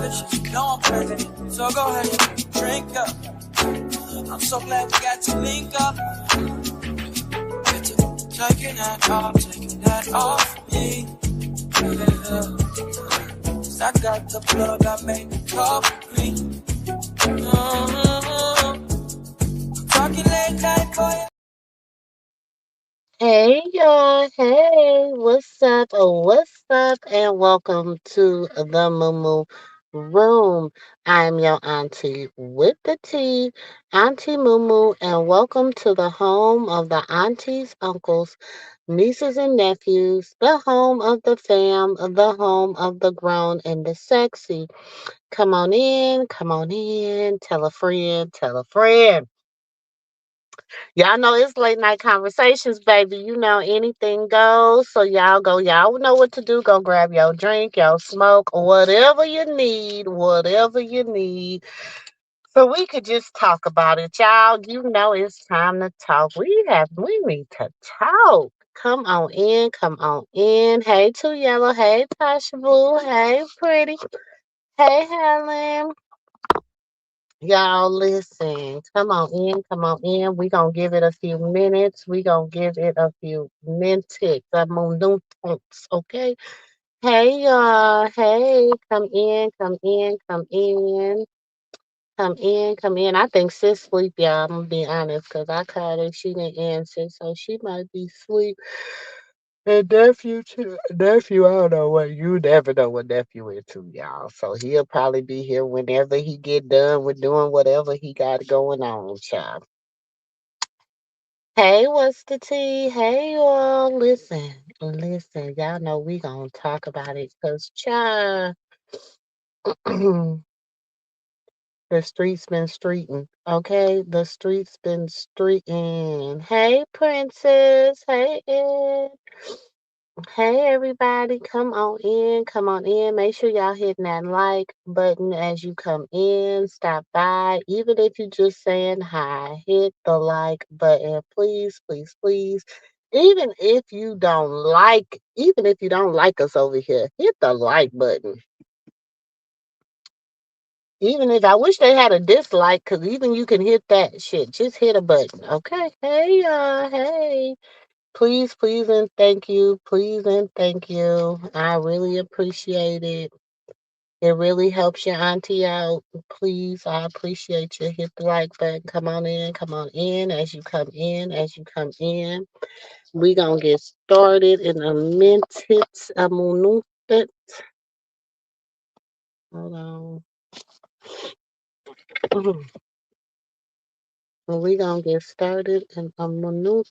delicious. You know I'm crazy. So go ahead and drink up. I'm so glad we got to link up. Get to taking that off me. Yeah. 'Cause I got the plug, I made the cup green. Talking late night for you. Hey y'all, hey, what's up? What's up? And welcome to the Moo Room. I'm your auntie with the tea, Auntie Moo, and welcome to the home of the aunties, uncles, nieces, and nephews, the home of the fam, the home of the grown and the sexy. Come on in, tell a friend, tell a friend. Y'all know it's late night conversations, baby. You know anything goes. So y'all go, y'all know what to do. Go grab your drink, your smoke, whatever you need, whatever you need. So we could just talk about it, y'all. You know it's time to talk. We need to talk. Come on in, come on in. Hey, Two Yellow. Hey, Tasha Boo. Hey, Pretty. Hey, Helen. Y'all listen, come on in, come on in. We gonna give it a few minutes. We gonna give it a few minutes. Okay. Hey y'all. Hey, come in, come in, come in, come in, come in. I think sis sleep, y'all. I'm gonna be honest, cause I called her, she didn't answer, so she might be asleep. And nephew too. Nephew, I don't know what you never know what nephew is too, y'all. So he'll probably be here whenever he get done with doing whatever he got going on, child. Hey, what's the tea? Hey, y'all. Listen. Y'all know we gonna talk about it, cause child, the streets been streeting. Okay, the streets been streeting. Hey, princess. Hey, Ed. Hey everybody, come on in, come on in. Make sure y'all hitting that like button as you come in. Stop by. Even if you just saying hi, hit the like button. Please, please, please. Even if you don't like us over here, hit the like button. Even if I wish they had a dislike, cause even you can hit that shit. Just hit a button, okay? Hey y'all, hey. Please, please, and thank you. Please and thank you. I really appreciate it. It really helps your auntie out. Please, I appreciate you. Hit the like button. Come on in. Come on in. As you come in, as you come in, we gonna get started in a minute. A minute. Hold on. We gonna get started in a minute.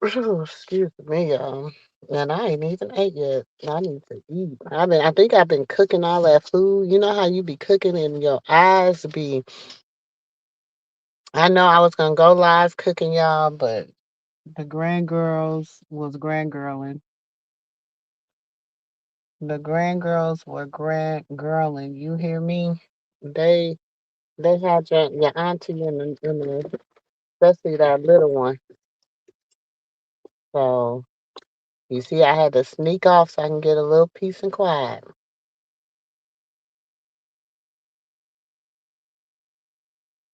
Excuse me, y'all. And I ain't even ate yet. I need to eat. I think I've been cooking all that food. You know how you be cooking and your eyes be. I know I was gonna go live cooking y'all, but the grand girls was grand girling. The grand girls were grand girling. You hear me? They they had your auntie in the especially that little one. So you see, I had to sneak off so I can get a little peace and quiet.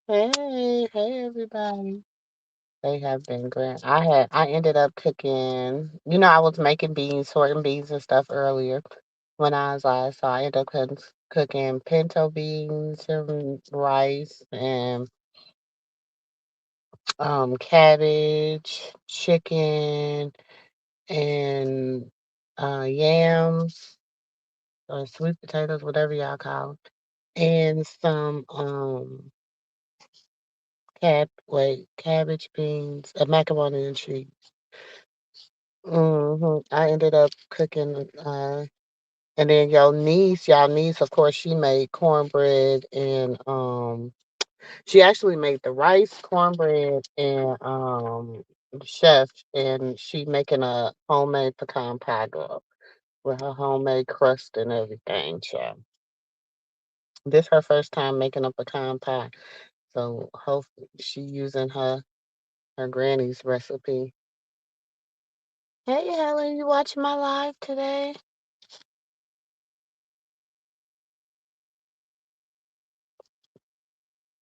Hey everybody. They have been great. I ended up cooking, I was making beans, sorting beans and stuff earlier when I was live. So I ended up cooking pinto beans and rice and cabbage, chicken and yams or sweet potatoes, whatever y'all call 'em, and some cabbage beans, macaroni and cheese. I ended up cooking, and then y'all niece, of course, she made cornbread and she actually made the rice, cornbread, and chef, and she making a homemade pecan pie girl with her homemade crust and everything. Child. This her first time making a pecan pie, so hopefully she using her granny's recipe. Hey, Helen, you watching my live today?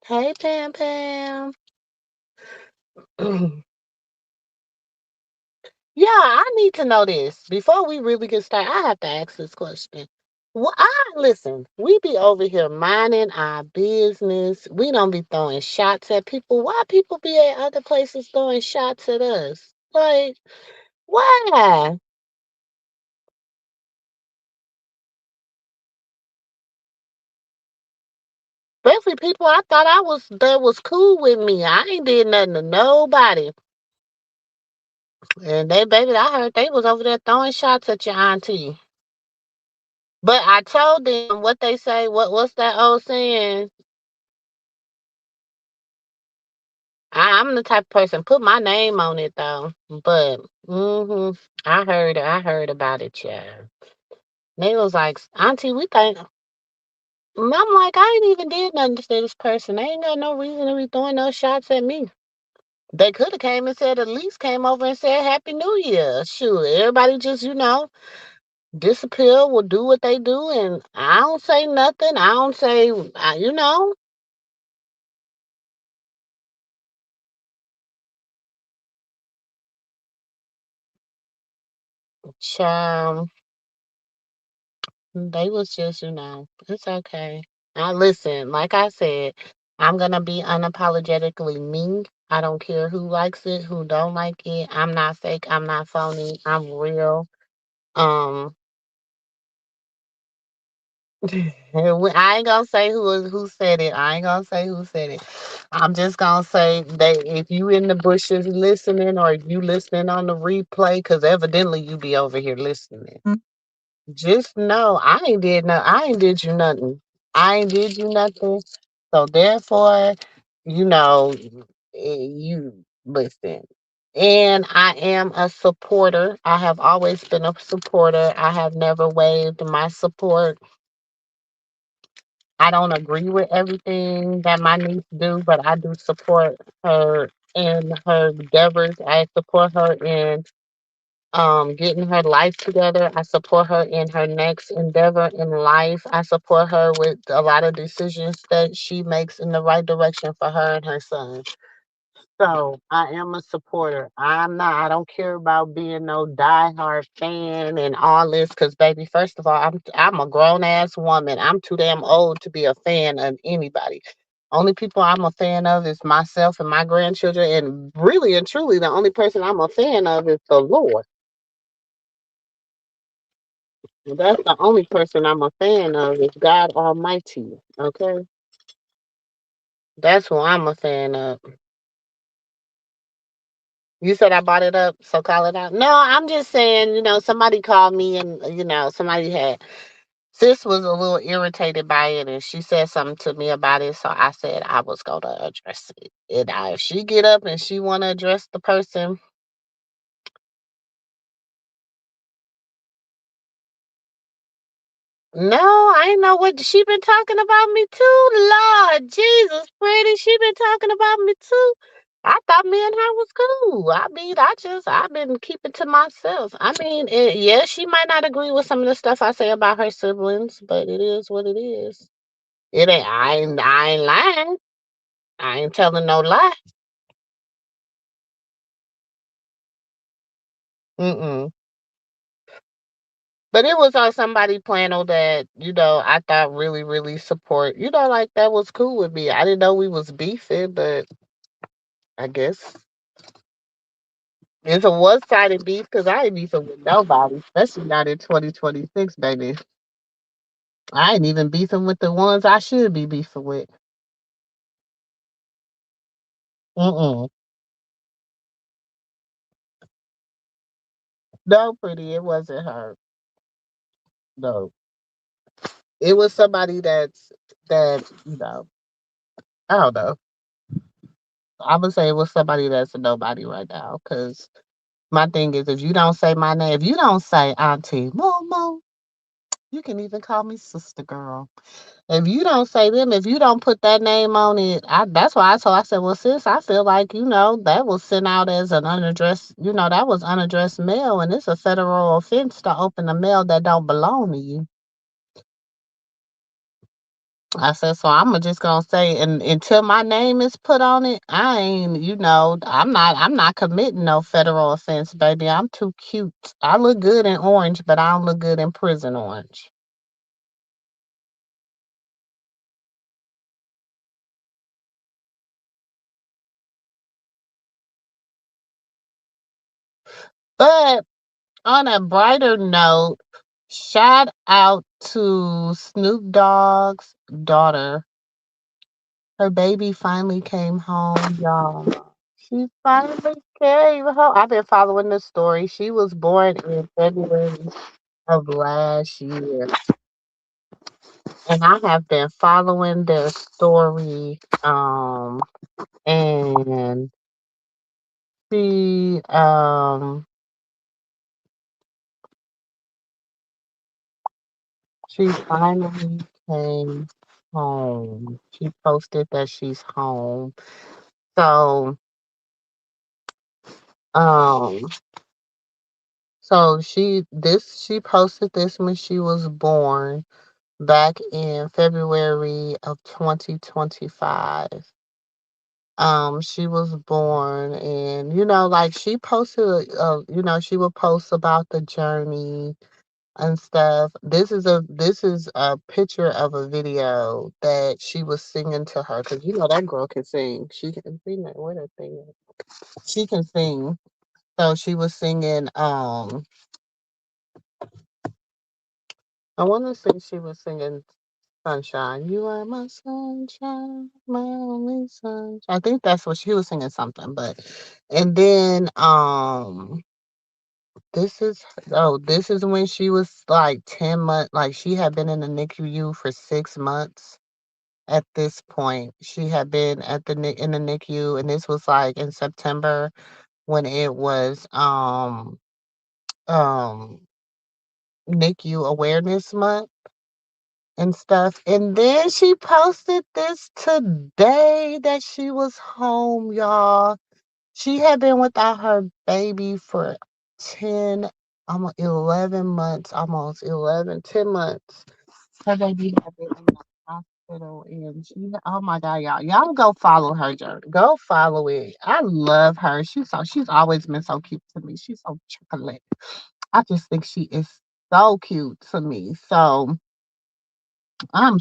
Hey, Pam Pam. Yeah, I need to know this. Before we really get started, I have to ask this question. Well, listen, we be over here minding our business. We don't be throwing shots at people. Why people be at other places throwing shots at us? Like, why? Especially people I thought I was that was cool with me. I ain't did nothing to nobody. And they, baby, I heard they was over there throwing shots at your auntie. But I told them what they say. What's that old saying? I'm the type of person put my name on it though. But I heard about it, yeah. They was like, Auntie, we think. I'm like, I ain't even did nothing to this person. They ain't got no reason to be throwing no shots at me. They could have came and said, at least came over and said Happy New Year. Shoot, everybody just, disappear, will do what they do, and I don't say nothing. I don't say, child, they was just, it's okay. I listen, like I said, I'm gonna be unapologetically me. I don't care who likes it, who don't like it. I'm not fake. I'm not phony. I'm real. Um, I ain't gonna say who said it. I ain't gonna say who said it. I'm just gonna say that if you in the bushes listening or you listening on the replay, because evidently you be over here listening. Just know I ain't did you nothing. I ain't did you nothing. So therefore, you listen. And I am a supporter. I have always been a supporter. I have never waived my support. I don't agree with everything that my niece do, but I do support her in her endeavors. I support her in getting her life together. I support her in her next endeavor in life. I support her with a lot of decisions that she makes in the right direction for her and her son. So I am a supporter. I don't care about being no diehard fan and all this. Cause baby, first of all, I'm a grown ass woman. I'm too damn old to be a fan of anybody. Only people I'm a fan of is myself and my grandchildren. And really and truly, the only person I'm a fan of is the Lord. That's the only person I'm a fan of is God Almighty. Okay. That's who I'm a fan of. You said I brought it up, so call it out. No, I'm just saying, somebody called me and, somebody had, sis was a little irritated by it and she said something to me about it. So I said I was going to address it. And if she get up and she want to address the person, no, I ain't know what she been talking about me too. Lord Jesus, pretty, she been talking about me too. I thought me and her was cool. I mean, I've been keeping to myself. I mean, yeah, she might not agree with some of the stuff I say about her siblings, but it is what it is. It ain't. I ain't lying. I ain't telling no lie. Mm-mm. But it was on somebody panel that I thought really, really support. Like that was cool with me. I didn't know we was beefing, but I guess it's a one-sided beef because I ain't beefing with nobody, especially not in 2026, baby. I ain't even beefing with the ones I should be beefing with. Mm-mm. No, pretty, it wasn't her. No. It was somebody that, I don't know. I'm gonna say it was somebody that's a nobody right now. Cause my thing is if you don't say my name, if you don't say Auntie Moo Moo, You can even call me sister girl. If you don't say them, if you don't put that name on it, that's why I said, well, sis, I feel like, that was sent out as an unaddressed, that was unaddressed mail, and it's a federal offense to open a mail that don't belong to you. I said, so just gonna say, and until my name is put on it, I ain't, I'm not committing no federal offense, baby. I'm too cute. I look good in orange, but I don't look good in prison orange. But on a brighter note, shout out to Snoop Dogg's daughter. Her baby finally came home, y'all. She finally came home. I've been following this story. She was born in February of last year. And I have been following their story. And she she finally came home. She posted that she's home. So um she posted this when she was born back in February of 2025. She was born, and like she posted, she would post about the journey and stuff. This is a picture of a video that she was singing to her, because that girl can sing. She can sing that. Where that thing is? She can sing. So she was singing. I want to say she was singing Sunshine. You are my sunshine, my only sunshine. I think that's what she was singing something, but and then this is when she was like 10 months, like she had been in the NICU for 6 months at this point. She had been in the NICU, and this was like in September when it was um NICU Awareness Month and stuff. And then she posted this today that she was home, y'all. She had been without her baby for 10, almost 11 months, almost 11, 10 months. Her baby had been in the hospital, and oh my God, y'all go follow her journey. Go follow it. I love her. She's always been so cute to me. She's so chocolate. I just think she is so cute to me. So I'm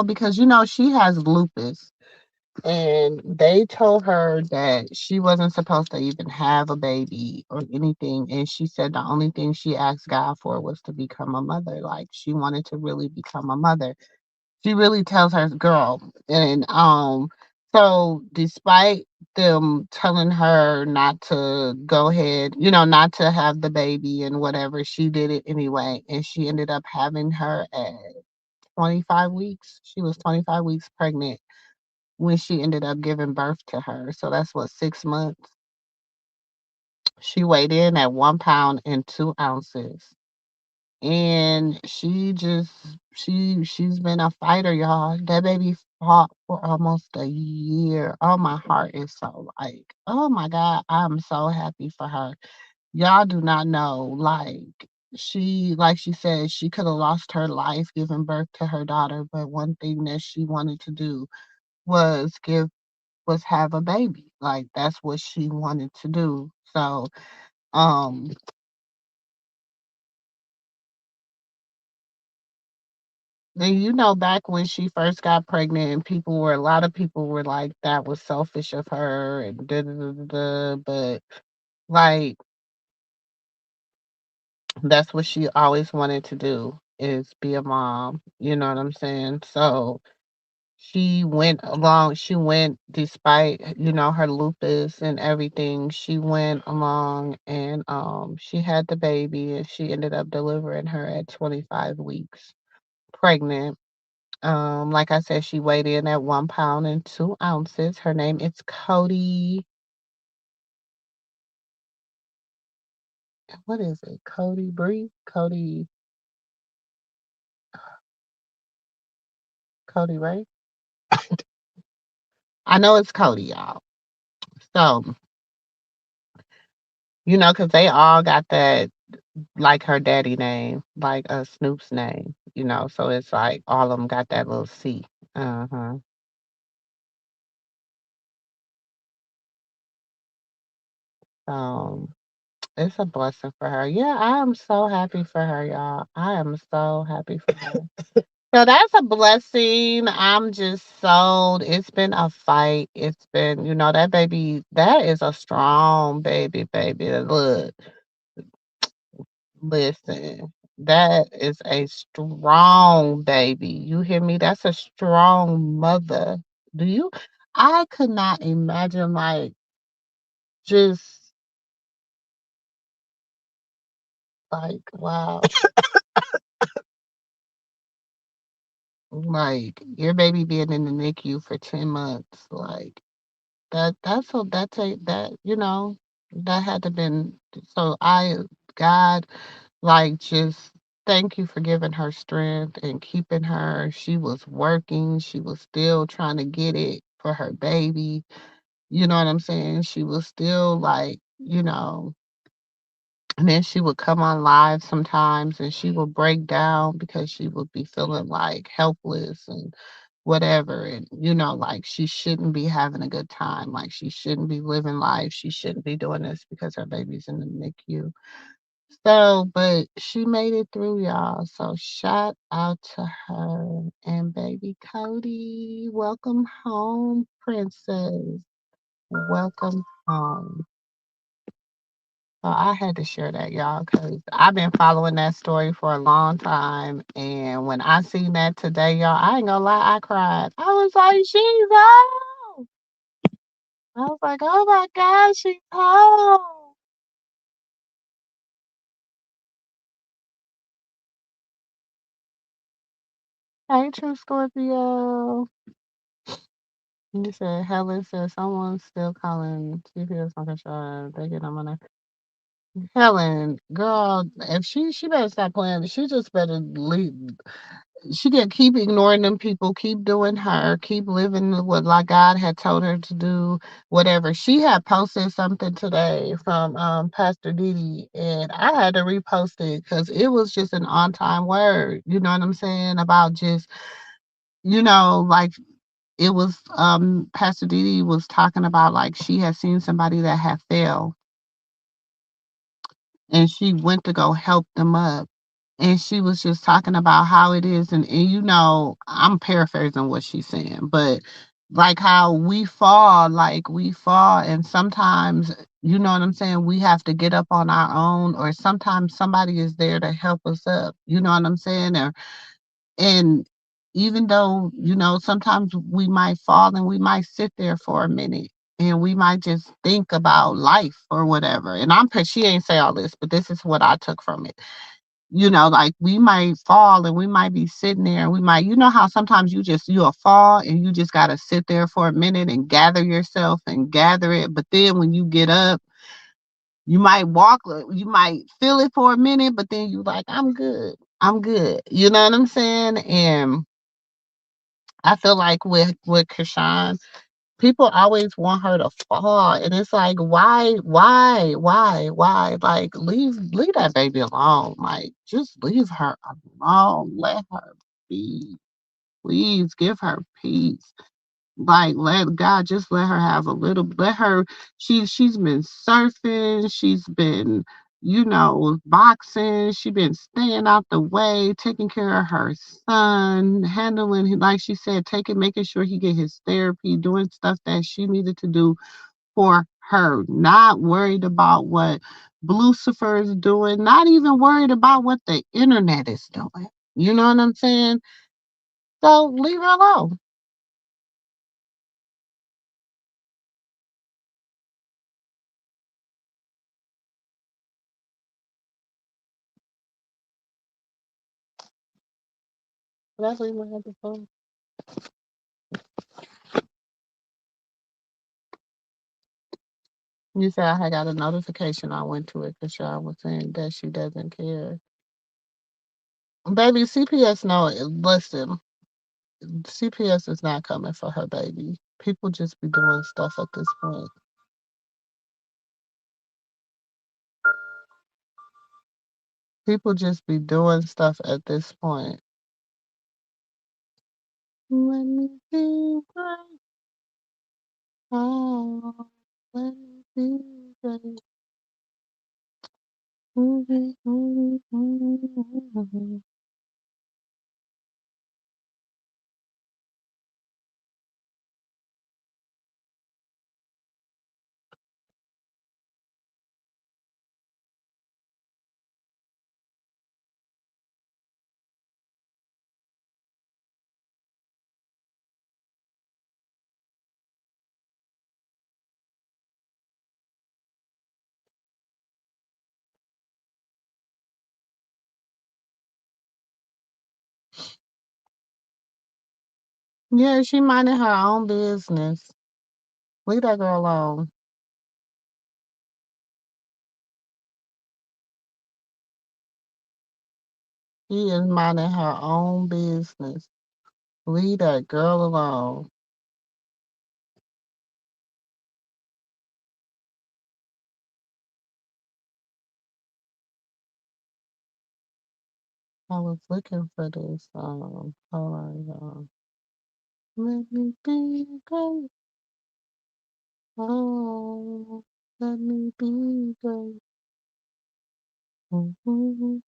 because she has lupus, and they told her that she wasn't supposed to even have a baby or anything. And she said the only thing she asked God for was to become a mother. Like, she wanted to really become a mother. She really tells her girl. And so despite them telling her not to go ahead, not to have the baby and whatever, she did it anyway. And she ended up having her at 25 weeks. She was 25 weeks pregnant when she ended up giving birth to her. So that's what, 6 months. She weighed in at 1 pound and 2 ounces. And she's been a fighter, y'all. That baby fought for almost a year. Oh, my heart is so like, oh my God, I'm so happy for her. Y'all do not know, like she said, she could have lost her life giving birth to her daughter, but one thing that she wanted to do was have a baby. Like, that's what she wanted to do. So, um, then back when she first got pregnant, a lot of people were like, that was selfish of her and da da da da. Da. But like, that's what she always wanted to do, is be a mom. You know what I'm saying? So she went despite, her lupus and everything. She went along, and she had the baby, and she ended up delivering her at 25 weeks pregnant. Like I said, she weighed in at 1 pound and 2 ounces. Her name is Cody. What is it? Cody Bree? Cody. Cody, right? I know it's Cody, y'all. So, because they all got that, like her daddy name, like Snoop's name, so it's like all of them got that little C. Uh huh. So, it's a blessing for her. Yeah, I am so happy for her, y'all. I am so happy for her. So that's a blessing. I'm just so, it's been a fight. It's been, that baby, that is a strong baby, baby. Look, listen, that is a strong baby. You hear me? That's a strong mother. Do you? I could not imagine, like, just like, wow, like your baby being in the NICU for 10 months, like, that's a that that had to been so I God, like, just thank you for giving her strength and keeping her. She was working, she was still trying to get it for her baby. You know what I'm saying? She was still like, and then she would come on live sometimes and she would break down because she would be feeling like helpless and whatever. And, like she shouldn't be having a good time. Like she shouldn't be living life. She shouldn't be doing this because her baby's in the NICU. So, but she made it through, y'all. So, shout out to her and baby Cody. Welcome home, princess. Welcome home. So I had to share that, y'all, because I've been following that story for a long time. And when I seen that today, y'all, I ain't gonna lie, I cried. I was like, she's home. I was like, oh my God, she's home. Hey, True Scorpio. You said Helen said someone's still calling TPS on her show. They get on my nerves. Helen, girl, if she better stop playing. She just better leave. She can keep ignoring them people, keep doing her, keep living what like God had told her to do, whatever. She had posted something today from Pastor Didi, and I had to repost it because it was just an on time word. You know what I'm saying? About just like it was Pastor Didi was talking about like she had seen somebody that had failed and she went to go help them up. And she was just talking about how it is and I'm paraphrasing what she's saying, but like how we fall and sometimes you know what I'm saying, we have to get up on our own or sometimes somebody is there to help us up. You know what I'm saying? And even though, sometimes we might fall and we might sit there for a minute and we might just think about life or whatever. And she ain't say all this, but this is what I took from it. Like we might fall and we might be sitting there and we might, how sometimes you'll fall and you just got to sit there for a minute and gather yourself and gather it. But then when you get up, you might walk, you might feel it for a minute, but then you like, I'm good. I'm good. You know what I'm saying? And I feel like with Krishan, people always want her to fall, and it's like, why? Like, leave that baby alone. Like, just leave her alone. Let her be. Please give her peace. Like, let God just let her have a little. Let her. She's been surfing. She's been boxing. She's been staying out the way, taking care of her son, handling like she said, making sure he get his therapy, doing stuff that she needed to do for her. Not worried about what Lucifer is doing. Not even worried about what the internet is doing. You know what I'm saying? So leave her alone. That's leave her at the phone. You said I had got a notification. I went to it because y'all was saying that she doesn't care. Baby, CPS, no, listen. CPS is not coming for her baby. People just be doing stuff at this point. People just be doing stuff at this point. Let me be great. Oh, let me be great. Yeah, she minding her own business. Leave that girl alone. She is minding her own business. Leave that girl alone. I was looking for this. Hold on, y'all. Let me be great. Oh, let me be great. Mhm.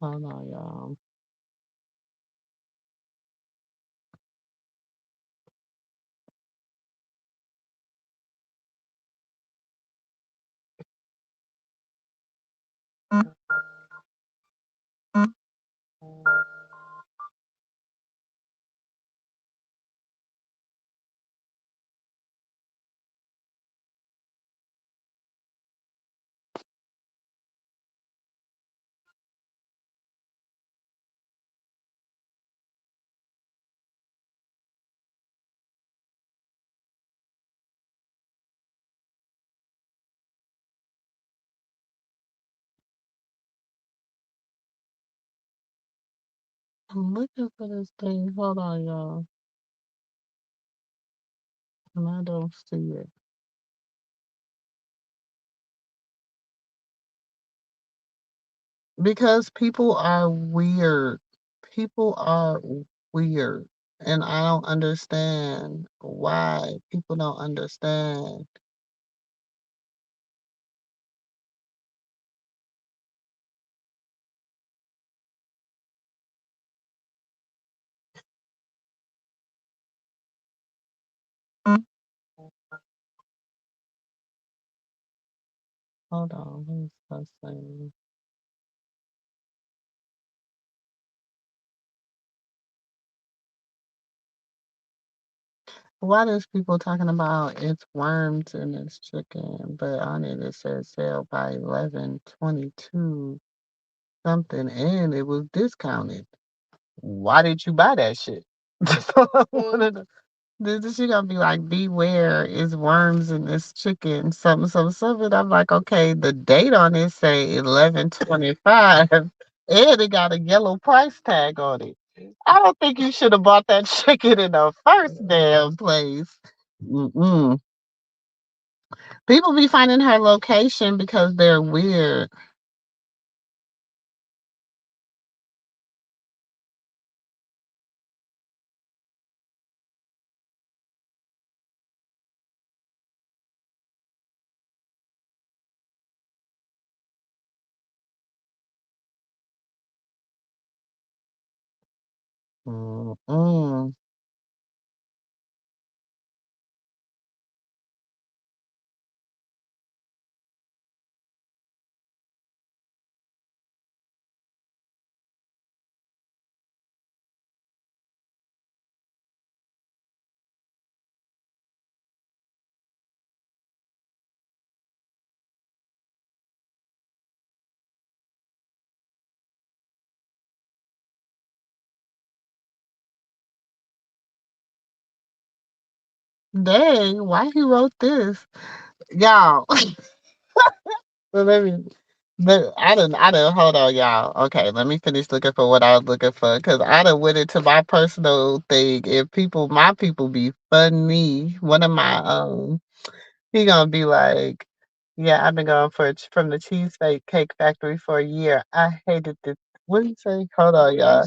Hold on, y'all. I'm looking for this thing. Hold on, y'all. And I don't see it. Because people are weird. People are weird. And I don't understand why people don't understand. Hold on, what is that saying? Why there's people talking about it's worms in this chicken, but on it it says sale by 11/22 something and it was discounted. Why did you buy that shit? That's all I wanna know. This she gonna be like, beware, is worms in this chicken, something, something, something. I'm like, okay, the date on it say 11/25, and it got a yellow price tag on it. I don't think you should have bought that chicken in the first damn place. Mm-mm. People be finding her location because they're weird. Mm-mm. Dang, why he wrote this? Y'all. Well, let me. But I done, hold on, y'all. Okay, let me finish looking for what I was looking for. Cause I done went into my personal thing and my people be funny. One of my, he gonna be like, yeah, I've been going from the Cheesecake Cake Factory for a year. I hated this. What did he say? Hold on, y'all.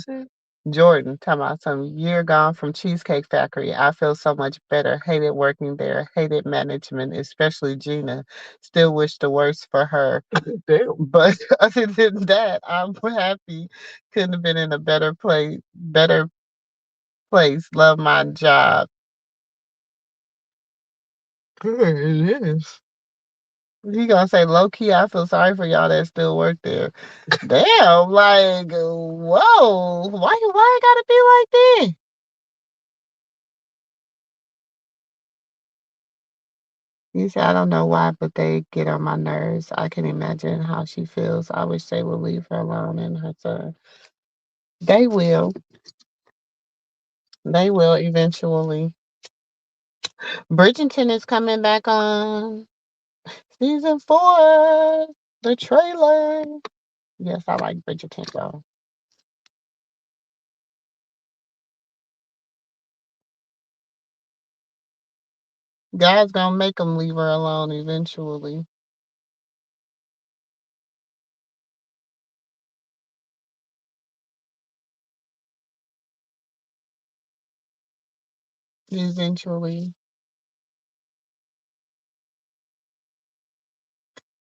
Jordan, talking about some year gone from Cheesecake Factory. I feel so much better. Hated working there. Hated management, especially Gina. Still wish the worst for her. Damn. But other than that, I'm happy. Couldn't have been in a better place. Better place. Love my job. Good, it is. He gonna say low key. I feel sorry for y'all that still work there. Damn, like whoa, why it gotta be like that? You said I don't know why, but they get on my nerves. I can imagine how she feels. I wish they would leave her alone and her son. They will. They will eventually. Bridgerton is coming back on season 4. The trailer. Yes, I like Bridgerton though. God's gonna make them leave her alone eventually. Eventually.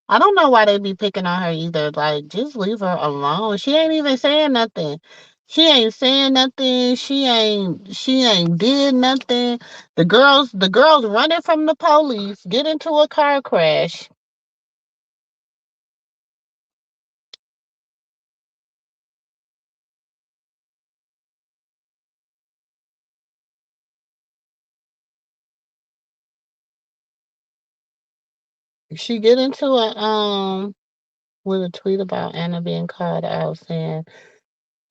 I don't know why they be picking on her either. Like, just leave her alone. She ain't even saying nothing. She ain't saying nothing. She ain't did nothing. The girls running from the police, get into a car crash. She get into a with a tweet about Anna being called out saying,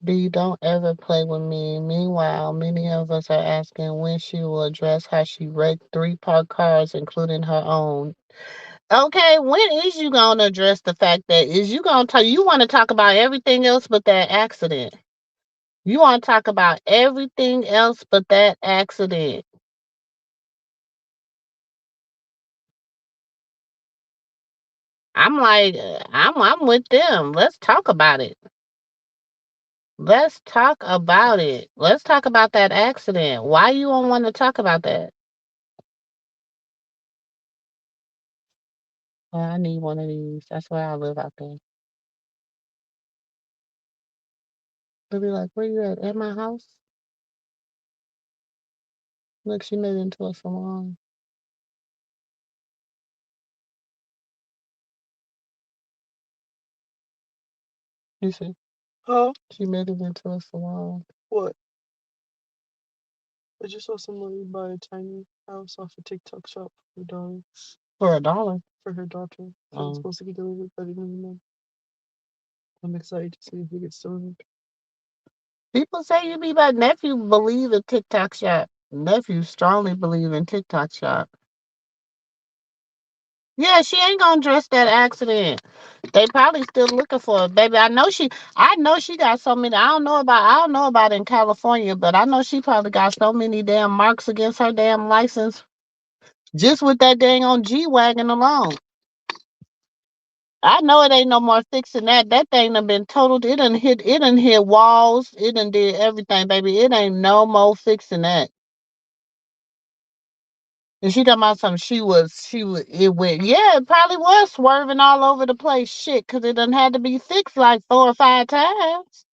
B, don't ever play with me. Meanwhile, many of us are asking when she will address how she wrecked 3 parked cars, including her own. Okay, when is you gonna address the fact that is you gonna talk? You want to talk about everything else but that accident. You want to talk about everything else but that accident. I'm like, I'm with them. Let's talk about it. Let's talk about it. Let's talk about that accident. Why you don't want to talk about that? Oh, I need one of these. That's where I live out there. They'll be like, where you at? At my house? Look, she made it into a salon. You see? Huh? She made it into a salon. What? I just saw somebody buy a tiny house off a TikTok shop for $1. For $1? For her daughter. So it's supposed to be delivered by the end of the month. I'm excited to see if it gets delivered. People say you be my nephew believe in TikTok shop. Nephew strongly believe in TikTok shop. Yeah, she ain't gonna address that accident. They probably still looking for her, baby. I know she got so many. I don't know about in California, but I know she probably got so many damn marks against her damn license just with that dang on G Wagon alone. I know it ain't no more fixing that. That thing done been totaled. It done hit walls. It done did everything, baby. It ain't no more fixing that. And she talking about something it went, yeah, it probably was swerving all over the place. Shit, because it done had to be fixed like 4 or 5 times.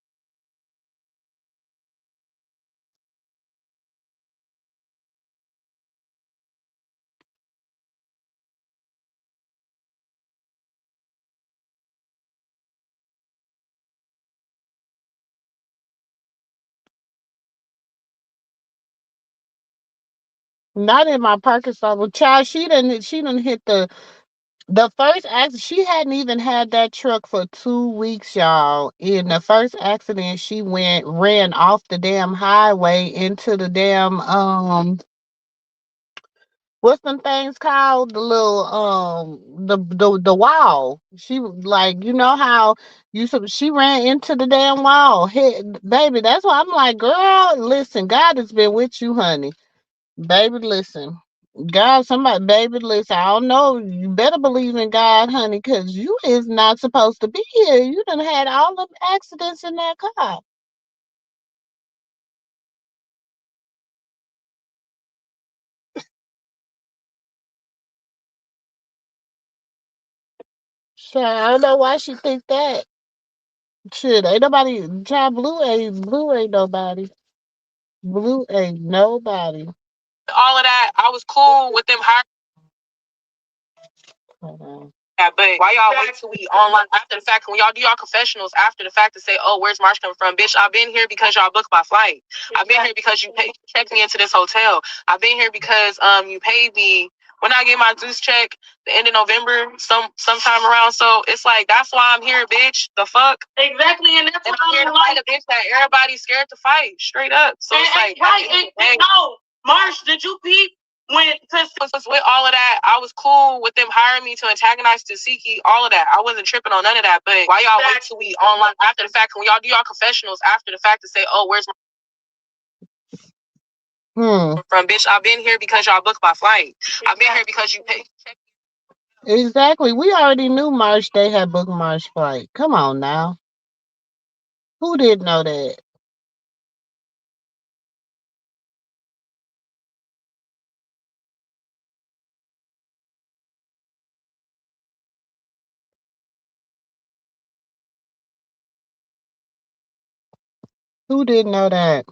Not in my parking spot. Well, child, she done hit the first accident. She hadn't even had that truck for 2 weeks, y'all. In the first accident, she ran off the damn highway into the damn what's them things called? The little the wall. She like you know how she ran into the damn wall. Hit, baby, that's why I'm like, girl, listen, God has been with you, honey. Baby, listen. God, somebody, baby, listen. I don't know. You better believe in God, honey, because you is not supposed to be here. You done had all the accidents in that car. Shit, I don't know why she think that. Shit, ain't nobody. Child, blue ain't nobody. Blue ain't nobody. All of that, I was cool with them hiring. Hold on. Yeah, but why y'all wait till we online after the fact? When y'all do y'all confessionals after the fact to say, "Oh, where's March coming from?" Bitch, I've been here because y'all booked my flight. I've been here because checked me into this hotel. I've been here because you paid me when I get my Zeus check the end of November, sometime around. So it's like that's why I'm here, bitch. The fuck. Exactly, and that's why I'm here to fight a bitch that everybody's scared to fight. Straight up. So it's like right. No, March, did you peep? When because with all of that, I was cool with them hiring me to antagonize Tasiki, all of that. I wasn't tripping on none of that. But why y'all wait till we online after the fact? When y'all do y'all confessionals after the fact to say, "Oh, where's my from?" Bitch, I've been here because y'all booked my flight. I've been here because you paid. Exactly. We already knew March they had booked March flight. Come on now. Who didn't know that? Who didn't know that?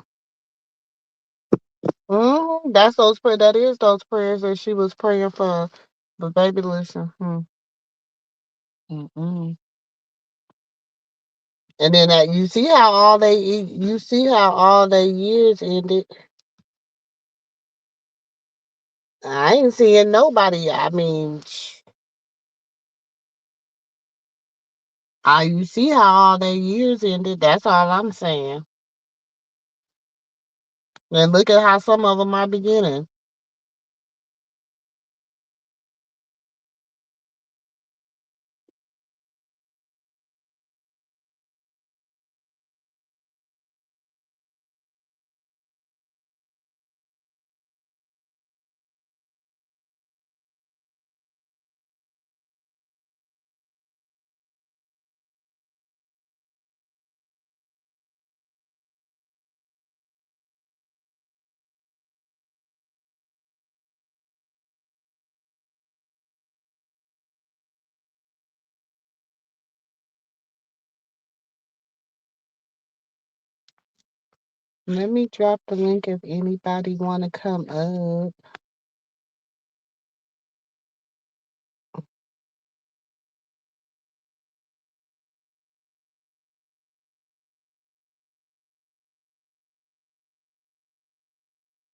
That's those prayer. That is those prayers that she was praying for. But baby, listen. Mm-mm. And then you see how all their years ended. I ain't seeing nobody. I mean, you see how all their years ended. That's all I'm saying. And look at how some of them are beginning. Let me drop the link if anybody want to come up.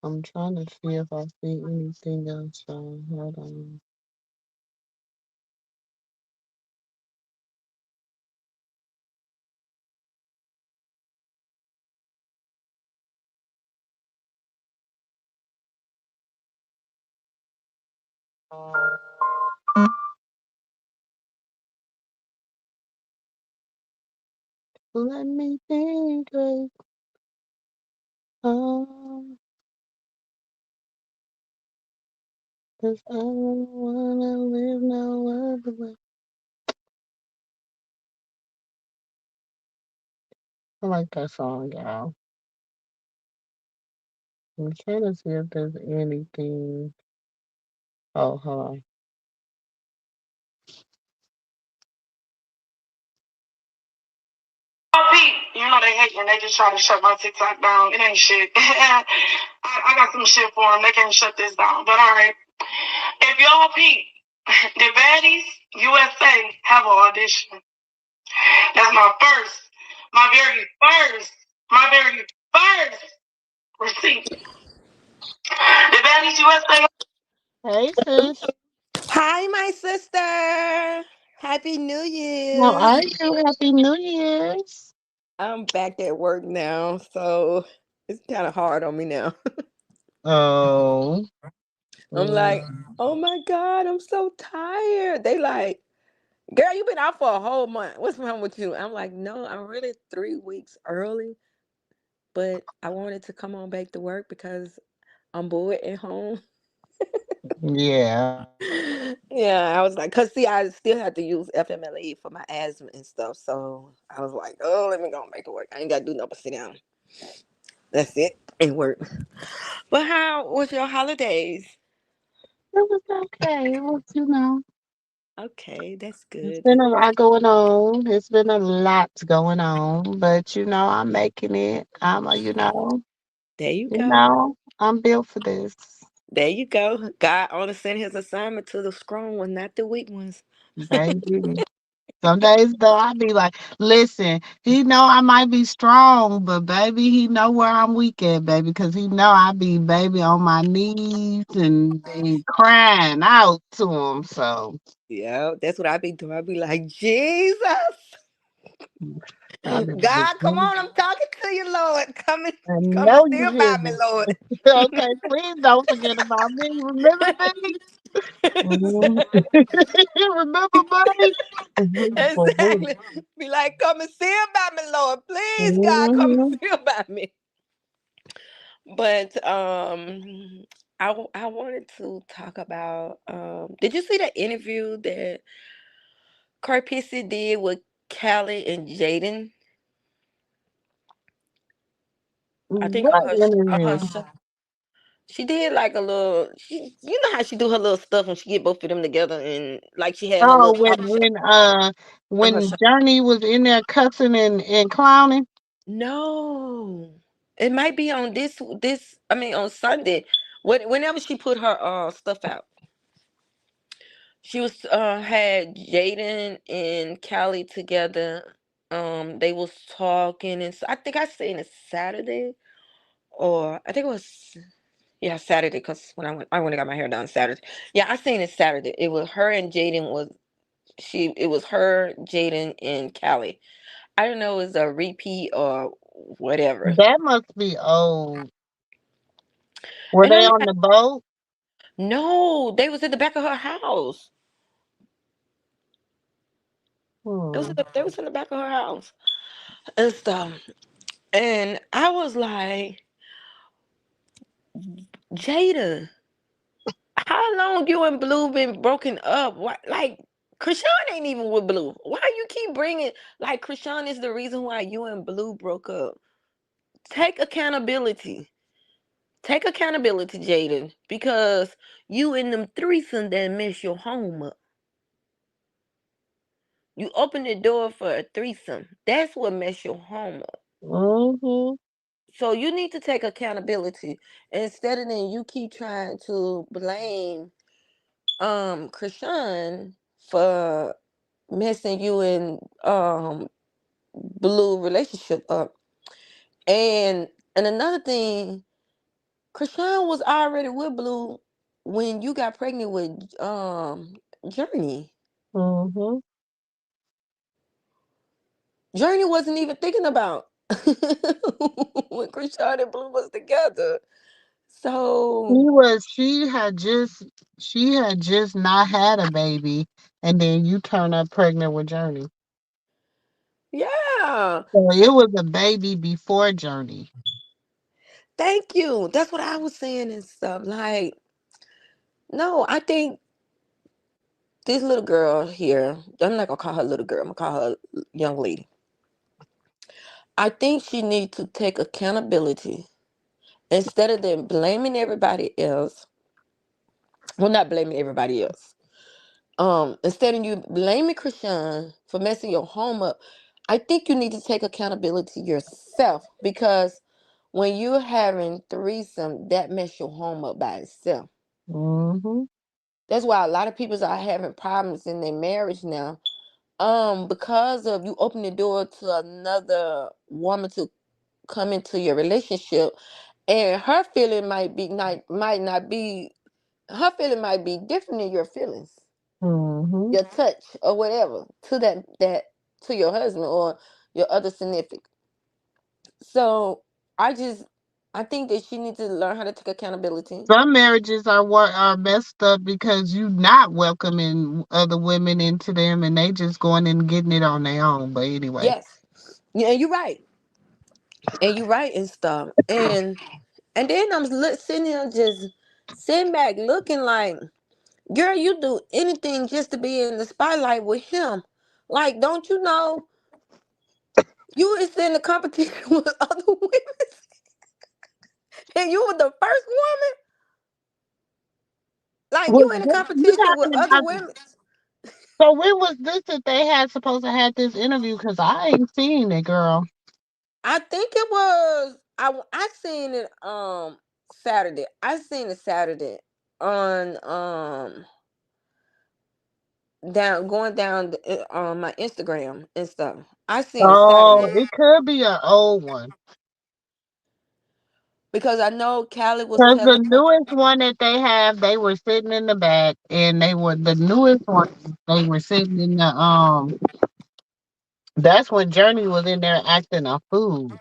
I'm trying to see if I see anything else. Hold on. Let me think. Oh, 'cause I don't wanna live no other way. I like that song, y'all. I'm trying to see if there's anything. Oh, hold on. You know they hate when they just try to shut my TikTok down. It ain't shit. I got some shit for them. They can't shut this down. But all right. If y'all peep, the Baddies USA have an audition. That's my very first receipt. The Baddies USA. Hey, sis. Hi, my sister. Happy New How Year's. are you? Happy New Year's. I'm back at work now, so it's kind of hard on me now. Oh, I'm like, oh my God, I'm so tired. They like, girl, you been out for a whole month. What's wrong with you? I'm like, no, I'm really 3 weeks early, but I wanted to come on back to work because I'm bored at home. Yeah. Yeah, I was like, cause see, I still have to use FMLA for my asthma and stuff. So I was like, oh, let me go back to work. I ain't gotta do nothing but sit down. That's it and work. But how was your holidays? It was okay. It was, Okay, that's it's good. been a lot going on. It's been a lot going on, but I'm making it. There you go. I'm built for this, There you go. God only sent his assignment to the strong ones, not the weak ones. baby. Some days though, I be like, listen, he know I might be strong, but baby, he know where I'm weak at, baby, because he know I be baby on my knees and crying out to him. So Yeah, that's what I be doing. I be like, Jesus, I be like, God, come on, I'm talking to you, Lord. I Come and know you still hear by me, me. Lord. Okay, please don't forget about me. Remember me? Mhm. Remember me? For real. Exactly. Be like, come and still by me, Lord. Please, God, come and Mhm. still by me. But I wanted to talk about did you see the interview that Carpisi did with Callie and Jaden? I think What on her interview? show. She did like a little you know how she do her little stuff when she get both of them together and like she had her Oh, little talk show on her when show. Journey was in there cussing and clowning. No. It might be on this I mean on Sunday. Whenever she put her stuff out. She was had Jaden and Callie together. They was talking and I think I seen it Saturday or I think it was yeah Saturday because when I went and got my hair done Saturday. Yeah, I seen it Saturday. It was her and Jaden was she. It was her, Jaden, and Callie. I don't know, it was a repeat or whatever. That must be old. Were And they I'm on like, the boat? no, they was in the back of her house. Hmm. They was in the back of her house and stuff. And I was like, Jada, how long you and Blue been broken up? Why, like, Krishan ain't even with Blue. Why you keep bringing, like, Krishan is the reason why you and Blue broke up. Take accountability. Take accountability, Jaden, because you in them threesome that mess your home up. You open the door for a threesome. That's what mess your home up. Mm-hmm. So you need to take accountability. Instead of then you keep trying to blame Krishan for messing you and Blue relationship up. And another thing, Krishan was already with Blue when you got pregnant with Journey. Mm-hmm. Journey wasn't even thinking about when Krishan and Blue was together. So She had just not had a baby, and then you turn up pregnant with Journey. yeah. So it was a baby before Journey. Thank you. That's what I was saying and stuff. Like, no, I think this little girl here, I'm not gonna call her little girl, I'm gonna call her young lady. I think she needs to take accountability instead of then blaming everybody else. Well, not blaming everybody else. Instead of you blaming Krishan for messing your home up, I think you need to take accountability yourself because when you're having threesome, that mess your home up by itself. Mm-hmm. That's why a lot of people are having problems in their marriage now. Because of you open the door to another woman to come into your relationship, and her feeling might not be her feeling might be different than your feelings, Mm-hmm. your touch or whatever to that to your husband or your other significant. So I just I think that she needs to learn how to take accountability. Some marriages are what are messed up because you not welcoming other women into them, and they just going and getting it on their own. But anyway, Yes. Yeah, and you're right. And you're right and stuff. And then I'm sitting here just sitting back looking like, girl, you do anything just to be in the spotlight with him. Like, don't you know you is in the competition with other women and you were the first woman? Like, was you in a you competition with talking other about? women. So when was this that they had supposed to have this interview? Because I ain't seen it, girl. I think it was, I seen it Saturday. I seen it Saturday on down going down on my Instagram and stuff. I seen it Oh, Saturday it could be an old one. because I know Callie was Because the telling her. newest one that they have, they were sitting in the back, and they were the newest one. They were sitting in the. That's when Journey was in there acting a fool.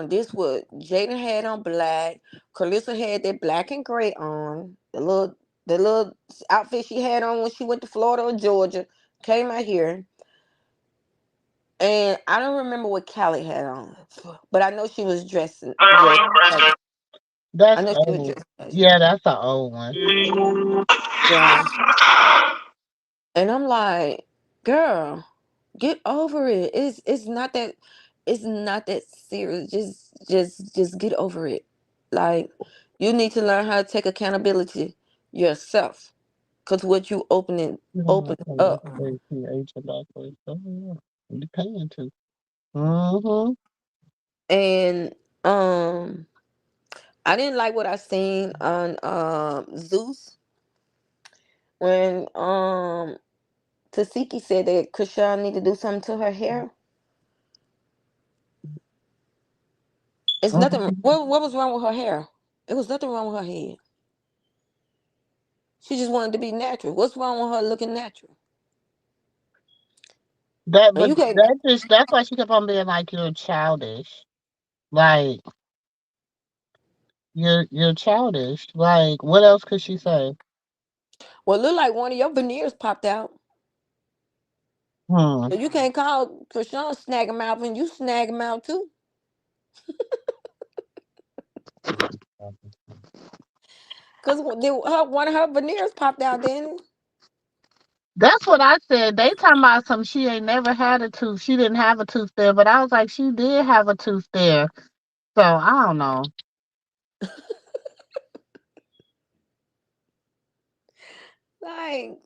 This what Jaden had on black. Carissa had that black and gray on. The little outfit she had on when she went to Florida or Georgia came out here. And I don't remember what Callie had on, but I know she was dressed casual. I That's know she was old. dressed casual. Yeah, that's an old one. Yeah. And I'm like, girl, get over it. It's not that serious. Just get over it. Like, you need to learn how to take accountability yourself. Cause what you open up. You paying to. Mm-hmm. And I didn't like what I seen on Zeus when Tasiki said that Krishan need to do something to her hair. It's nothing. What was wrong with her hair? It was nothing wrong with her head. She just wanted to be natural. What's wrong with her looking natural? That, And but you can't. that's why she kept on being like you're childish. Like you're childish. Like what else could she say? Well, look like one of your veneers popped out. Hmm. So you can't call Krishan snag him out when you snag him out too. Cause one of her veneers popped out. Then That's what I said. They talking about some she ain't never had a tooth. She didn't have a tooth there, but I was like, she did have a tooth there. So I don't know. like,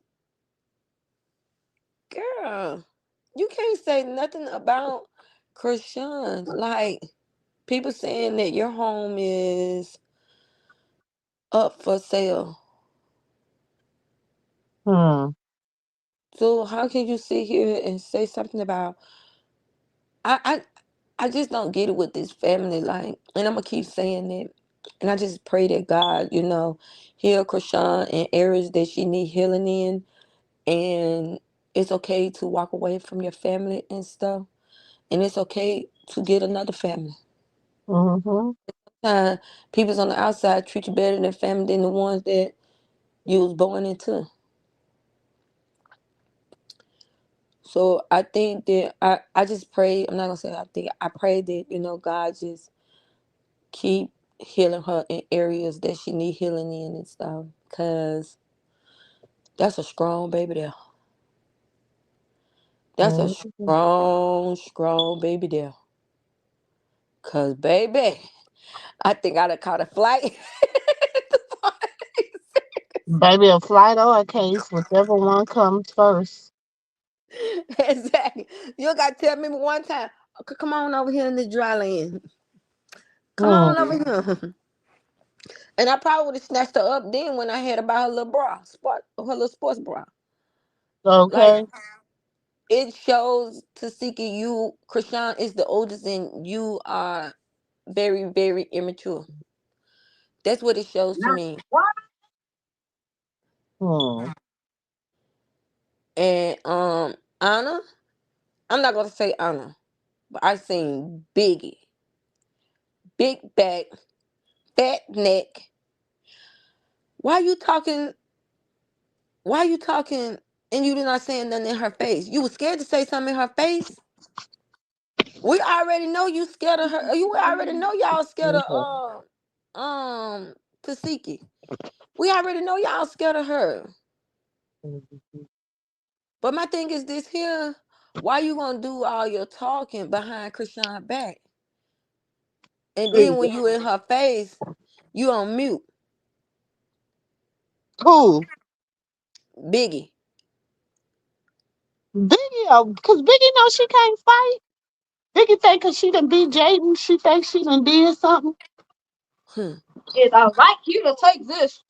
girl, you can't say nothing about Krishan. Like, people saying that your home is up for sale. Hmm. So how can you sit here and say something about I I I just don't get it with this family, like, and I'm gonna keep saying it. And I just pray that God, heal Krishan in areas that she need healing in, and it's okay to walk away from your family and stuff, and it's okay to get another family. Mm-hmm. People's on the outside treat you better than family than the ones that you was born into. So I think that I just pray. I'm not gonna say I think. I pray that God just keep healing her in areas that she need healing in and stuff. Cause that's a strong baby there. That's a Mm-hmm. strong baby there. Cause baby, I think I'd have caught a flight. Baby, a flight or a case, whichever one comes first. Exactly. You gotta tell me one time. Okay, come on over here in the dry land. Come on over Hmm. here. And I probably would have snatched her up then when I had about her little bra, her little sports bra. Like, Okay. it shows to Siki you, Krishan is the oldest and you are very, very immature. That's what it shows to me. Hmm. And Anna, I'm not gonna say Anna, but I seen big back, fat neck. Why you talking? Why you talking? And you not saying nothing in her face. You was scared to say something in her face. We already know you scared of her. You already know y'all scared of Tasiki. We already know y'all scared of her. But my thing is this here. Why you gonna do all your talking behind Krishan back? And then when you in her face, you on mute. Who? Biggie. Biggie, because Biggie knows she can't fight. Biggie think because she done beat Jaden, she thinks she done did something. Hmm. Yes, I would like you to take this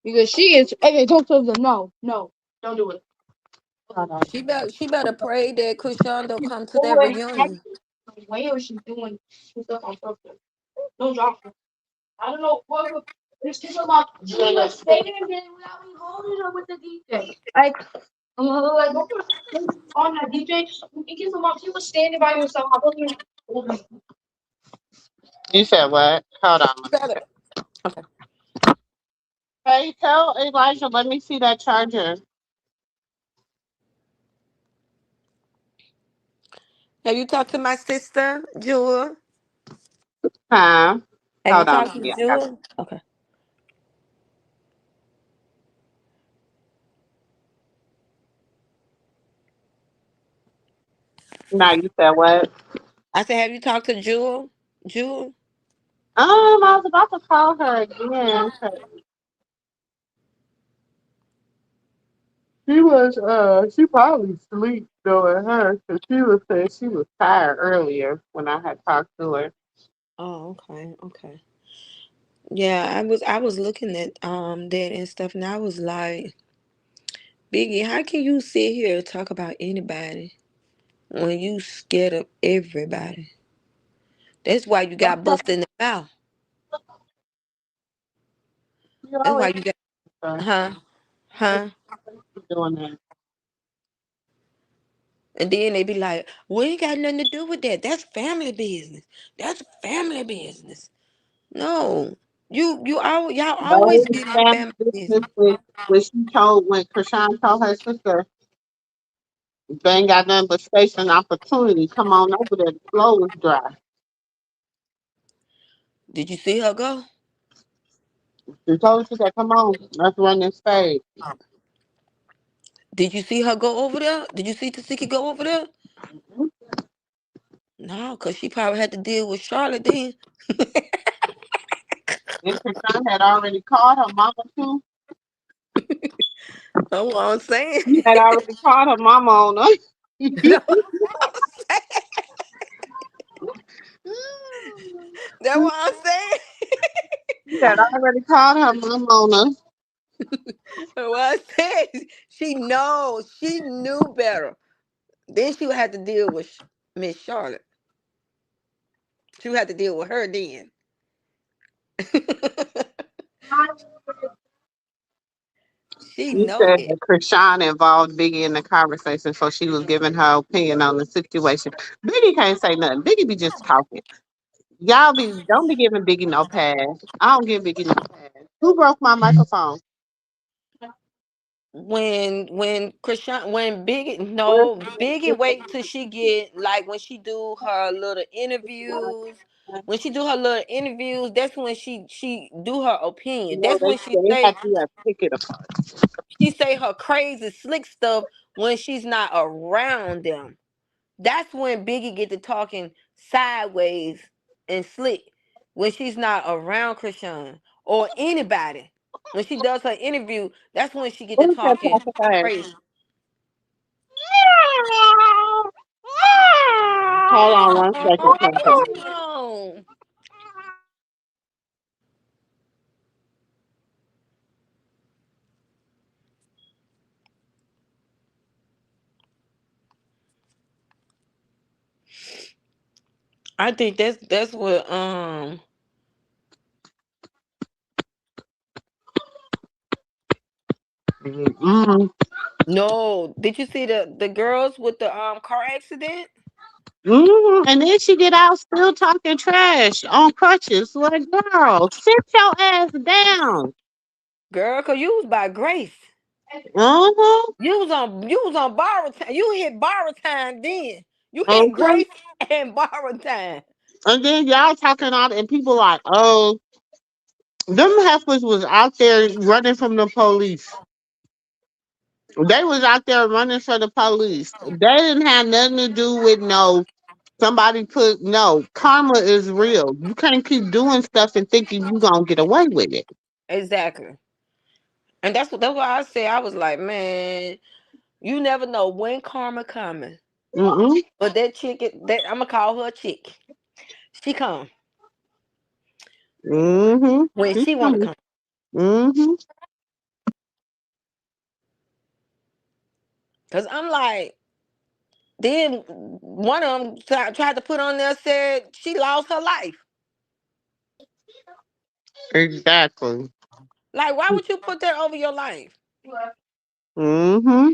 because she is. Hey, don't tell them. No, no, don't do it. Hold on. She better pray that Krishan don't come to that Already reunion. where she's doing some stuff on purpose. Don't drop her. I don't know what. It's just about she was standing there without me holding her with the DJ. Like, like don't put her on that DJ. Because she was standing by herself. I wasn't holding her. You said what? Hold on. She better. Okay. Hey, tell Elijah, let me see that charger. Have you talked to my sister, Jewel? Huh? Have you Hold on. talked to Yeah, Jewel? Okay. no, you said what? I said, have you talked to Jewel? Jewel? I was about to call her again. She probably sleep doing her because she was saying she was tired earlier when I had talked to her. Oh, okay, okay. Yeah, I was looking at that and stuff, and I was like, Biggie, how can you sit here and talk about anybody when you scared of everybody? That's why you got busted in the mouth. You That's why always you got, huh, huh. doing that. And then they be like, we ain't got nothing to do with that. That's family business. That's family business. No, y'all always No get in family family business. business when Krishan told her sister they ain't got nothing but space and opportunity. Come on over there. The flow is dry. Did you see her go? She told her, she said, come on, let's run this fade. Did you see her go over there? Did you see Tasiki go over there? No, because she probably had to deal with Charlotte then. And Krishan had already called her mama too. That's what I'm saying. She had already called her mama on her. That's what I'm saying. That's what I'm saying. She had already called her mama on her. That's what I said. She knew better. Then she would have to deal with Miss Charlotte. She would have to deal with her then. She You know said it. that Krishan involved Biggie in the conversation, so she was giving her opinion on the situation. Biggie can't say nothing. Biggie be just talking. Y'all don't be giving Biggie no pass. I don't give Biggie no pass. Who broke my microphone? When Biggie Where's no Biggie wait till she get like when she do her little interviews. When she do her little interviews, that's when she do her opinion. no, That's when they had to pick it apart. she say her crazy slick stuff when she's not around them. That's when Biggie get to talking sideways and slick when she's not around Krishan or anybody. When she does her interview, that's when she get to Where's that talking pacifier? crazy. Hold on one second, Pacifier. Oh, I think that's what Mm-hmm. no. Did you see the girls with the car accident? And then she get out still talking trash on crutches. Like, girl, sit your ass down. Girl, cause you was by grace. Uh-huh. You was on borrowed time. You hit borrowed time then. You hit Okay. grace and borrowed time. And then y'all talking out, and people like, oh, them heifers was out there running from the police. They was out there running for the police. They didn't have nothing to do with no somebody put no karma is real. You can't keep doing stuff and thinking you gonna get away with it. Exactly. And that's why I say I was like, man, you never know when karma coming. Mm-mm. But that chick, that I'm gonna call her a chick. She come Mm-hmm. when She's she wanna coming. come. Mm-hmm. Cause I'm like, then one of them tried to put on there said she lost her life. Exactly. Like, why would you put that over your life? Mm-hmm.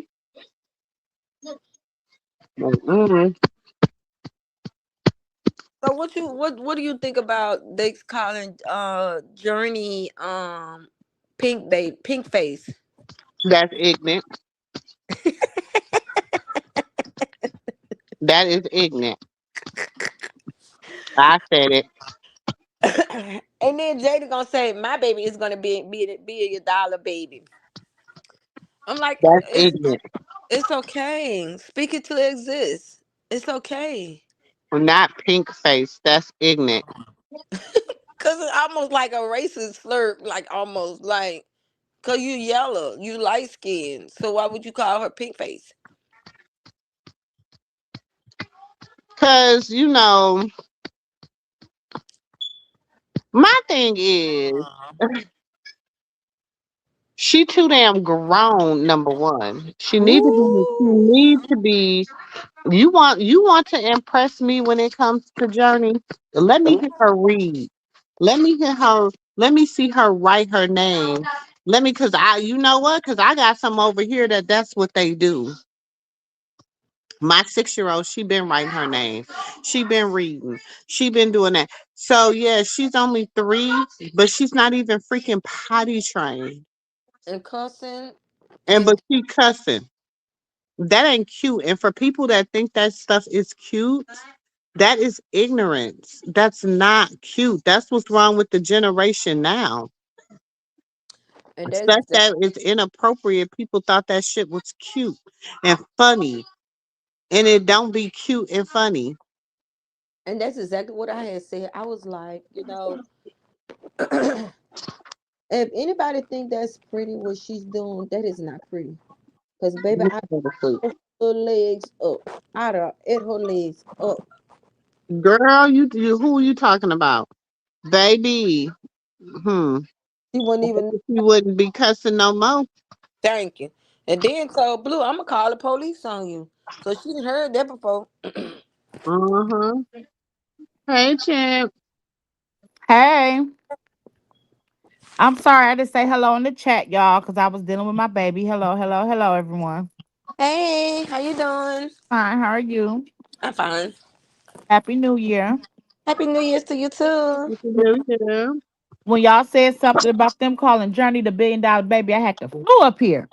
Mm-mm. So what do you think about they calling Journey pink face? That's ignorant. That is ignorant. I said it. And then Jada gonna say my baby is gonna be a dollar baby. I'm like, That's ignorant. it's okay. Speak it to exist. It's okay. Not pink face. That's ignorant. Cause it's almost like a racist slur, like almost like cause you yellow, you light skinned. So why would you call her pink face? Cause my thing is she too damn grown. Number one, she need to be. She need Ooh. to be. You want to impress me when it comes to Journey? Let me hear her read. Let me hear her. Let me see her write her name. Let me, cause you know what? Cause I got some over here that's what they do. My 6 year old, she been writing her name. She been reading. She been doing that. So yeah, she's only 3, but she's not even freaking potty trained. And cussing And and but she cussing. That ain't cute. And for people that think that stuff is cute, that is ignorance. That's not cute. That's what's wrong with the generation now. and Stuff that is inappropriate. People thought that shit was cute and funny. And it don't be cute and funny. that's exactly what I had said. I was like, if anybody think that's pretty, what she's doing, that is not pretty. Cause baby, I her legs up. I'd have ate her legs up. Girl, you who you talking about? Baby. Hmm. She wouldn't even She wouldn't be cussing no more. thank you. And then told Blue, I'm gonna call the police on you. So she done heard that before. Uh-huh. Hey, champ. Hey, I'm sorry I didn't say hello in the chat, y'all, because I was dealing with my baby. Hello, hello, hello, everyone. Hey, how you doing? Fine, how are you? I'm fine. Happy New Year. Happy New Year's to you too. Yeah. When y'all said something about them calling Journey the $1 billion baby, I had to flew up here.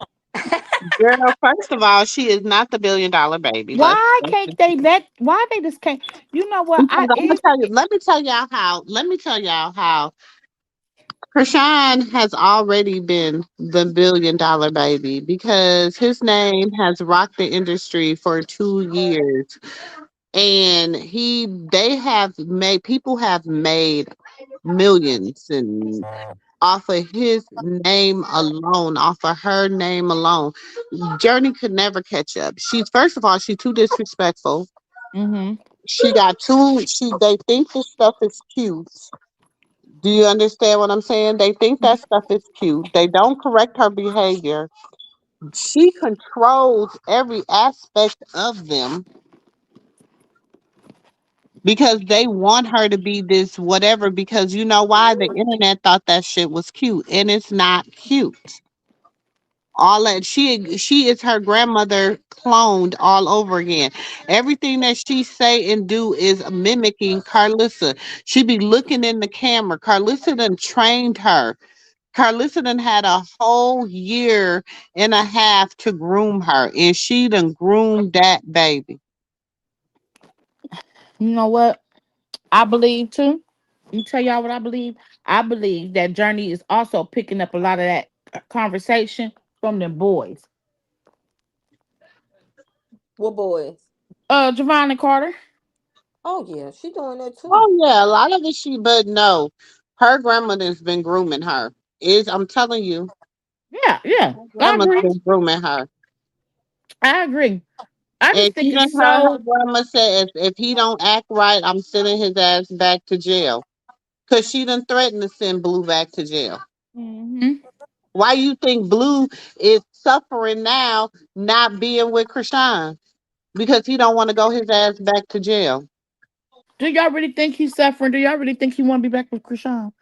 Girl, first of all, she is not the $1 billion baby. Why can't they why they just can't? You know what? Because I'm gonna tell you, let me tell y'all how Krishan has already been the $1 billion baby because his name has rocked the industry for 2 years. And they have made people have made millions and off of his name alone, off of her name alone. Journey could never catch up. She's first of all, she's too disrespectful. Mm-hmm. She got too they think this stuff is cute. Do you understand what I'm saying? They think that stuff is cute. They don't correct her behavior. She controls every aspect of them because they want her to be this whatever because you know why the internet thought that shit was cute and it's not cute. All that she is her grandmother cloned all over again. Everything that she say and do is mimicking Carlissa. She be looking in the camera. Carlissa done trained her. Carlissa done had a whole year and a half to groom her, and she done groomed that baby. You know what? I believe too. Let me tell y'all what I believe. I believe that Journey is also picking up a lot of that conversation from them boys. What boys? Javon and Carter. Oh yeah, she doing that too. Oh yeah, a lot of it she, but no, her grandmother's been grooming her. Is I'm telling you, Yeah, yeah. her I grandmother's agree. been grooming her. I agree. I And just think she it's done heard her so. grandma say, if he don't act right, I'm sending his ass back to jail. Cause she done threatened to send Blue back to jail. Mhm. Why you think Blue is suffering now, not being with Krishan? Because he don't want to go his ass back to jail. Do y'all really think he's suffering? Do y'all really think he want to be back with Krishan?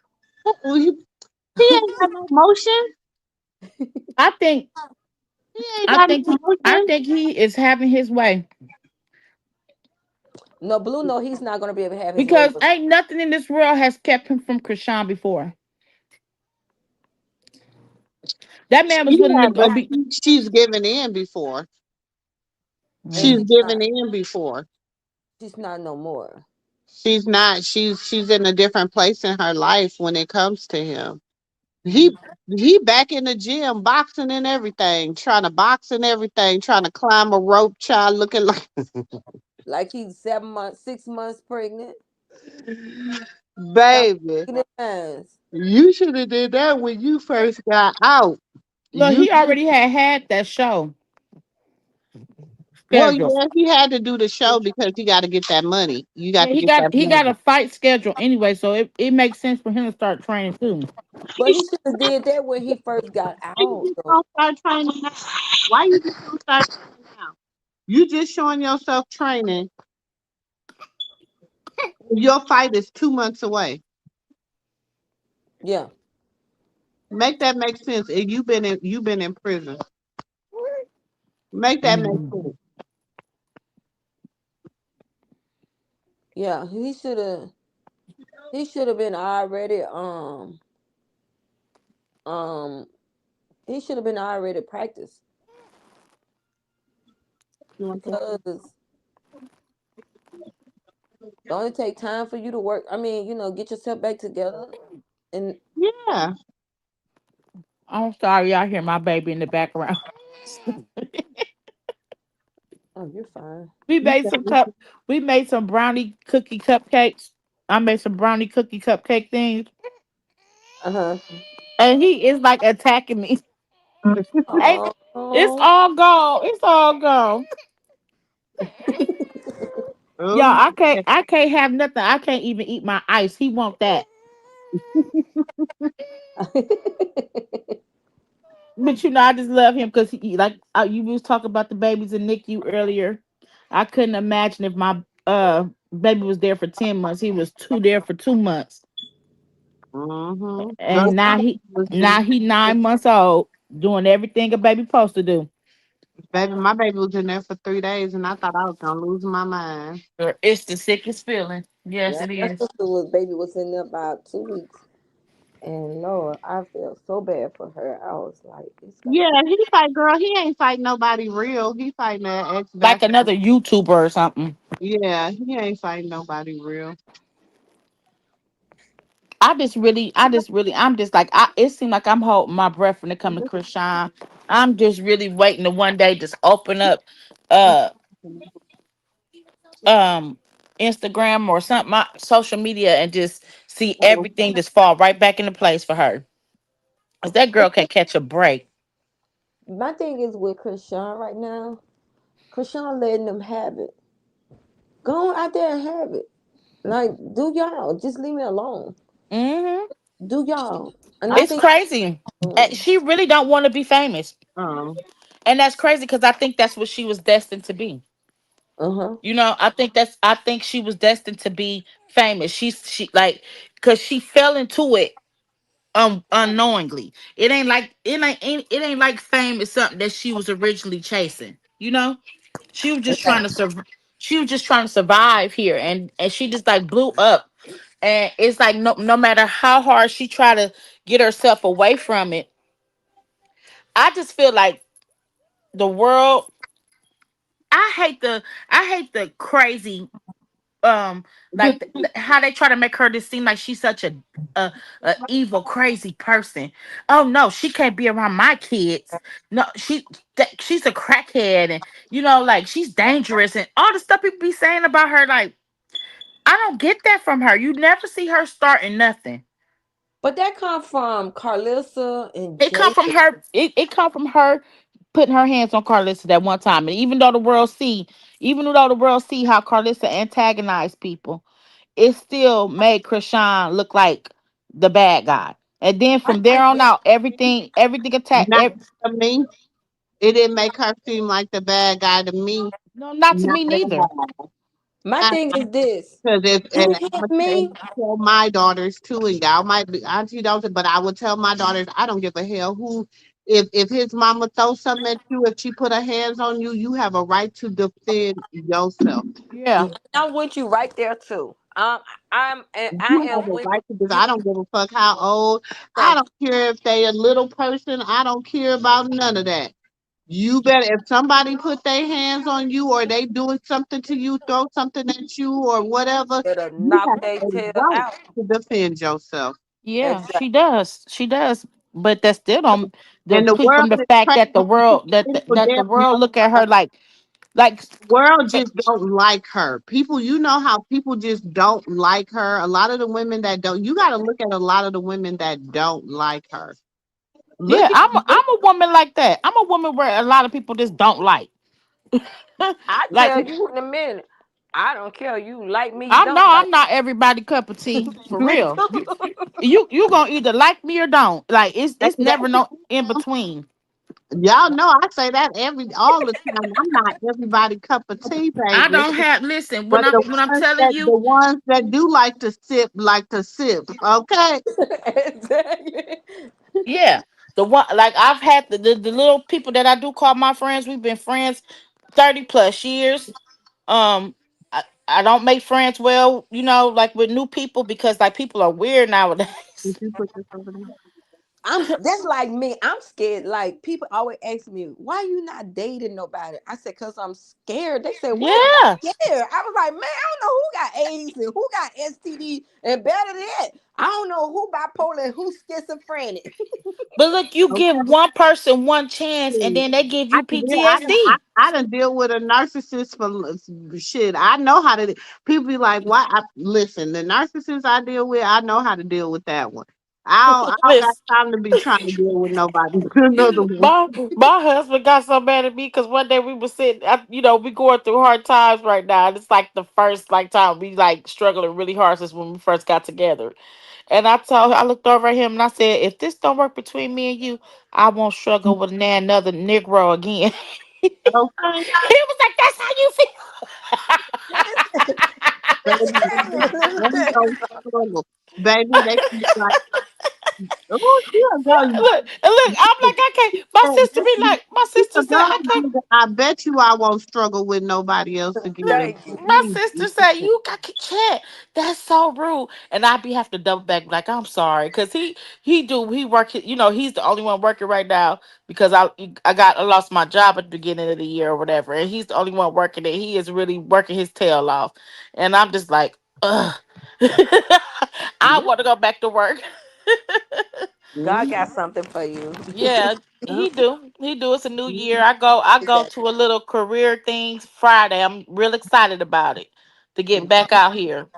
He ain't got no motion. I think. He ain't I got think. no I motion. think he is having his way No, Blue, no, he's not gonna be able to have his way because with. ain't nothing in this world has kept him from Krishan before. That man was She willing to had, go but be. she's given in before. And She's Mm. given in before. she's not no more. She's not. She's in a different place in her life when it comes to him. He back in the gym boxing and everything, trying to box and everything, trying to climb a rope, child looking like Like he's 7 months, 6 months pregnant. Stop baby. taking advantage. You should have did that when you first got out. Look, You he already had that show well, scheduled. yeah, he had to do the show because he got to get that money. You got Yeah, to he get got that he got money. a fight schedule anyway, so it makes sense for him to start training too. But he should have did that when he first got Why you out, just though. don't start training now? Why you just don't start training now? You just showing yourself training. Your fight is 2 months away. Yeah, Make that make sense. And you've been in prison. Make that make Mhm. sense. yeah. He should have been already um he should have been already practiced You want this? because it only take time for you to work. I mean, get yourself back together and Yeah. I'm sorry, y'all hear my baby in the background. oh, you're fine. we You made said some this cup. We made some brownie cookie cupcakes. I made some brownie cookie cupcake things, Uh-huh. and he is like attacking me. Hey, it's Oh, all gone. It's all gone. oh, Y'all, he I can't have nothing. I can't even eat my ice. He want that. But I just love him because he like you was talking about the babies in NICU earlier. I couldn't imagine if my baby was there for 10 months. He was two there for 2 months, mm-hmm. Girl, and was, now he 9 months old, doing everything a baby supposed to do. baby, my baby was in there for 3 days, and I thought I was gonna lose my mind. It's the sickest feeling. Yes, Yeah, it my is. sister was baby was in there about 2 weeks, and Lord, I felt so bad for her. I was like, it's got to Yeah, be. he fight, girl. He ain't fighting nobody real. He fighting that ex Like bastard. another YouTuber or something. Yeah, he ain't fighting nobody real. I'm just like, it seemed like I'm holding my breath when it comes to Chris Shine. I'm just really waiting to one day just open up, uh, um, Instagram or something, social media, and just see everything just fall right back into place for her. 'Cause that girl can't catch a break. My thing is with Krishan right now. Krishan letting them have it. Go on out there and have it. Like, do y'all. Just leave me alone. Hmm. Do y'all. And I I It's think, crazy. She really don't want to be famous, um, and that's crazy because I think that's what she was destined to be. uh-huh. I think she was destined to be famous. She like because she fell into it unknowingly. It ain't like fame is something that she was originally chasing. She was just trying to she was just trying to survive here, and she just like blew up. And it's like no matter how hard she tried to get herself away from it, I just feel like the world. I hate the crazy like how they try to make her just seem like she's such a evil crazy person. Oh no, she can't be around my kids. No, she's a crackhead, and like she's dangerous and all the stuff people be saying about her. Like, I don't get that from her. You never see her starting nothing. But that come from Carlissa and It come Jay. from her. It come from her putting her hands on Carlissa that one time. And even though the world see how Carlissa antagonized people, it still made Krishan look like the bad guy. And then I from there on out, everything attacked. not to me. It didn't make her seem like the bad guy to me. No, not to Not me at neither. all. My thing is this. Because if You and I'm hit gonna me. tell my daughters too, and y'all might be auntie don't, but I would tell my daughters, I don't give a hell who. If his mama throws something at you, if she put her hands on you, you have a right to defend yourself. Yeah. I'm with you right there too. I You am have a with right to this. you. I don't give a fuck how old. I Thank don't care if they a little person. I don't care about none of that. You better if somebody put their hands on you or they doing something to you, throw something at you or whatever, you. Better you knock have their a tail right out. to defend yourself. Yeah, Exactly. she does. She does. But that still don't And the deplete world from the is fact crazy that the because world that people that the damn world look at her like world eh, just don't like her. People, you know how people just don't like her. A lot of the women that don't, you got to look at a lot of the women that don't like her. yeah, Look at I'm a woman like that. I'm a woman where a lot of people just don't like. I Like, tell you in a minute. I don't care. You like me, I know don't like I'm not everybody cup of tea for me real. too. You gonna either like me or don't. Like, it's never exactly. no in between. Y'all know I say that all the time. I'm not everybody cup of tea, I baby. don't have listen But when I'm telling the you. ones that do like to sip. Okay. Exactly. Yeah, the one like I've had the little people that I do call my friends. We've been friends 30 plus years. I don't make friends well, like with new people because like people are weird Did nowadays. you put this over there? That's like me. I'm scared. Like people always ask me, why you not dating nobody? I said, cause I'm scared. They said, what about Yeah, scared? I was like, man, I don't know who got AIDS and who got STD, and better than that, I don't know who bipolar and who schizophrenic. but look, you give Okay. one person one chance, and then they give I you can deal. PTSD. I done deal with a narcissist for shit. I know how to. People be like, "Why?" Listen, the narcissist I deal with, I know how to deal with that one. I don't got Listen, time to be trying to deal with nobody. Another one. my husband got so mad at me because one day we were sitting, we going through hard times right now. And it's like the first like time we like struggling really hard since when we first got together. And I looked over at him and I said, if this don't work between me and you, I won't struggle with another Negro again. He Okay, was like, that's how you baby, Listen, ain't no struggle, baby. They can be like, "Oh, she a girl." look, I'm like, I can't. My She's sister a said, girl. I can't. I bet you I won't struggle with nobody else again. thank you. My sister said, "You got to check. That's so rude." And I be have to double back, like, "I'm sorry," because he work. He's the only one working right now because I lost my job at the beginning of the year or whatever, and he's the only one working it. He is really working his tail off, and I'm just like, ugh. I want to go back to work. God Mhm. got something for you. Yeah, Yeah. he do. He do. It's a new year. I go to a little career things Friday. I'm real excited about it to get back out here.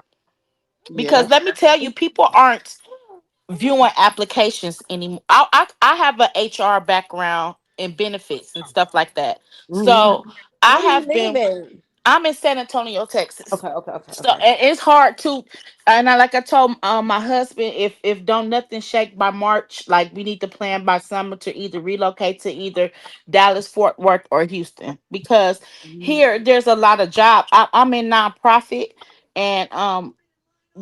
Yeah. Because let me tell you, people aren't viewing applications anymore. I have an HR background in benefits and stuff like that. Mhm. So I When you have been leaving? I'm in San Antonio, Texas. Okay, okay, okay, So okay. it's hard to, and like I told my husband, if don't nothing shake by March, like we need to plan by summer to either relocate to either Dallas, Fort Worth, or Houston, because Mhm. here there's a lot of job. I'm in nonprofit, and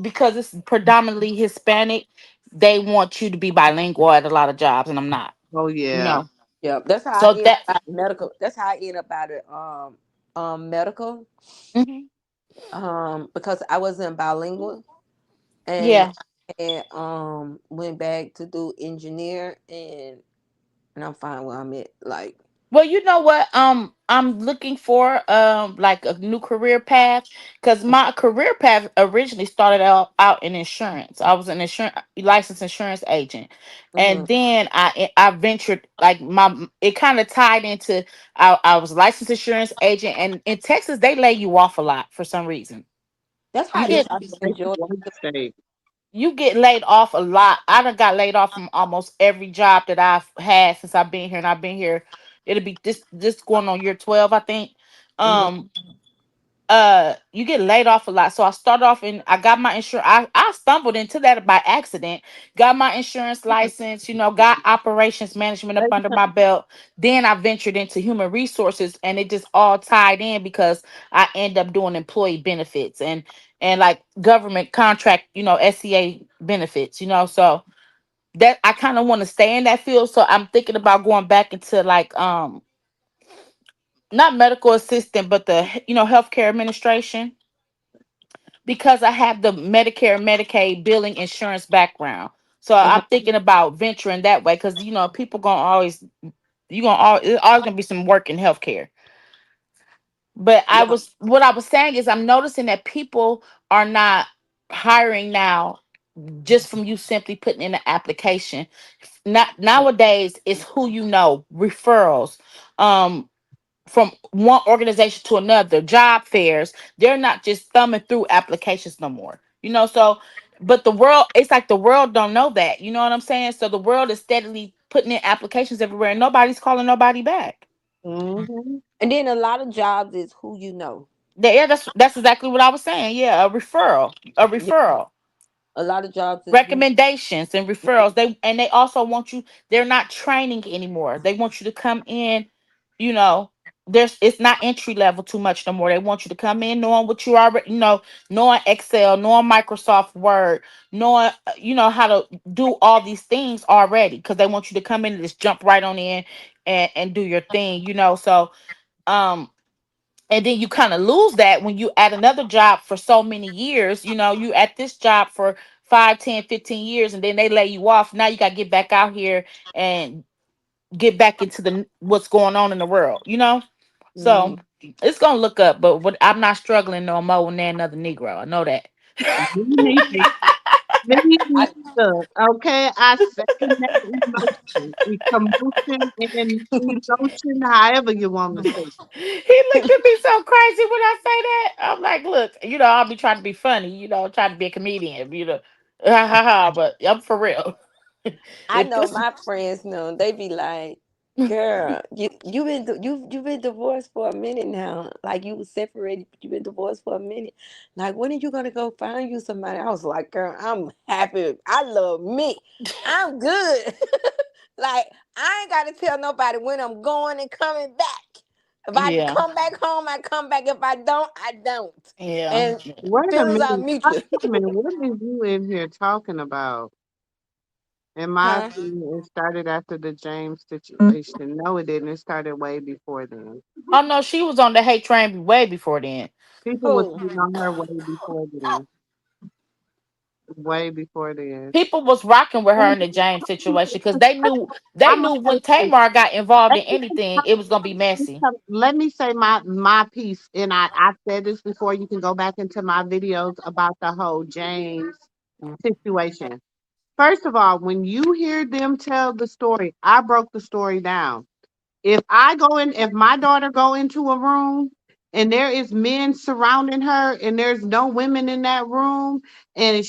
because it's predominantly Hispanic, they want you to be bilingual at a lot of jobs, and I'm not. Oh You yeah. know, Yeah, that's how I so end that. up at medical. That's how I end up at it. Medical. Mhm. Because I wasn't bilingual, and Yeah. went back to do engineer, and I'm fine where I'm at. Like, Well, you know what? I'm looking for like a new career path because my career path originally started out in insurance. I was an insurance licensed insurance agent, hmm and then I ventured like my it kind of tied into I was a licensed insurance agent, and in Texas they lay you off a lot for some reason. that's how You it is get out there in It's a Georgia. great state. you get laid off a lot. I done got laid off from almost every job that I've had since I've been here, and I've been here. It'll be this going on year 12, I think. Hmm Um, you get laid off a lot. So I started off and I got my insurance. I stumbled into that by accident. Got my insurance license, got operations management up under my belt. Then I ventured into human resources and it just all tied in because I end up doing employee benefits and like government contract, SCA benefits, so that I kind of want to stay in that field. So I'm thinking about going back into like not medical assistant, but the healthcare administration because I have the Medicare and Medicaid billing insurance background. So hmm I'm thinking about venturing that way because people gonna always you gonna always there's always gonna be some work in healthcare. But Yeah. what I was saying is I'm noticing that people are not hiring now just from you simply putting in an application. Not nowadays it's who referrals. Um from one organization to another, job fairs, they're not just thumbing through applications no more. So but the world, it's like the world don't know that. You know what I'm saying? So the world is steadily putting in applications everywhere and nobody's calling nobody back. Mm-hmm. And then a lot of jobs is who you know. Yeah, that's exactly what I was saying. Yeah, a referral. A Yeah, referral. a lot of jobs is who. Recommendations and referrals. They also want you, they're not training anymore. They want you to come in, you know there's it's not entry level too much no more. They want you to come in knowing what you already knowing Excel, knowing Microsoft Word, knowing how to do all these things already because they want you to come in and just jump right on in and do your thing. So um and then you kind of lose that when you at another job for so many years. You at this job for 5, 10, 15 years, and then they lay you off. Now you got to get back out here and get back into the what's going on in the world. Mhm. So it's gonna look up, but I'm not struggling no more with another Negro. I know that. Me neither. Me I neither. Okay, I second that emotion, emotion and emotion, however you want to say. He looked at me so crazy when I say that. I'm like, look, I'll be trying to be funny, trying to be a comedian. Ha ha ha. But I'm for real. I If know this, my friends know. They be like, "Girl, you been divorced for a minute now. Like you was separated, but you been divorced for a minute. Like when are you gonna go find you somebody?" I was like, "Girl, I'm happy. I love me. I'm good. Like I ain't gotta tell nobody when I'm going and coming back. If I yeah, come back home, I come back. If I don't, I don't. yeah. And Wait a feelings are minute. Wait mutual, a minute. What is you in here talking about? In my huh?" opinion, it started after the James situation. No, it didn't. It started way before then. Oh no, she was on the hate train way before then. People was Who? getting on her way before then. Way before then. People was rocking with her in the James situation because they I'm knew gonna when say Tamar got involved let in me anything, it was gonna be messy. let me say my piece, and I said this before. You can go back into my videos about the whole James situation. First of all, when you hear them tell the story, I broke the story down. If my daughter go into a room and there is men surrounding her and there's no women in that room, and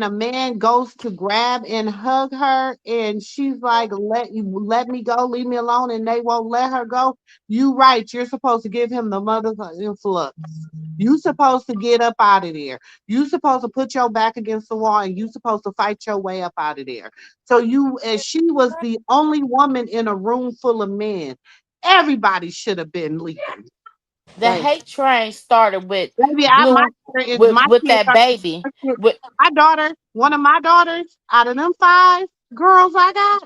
a man goes to grab and hug her and she's like, let me go, leave me alone, and they won't let her go, you right, you're supposed to give him the mother's influx. You supposed to get up out of there. You supposed to put your back against the wall and you supposed to fight your way up out of there. So as she was the only woman in a room full of men, everybody should have been leaving. The Thank hate train started with Baby, my Blue, daughter is my with kids that are baby. With my daughter, one of my daughters, out of them five girls I got,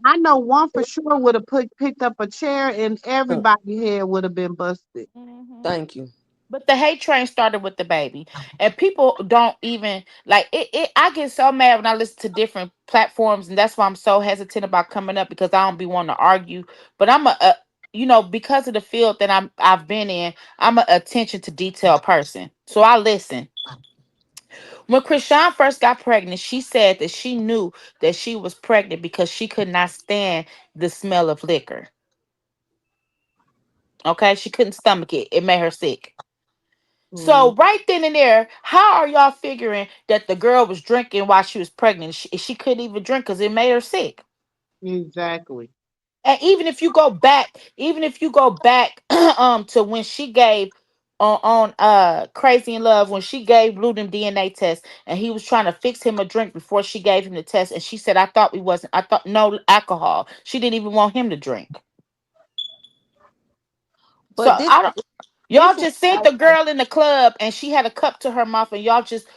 I know one for sure would have picked up a chair and you. everybody's head would have been busted. Mhm. Thank you. But the hate train started with the baby, and people don't even like it. I get so mad when I listen to different platforms, and that's why I'm so hesitant about coming up because I don't be wanting to argue. But I'm a you know, because of the field that I've been in, I'm a attention to detail person, so I listen. When Krishan first got pregnant, she said that she knew that she was pregnant because she could not stand the smell of liquor. Okay, she couldn't stomach it; it made her sick. Mm, So right then and there, how are y'all figuring that the girl was drinking while she was pregnant? She couldn't even drink because it made her sick. exactly. And even if you go back to when she gave on Crazy in Love, when she gave Blue them DNA test and he was trying to fix him a drink before she gave him the test, and she said, I thought no alcohol. She didn't even want him to drink. So But I don't. Y'all this is just sent the girl in the club and she had a cup to her mouth, and y'all just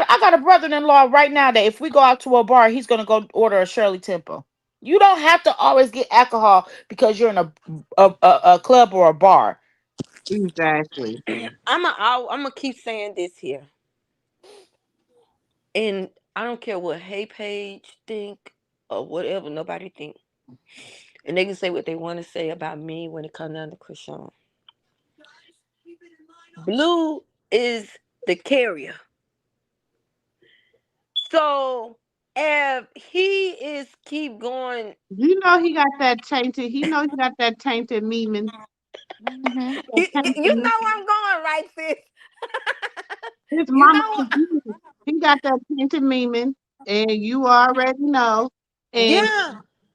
I got a brother-in-law right now that if we go out to a bar, he's gonna go order a Shirley Temple. You don't have to always get alcohol because you're in a club or a bar. Exactly. I'm gonna keep saying this here, and I don't care what Hey Page think or whatever nobody think, and they can say what they want to say about me when it comes down to Krishan. Blue is the carrier, so if he is keep going, You know he got that tainted. He know he got that tainted memeing. Hmm. That tainted you memeing. know where I'm going, right, sis? His You mama, know, he got that tainted memeing, and you already know. And,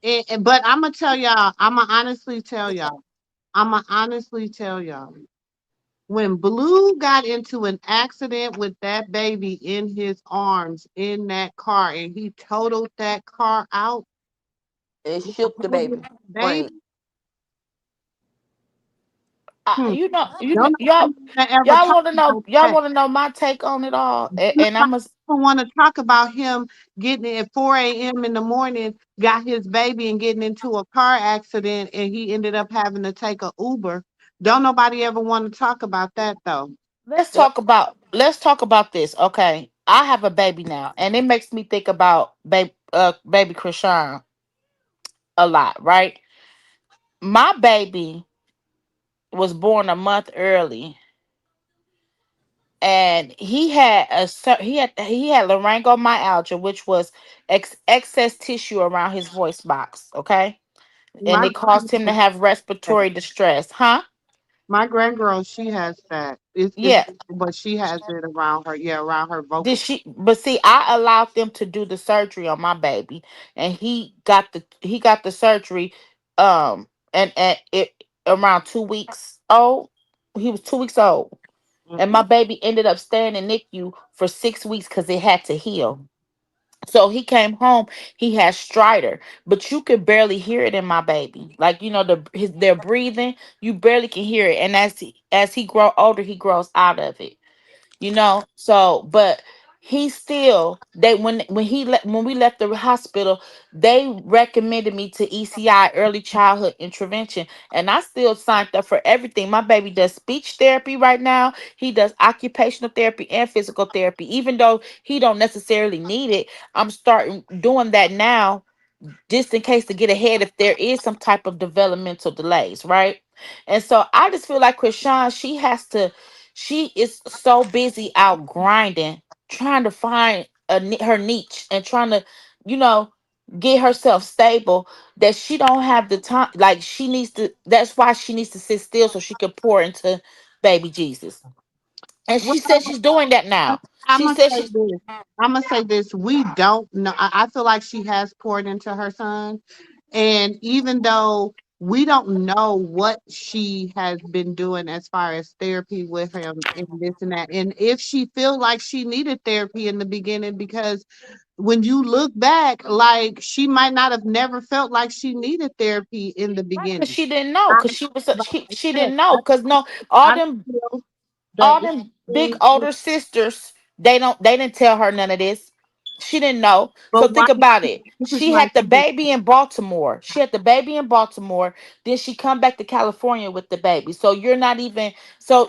yeah, but I'm gonna tell y'all. I'm gonna honestly tell y'all. I'm gonna honestly tell y'all. When Blue got into an accident with that baby in his arms in that car, and he totaled that car out, and shook the baby brain. baby. Hmm. You know, Don't y'all nobody wanna ever talk about y'all that. want to know my take on it all, and Nobody I'm a want to talk about him getting it at 4 a.m. in the morning, got his baby and getting into a car accident, and he ended up having to take a Uber. Don't nobody ever want to talk about that though. Yep. let's talk about this. Okay, I have a baby now, and it makes me think about baby Krishan a lot, right? My baby was born a month early, and he had laryngomyalgia, which was excess tissue around his voice box. Okay, and My it caused him to have respiratory distress. Huh? my grandgirl, she has that. It's Yeah. but she has it around her, yeah, around her Did vocal. she? But see, I allowed them to do the surgery on my baby, and he got the surgery, and it around 2 weeks old. He was 2 weeks old, and my Mm-mm. baby ended up staying in NICU for 6 weeks because it had to heal. So he came home. He had stridor, but you could barely hear it in my baby. Like you know, they're breathing. You barely can hear it, and as he grow older, he grows out of it, you know. So but he still they when we left the hospital, they recommended me to ECI, early childhood intervention, and I still signed up for everything. My baby does speech therapy right now. He does occupational therapy and physical therapy, even though he don't necessarily need it. I'm starting doing that now, just in case to get ahead if there is some type of developmental delays, right? And so I just feel like Krishan, she is so busy out grinding, trying to find her niche and trying to, you know, get herself stable, that she don't have the time. Like she needs to. That's why she needs to sit still so she can pour into baby Jesus. And Well, she said she's doing that now. I'm She gonna said say she's. this. I'm gonna say this. We don't know. I feel like she has poured into her son, and even though we don't know what she has been doing as far as therapy with him and this and that, and if she feel like she needed therapy in the beginning, because when you look back, like she might not have never felt like she needed therapy in the Right, because beginning. she didn't know, I, because she was like she I said, didn't know, because no, all I them feel that all them big older sisters, they didn't tell her none of this. She didn't know. but So why think about it. this is She my had the thing. baby in Baltimore. She had the baby in Baltimore. Then she come back to California with the baby. So you're not even, so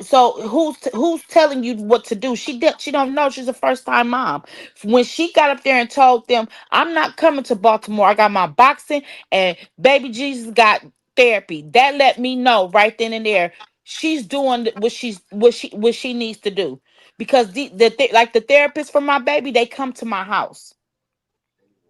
who's telling you what to do? She don't know. She's a first time mom. When she got up there and told them, "I'm not coming to Baltimore. I got my boxing and baby Jesus got therapy." That let me know right then and there she's doing what she needs to do, because like the therapist for my baby, they come to my house.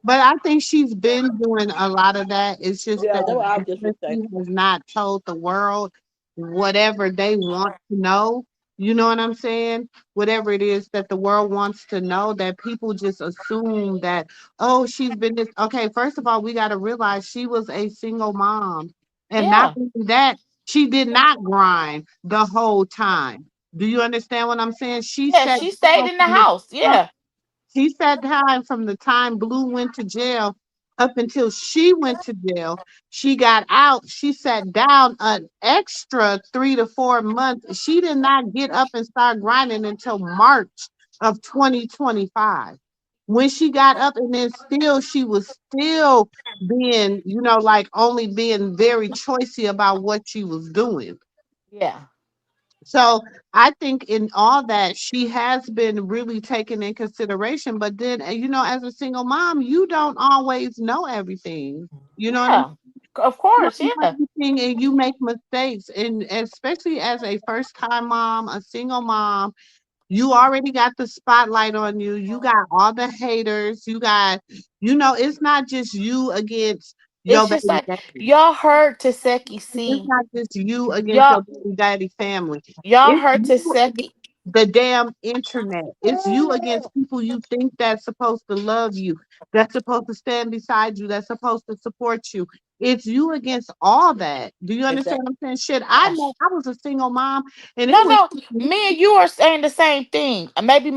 But I think she's been doing a lot of that. It's just Yeah, that that's what I just because would say. she has not told the world whatever they want to know. You know what I'm saying? Whatever it is that the world wants to know, that people just assume that, oh, she's been this. Okay, first of all, we got to realize she was a single mom. And not Yeah, only that, she did not grind the whole time. Do you understand what I'm saying? She yeah, said, she stayed in the house. Yeah, he said time from the time Blue went to jail up until she went to jail. She got out. She sat down an extra 3 to 4 months. She did not get up and start grinding until March of 2025. When she got up, and then still, she was still being, like only being very choicy about what she was doing. yeah, So I think in all that she has been really taken in consideration. But then, as a single mom, you don't always know everything. You know what I mean? yeah, of You course, don't know yeah. everything, and you make mistakes. And especially as a first time mom, a single mom, you already got the spotlight on you. You got all the haters. You got, it's not just you against your It's just baby like daddy. y'all heard Taseki It's see, not just you against y'all your baby daddy family. y'all It's heard you Taseki. against the damn internet. It's you against people you think that's supposed to love you, that's supposed to stand beside you, that's supposed to support you. It's you against all that. Do you understand Exactly. what I'm saying? Shit, I know I was a single mom, and it No, was no, me and you are saying the same thing. Maybe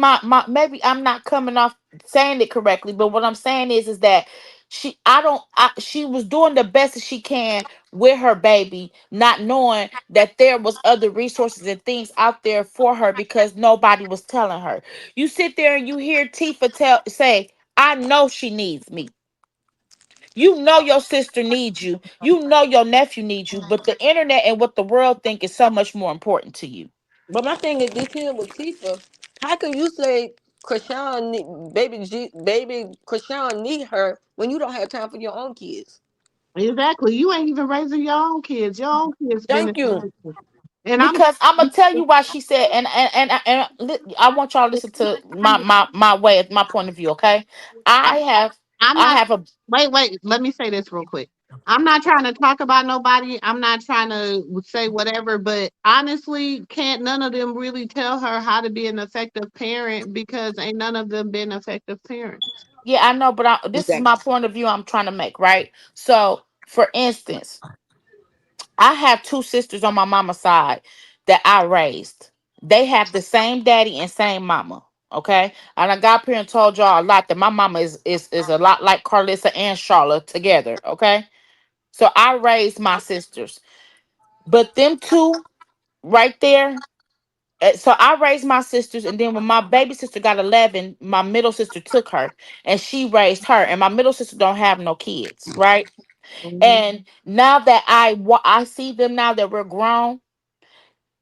maybe I'm not coming off saying it correctly, but what I'm saying is that she was doing the best that she can with her baby, not knowing that there was other resources and things out there for her because nobody was telling her. You sit there and you hear Tifa say, "I know she needs me." You know your sister needs you. You know your nephew needs you, but the internet and what the world think is so much more important to you. But my thing is this here with Tifa. How can you say baby Krishan need her when you don't have time for your own kids? exactly, you ain't even raising your own kids. Your own kids been in Thank you. places. And I'm Because I'm gonna tell you why she said, I want y'all to listen to my way, my point of view. Okay, I have I'm I not. have a Wait. Let me say this real quick. I'm not trying to talk about nobody. I'm not trying to say whatever. But honestly, can't none of them really tell her how to be an effective parent because ain't none of them been effective parents. yeah, I know, but this is my Exactly. point of view I'm trying to make, right? So, for instance, I have two sisters on my mama's side that I raised. They have the same daddy and same mama. Okay, and I got up here and told y'all a lot that my mama is a lot like Carlissa and Charlotte together. Okay, so I raised my sisters, but them two right there. So I raised my sisters, and then when my baby sister got 11, my middle sister took her, and she raised her. And my middle sister don't have no kids, right? Mhm. And now that I see them now that we're grown,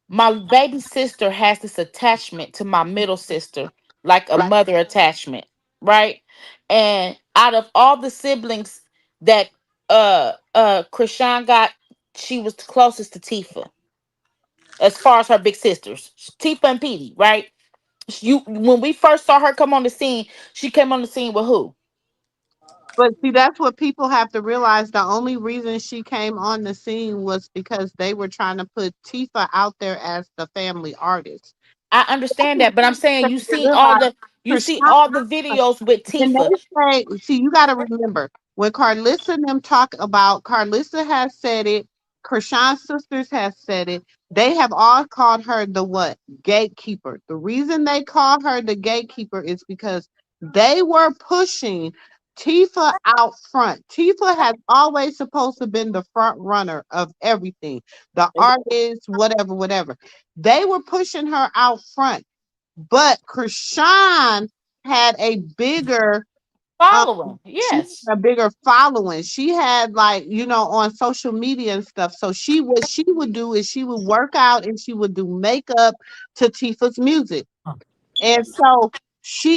my baby sister has this attachment to my middle sister, like a mother attachment, right? And out of all the siblings that Krishan got, she was the closest to Tifa as far as her big sisters, Tifa and Petey, right? You when we first saw her come on the scene, she came on the scene with who? But see, that's what people have to realize. The only reason she came on the scene was because they were trying to put Tifa out there as the family artist. I understand that, but I'm saying you see Realize all the videos with when Tifa. they say, see, you got to remember when Carlissa and them talk about, Carlissa has said it, Krishan's sisters has said it. They have all called her the what? Gatekeeper. The reason they call her the gatekeeper is because They were pushing Tifa out front. Tifa has always supposed to have been the front runner of everything, the artist, whatever, whatever. They were pushing her out front, but Krishan had a bigger um, Following. she Yes. had a bigger following. She had like, on social media and stuff. So what she would do is she would work out and she would do makeup to Tifa's music. And so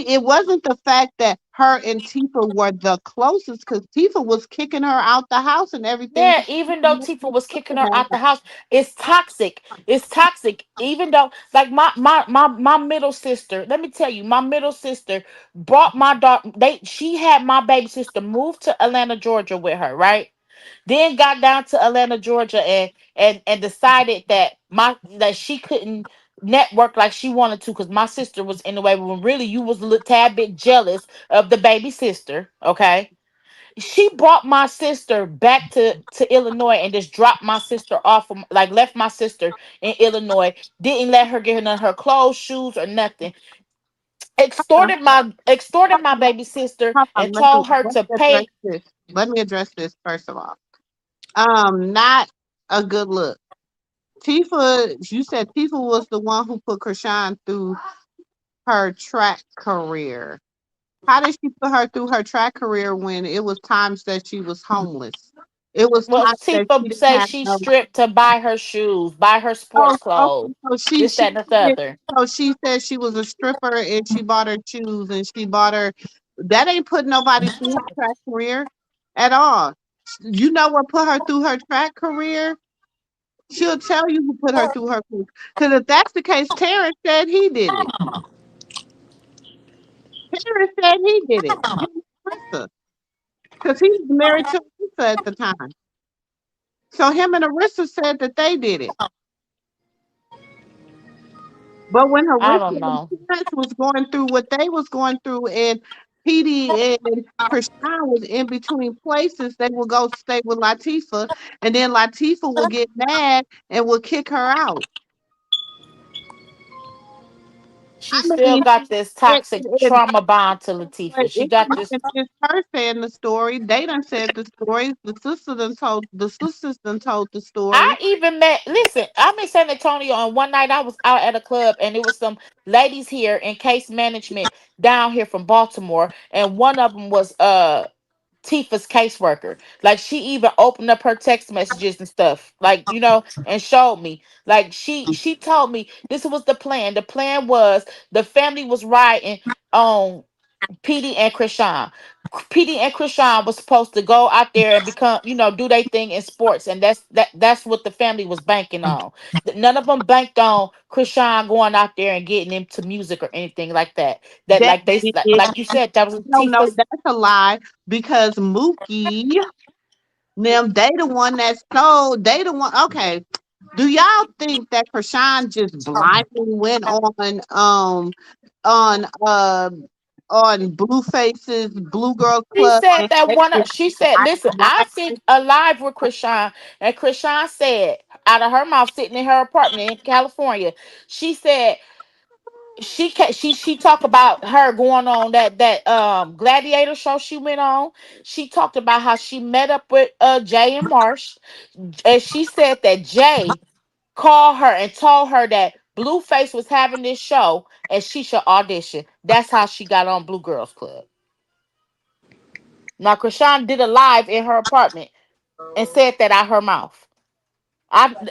it wasn't the fact that her and Tifa were the closest because Tifa was kicking her out the house and everything. Yeah, even though Tifa was kicking her out the house, it's toxic. It's toxic. Even though, like my middle sister, let me tell you, my middle sister brought my daughter. She had my baby sister move to Atlanta, Georgia, with her, right? Then got down to Atlanta, Georgia, and decided that she couldn't network like she wanted to because my sister was in the way. When really you was a little tad bit jealous of the baby sister, okay? She brought my sister back to Illinois and just dropped my sister off, like left my sister in Illinois. Didn't let her get none of her clothes, shoes, or nothing. Extorted my baby sister Hold on, and told her let to me address pay. this. Let me address this first of all. Not a good look. Tifa, you said Tifa was the one who put Krishan through her track career. How did she put her through her track career when it was times that she was homeless? It was Well, times that she Tifa didn't say have she no. stripped to buy her shoes, buy her Oh, sports clothes, okay. So this, that, and the other. she said she was a stripper and she bought her shoes and she bought her. That ain't put nobody through her track career at all. You know what put her through her track career? She'll tell you who put her through her career. Because if that's the case, Terrence said he did it. Terrence said he did it. Him and Arissa. Because he was married to Arissa at the time. So him and Arissa said that they did it. But when I Harissa don't and know. Terrence was going through what they was going through, and PD and Krishan was in between places, they would go stay with Latifah, and then Latifah would get mad and would kick her out. She I still mean, got this it, toxic it, it, trauma bond to but Latifah. She it's got not this. just her saying the story. They done said the story. The sisters done told the I story. even met. Listen, I'm in San Antonio, and one night I was out at a club, and it was some ladies here in case management down here from Baltimore, and one of them was Tifa's caseworker. Like she even opened up her text messages and stuff, like and showed me. Like she told me this was the plan. The plan was the family was riding on PD and Krishan. PD and Krishan was supposed to go out there and become, do their thing in sports, and that's what the family was banking on. None of them banked on Krishan going out there and getting into music or anything like that. That That like they it, like you said, that was no, no, Tifa's. that's a lie because Mookie, them, they the one that sold. They the one. Okay, do y'all think that Krishan just blindly went on on Blueface's Blue Girl She Club said and that they one. just She said, "Listen, I think alive with Krishan," and Krishan said out of her mouth, sitting in her apartment in California, she said she talked about her going on that gladiator show she went on. She talked about how she met up with Jay and Marsh, and she said that Jay called her and told her that Blueface was having this show and she should audition. That's how she got on Blue Girls Club. Now, Krishan did a live in her apartment and said that out her mouth.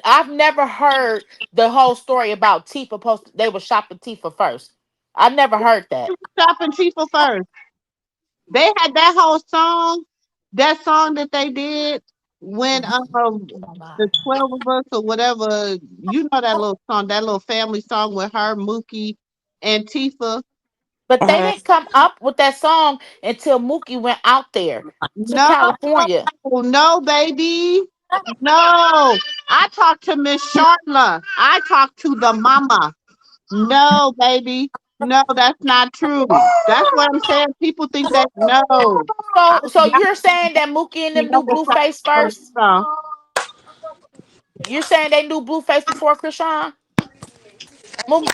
I've never heard the whole story about Tifa post. They were shopping Tifa first. I never heard that. shopping Chifa first. They had that whole song, that song that they did when the 12 of us or whatever, that little song, that little family song with her, Mookie, and Tifa. But they Uh-huh. didn't come up with that song until Mookie went out there to No, California. no, baby. No. I talked to Miss Charla. I talked to the mama. No, baby. No, that's not true. That's what I'm saying. People think that no. I, So y'all you're saying that Mookie and them know knew the Blueface song. first? You're saying they knew Blueface before Krishan? Mo-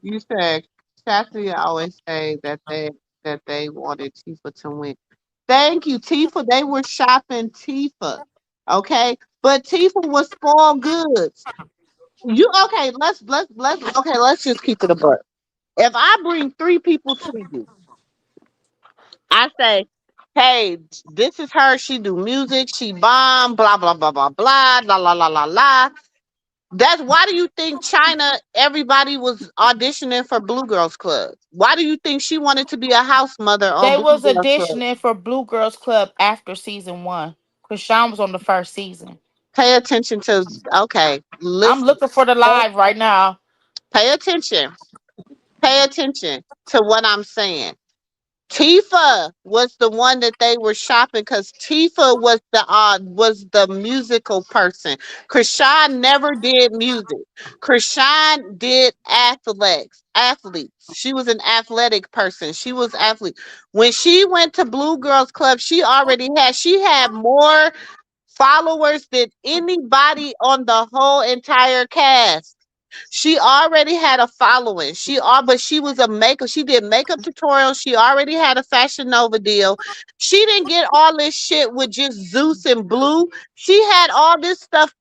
You said Chastity always say that they wanted Tifa to win. Thank you, Tifa. They were shopping Tifa. Okay, but Tifa was spoiled goods. You okay? Let's okay. Let's just keep it a buck. If I bring three people to you, I say, hey, this is her. She do music. She bomb. Blah blah blah blah blah. La la la la la. That's why do you think China? Everybody was auditioning for Blue Girls Club. Why do you think she wanted to be a house mother on They Blue was Girls Club? auditioning for Blue Girls Club after season one. Krishan was on the first season. Pay attention to. Okay, I'm listen. looking for the live right now. Pay attention. Pay attention to what I'm saying. Tifa was the one that they were shopping because Tifa was the musical person. Krishan never did music. Krishan did athletes. She was an athletic person. She was athlete. When she went to Blue Girls Club, she had more followers than anybody on the whole entire cast. She already had a following. But she was a maker. She did makeup tutorials. She already had a Fashion Nova deal. She didn't get all this shit with just Zeus and Blue. She had all this stuff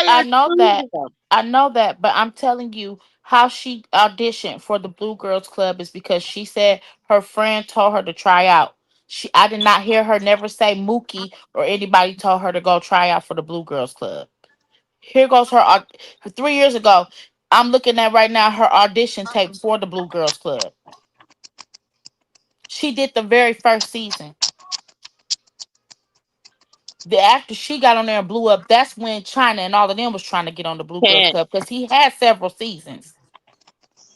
I prior know to that. them. I know that, but I'm telling you how she auditioned for the Blue Girls Club is because she said her friend told her to try out. I did not hear her never say Mookie or anybody told her to go try out for the Blue Girls Club. Here goes her 3 years ago. I'm looking at right now her audition tape for the Blue Girls Club. She did the very first season. After she got on there and blew up, that's when China and all of them was trying to get on the Blue Girls Can't, Club because he had several seasons.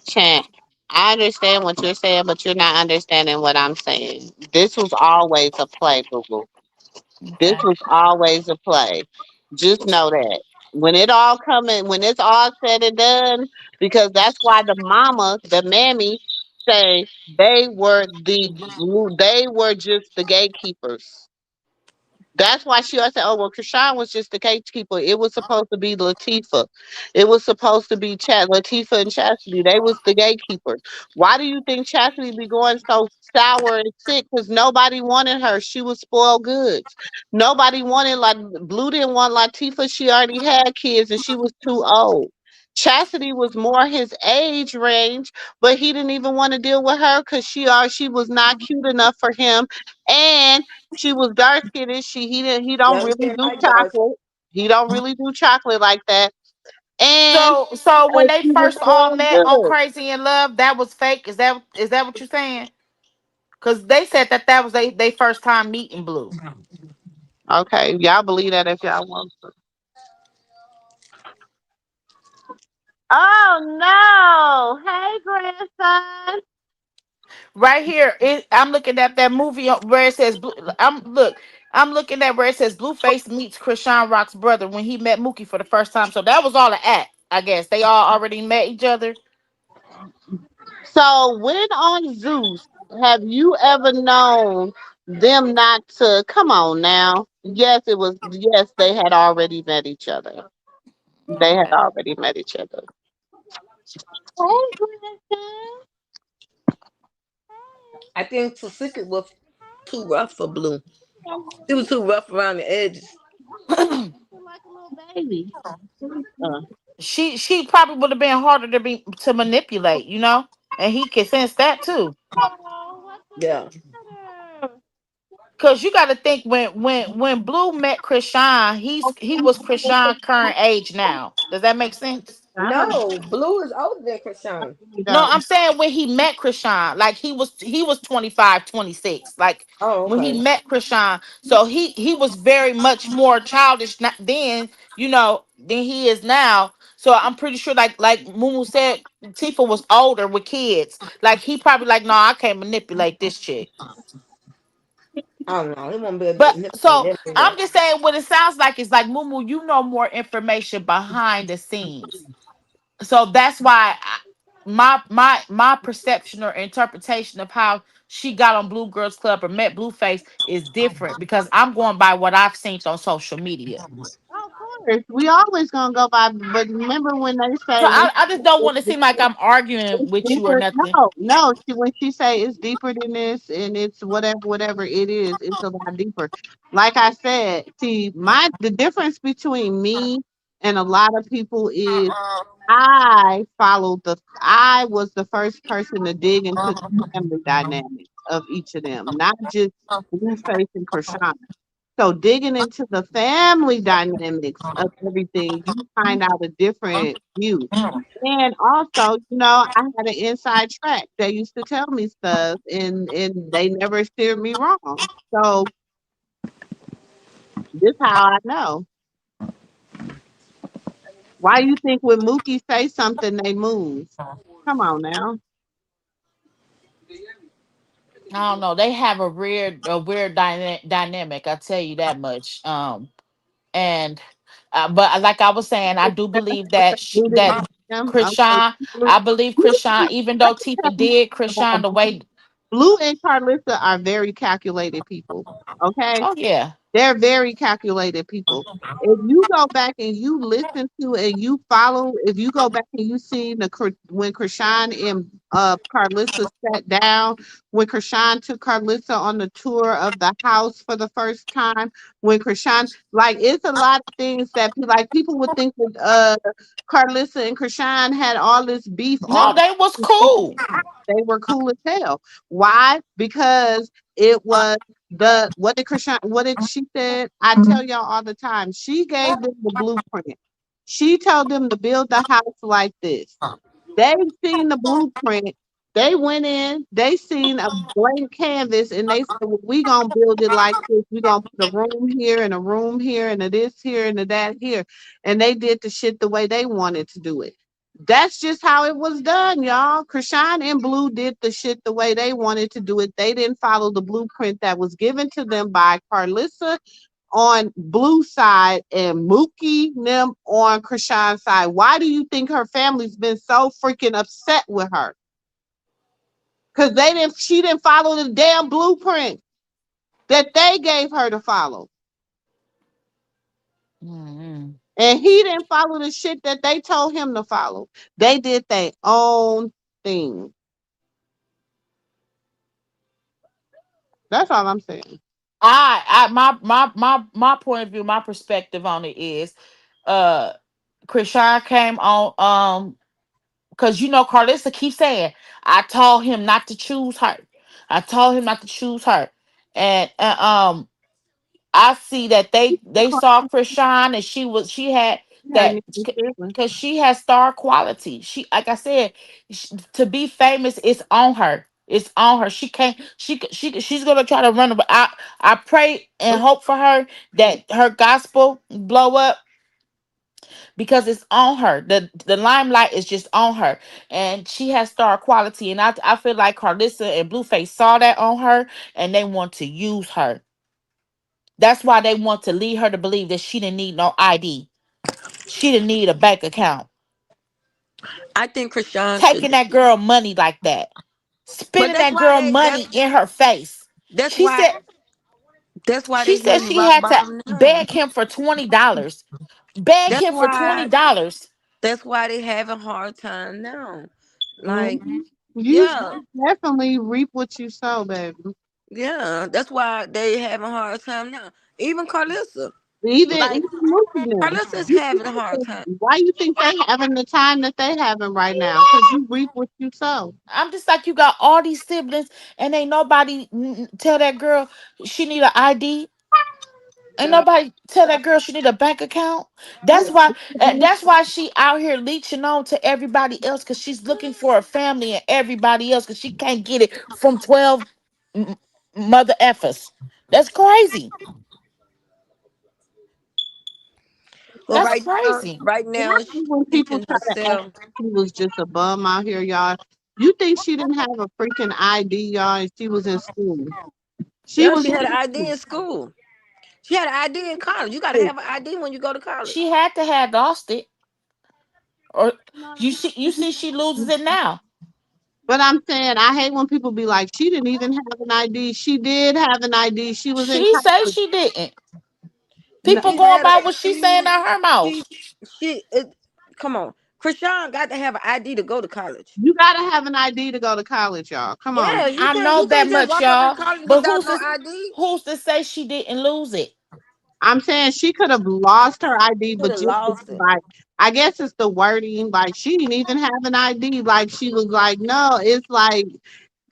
can't. I understand what you're saying, but you're not understanding what I'm saying. This was always a play, boo boo. This Okay. was always a play. Just know that when it's all said and done, because that's why the mammy, say they were just the gatekeepers. That's why she always said, "Oh well, Krishan was just the gatekeeper. It was supposed to be Latifah. It was supposed to be Latifah and Chastity. They was the gatekeepers. Why do you think Chastity be going so sour and sick? Because nobody wanted her. She was spoiled goods. Nobody wanted like Blue didn't want Latifah. She already had kids and she was too old. Chastity was more his age range, but he didn't even want to deal with her because she was not cute enough for him, and she was dark skinned. He don't Yeah, he really didn't do like dark. chocolate. He don't really do chocolate like that. And So when they she was first all spoiled met on good. Crazy in Love, that was fake. Is that what you're saying? Because they said that was they first time meeting Blue. Okay, y'all believe that if y'all want to. Oh no! Hey, grandson. Right here, I'm looking at that movie where it says Blue. I'm looking at where it says Blueface meets Krishan Rock's brother when he met Mookie for the first time. So that was all an act. I guess they all already met each other. So when on Zeus, have you ever known them not to? Come on now. Yes, it was. Yes, they had already met each other. They had Okay. already met each other. Hey, grandson. I think the secret was too rough for Blue. It was too rough around the edges. Like a little baby. She probably would have been harder to manipulate, and he can sense that too. Oh, what's Yeah. the matter? Cause you got to think when Blue met Krishan, he was Krishan current age now. Does that make sense? I don't No, Blue is older than Krishan. really No, don't. I'm saying when he met Krishan, like he was 25, 26. Like Oh, when he okay. met Krishan, so he was very much more childish then, than he is now. So I'm pretty sure like Mumu said, Tifa was older with kids. Like he probably like, no, I can't manipulate this chick. I don't know. He won't be able to But manipulate so that I'm nigga. just saying what it sounds like is like Mumu, more information behind the scenes. So that's why my perception or interpretation of how she got on Blue Girls Club or met Blueface is different because I'm going by what I've seen on social media. Of course, we always gonna go by. But remember when they So say I just don't want to seem like I'm arguing it's with you or deeper? nothing. No, no. When she say it's deeper than this, and it's whatever it is, it's a lot deeper. Like I said, see, the difference between me and a lot of people is I was the first person to dig into the family dynamics of each of them, not just Blueface and Krishan. So digging into the family dynamics of everything, you find out a different view. And also, I had an inside track. They used to tell me stuff and they never steered me wrong. So this how I know. Why you think when Mookie say something, they move? Come on now. I don't know. They have a weird dynamic. I tell you that much. And but like I was saying, I do believe that Rooted that in them. Okay. Krishan, I believe Krishan, even though Tifa did Krishan the way, Blue and Carlissa are very calculated people. Okay. oh yeah. They're very calculated people. If you go back and you listen to and you follow, if you go back and you see when Krishan and Carlissa sat down, when Krishan took Carlissa on the tour of the house for the first time, when Krishan, like, it's a lot of things that like people would think that Carlissa and Krishan had all this beef, No, they was cool. they were cool as hell. Why? Because it was what did she said? I tell y'all all the time. She gave them the blueprint. She told them to build the house like this. They seen the blueprint. They went in, they seen a blank canvas, and they said, well, we gonna build it like this. We gonna put a room here and a room here and a this here and a that here. And they did the shit the way they wanted to do it. That's just how it was done, y'all. Krishan and Blue did the shit the way they wanted to do it. They didn't follow the blueprint that was given to them by Carlissa on Blue side and Mookie them on Krishan's side. Why do you think her family's been so freaking upset with her? Because she didn't follow the damn blueprint that they gave her to follow. Mm-hmm. And he didn't follow the shit that they told him to follow. They did their own thing. That's all I'm saying. My point of view, my perspective on it is, uh, Krishan came on, because Carlissa keeps saying, I told him not to choose her. I told him not to choose her, and I see that they saw Krishan and she had Hurt that, me feelings. because she has star quality. She, like I said, to be famous, it's on her. It's on her. She can't. She's gonna try to run. But I pray and hope for her that her gospel blow up because it's on her. The limelight is just on her, and she has star quality. And I feel like Carlissa and Blueface saw that on her, and they want to use her. That's why they want to lead her to believe that she didn't need no ID. She didn't need a bank account. I think Krishan should. Taking that girl money like that. But Spending that girl money in her face. that's She why said that's why she they said hitting she rock had to bottom now. beg him for $20. Beg That's him for why $20. that's why they having hard time now. Like, Mhm. You yeah, definitely reap what you sow, baby. yeah. That's why they having hard time now. Even Carlissa. Like Even looking them. Carlissa's having a hard time. Why you think they having the time that they having right now? Because you reap what you sow. I'm just like, you got all these siblings and ain't nobody tell that girl she need an ID. Ain't nobody tell that girl she need a bank account. That's why she out here leeching on to everybody else, because she's looking for a family and everybody else, because she can't get it from 12 m- mother effers. That's crazy. Well, That's crazy. right And now I she's think when people teaching try to act herself. like she was just a bum out here, y'all, you think she didn't have a freaking ID, y'all, and she was in school. She Yeah, was she in had an ID school. in school. She had an ID in college. You got to have an ID when you go to college. She had to have lost it, or you see she loses it now. But I'm saying I hate when people be like, she didn't even have an ID. She did have an ID. She was in She say college. she didn't. No, People She going had a by what she's saying out her she mouth. she. Come on, Krishan got to have an ID to go to college. you gotta have an ID to go to college, y'all. Come on. Yeah, I know you that can't just much, walk up in y'all. college But without no ID. who's to say she didn't lose it? I'm saying she could have lost her ID, Could but have just lost it. like I guess it's the wording. Like she didn't even have an ID. Like she was like, no, it's like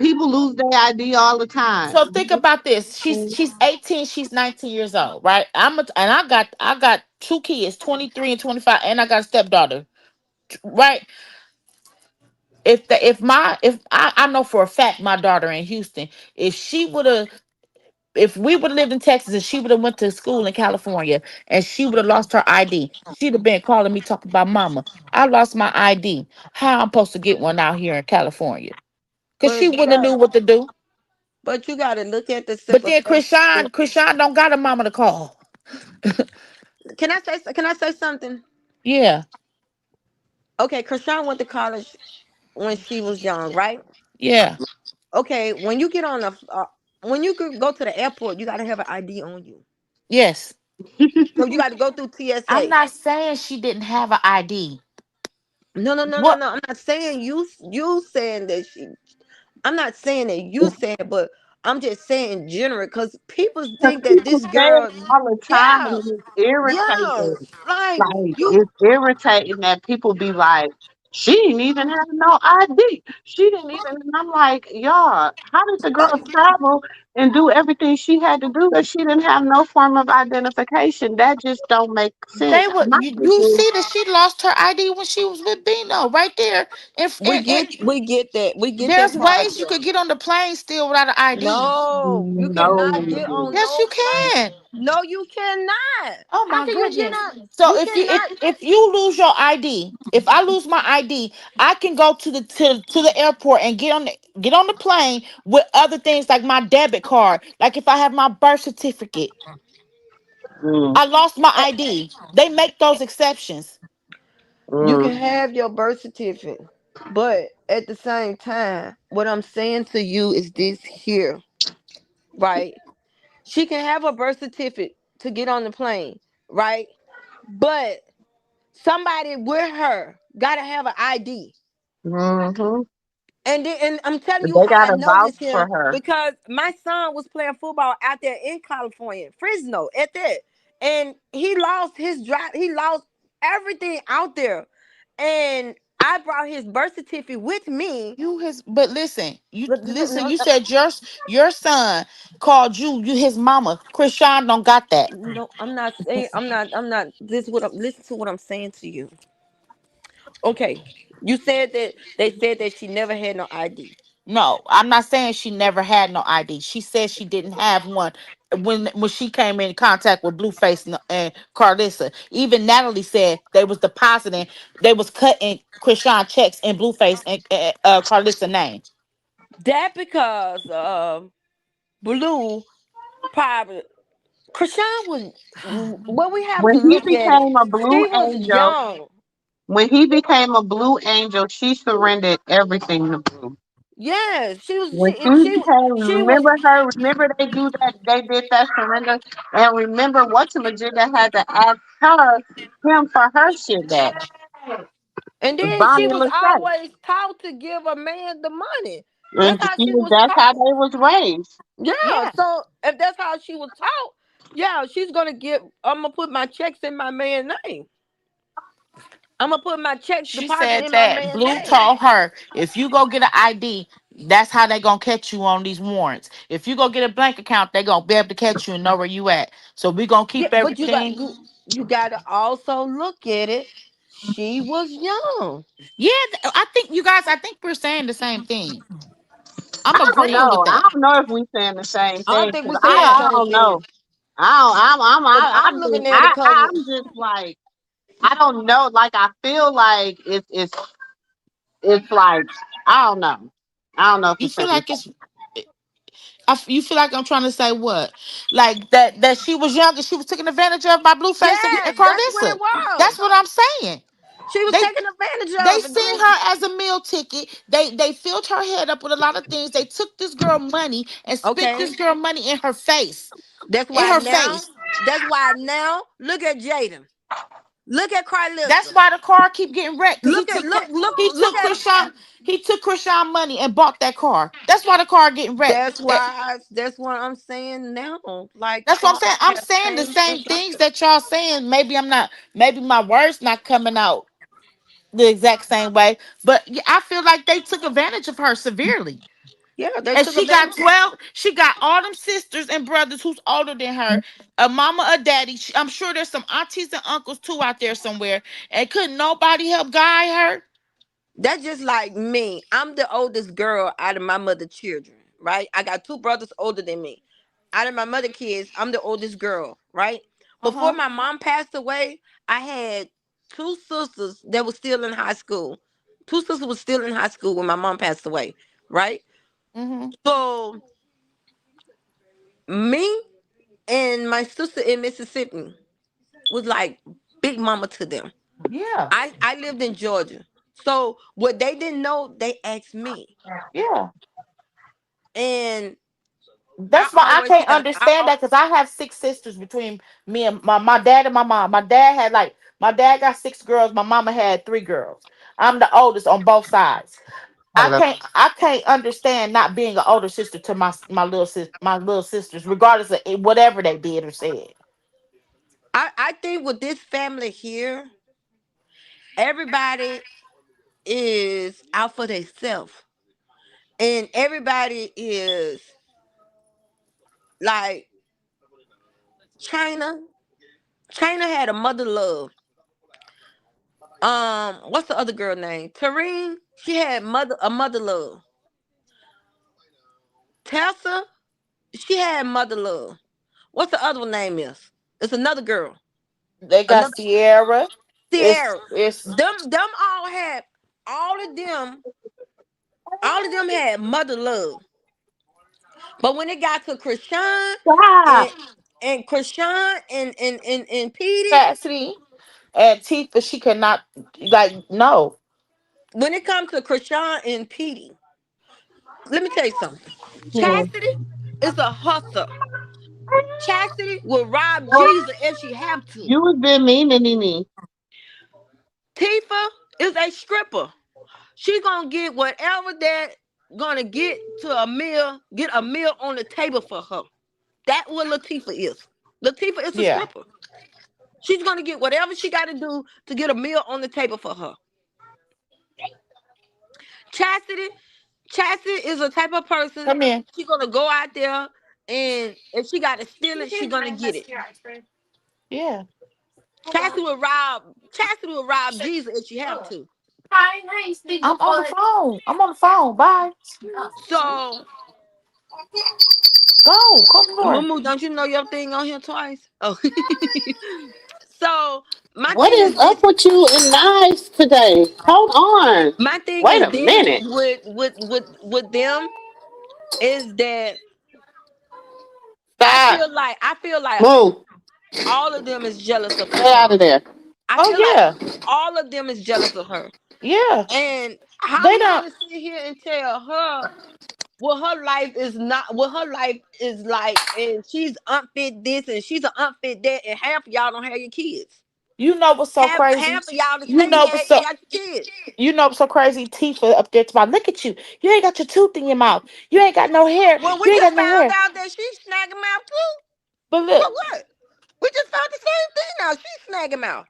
people lose their ID all the time. So think about this. She's 18, she's 19 years old, right? And I got two kids, 23 and 25, and I got a stepdaughter, right? If I know for a fact my daughter in Houston, if she would have if we would have lived in Texas and she would have went to school in California and she would have lost her ID, she'd have been calling me talking about mama. I lost my ID. How I'm supposed to get one out here in California? Cause she But you wouldn't have got, knew what to do. but you got to look at the But simple then fact. Krishan don't got a mama to call. Can I say something? Yeah, Okay, Krishan went to college when she was young, right? yeah, Okay, when you could go to the airport, you got to have an ID on you. yes. So you got to go through I'm TSA. not saying she didn't have an ID. No, no, no, no, What no. I'm not saying you saying that she. I'm not saying that you said, but I'm just saying in general because people Because think that people this say it girl, all the time yeah, and it's yeah, irritating. like Like you. it's irritating that people be like, she didn't even have no ID. She didn't even and I'm like, y'all, how did the girl travel and do everything she had to do if she didn't have no form of identification? That just don't make sense. they were My thing you is, see that she lost her ID when she was with Bino right there. We get There's that part ways you there. could get on the plane still without an ID. No, you cannot get no. on Yes, no you plane. can. No, you cannot. Oh How my can you get goodness. on? So You cannot. if you lose your ID, if I lose my ID, I can go to the airport and get on the plane with other things like my debit card. Like if I have my birth certificate, Mm, I lost my ID. They make those exceptions. You mm, can have your birth certificate, but at the same time, what I'm saying to you is this here, right? She can have a birth certificate to get on the plane, right? But somebody with her gotta have an ID. mm-hmm. And I'm telling you They how I gotta know vouch this for here her. because my son was playing football out there in California, Fresno, at that, and he lost his drive. He lost everything out there, and I brought his birth certificate with me. But listen, you But listen. You said your son called you his mama. Krishan don't got that. no, I'm not saying I'm not. This is what listen to what I'm saying to you. Okay, you said that they said that she never had no ID. No, I'm not saying she never had no ID. She said she didn't have one when she came in contact with Blueface and Carlissa. Even Natalie said they was depositing, they was cutting Krishan checks in Blueface and Carlissa name. That because Blue probably Krishan was what we have to When he look at it. became a blue She was angel, young. when he became a blue angel, she surrendered everything to Blue. Yes, When she became, she was remember her, remember they did that surrender, and remember Whatchamajigga had to ask him for her shit back. and then she Bonnie was Lachey. always taught to give a man the money. And That's how she was that's how taught. they was raised. Yeah, Yeah. so if that's how she was taught, yeah, she's gonna get. I'm gonna put my checks in my man's name. I'm gonna put my checks She deposit said in my that man's Blue name. told her if you go get an ID, that's how they gonna catch you on these warrants. If you go get a bank account, they gonna be able to catch you and know where you at. So we gonna Yeah, keep but everything. you got to also look at it. She was young. Yeah, I think you guys. I think we're saying the same thing. I'm I don't agreeing with know. I that. don't know if we saying the same I don't thing. think 'Cause we're saying the I same don't thing. know. I don't, Cause I I'm mean, looking at it. Cause I'm just like, I don't know. Like, I feel like it's like, I don't know. I don't know if You it's feel saying like the it's. You feel like I'm trying to say what? Like that she was young and she was taking advantage of by Blueface yes, and that's what it Carlissa. was. That's what I'm saying. She was They taken advantage they of, and sent then her as a meal ticket. They filled her head up with a lot of things. They took this girl money and spit okay. this girl money in her face. That's In why her now. face. That's why now. Look at Jaden. Look at That's Carlissa. why the car keep getting wrecked. Cause Look at he look took at. Krishan money and bought that car. That's why the car getting wrecked. That's why. That's what I'm saying now. Like That's what I'm cars saying. I'm have saying the changed in same things structure. that y'all saying. Maybe I'm not. Maybe my words not coming out the exact same way. But yeah, I feel like they took advantage of her severely. Yeah, they And took she got advantage. 12. She got all them sisters and brothers who's older than her. A mama, a daddy. I'm sure there's some aunties and uncles too out there somewhere. And couldn't nobody help guide her? That's just like me. I'm the oldest girl out of my mother children, right? I got two brothers older than me. Out of my mother kids, I'm the oldest girl, right? Uh Before huh. my mom passed away, I had two sisters that were still in high school. Two sisters were still in high school when my mom passed away, right? Mm-hmm. So me and my sister in Mississippi was like big mama to them. Yeah. I lived in Georgia. So what they didn't know, they asked me. Yeah. And I That's why I always can't have understand that because I have six sisters between me and my dad and my mom. My dad had like my dad got six girls. My mama had three girls. I'm the oldest on both sides. I can't understand not being an older sister to my little sisters, regardless of whatever they did or said. I think with this family here, everybody is out for themselves. And everybody is like China. China had a mother love. What's the other girl name? Tareen. She had mother love. Tessa, she had mother love. What's the other one name is? It's another girl. They got Another Sierra. Sierra. It's Them all had all of them, all of them had mother love. But when it got to Krishan Stop. and Krishan and Petey, Cassidy and Tifa. She cannot like no. when it comes to Krishan and Petey, let me tell you something. Hmm. Chastity is a hustler. Chastity will rob Jesus if she have to. You was being mean to Nene. Tifa is a stripper. She gonna get whatever that gonna get to a meal, get a meal on the table for her. That's what Latifah is. Latifah is a Yeah. stripper. She's gonna get whatever she got to do to get a meal on the table for her. Chastity, Chastity is a type of person. Come in. She gonna go out there, and if she got to steal it, she gonna get it. Yeah. Chastity will rob Jesus if she have to. I'm on the phone. I'm on the phone. Bye. So, Go. Close the door. Mumu, don't you know your thing on here twice? Oh, so my What thing is is this. up with you and Knives today? Hold on. My thing Wait is a this minute. with them is that Stop. I feel like Move. all of them is jealous of Get out Krishan. of there. I Oh feel like yeah. all of them is jealous of her. Yeah. And how They you don't. gonna sit here and tell her what her life is like, and she's unfit this and she's an unfit that, and half of y'all don't have your kids. You know what's so crazy? Half of y'all the You same know you what's ain't so. got your kids. You know what's so crazy? Tifa up there to my look at you. You ain't got your tooth in your mouth. You ain't got no hair. Well, we You ain't got just no found hair. out that she's snagging mouth too. But So look. what? We just found the same thing now. She's snagging mouth.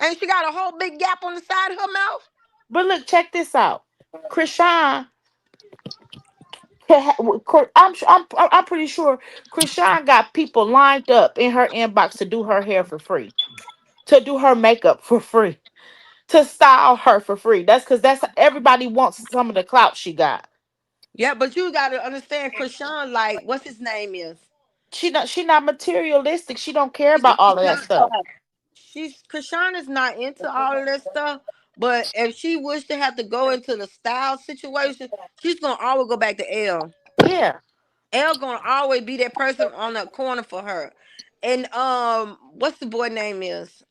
And she got a whole big gap on the side of her mouth. But look. Check this out. Krishan. I'm pretty sure Krishan got people lined up in her inbox to do her hair for free, to do her makeup for free, to style her for free. That's because that's everybody wants some of the clout she got. Yeah, but you gotta understand Krishan, like, what's his name is? She not materialistic. She don't care about all She's of that not stuff. she's Krishan is not into all of that stuff. But if she wished to have to go into the style situation, she's gonna always go back to L. Yeah. L gonna always be that person on the corner for her. And what's the boy name is?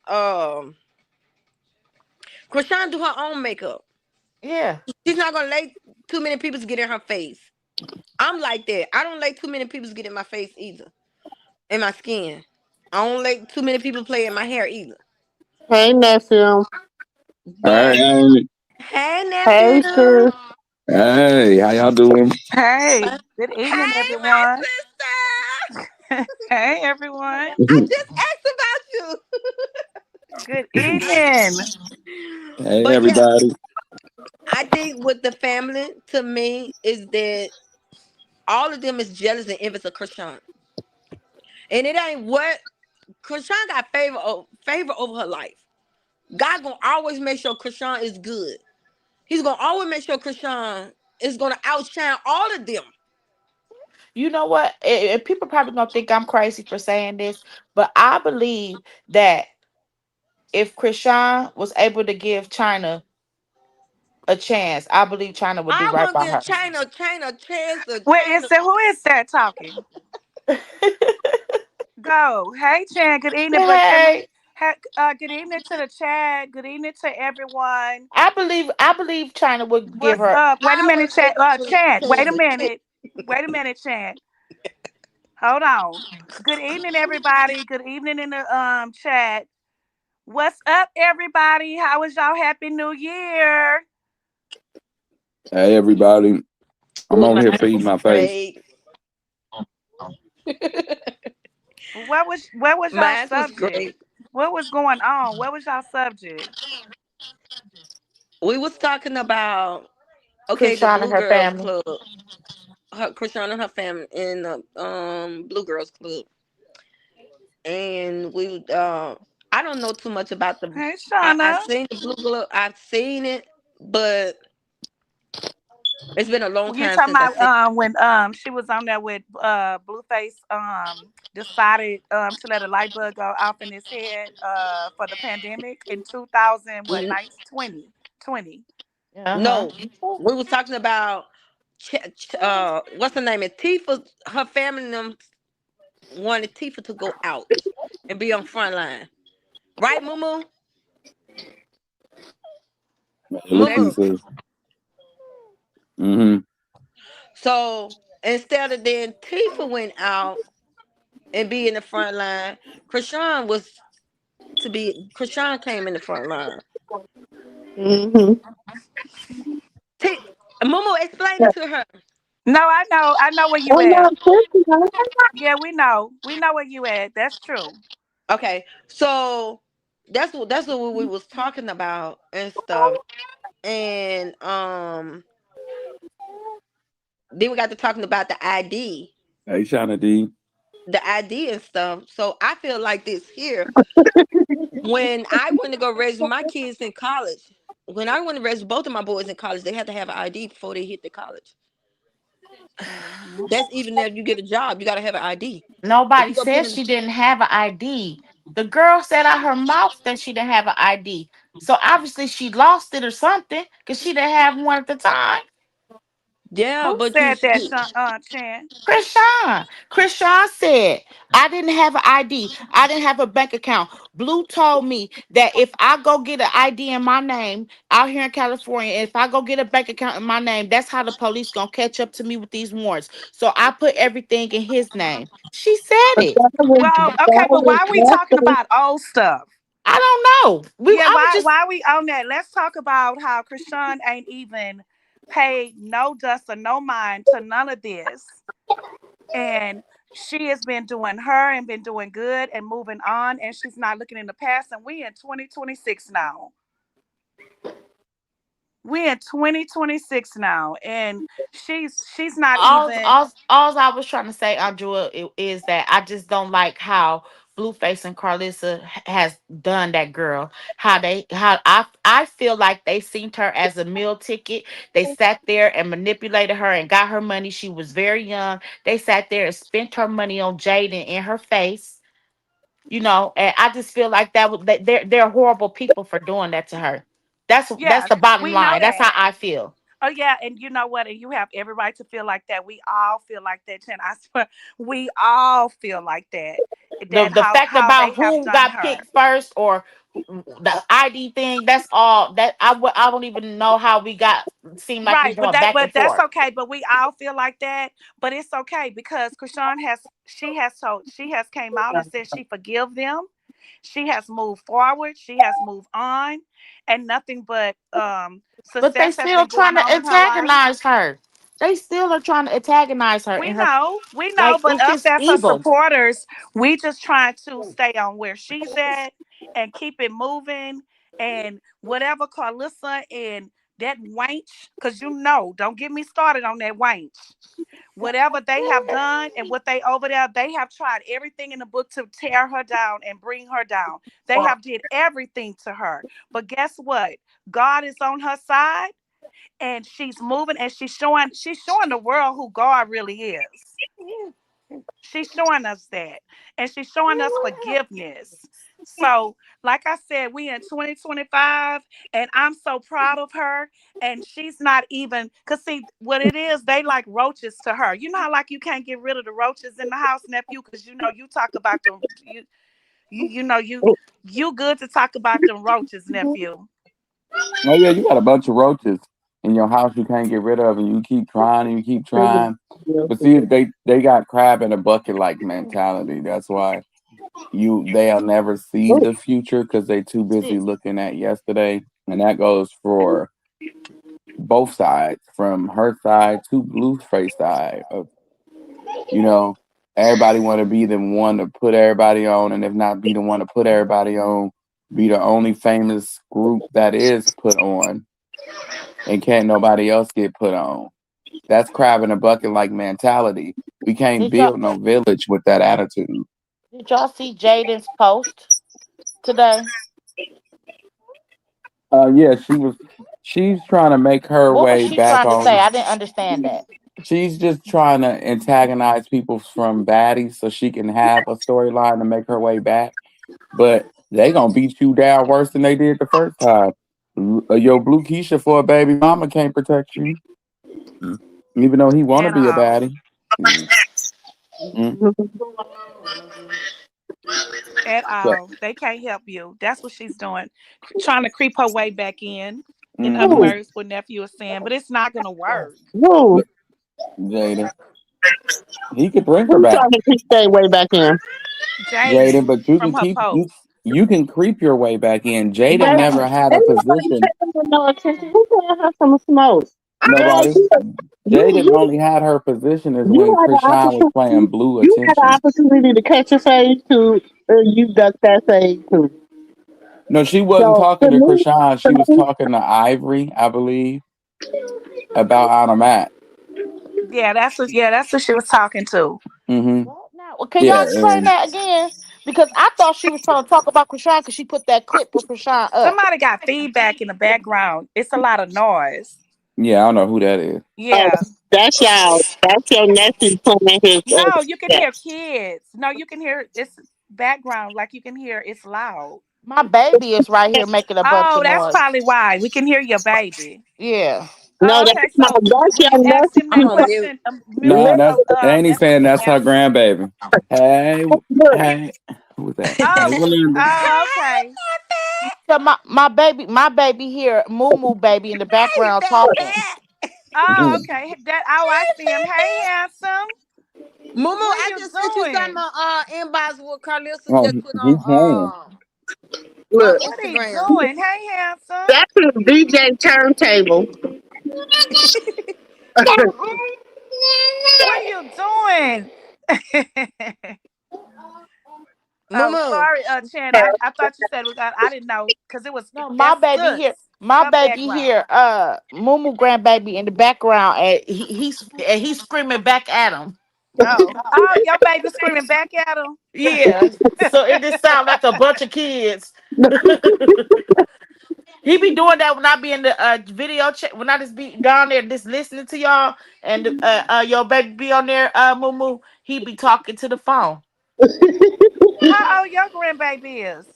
Krishan do her own makeup. Yeah. She's not gonna let too many people get in her face. I'm like that. I don't let too many people get in my face either. In my skin. I don't let too many people play in my hair either. Hey, nephew. But Hey, hey Hey, nephew. sis. hey, how y'all doing? Hey, good evening, Hey my everyone. sister. Hey, everyone. I just asked about Good evening. you. Hey, But yeah, everybody. I think with the family to me is that all of them is jealous and envious of Krishan. And it ain't what Krishan got favor over her life. God gonna always make sure Krishan is good. He's gonna always make sure Krishan is gonna outshine all of them. You know what? People probably gonna think I'm crazy for saying this, but I believe that if Krishan was able to give China a chance, I believe China would do I right want to by give her. China a chance to Where is China. that? Who is that talking? Go. Hey, Chan. Good evening. But Hey, good evening to the chat. Good evening to everyone. I believe China would give What's her. up? Wait a I minute, always say chat. Chan. Wait a China. minute. Wait a minute, Chan. Hold on. Good evening, everybody. Good evening in the chat. What's up, everybody? How was y'all? Happy New Year. Hey, everybody. I'm on Mine here feeding was my face. great. What was y'all Mine was subject? great. What was going on? What was y'all subject? We was talking about okay, the Krishan and Blue her Girls family. Club. Her Krishan and her family in the Blue Girls Club. And we I don't know too much about the Hey, I Shauna. seen the Blue Club. I've seen it, but it's been a long You time talking since I about seen when she was on there with Blueface decided to let a light bulb go off in his head for the pandemic in 2000 what it. 2020. Uh-huh. No, we was talking about what's her name? And Tifa, her family and them wanted Tifa to go out and be on front line, right, Mumu? What They Mumu. you say? Mm-hmm. So instead of then Tifa went out and be in the front line, Krishan came in the front line. Mm-hmm. T- Mumu, explain it to her. No, I know where you Oh, at. no, Christian. Yeah, we know where you at. That's true. Okay, so that's what we was talking about and stuff, and then we got to talking about Hey, Shauna D. the ID and stuff. So I feel like this here. When I went to go raise my kids in college, when I went to raise both of my boys in college, they had to have an ID before they hit the college. Hmm. That's even if you get a job, you got to have an ID. If Nobody you go put said in, she didn't have an ID. The girl said out her mouth that she didn't have an ID. So obviously she lost it or something because she didn't have one at the time. yeah, Who but said that, Chan? Krishan. Krishan said, I didn't have an ID. I didn't have a bank account. Blue told me that if I go get an ID in my name out here in California, if I go get a bank account in my name, that's how the police gonna catch up to me with these warrants. So I put everything in his name. She said But it. Well, okay, but why are we talking nothing. about old stuff? I don't know. Yeah, I was why just why we on that? Let's talk about how Krishan ain't even paid no dust or no mind to none of this. And she has been doing her and been doing good and moving on, and she's not looking in the past. And we in 2026 now. We in 2026 now, and she's not even. all I was trying to say, Andrea, is that I just don't like how Blueface and Carlissa has done that girl. How I feel like they seen her as a meal ticket. They sat there and manipulated her and got her money. She was very young. They sat there and spent her money on Jaden in her face. And I just feel like they're horrible people for doing that to her. That's Yeah, the bottom we know line. That's that. how I feel. Oh yeah, and you know what? And you have every right to feel like that. We all feel like that, Chen. I swear, we all feel like that. the That the how fact how about they have who done got her. picked first or the ID thing. That's all. That I don't even know how we got. Seemed like we Right, going back but and that's forth. okay. But we all feel like that. But it's okay because Krishan she has came out and said she forgive them. She has moved forward. She has moved on, and nothing but But they success has still been trying going to on in her life. antagonize her. They still are trying to antagonize her in her. We know, Like but it's us just as her evil. supporters, we just trying to stay on where she's at and keep it moving. And whatever Carlissa and that wench, because don't get me started on that wench. Whatever they have done and what they over there, they have tried everything in the book to tear her down and bring her down. They have did everything to her. But guess what? God is on her side and she's moving and she's showing the world who God really is. She's showing us that. And she's showing us forgiveness. So, like I said, we in 2025 and I'm so proud of her. And she's not even because see what it is, they like roaches to her. You know how like you can't get rid of the roaches in the house, nephew, because you talk about them you good to talk about them roaches, nephew. Oh yeah, you got a bunch of roaches in your house you can't get rid of, and you keep trying and you keep trying. But see, they got crab in a bucket like mentality. That's why they'll never see the future because they too busy looking at yesterday, and that goes for both sides, from her side to Blueface side. You know, everybody want to be the one to put everybody on, and if not be the one to put everybody on, be the only famous group that is put on, and can't nobody else get put on. That's crab in a bucket like mentality. We can't Did y'all build no village with that attitude. did y'all see Jaden's post today? Yeah, she's trying to make her What was way she back trying to say? on. I didn't understand that. She's just trying to antagonize people from baddies so she can have a storyline to make her way back. But they gonna beat you down worse than they did the first time. Yo, Blue Keisha for a baby mama can't protect you, even though he want to At be a all. baddie. Mm, mm. At So, all. They can't help you. That's what she's doing. Trying to creep her way back in other mm-hmm. words, what nephew is saying, but it's not gonna work. Woo. Jada, he could bring her Who's back, trying to keep that way back in? Jada. Jaden But you from can her keep post. you can creep your way back in. Jada Baby, never Okay. had a ain't nobody position. paying her no attention. Who paying her some smoke? Girl, Nobody. you, Jaden you, only had her position is you when had the Krishan was playing opportunity. blue You had the attention. opportunity to catch a fade too. You ducked that fade too. No, she wasn't So talking to Krishan. She was talking to Ivory, I believe, about Automat. That's what she was talking to. Mm-hmm. What now? Well, can y'all Yeah, explain that again? Because I thought she was trying to talk about Krishan because she put that clip of Krishan up. Somebody got feedback in the background. It's a lot of noise. yeah, I don't know who that is. oh, Yeah. that's y'all. That's your nephew playing his. No, you can Yeah. hear kids. No, you can hear it's background, like you can hear it's loud. My baby is right here making a bunch Oh, of that's noise. probably why. We can hear your baby. Yeah. No, Oh, that's okay. my. So That's when your you ask him I'm that nephew. on mute. question, mute No, that's Annie nephew saying can that's her answer. grandbaby. Hey, Look, hey, who was that? Hey, Oh, Belinda. oh, okay. So my baby here, Moo Moo baby in the background talking. Oh, Mm. okay. I see him. Hey, handsome. Mumu, What are I you just sent you some doing? inbox what Carlissa Oh, just put he's home. on look. What are you Instagram. doing? Hey, handsome. That's his DJ turntable. What are you doing? Oh, Mumu. sorry, Chan. I thought you said we got. I didn't know because it was No, my that's baby sus. here. My Her baby background. here, Moo Moo grandbaby in the background, and he's screaming back at him. Oh, your baby screaming back at him. Yeah. So it just sounds like a bunch of kids. He be doing that when I be in the video chat, when I just be down there just listening to y'all, and your baby be on there, Moo Moo. He be talking to the phone. How old your grandbaby is?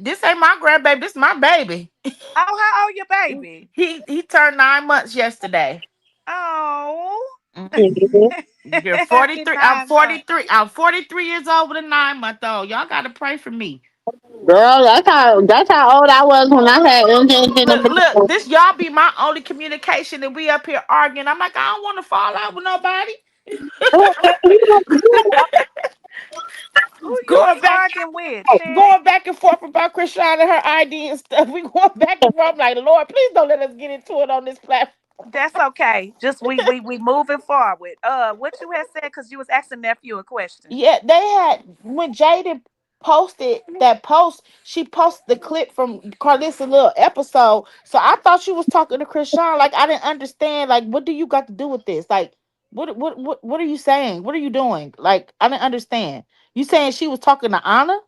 This ain't my grandbaby. This my baby. Oh, how old your baby? He turned 9 months yesterday. Oh, Mhm. You're happy 43. I'm 9 months. 43. I'm 43 years old with a 9-month old. Y'all gotta pray for me. Girl, that's how old I was when I had engines in Look, the this y'all be my only communication, and we up here arguing. I'm like, I don't want to fall out with nobody. Who you going be back, arguing with, Shan? going back and forth about Krishan and her ID and stuff. We going back and forth. I'm like, Lord, please don't let us get into it on this platform. That's okay. Just we moving forward. What you had said because you was asking nephew a question. Yeah, they had when Jaden posted that post, she posted the clip from Carlissa's little episode. So I thought she was talking to Krishan. Like I didn't understand. Like, what do you got to do with this? Like, what are you saying? What are you doing? Like, I didn't understand. You saying she was talking to Anna?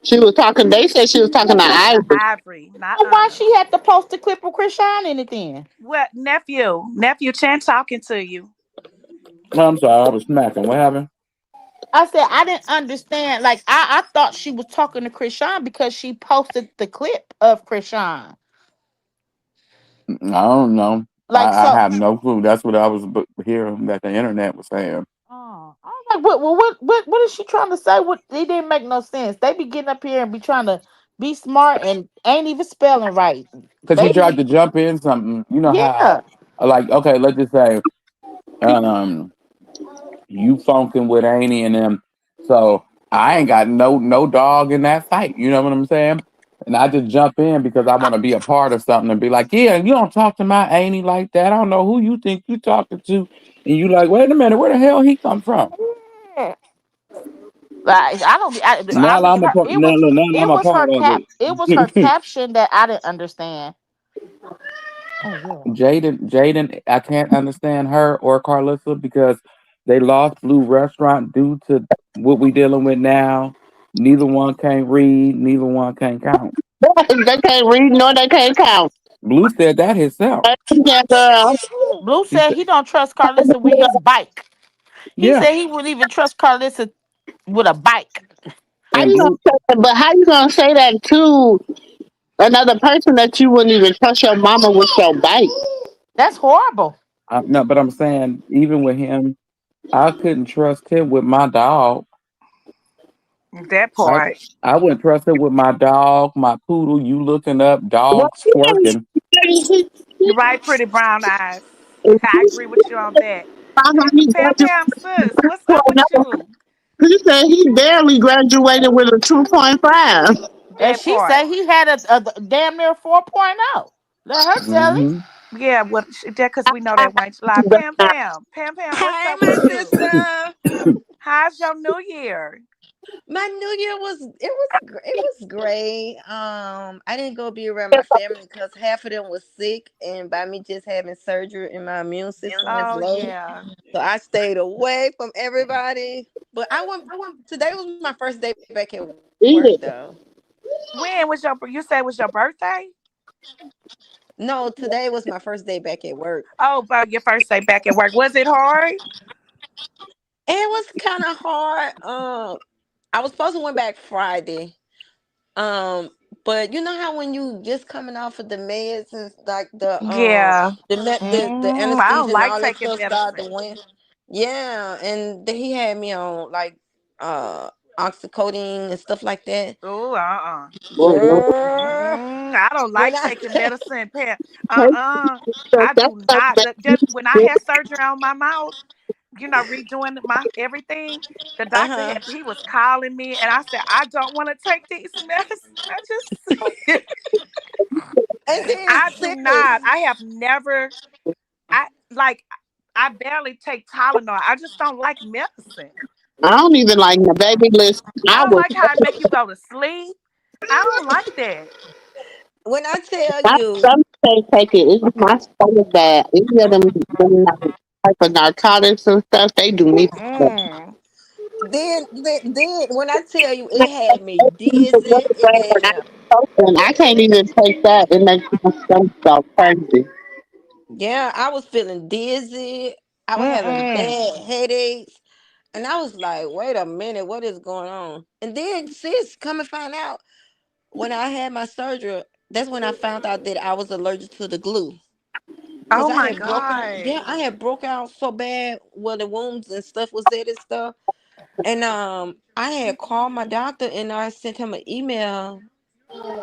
She was talking. They said she was talking to Talking to Ivory. Ivory, not Well, why Anna. she had to post a clip of Krishan in it then? What nephew Chan talking to you. I'm sorry, I was smacking. What happened? I said I didn't understand. Like I thought she was talking to Krishan because she posted the clip of Krishan. I don't know. Like I so. have no clue. That's what I was hearing that the internet was saying. Oh, I was like, what is she trying to say? What it didn't make no sense. They be getting up here and be trying to be smart and ain't even spelling right. Because she tried Baby, to jump in something. You know yeah, how, like, okay, let's just say, um, you funking with Annie and them. So I ain't got no dog in that fight. You know what I'm saying? And I just jump in because I want to be a part of something and be like, yeah, you don't talk to my Annie like that. I don't know who you think you talking to. And you like, wait a minute, where the hell he come from? yeah. Like I don't be. I Now mean, I'm a her. part. Now, look, now I'm It a was part her of cap. It was her it. caption that I didn't understand. Oh yeah. Jaden, I can't understand her or Carlissa because they lost Blue Restaurant due to what we dealing with now. Neither one can't read. Neither one can count. They can't read nor they can't count. Blue said that himself. Yeah, girl. Blue He said said, he don't trust Carlissa with his bike. He yeah. said he wouldn't even trust Carlissa with a bike. How And you gonna Blue, say that? But how you gonna say that to another person that you wouldn't even trust your mama with your bike? That's horrible. no, but I'm saying even with him, I couldn't trust him with my dog. That I part. I wouldn't trust him with my dog, my poodle. You looking up Well, dogs twerking? Right, pretty brown eyes. I agree with you on that. Pam Pam sis, what's up with you? he said he barely graduated with a 2.5. And That she part. said he had a damn near 4.0. Let her tell it. Mm-hmm. Yeah, well, that because we know that wench lie. Pam Pam, what's Hey, up my with you? sister. How's your new year? My New Year was great. I didn't go be around my family because half of them was sick, and by me just having surgery and my immune system is Oh low, yeah. so I stayed away from everybody. But I went. Today was my first day back at work Eat though. it. When was you said it was your birthday? No, today was my first day back at work. Oh, about your first day back at work. Was it hard? It was kind of hard. I was supposed to went back Friday. Um, but you know how when you just coming off of the meds and like Yeah. the I don't anesthesia and like all that taking stuff started medicine. to win. Yeah, and he had me on like uh oxycodone and stuff like that. Oh, uh-uh. Girl, I don't when like I taking medicine, Pam. Uh-uh. I do not. Just when I had surgery on my mouth, redoing my everything, the doctor uh-huh. he was calling me and I said, I don't want to take these medicine. And then I do not. sis, I have never I like I barely take Tylenol. I just don't like medicine. I don't even like my baby list. I I don't was like how it make you go to sleep. I don't like that. when I tell I you, some say take it. It's my stomach bad. Any of them type of narcotics and stuff, they do me bad. Mm-mm. then when I tell you, it had me dizzy. It gave me And I can't even take that. It makes my stomach go crazy. yeah, I was feeling dizzy. I was having Mm-mm. bad headaches. And I was like, wait a minute, what is going on? And then sis, come and find out, when I had my surgery, that's when I found out that I was allergic to the glue. Cause Oh I my had broke out. God. Yeah, I had broke out so bad where the wounds and stuff was at and stuff. And I had called my doctor and I sent him an email.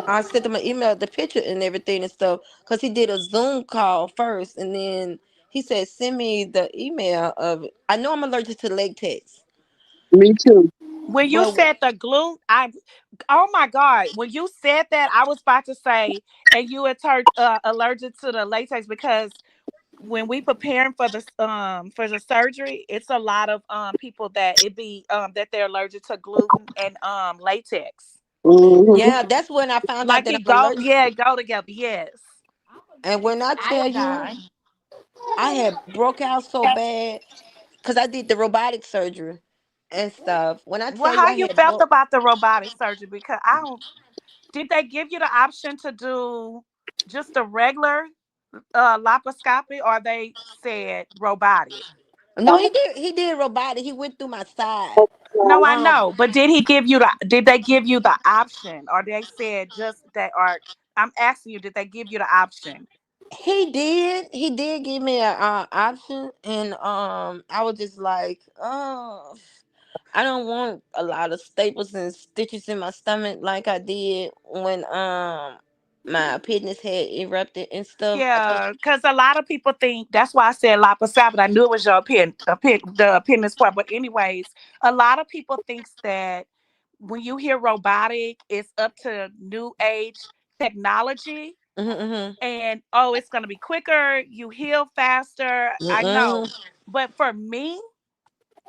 I sent him an email, the picture and everything and stuff, because he did a Zoom call first, and then he said, "Send me the email of it." I know I'm allergic to latex, Me too. When you but said the glue, oh my God, when you said that, I was about to say, and you allergic to the latex because when we preparing for the surgery, it's a lot of people that it be that they're allergic to gluten and latex. Hmm. yeah, that's when I found out Like that it I'm go, allergic. yeah, go together. Yes. And when I tell you, I had broke out so bad because I did the robotic surgery and stuff. When I Well, tell you how I you had felt broke, about the robotic surgery? Because I don't. Did they give you the option to do just a regular laparoscopy, or they said robotic? no, he did robotic. He went through my side. No, I Um, know, but did he give you the? Did they give you the option, or they said just that? Or I'm asking you, did they give you the option? he did give me an option, and I was just like, oh, I don't want a lot of staples and stitches in my stomach like I did when my appendix had erupted and stuff. I told Yeah, because a lot of people think that's why I said laparoscopy. I knew it was your the appendix part, but anyways, a lot of people thinks that when you hear robotic, it's up to new age technology, you. Mm-hmm, and oh, it's gonna be quicker, you heal faster. I know, mm-hmm. but for me,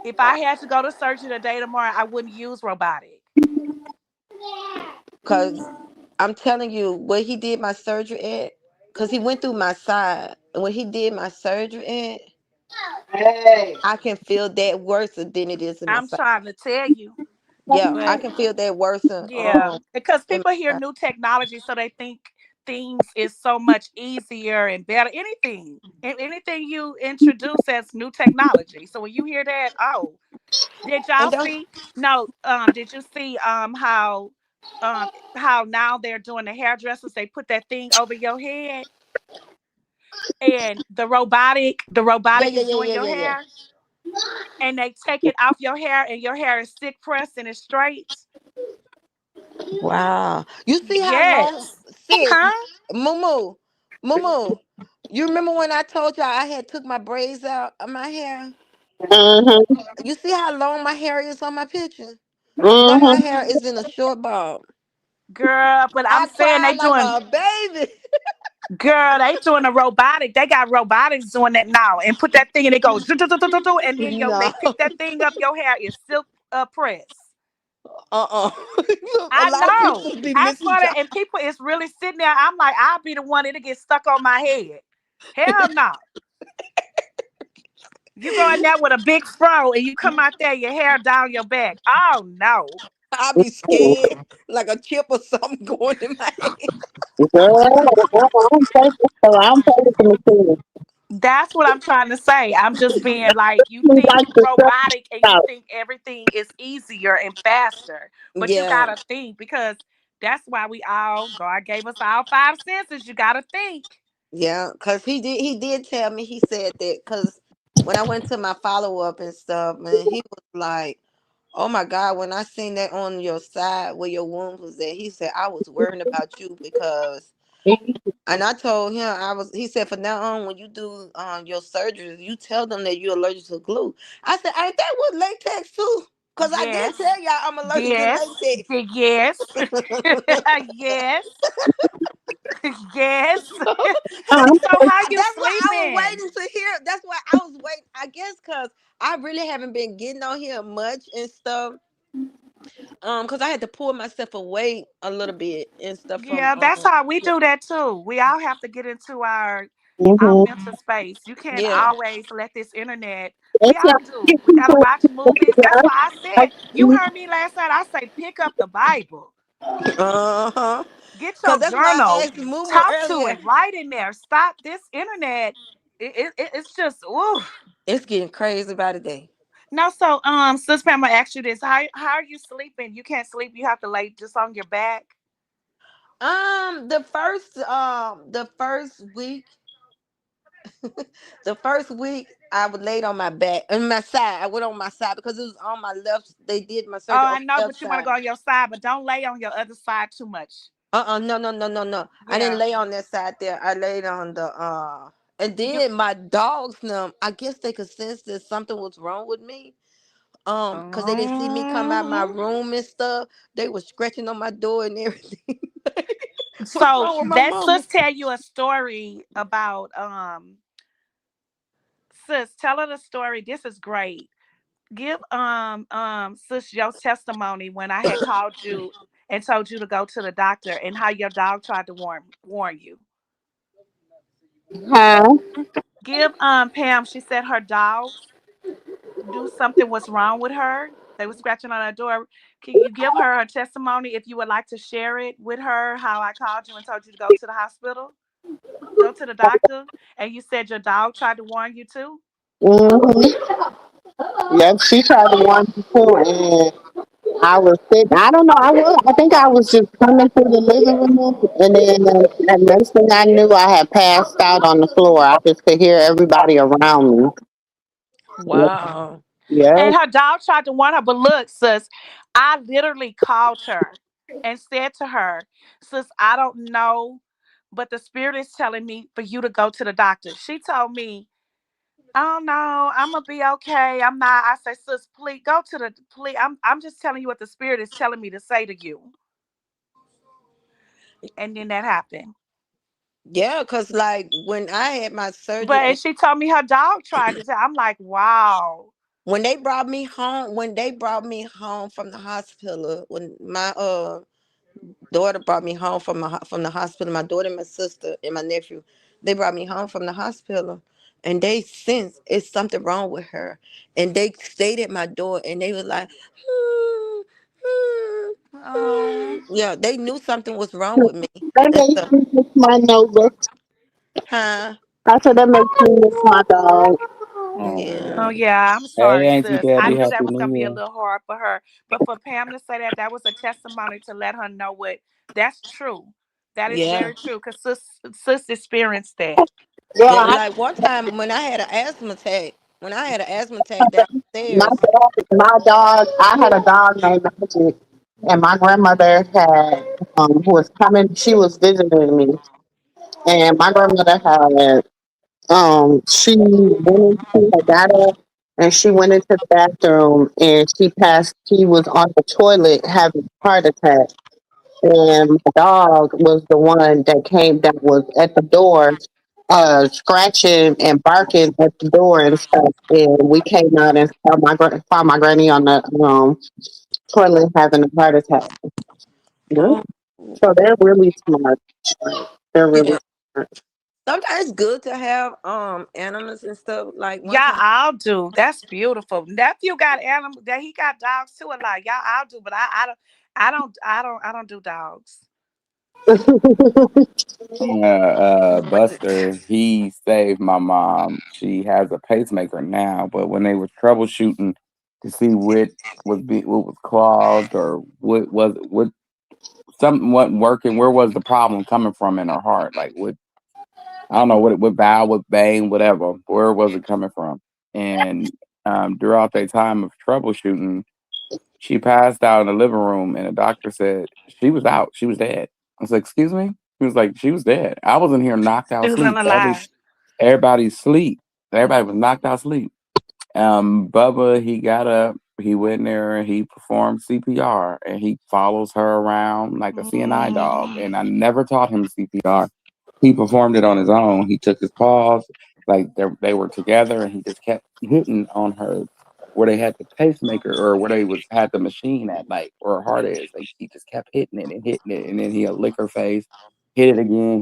if I had to go to surgery today tomorrow, I wouldn't use robotic. Cause I'm telling you, what he did my surgery at, cause he went through my side, and when he did my surgery at, I can feel that worse than it is in my I'm side. trying to tell you, Yeah, I but can feel that worse yeah, because in people hear my side. new technology, so they think things is so much easier and better. Anything you introduce as new technology. So when you hear that, oh, did y'all And don't see? No, did you see um how now they're doing the hairdressers? They put that thing over your head, and the yeah, robotic yeah, is yeah, doing yeah, your yeah, yeah. hair, and they take it off your hair, and your hair is thick pressed and it's straight. Wow. You see how long, Yes, sis, huh? Moo Moo. You remember when I told you I had took my braids out of my hair? Hmm. You see how long my hair is on my picture? Now my Hmm. hair is in a short bob. Girl, but I'm I saying cried like a baby. they doing a robotic. They got robotics doing that now, and put that thing and it goes do, do, do, do, do, do, and then No. they pick that thing up. Your hair is silk press. Uh-uh. A I lot of know. people be I missing swear that, jobs. and people is really sitting there. I'm like, I'll be the one that'll get stuck on my head. Hell no. You go in there with a big fro and you come out there, your hair down your back. Oh no. I be scared like a chip or something going in my head. Girl, I'm taking the machine. That's what I'm trying to say. I'm just being like, you He think likes to suck robotic and you out. think everything is easier and faster, but you Yeah. gotta think because that's why we all God gave us all five senses. You gotta think. Yeah, cause he did tell me, he said that, cause when I went to my follow up and stuff, man, he was like, "Oh my God, when I seen that on your side where your wound was at," he said, "I was worrying about you because," and I told him, he said, "For now on, when you do your surgeries, you tell them that you're allergic to glue." I said, "Ain't that what latex too?" Cause I did Yes, tell y'all I'm allergic to yes, latex. yes, yes, yes. I'm So how you That's why I was sleeping? waiting to hear. That's why I was waiting. I guess because I really haven't been getting on here much and stuff. Because I had to pull myself away a little bit and stuff from Yeah, that's how we yeah, do that too. We all have to get into our mm-hmm. mental space. You can't yeah. always let this internet. We That's why all I do. get We gotta people watch movies. That's why I like said you heard me last night. I say pick up the Bible, Uh-huh. get Because your that's why I journal, asked Moo talk to earlier. it, write in there. Stop this internet. It's just ooh. It's getting crazy by the day. No, so Sis Pamela asked you this. How are you sleeping? You can't sleep. You have to lay just on your back. The first week, The first week I was laid on my back on my side. I went on my side because it was on my left. They did my Oh, surgery on I my know, left but you want to side. go on your side, but don't lay on your other side too much. No, no, no, no, no. I didn't Yeah. lay on that side there. I laid on the and You. then my dogs them, I guess they could sense that something was wrong with me. Because they didn't see me come out my Mhm. room and stuff. They were scratching on my door and everything. What's So wrong with my that mama? sis tell you a story about sis, tell her the story. This is great. Give sis your testimony when I had called you and told you to go to the doctor and how your dog tried to warn you. Huh? Give Pam, she said her dogs knew something was wrong with her. They were scratching on her door. Can you give her a testimony if you would like to share it with her? How I called you and told you to go to the hospital, go to the doctor, and you said your dog tried to warn you too. Hmm. Yep, she tried to one before, and I was sitting. I don't know. I think I was just coming through the living room, and then the next thing I knew, I had passed out on the floor. I just could hear everybody around me. Yep. Wow. Yep. And her dog tried to warn her, but look, sis, I literally called her and said to her, sis, I don't know, but the spirit is telling me for you to go to the doctor. She told me, oh no, I'm gonna be okay. I'm not. I said, sis, please go to the please. I'm just telling you what the spirit is telling me to say to you. And then that happened. Yeah, cause like when I had my But surgery, and she told me her dog tried to tell. I'm like, wow. when they brought me home from the hospital, when my daughter brought me home from the hospital, my daughter, and my sister, and my nephew, they brought me home from the hospital, and they sensed it's something wrong with her, and they stayed at my door, and they were like, "Hmm, hmm, hmm." Um, Yeah, they knew something was wrong with me That and makes stuff, me miss my notebook. huh? I said that makes me miss my dog. Yeah, oh Oh. yeah, I'm Hey, sorry, Auntie sis. I Debbie, knew Happy that was gonna New be a Year. little hard for her. But for Pam to say that, that was a testimony to let her know what that's true. That is yeah. very true. Cause sis experienced that. Yeah, Yeah, like one time when I had an asthma attack, my downstairs. dog. I had a dog named Magic, and my grandmother had who was coming. She was visiting me, and my grandmother had she went into her got up and she went into the bathroom and she was on the toilet having a heart attack. And my dog was the one that was at the door, scratching and barking at the door and stuff. And we came out and found my granny on the toilet having a heart attack. Yeah. Oh, So they're really smart. They're really yeah. smart. Sometimes it's good to have animals and stuff. Like one Y'all time, all do. That's beautiful. Nephew got animals. That he got dogs too. A lot. Y'all all do, but I don't do dogs. Buster, he saved my mom. She has a pacemaker now, but when they were troubleshooting to see what was clogged or what something wasn't working, where was the problem coming from in her heart? Like what I don't know what valve, what vein, whatever. Where was it coming from? And throughout that time of troubleshooting, she passed out in the living room, and the doctor said she was out. She was dead. I was like, "Excuse me." He was like, "She was dead." I was in here knocked out Still sleep. alive. Everybody sleep. Everybody was knocked out sleep. Bubba, he got up, he went in there and he performed CPR and he follows her around like a CNI dog. Mm. And I never taught him CPR. He performed it on his own. He took his paws, like they were together, and he just kept hitting on her where they had the pacemaker or where they was had the machine at, like where her heart is. Like he just kept hitting it, and then he'll lick her face, hit it again,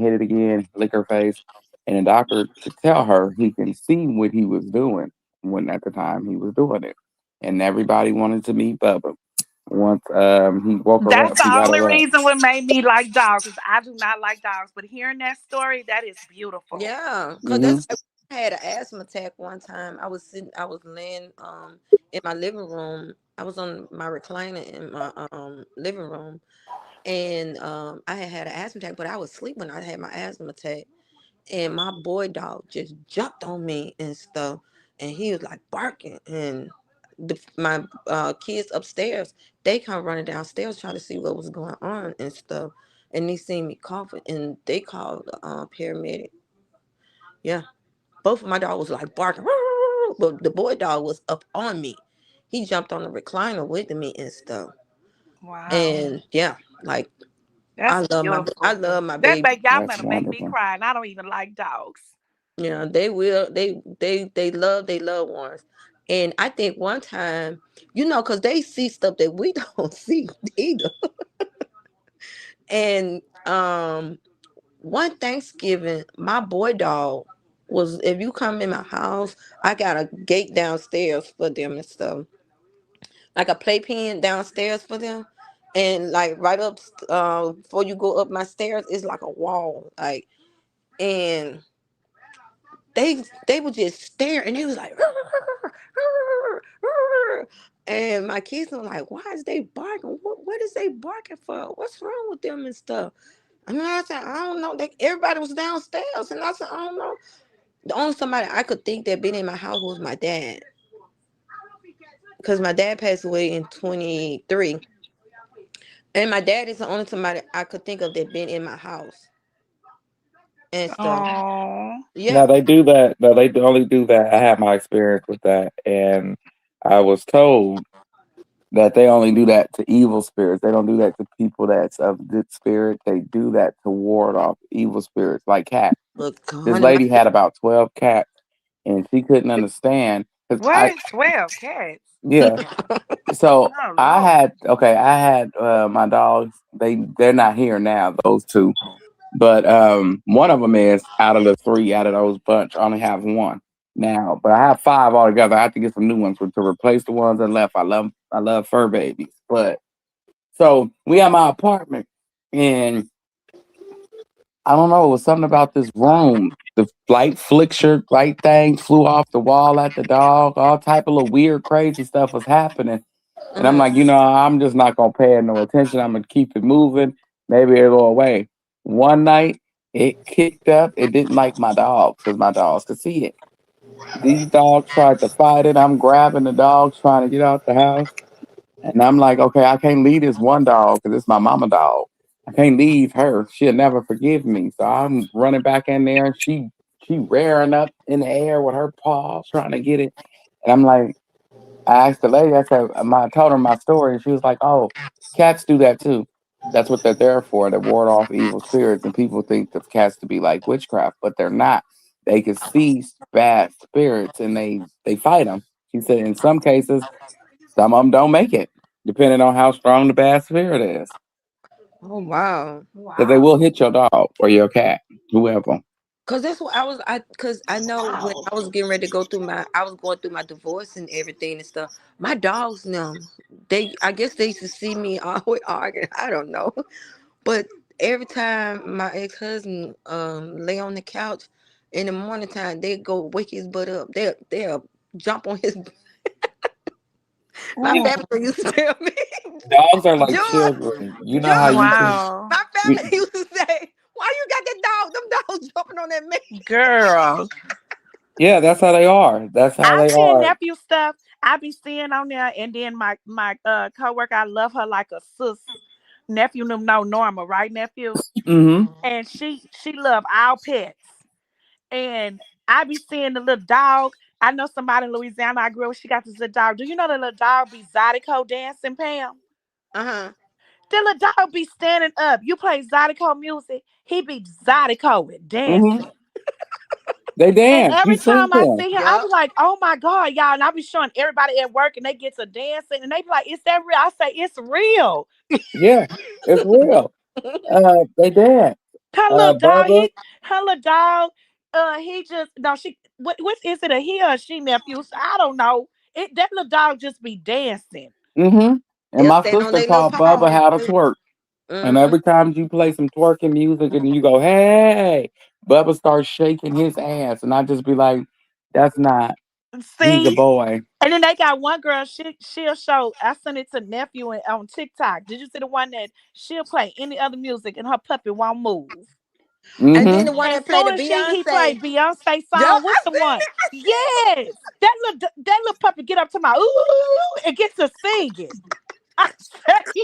lick her face. And the doctor could tell her he can see what he was doing when at the time he was doing it. And everybody wanted to meet Bubba. Once he woke her That's up, he the got only her up. reason what made me like dogs. Is I do not like dogs, but hearing that story, that is beautiful. yeah, cause Hmm. that's like I had an asthma attack one time. I was laying in my living room. I was on my recliner in my living room, and I had an asthma attack, but I was asleep when I had my asthma attack. and my boy dog just jumped on me and stuff, and he was like barking, and my kids upstairs, they come running downstairs trying to see what was going on and stuff, and they seen me coughing, and they called the paramedic. Yeah, both of my dog was like barking, but the boy dog was up on me. He jumped on the recliner with me and stuff, Wow. and yeah, like That's I beautiful. love my That baby. make y'all That's gonna make me wonderful. cry, and I don't even like dogs. Yeah, they will. They love their loved ones, and I think one time, because they see stuff that we don't see either. And one Thanksgiving, my boy dog was. If you come in my house, I got a gate downstairs for them and stuff, like a playpen downstairs for them, and like right up before you go up my stairs, it's like a wall, like and they would just stare and they was like and my kids were like, why is they barking? What is they barking for? What's wrong with them and stuff? And I said, I don't know. Everybody was downstairs, and I said, I don't know. The only somebody I could think that been in my house was my dad, because my dad passed away in 23, and my dad is the only somebody I could think of that been in my house and stuff. Oh, No, Yeah. they do that. No, they only do that. I had my experience with that, and I was told that they only do that to evil spirits. They don't do that to people that's of good spirit. They do that to ward off evil spirits, like cats. Look, This honey, lady had about 12 cats, and she couldn't understand because what I, is 12 cats? yeah. So Oh Lord. I had my dogs. They're not here now. Those two, but one of them is out of the three out of those bunch. I only have one now, but I have five altogether. I have to get some new ones to replace the ones that left. I love fur babies, but so we have my apartment, and I don't know. It was something about this room. The light flicker, light thing flew off the wall at the dog. All type of weird, crazy stuff was happening. And I'm like, mhm. I'm just not gonna pay it no attention. I'm gonna keep it moving. Maybe it'll go away. One night, it kicked up. It didn't like my dogs because my dogs could see it. These dogs tried to fight it. I'm grabbing the dogs, trying to get out the house. And I'm like, okay, I can't leave this one dog because it's my mama dog. I can't leave her. She'll never forgive me. So I'm running back in there, and she rearing up in the air with her paws trying to get it. And I'm like, I asked the lady, I told her my story, and she was like, oh, cats do that too. That's what they're there for, to ward off evil spirits. And people think of cats to be like witchcraft, but they're not. They can see bad spirits and they fight them. She said in some cases, some of them don't make it, depending on how strong the bad spirit is. Oh wow. Because they will hit your dog or your cat, whoever. Cause that's what cause I know when I was getting ready to I was going through my divorce and everything and stuff. My dogs now, I guess they used to see me always arguing. I don't know, but every time my ex husband lay on the couch in the morning time, they go wake his butt up. They'll jump on his. My Mm. family used to tell me, Dogs are like George, children. You know how you George. can. Wow. My You, family used to say, "Why you got that dog? Them dogs jumping on that man." Girl. yeah, that's how they are. That's how I they send are. nephew stuff. I be seeing on there, and then my coworker, I love her like a sis. Nephew them know Norma, right, nephew? Hmm. And she love our pets. And I be seeing the little dog. I know somebody in Louisiana I grew up with, she got this little dog. Do you know the little dog be Zydeco dancing, Pam? Uh The little dog be standing up. You play Zydeco music, he be Zydeco it, Hmm. dancing. They And dance. You every sing time I to them. see him, I huh. be like, oh my God, y'all. And I be showing everybody at work and they get to dancing and they be like, is that real? I say, it's real. Yeah, it's real. They dance. Her little dog, Bubba. her little dog, he just, no, what is it, a he or a she, nephew? So I don't know. That little dog just be dancing. Hmm. And They'll my stand on sister their little taught paws. Bubba how to twerk. And Mm-hmm. every time you play some twerking music and you go, hey, Bubba starts shaking his ass. And I just be like, that's not, he's a See? boy. And then they got one girl, she'll show, I sent it to nephew on TikTok. Did you see the one that she'll play any other music and her puppy won't move? And then Mm-hmm. the one As that played soon the as he played Beyonce. Beyonce Yo, song, what's the one? Yes, that little puppy get up to my ooh and get to singing. I say,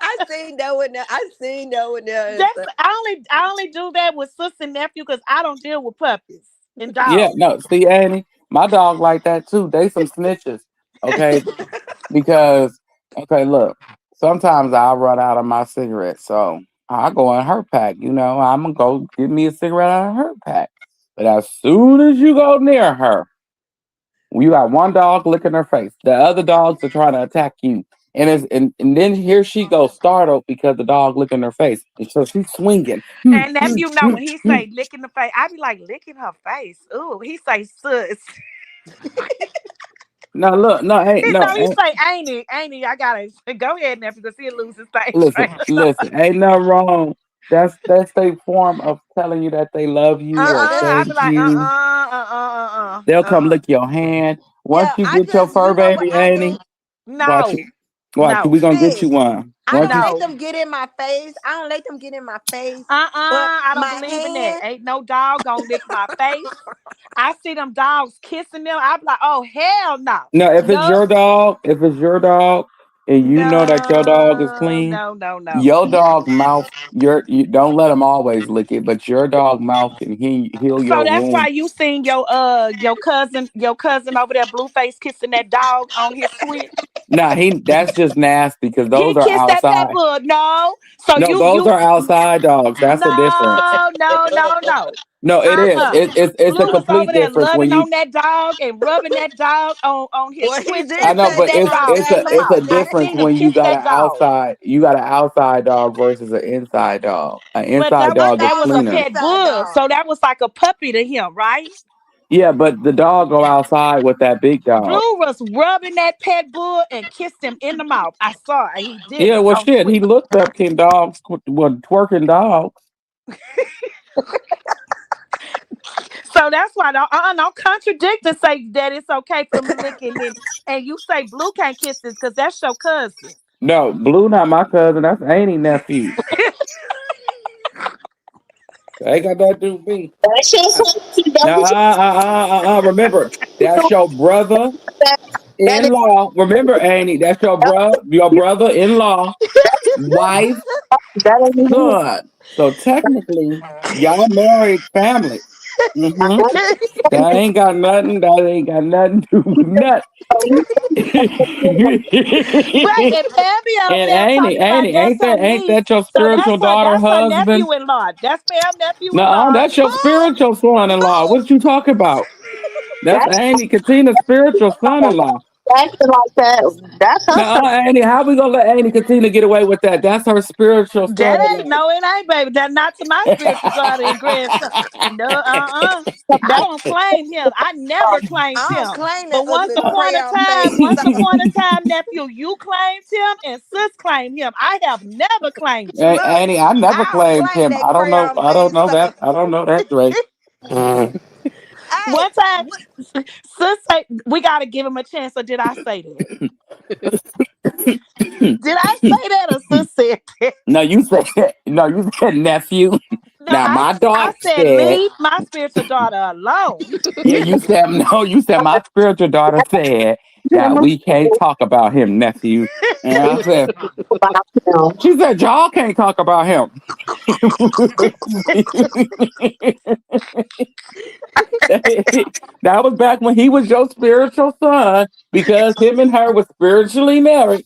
I seen that one there. I seen that one there. And that's stuff. I only do that with sister and nephew because I don't deal with puppies and Yeah, dogs. no, see, Annie, my dog like that too. They some snitches, okay? Because, okay, look, sometimes I run out of my cigarettes, so I go in her pack. I'm gonna go get me a cigarette out of her pack. But as soon as you go near her, you got one dog licking her face. The other dogs are trying to attack you. And then here she goes, startled because the dog licking her face. And so she's swinging. And nephew know when he say licking the face, I be like licking her face. Ooh, he say sus. No, look, no, hey, He no, know he say ain't he? I gotta go ahead, nephew, because he'll lose his face listen, train. listen, ain't nothing wrong. That's their form of telling you that they love you or I thank be like, you. They'll come uh. lick your hand. Once Yeah, you I get your just, fur you know what baby, I do? Annie, watch No, it. Watch it. no, We gonna get you Sis, one. I Once don't you let no. them get in my face. I don't let them get in my face. But I don't my believe in that. hand, Ain't no dog gonna lick my face. I see them dogs kissing them. I be like, oh hell no. No, No, if it's your dog, and you know that your dog is no, clean, no, no, no. your dog mouth, you don't let him always lick it, but your dog mouth can heal So your that's why wound. you seen your cousin over there, Blueface, kissing that dog on his switch. Nah, that's just nasty because He those are kissed that pet outside. bull. No, so No, those are outside dogs. That's the difference. no, no, no, no. No, it is. Uh-uh. It's a Blue was over complete there difference when loving you. on that dog and rubbing that dog on his well, he switch I did and know, say spit but that that it's her dog it's in a the daddy. it's mouth. a I difference seen him when kiss that dog. you got an outside dog versus an inside dog. An But inside that was My dog is that was dog a an cleaner. pet inside bull. dog. So that was like a puppy to him, right? Yeah, but the dog go outside with that big dog. Blue was rubbing that pet bull and kissed him in the mouth. I saw it. He did Yeah, it well, on shit. He switch. looked up can dogs, well, twerking dogs. So that's why don't contradict and say that it's okay for him licking and you say Blue can't kiss this because that's your cousin. No, Blue not my cousin. That's Annie nephew. They got nothing to do with me. That's your I, cousin. now, That's remember, that's your brother that in is law. Remember, Annie, that's your brother in law, wife, that ain't me. son. So technically, y'all married family. Hmm. That ain't got nothing to do with nothing. Right, and Pammy over And there talking about Annie, that's her ain't niece. that your So spiritual daughter that's her husband? nephew-in-law. That's Pam No, nephew-in-law. that's your Who? spiritual son-in-law. Who? What you talking about? That's That's Annie Katina's spiritual son-in-law. acting like that. That's her Now, son. Annie, how we gonna let Annie Katina get away with that? That's her spiritual That ain't son-in-law. no, it ain't, baby. That's not to my spiritual daughter and grandson. No, I don't claim him. I never claimed I don't him. claim that But ugly crayon face. once upon a time, nephew, you claimed him and sis claimed him. I have never claimed him. Look, Annie, I never I don't claimed claim him. that crayon I don't face know sucker. that. I don't know that, Drake. Hey, One time, what? sis said, we got to give him a chance. Or did I say that? Did I say that or sis said that? No, you said nephew. No, Now my I daughter said, said, leave my spiritual daughter alone. yeah, you said no, you said my spiritual daughter said that we can't talk about him, nephew. And I said, About him. she said, y'all can't talk about him. That was back when he was your spiritual son because him and her was spiritually married.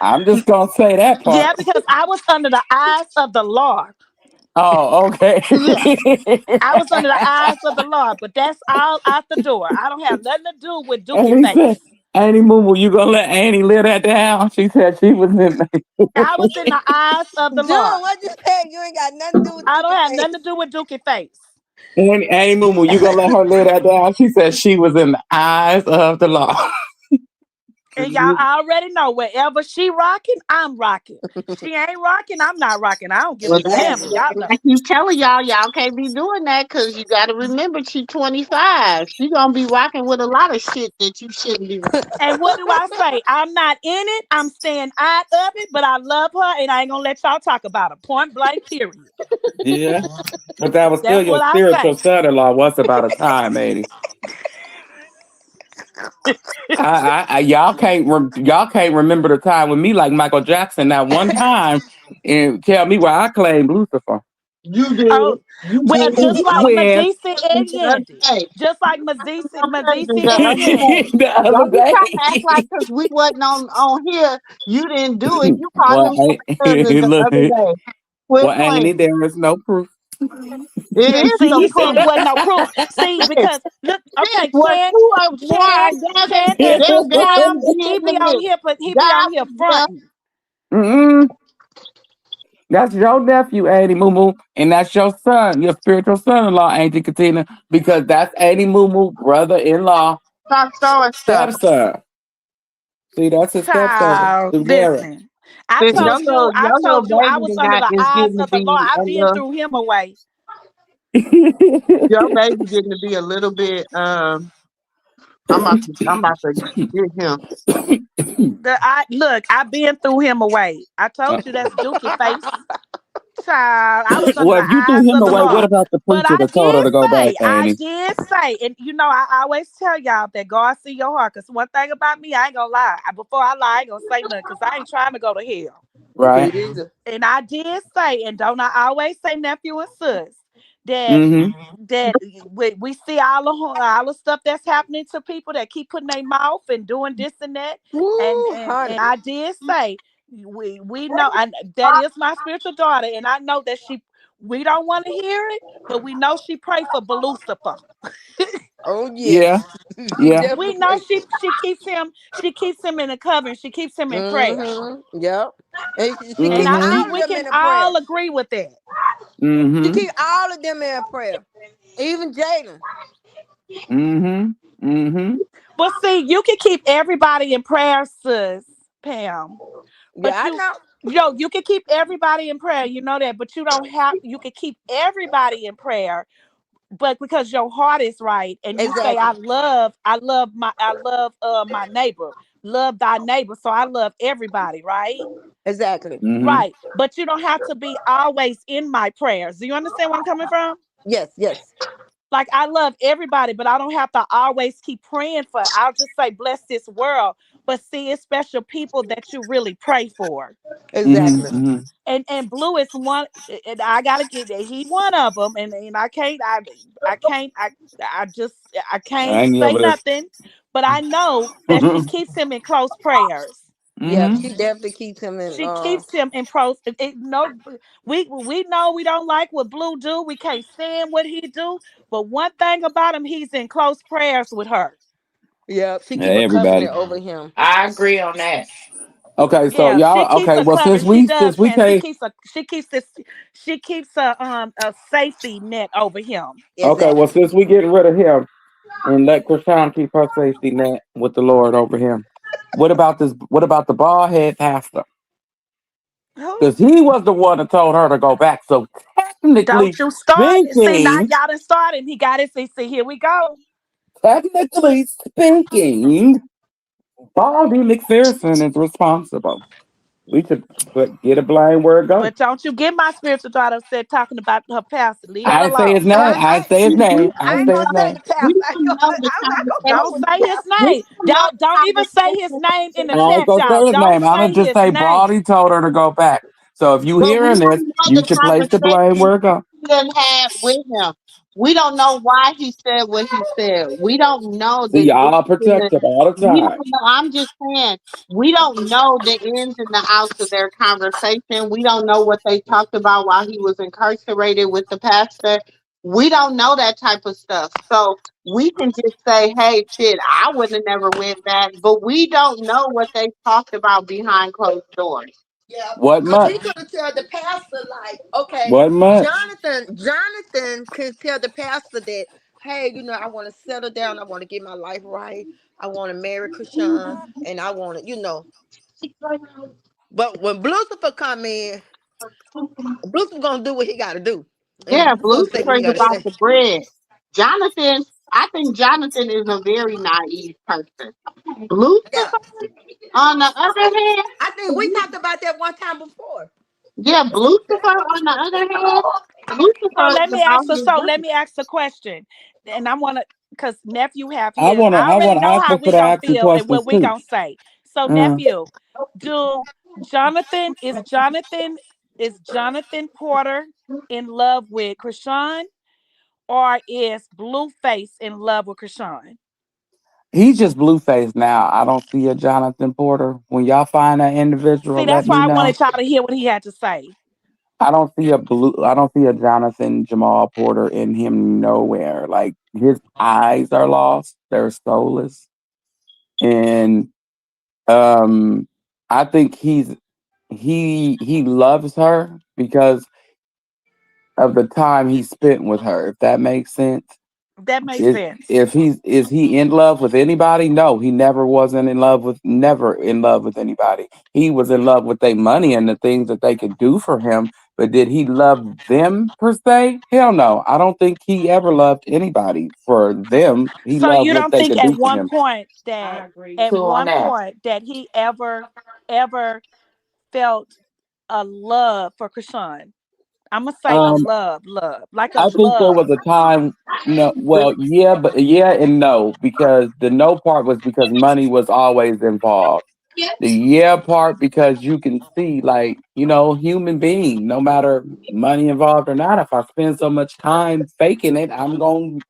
I'm just gonna say that part. Yeah, because I was under the eyes of the Lord. Oh, okay. Yes, I was under the eyes of the Lord, but that's all out the door. I don't have nothing to do with And Dookie he said, Face. Annie Moo, you gonna let Annie live that down? She said she was in I was in the eyes of the June, Lord. what you said? You ain't got nothing to do with I don't Dookie have face. nothing to do with Dookie Face. Annie Moo, you gonna let her live that down? She said she was in the eyes of the law. And y'all already know wherever she rocking, I'm rocking. She ain't rocking, I'm not rocking. I don't give Well, a damn. And y'all know. I keep telling y'all can't be doing that because you got to remember she 25. She gonna be rocking with a lot of shit that you shouldn't be rocking. And what do I say? I'm not in it. I'm staying out of it, but I love her and I ain't gonna let y'all talk about her. Point blank, period. Yeah. But that was still That's your what I spiritual say. son-in-law once about a time, lady. Y'all can't remember the time with me like Michael Jackson that one time and tell me where I claimed Lucifer. You did. Oh, You well, did. just like When Medici and The other Yandy. day. Just like Medici The and other Yandy. day. the other Don't be trying to act day. like because we wasn't on here, you didn't do it. You called Well, him your cousin the look, other day. Quit well, ain't playing. it? There is no proof. It is See, some he said proof. it wasn't no proof. See, This, because look, this okay, was Chan, sworn. Chan They is damn Chan. He didn't be on admit. here, but he be on God here was there. fronting. Mm-mm. That's your nephew, Auntie Moo Moo, and that's your son, your spiritual son-in-law, Auntie Katina, because that's Auntie Moo Moo, brother-in-law, Stop throwing stuff. stepson. See, that's his stepson Child, through marriage. listen. I Since told you, I your little told you, I baby was under the is eyes getting to of the Lord. be a I've been little. through him away. Your baby getting to be a little bit. I'm about to get him. Look, I've been through him away. I told you that's Dookie face. Child, I was under Well, the if you threw eyes him of the away, what Lord. about the But preacher that told her to go back, Annie? and I always tell y'all that God see your heart. Cause one thing about me, I ain't gonna lie. Before I lie, I ain't gonna say nothing. Cause I ain't trying to go to hell. Right? Me either. And I did say, and don't I always say, nephew and sis, that Mm-hmm. we see all the stuff that's happening to people that keep putting their mouth and doing this and that. And Woo, and honey. and I did say we know, and that is my spiritual daughter, and I know that we don't want to hear it, but we know she prayed for Lucifer. Oh Yeah. yes. She Yeah. We definitely know prayed. she keeps him in the cover, she keeps him in prayer. Yep. And she And keep I Mm-hmm. think all of we them can in a all prayer. agree with that. She Mm-hmm. keep all of them in a prayer. Even Jalen. Mm-hmm. Mm-hmm. But see, you can keep everybody in prayer, sis, Pam. Yeah, But I know. you can keep everybody in prayer. You know that, but you don't have. You can keep everybody in prayer, but because your heart is right, and you say, Exactly. I love my neighbor, love thy neighbor. So I love everybody, right? Exactly. Mm-hmm. Right. But you don't have to be always in my prayers. Do you understand where I'm coming from? Yes, yes. Like I love everybody, but I don't have to always keep praying for. I'll just say bless this world. But see, it's special people that you really pray for. Exactly. Mm-hmm. And Blue is one, and I gotta get that he one of them, and I can't I I can't ain't say over this. nothing, but I know that she keeps him in close prayers. Yep, Mm-hmm. she definitely keeps him in She keeps him in pros. No, we know we don't like what Blue do. We can't stand what he do. But one thing about him, he's in close prayers with her. yep, she Yeah, keep a everybody. covenant over him. I agree on that. Okay, so Yeah, she y'all. keeps Okay, a well cover. since She we does, Pam. She can't. keeps a a safety net over him. Okay, well Exactly. since we getting rid of him and let Krishan keep her safety net with the Lord over him. What about this? What about the bald head pastor? Who? Because he was the one that told her to go back. So Don't technically you start it. See, now speaking, y'all done started. He got it. See, here we go. technically speaking, Baldy McPherson is responsible. We should get a blame where it goes. But don't you get my spiritual daughter upset talking about her pastor. Leave that I ain't say his alone. name. I ain't say his name. I I ain't ain't say gonna his say name. the pastor. We don't know the I'm not gonna go Don't with conversation. the say his pastor. We name. don't know Don't the don't even say his conversation. name in the I ain't chat, gonna y'all. say his Don't name. I'ma say just his say name. Baldy told her to go back. So if you But we hearing this, don't know you the should place the blame conversation where it goes. he done had with him. We don't know why he said what he said. We don't know See, the ins y'all and the, protect him all the we time. don't know. I'm just saying we don't know the ins and the outs of their conversation. We don't know what they talked about while he was incarcerated with the pastor. We don't know that type of stuff. So we can just say, hey, shit, I would have never went back, but we don't know what they talked about behind closed doors. Yeah, What because much? he could have told the pastor like, okay, What much? Jonathan could tell the pastor that, hey, I want to settle down. I want to get my life right. I want to marry Krishan, and I want to. But when Lucifer come in, Lucifer gonna do what he got to do, and Yeah, Lucifer gonna say what he Lucifer's got to about say. the bread. Jonathan, I think Jonathan is a very naive person. Yeah, Lucifer, on the other I think we hand, talked about that one time before. yeah, Lucifer, on the other hand, So Lucifer let is me about ask the his so let bread. me ask the question, and I want to, because nephew have I his. wanna I I already wanna know ask how her for we the gonna asking feel and questions what we too. gonna say. So Uh, nephew, do Jonathan Porter in love with Krishan, or is Blueface in love with Krishan? he's just Blueface now. I don't see a Jonathan Porter. When y'all find that individual, See, let that's me why I know. wanted y'all to hear what he had to say. I don't see a Jonathan Jamal Porter in him nowhere. Like his eyes are lost, they're soulless. And um I think he loves her because of the time he spent with her, if that makes sense. That makes Is sense. if he's is he in love with anybody? No, he never in love with anybody. He was in love with their money and the things that they could do for him. But did he love them per se? Hell no. I don't think he ever loved anybody for them. He So loved you what don't they think could do for him. that I agree at too on one that. point that he ever felt a love for Krishan? I'm gonna say a Um, love, like a I think there was love. a time. No, well, yeah, but yeah and no, because the no part was because money was always involved. The yeah part because you can see, like, human being, no matter money involved or not, if I spend so much time faking it, I'm gonna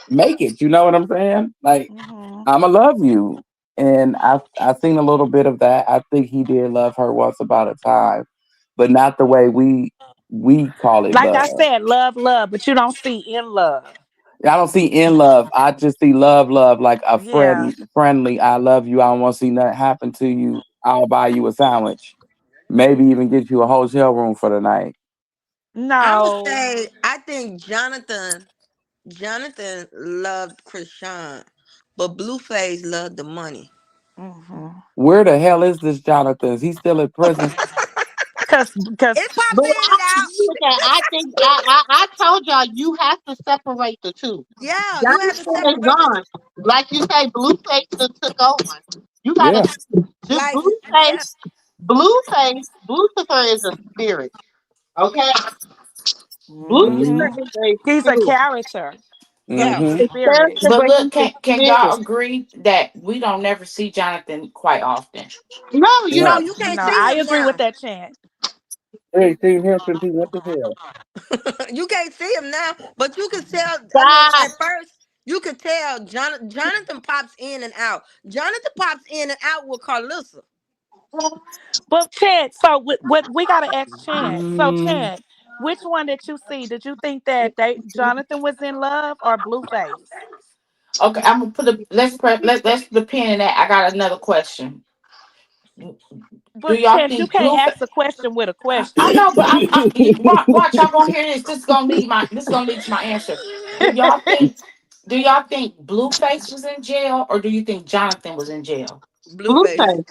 make it. You know what I'm saying? Like, Hmm. I'ma love you. And I seen a little bit of that. I think he did love her once about a time, but not the way we call it Like I love. said, love, but you don't see in love. I don't see in love. I just see love, like a Yeah. friendly. I love you. I don't want to see nothing happen to you. I'll buy you a sandwich. Maybe even get you a hotel room for the night. I would No. say I think Jonathan loved Krishan, but Blueface loved the money. Hmm. Where the hell is this Jonathan? Is he still in prison? Because It pops But in and I out. agree with that. I think I told y'all you have to separate the two. Yeah, you have to Jonathan is separate the gone. Like you say, Blueface done took over. You gotta Yeah. do like yeah. Lucifer is a spirit. Okay? Lucifer hmm Mm-hmm. is a he's a spirit. character, but Yeah. he's a Mm-hmm. He's a spirit. character, But but look, he's a can spirit. y'all agree that we don't never see Jonathan quite often? No, you No, No. don't. you can't No, see I him agree with now. that chant. Hey, Steve Hampton, what the hell? You can't see him now, but you can tell. I mean, Stop. at first, you could tell Jonathan pops in and out. Jonathan pops in and out with Carlissa. But Chad, so what we gotta ask Chad. So Mm, Chad, which one did you see? Did you think that Jonathan was in love or Blueface? Okay, I'm gonna put a let's put a pin in that. I got another question. Do But y'all Chad, you think can't Blueface? ask a question with a I question. know, but watch. Y'all gonna hear this. This is gonna lead to my answer. Do y'all think? Do y'all think Blueface was in jail, or do you think Jonathan was in jail? Blueface, Blueface.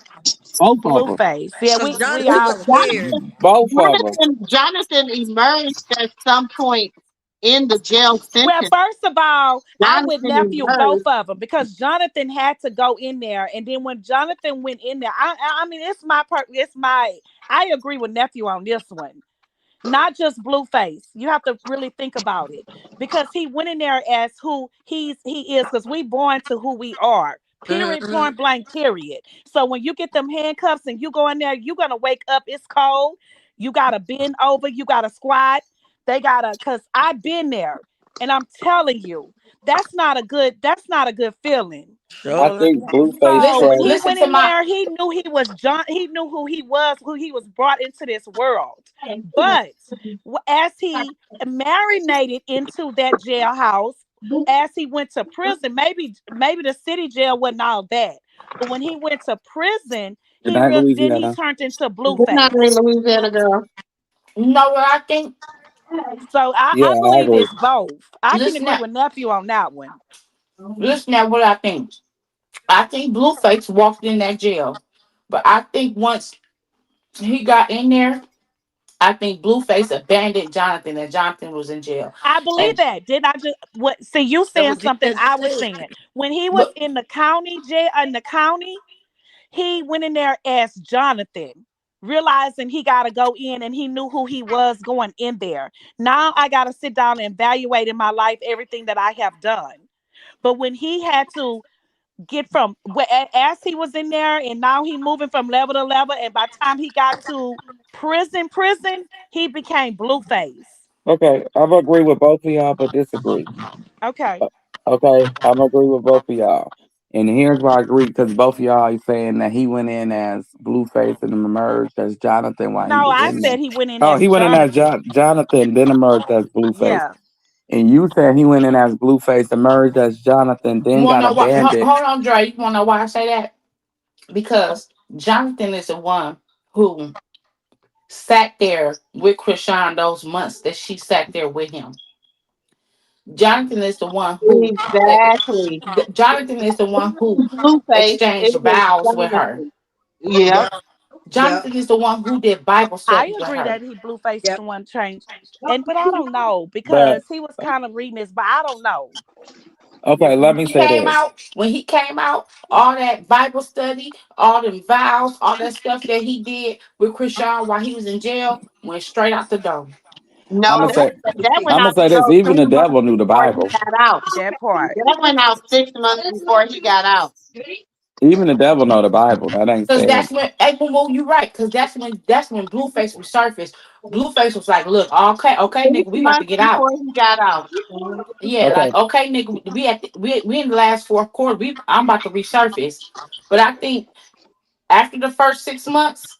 both of them. Blueface. Yeah, because we Jonathan all was agree. scared. Both of them. Jonathan emerged at some point in the jail Well, sentence. first of all, I'm with Jonathan nephew both emerged. of them because Jonathan had to go in there, and then when Jonathan went in there, I mean, it's my. I agree with nephew on this one. Not just Blueface. You have to really think about it because he went in there as who he is because we born to who we are. Period. Hmm. Point blank. Period. So when you get them handcuffs and you go in there, you're gonna wake up. It's cold. You gotta bend over. You gotta squat. They gotta. Cause I've been there, and I'm telling you, That's not a good feeling. I Sure. think Blueface So Listen, when said, he listen went to in my. there, he knew he was John. He knew who he was brought into this world. But as he marinated into that jailhouse, as he went to prison, maybe the city jail wasn't all that. But when he went to prison, "Good night, then he Louisiana." turned into Good night, Blueface. Louisiana girl. You know what I think? So Yeah, I I believe agree. it's both. I can Listen agree now, with nephew on that one. listen now. What I think. I think Blueface walked in that jail, but I think once he got in there, I think Blueface abandoned Jonathan, and Jonathan was in jail. I believe And that. Did I just what? See, you That saying what you something just I was said. saying when he was but in the county jail in the county. He went in there as Jonathan, realizing he got to go in and he knew who he was going in there. Now I got to sit down and evaluate in my life everything that I have done. But when he had to get from as he was in there and now he moving from level to level, and by the time he got to prison, he became Blueface. Okay, I'm agree with both of y'all, but disagree. Okay. Uh, Okay, I'm agree with both of y'all. And here's why I agree, because both of y'all are saying that he went in as Blueface and emerged as Jonathan while he No, was I in there. said he went in Oh, as he went in as Jonathan. Jonathan, then emerged as Blueface. Yeah. And you said he went in as Blueface, emerged as Jonathan, you then want got to know why? abandoned. Hold on, Dre. You want to know why I say that? Because Jonathan is the one who sat there with Krishan those months that she sat there with him. Jonathan is the one who Exactly. Jonathan is the It one who was Blueface. exchanged It was vows with her. Jonathan. Yep. Yep. Yep. Jonathan is the one who did Bible I study with agree her. that he Blueface is Yep. the one changed. But I don't know But because he was kind of reading this, but I don't know. okay, let me say this. When he came out, all that Bible study, all them vows, all that stuff that he did with Krishan while he was in jail went straight out the door. I'm No, gonna say that went I'm gonna out say the this. door Even the 3 months devil knew the before he Bible. got out. That part. That went out 6 months before he got out. Even the devil know the Bible. That ain't Cause saying. that's when April, well, you're right. Cause that's when Blueface resurfaced. Blueface was like, "Look, okay, Six nigga, we got to months get out." before he got out. Yeah, Okay, like, okay, nigga, we in the last fourth quarter. I'm about to resurface. But I think after the first 6 months,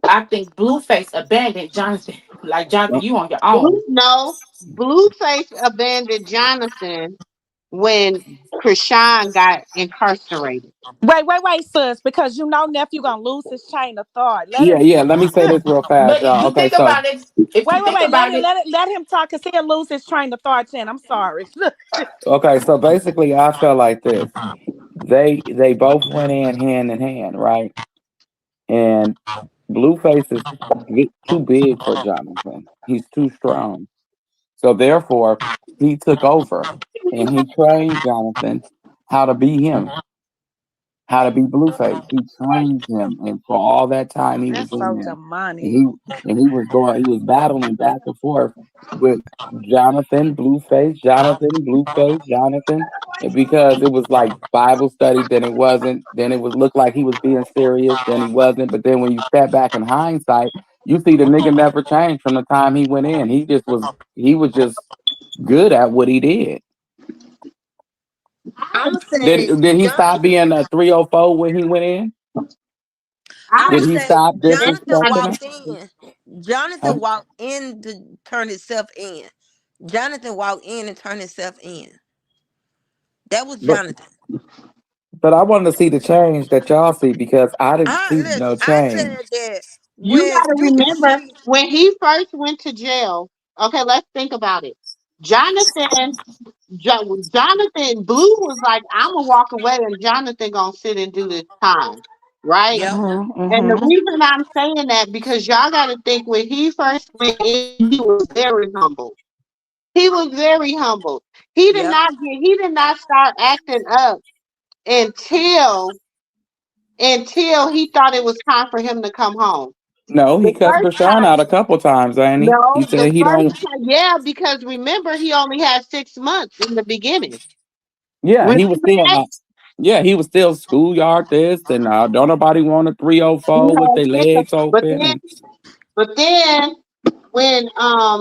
I think Blueface abandoned Jonathan. Like Jonathan, you on your own. No, Blueface abandoned Jonathan when Krishan got incarcerated. Wait, sis, because nephew gonna lose his chain of thought. Let yeah, him. yeah. Let me say this real fast, But y'all. you Okay, think so about it. If you think Wait. Let about it, it, let it, let him talk, cause he'll lose his train of thought. Then I'm sorry. okay, so basically, I felt like this. They both went in hand in hand, right? And Blueface is too big for Jonathan. He's too strong. So therefore, he took over and he trained Jonathan how to be him, how to be Blueface. He trained him, and for all that time he was That's in so there, and demonic. he was going, he was battling back and forth with Jonathan, Blueface, Jonathan, and because it was like Bible study, then it wasn't, then it was looked like he was being serious, then he wasn't. But then when you step back in hindsight, you see the nigga never changed from the time he went in. He was just good at what he did. I'ma say Did he stop Jonathan. being a 304 when he went in? I'ma Did he say stop Jonathan disrespecting him? walked in. Huh? Jonathan walked in to turn himself in. Jonathan walked in and turned himself in. That was But Jonathan. I wanted to see the change that y'all see because I didn't I see listen. no I change. said that You when got to you can remember see. when he first went to jail. Okay, let's think about it. Jonathan, Jonathan Blue was like, "I'm gonna walk away, and Jonathan gonna sit and do this time, right?" Yep. And the Mm-hmm. reason I'm saying that because y'all got to think when he first went in, he was very humble. He was very humble. Yep. He did not start acting up until he thought it was time for him to come home. No, he The cussed first Krishan time, out a couple times, ain't he? He no, the said he first don't. time, yeah, because remember he only had 6 months in the beginning. Yeah, he was still. Remember Yeah, he was still schoolyard this, and don't nobody want a that? 304 with their legs But open, then, and when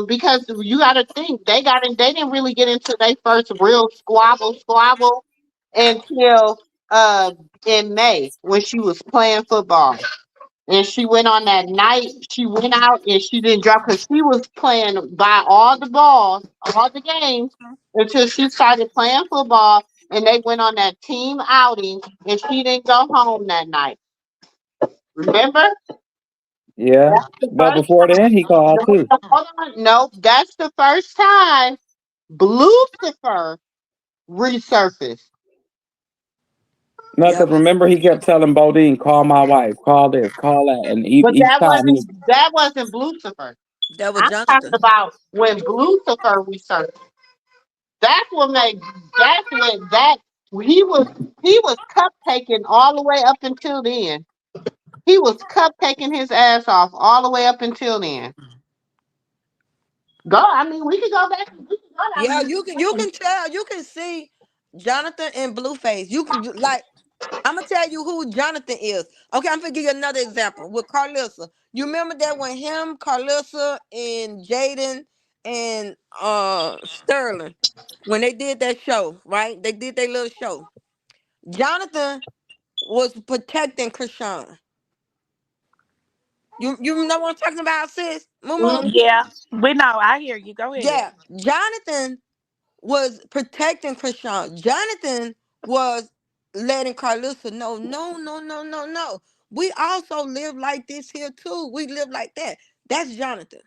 because you got to think they didn't really get into their first real squabble until in May when she was playing football. And she went on that night. She went out and she didn't drop because she was playing by all the balls, all the games until she started playing football. And they went on that team outing and she didn't go home that night. Remember? Yeah, That's the but first before then time. he called No, too. no, hold on. No, that's the first time Lucifer resurfaced. No, because Yep. remember he kept telling Bodine, "Call my wife, call this, call that," and But each time he, that wasn't Lucifer. That was I'm talking Jonathan. about when Lucifer resurfaced. That's what made that's when that he was he was cupcaking all the way up until then. He was cupcaking his ass off all the way up until then. Go, I mean, we can go back. We can go Yeah, down you the can tell, you can see Jonathan and Blueface. You can like I'm gonna tell you who Jonathan is. Okay, I'm gonna give you another example with Carlissa. You remember that when him, Carlissa, and Jaden and Sterling, when they did that show, right? They did their little show. Jonathan was protecting Krishan. You know what I'm talking about, sis? Mumu? Mhm. Yeah, we know. I hear you. Go ahead. Yeah. Jonathan was protecting Krishan. Jonathan was letting Carlissa know, no, no, no, no, no. We also live like this here too. We live like that. That's Jonathan.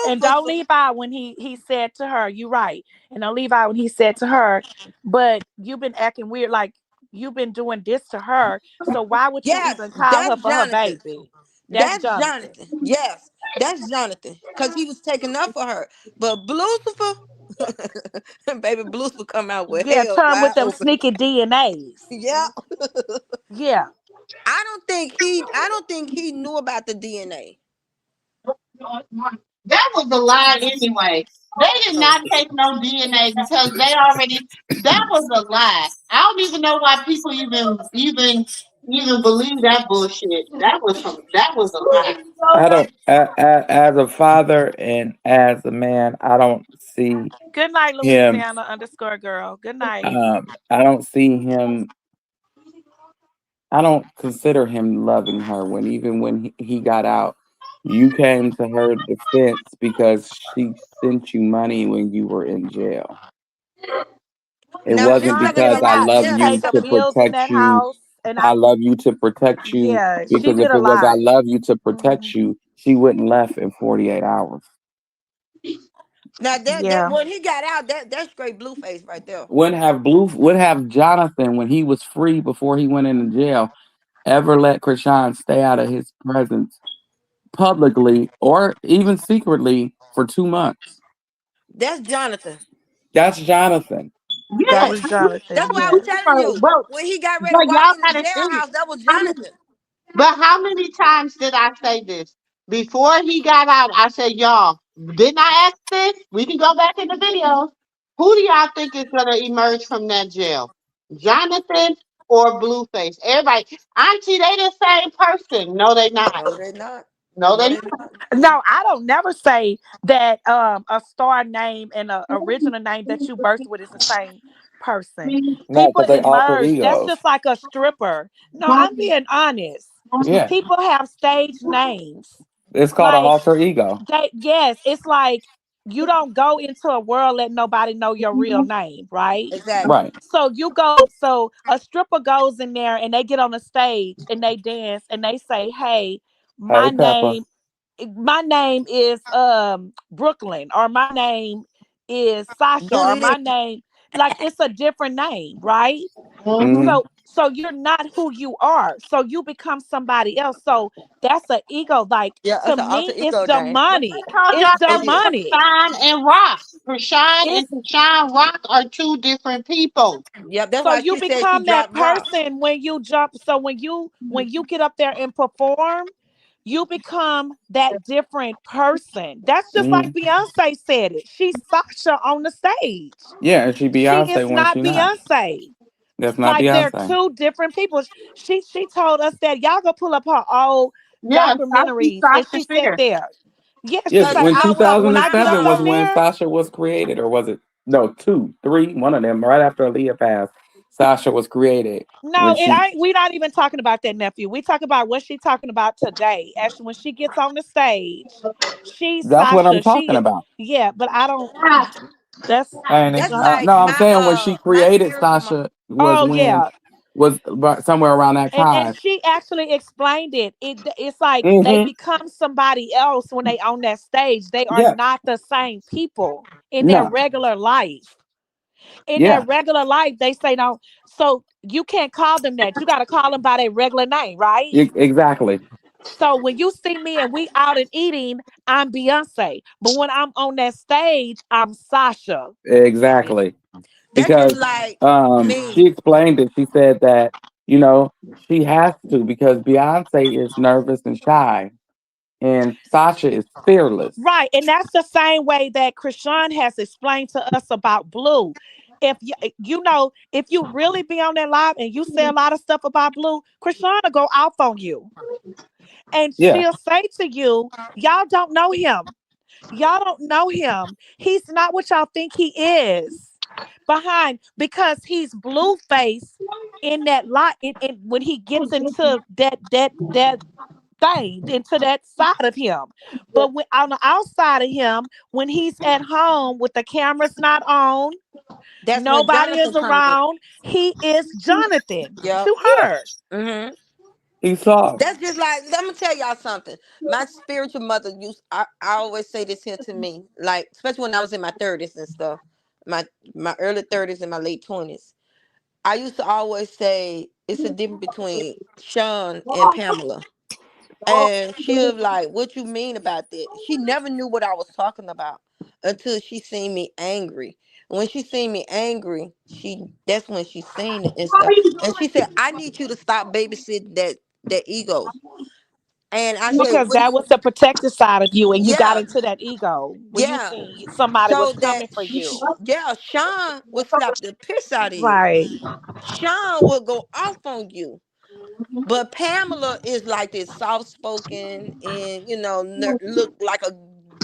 And don't Blueface, leave out when he said to her, "You right." And don't leave out when he said to her, "But you've been acting weird, like you've been doing this to her. So why would you yes, even call her that's for her Jonathan. baby?" That's That's Jonathan. Jonathan. Yes, that's Jonathan. Because he was taking up for her. But Blucifer, baby, Blucifer come out with Yeah, hell turn with wide them open. sneaky DNAs. Yeah. Yeah. I don't think he knew about the DNA. That was a lie anyway. They did Oh. not take no DNA because they already. That was a lie. I don't even know why people even believe that bullshit. That was a lie. I don't, as a father and as a man, I don't see Good night, him. Louisiana underscore girl. Good night. I don't see him. I don't consider him loving her when even when he got out, you came to her defense because she sent you money when you were in jail. It Now when it's wasn't Nah, coming because and from I I that, love did yeah, pay you the to bills in protect that you. house, and I love you to protect you yeah, she because did if a it was I lot. love you to protect Mhm. you, she wouldn't left in 48 hours. now that Yeah. when he got out, that's straight Blueface right there. Would have Jonathan when he was free before he went into jail ever let Krishan stay out of his presence publicly or even secretly for 2 months? That's Jonathan. That's Jonathan. That Yeah, was That's Jonathan. why I was Yes. telling you but when he got ready to walk y'all in the gotta think. jailhouse, that was How many, Jonathan. but how many times did I say this? Before he got out, I said, y'all, didn't I ask this? We can go back in the videos. Who do y'all think is gonna emerge from that jail? Jonathan or Blueface? Everybody, Auntie, they the same person. No, they not. No, they're not. No, No, they they're not. not. No, I don't never say that a star name and a original name that you birthed with is the same person. No, People because they alter emerge. That's egos. just like a stripper. No, I'm being honest. Yeah, People have stage names. it's called an Like alter ego. yes, it's like you don't go into a world let nobody know your real name, right? Exactly. Right. So a stripper goes in there and they get on the stage and they dance and they say, "Hey, my Hey, Pepper. name my name is Brooklyn, or my name is Sasha, or Billy my Lynn. name," like it's a different name, right? Mhm. Hmm. So you're not who you are. So you become somebody else. So that's an ego. Like Yeah, to it's an alter me, it's ego name. demonic. I told It's y'all It that was is. demonic. Krishan and Rock. Krishan and It's Krishan Rock are two different people. Yep, that's so why you she said she become that dropped rocks. person when you jump. So when you get up there and perform, you become that different person. That's just like Hmm. Beyonce said it. She's Sasha on the stage. Yeah, and she She Beyonce is when not she not. Beyonce. That's not Like they're Beyonce. two different people. She told us that y'all go pull up her old Yeah, documentaries, and Sasha she said Fierce. there. Yeah, she Yes, Cause say when I was when I get up 2007 was on when there. Sasha was created, or was it no two, three, one of them right after Aaliyah passed. Sasha was created when No, it she. ain't. We not even talking about that, nephew. We talk about what she talking about today. Actually, when she gets on the stage, she's That's what I'm Sasha. talking about. Yeah, but I don't. That's Ain't it? that's like No, I'm saying when she my created spiritual mom. Sasha was oh when yeah. was somewhere around that And time. she actually explained it. It's like they Hmm. become somebody else when they on that stage. They are Yeah. not the same people in their No. regular life. In their Yeah. regular life, they say no. So you can't call them that. You got to call them by their regular name, right? Exactly. So when you see me and we out and eating, I'm Beyonce. But when I'm on that stage, I'm Sasha. Exactly. That's just Because like she me. explained it. She said that, she has to because Beyonce is nervous and shy and Sasha is fearless. Right. And that's the same way that Krishan has explained to us about Blue. If if you really be on that live and you say a lot of stuff about Blue, Krishan will go off on you. And Yeah. she'll say to you, y'all don't know him. Y'all don't know him. He's not what y'all think he is. Behind because he's blue face in that lot in when he gets into that thing into that side of him. But when on the outside of him, when he's at home with the cameras not on, That's when nobody Jonathan is come in. around, he is Jonathan Yep. to Yeah. her. Hmm. He's soft. That's just like, let me tell y'all something. My spiritual mother used, I always say this here to me, like especially when I was in my 30s and stuff, my my early 30s and my late 20s. I used to always say it's a difference between Sean and Pamela. And she was like, "What you mean about that?" She never knew what I was talking about until she seen me angry. When she seen me angry, that's when she seen it and stuff. And she said, "I need you to stop babysitting that ego." And I said, Because "What do that you?" was the protective side of you, and you got Yeah, into that ego when you yeah. seen somebody was So that, coming for you. yeah, Sean would slap the piss out of you. Right. Sean will go off on you. But Pamela is like this soft spoken and look like a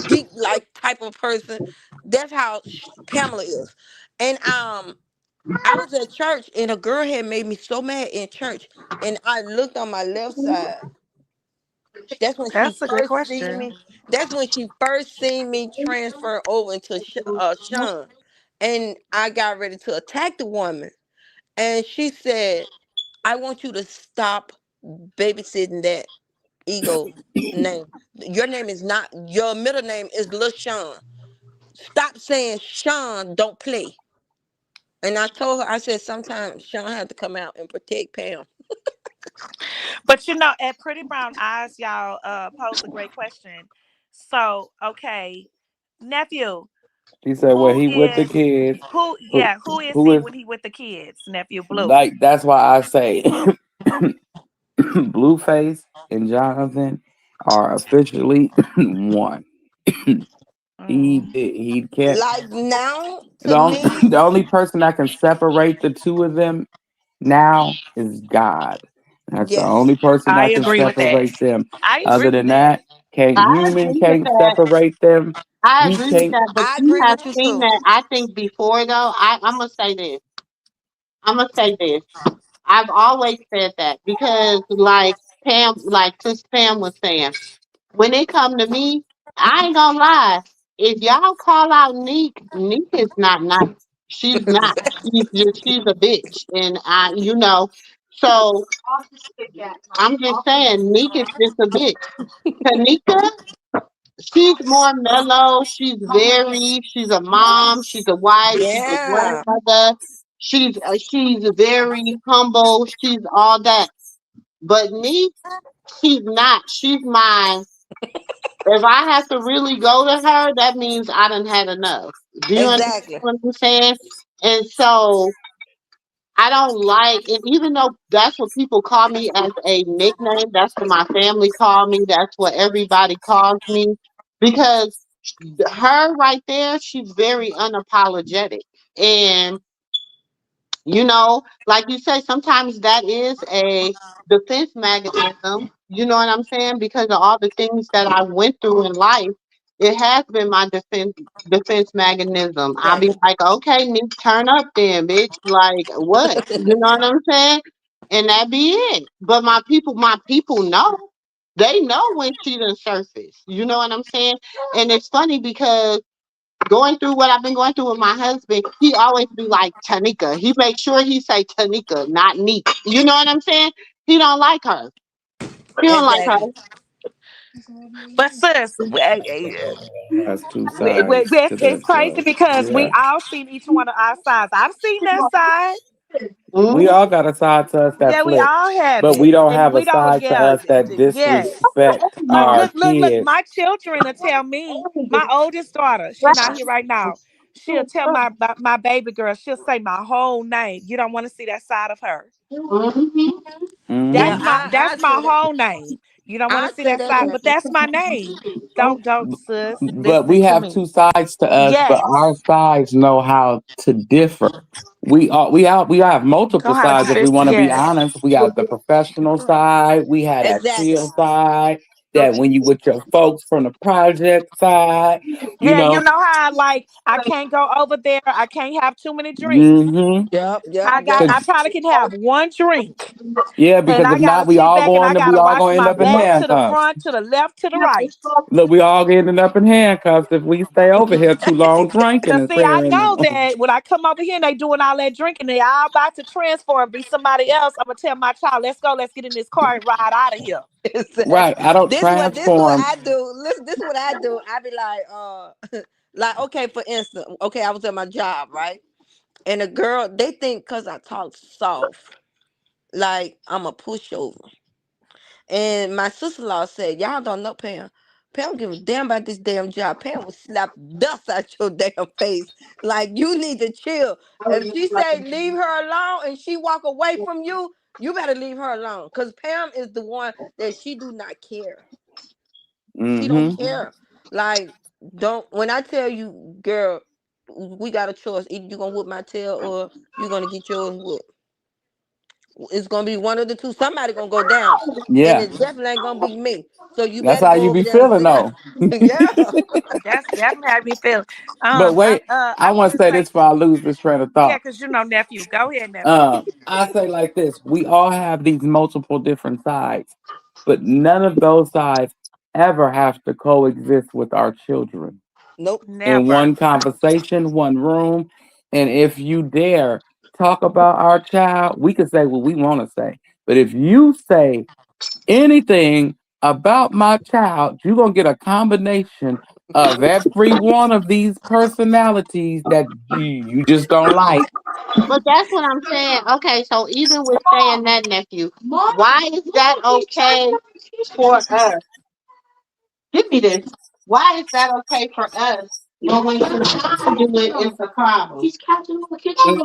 geek like type of person. That's how Pamela is. And I was at church and a girl had made me so mad in church, and I looked on my left side. That's when she That's a good first seen question. me. That's when she first seen me transfer over into Sean, and I got ready to attack the woman, and she said, "I want you to stop babysitting that ego name. Your name is not, your middle name is LaShawn. Stop saying Sean don't play." And I told her, I said, sometimes Sean had to come out and protect Pam. But at Pretty Brown Eyes, y'all posed a great question. So, okay, nephew, She said, well, who he with the is kids. Who who is who he is when he with the kids? Nephew Blue. like that's why I say Blueface and Jonathan are officially one. Mm. He can't. Like now, The to only, me, the only person that can separate the two of them now is God. That's the yes. only person I that can agree with that. separate them. I agree Other with than that. that, can't I human agree with can't that. separate them. I He agree with can't. that, but I you agree have with you seen too. that. I think before though, I'm gonna say this. I'm gonna say this. I've always said that because, like Sis Pam was saying, when it come to me, I ain't gonna lie. If y'all call out Neek is not nice. She's not. She's a bitch, and So I'm just saying, Neek is just a bitch. Tanika, she's more mellow. She's a mom. She's a wife. She's a Yeah, grandmother. She's very humble. She's all that. But me, she's not. She's my. If I have to really go to her, that means I done had enough. Do you understand exactly. what I'm saying? And so I don't like it, even though that's what people call me as a nickname. That's what my family call me. That's what everybody calls me. Because her right there, she's very unapologetic. And like you say, sometimes that is a defense mechanism. You know what I'm saying? Because of all the things that I went through in life, it has been my defense mechanism. I'll be Exactly. like, okay, Nick, turn up then, bitch. Like what? You know what I'm saying? And that be it. But my people know. They know when she done surface. You know what I'm saying? And it's funny because going through what I've been going through with my husband, he always be like Tanika. He makes sure he say Tanika, not Neek. You know what I'm saying? He don't like her. He don't like her. Exactly. But sis, Has two sides to it's that crazy story. because we Yeah. all seen each one of our sides. I've seen that side. We all got a side to us that Yeah, we flip, all have but we it, don't and have a we don't. side to Yeah, us that yes. disrespect our Look. kids. My children will tell me. My oldest daughter, she not here right now. She'll tell my baby girl. She'll say my whole name. You don't want to see that side of her. Yeah, Hmm That's I my say that. whole name. You don't want I to see say that that side, too. but that's my name. Don't, sis. But Listen we to have me. two sides to us, but Yes. our sides know how to differ. We have Go multiple how to sides if we fix. want to be Yes. honest. We got the professional side, we had that chill Exactly. side, that when you with your folks from the project side, you Yeah, you know. know how I can't go over there. I can't have too many drinks. Hmm Yep, yep, yep. I probably can have one drink. Yeah, And because I if gotta not, sit back and I gotta we all watch gonna end my up in back to the handcuffs. front, to the left, to the right. Look, we all ending up in handcuffs if we stay over here too long drinking Cause and see, I saying, know that when I come over here and they doing all that drinking, they all about to transform and be somebody else. I'm gonna tell my child, let's go, let's get in this car and ride out of here. right, Exactly. I don't This what transform. I do. Listen, this what I do. I be like, like, okay, for instance, okay, I was at my job, right? And the girl, they think because I talk soft, like I'm a pushover. And my sister-in-law said, y'all don't know Pam. Pam don't give a damn about this damn job. Pam will slap dust out your damn face. Like, you need to chill. If she say leave her alone and she walk away from you, you better leave her alone. Because Pam is the one that she do not care. She don't Hmm care. Like, don't when I tell you, girl, we got a choice. Either you gonna whoop my tail or you gonna get yours whooped. It's gonna be one of the two. Somebody gonna go down, and Yeah, it definitely ain't gonna be me. So you that's better how go you over be there and feeling sit down. though. Yeah. That's how me feel. But wait, I I want want to to say say, this before I lose this train of yeah, thought. cause nephew. Go ahead, nephew. I say like this: we all have these multiple different sides, but none of those sides ever have to coexist with our children Nope. in Never. one conversation, one room. And if you dare talk about our child, we can say what we want to say. But if you say anything about my child, you're gonna get a combination of every one of these personalities that you just don't like. But that's what I'm saying. Okay, so even with saying that, nephew, why is that okay for us? Give me this. Why is that okay for us? But when you do it, it's a problem. He's catching the I, kitchen.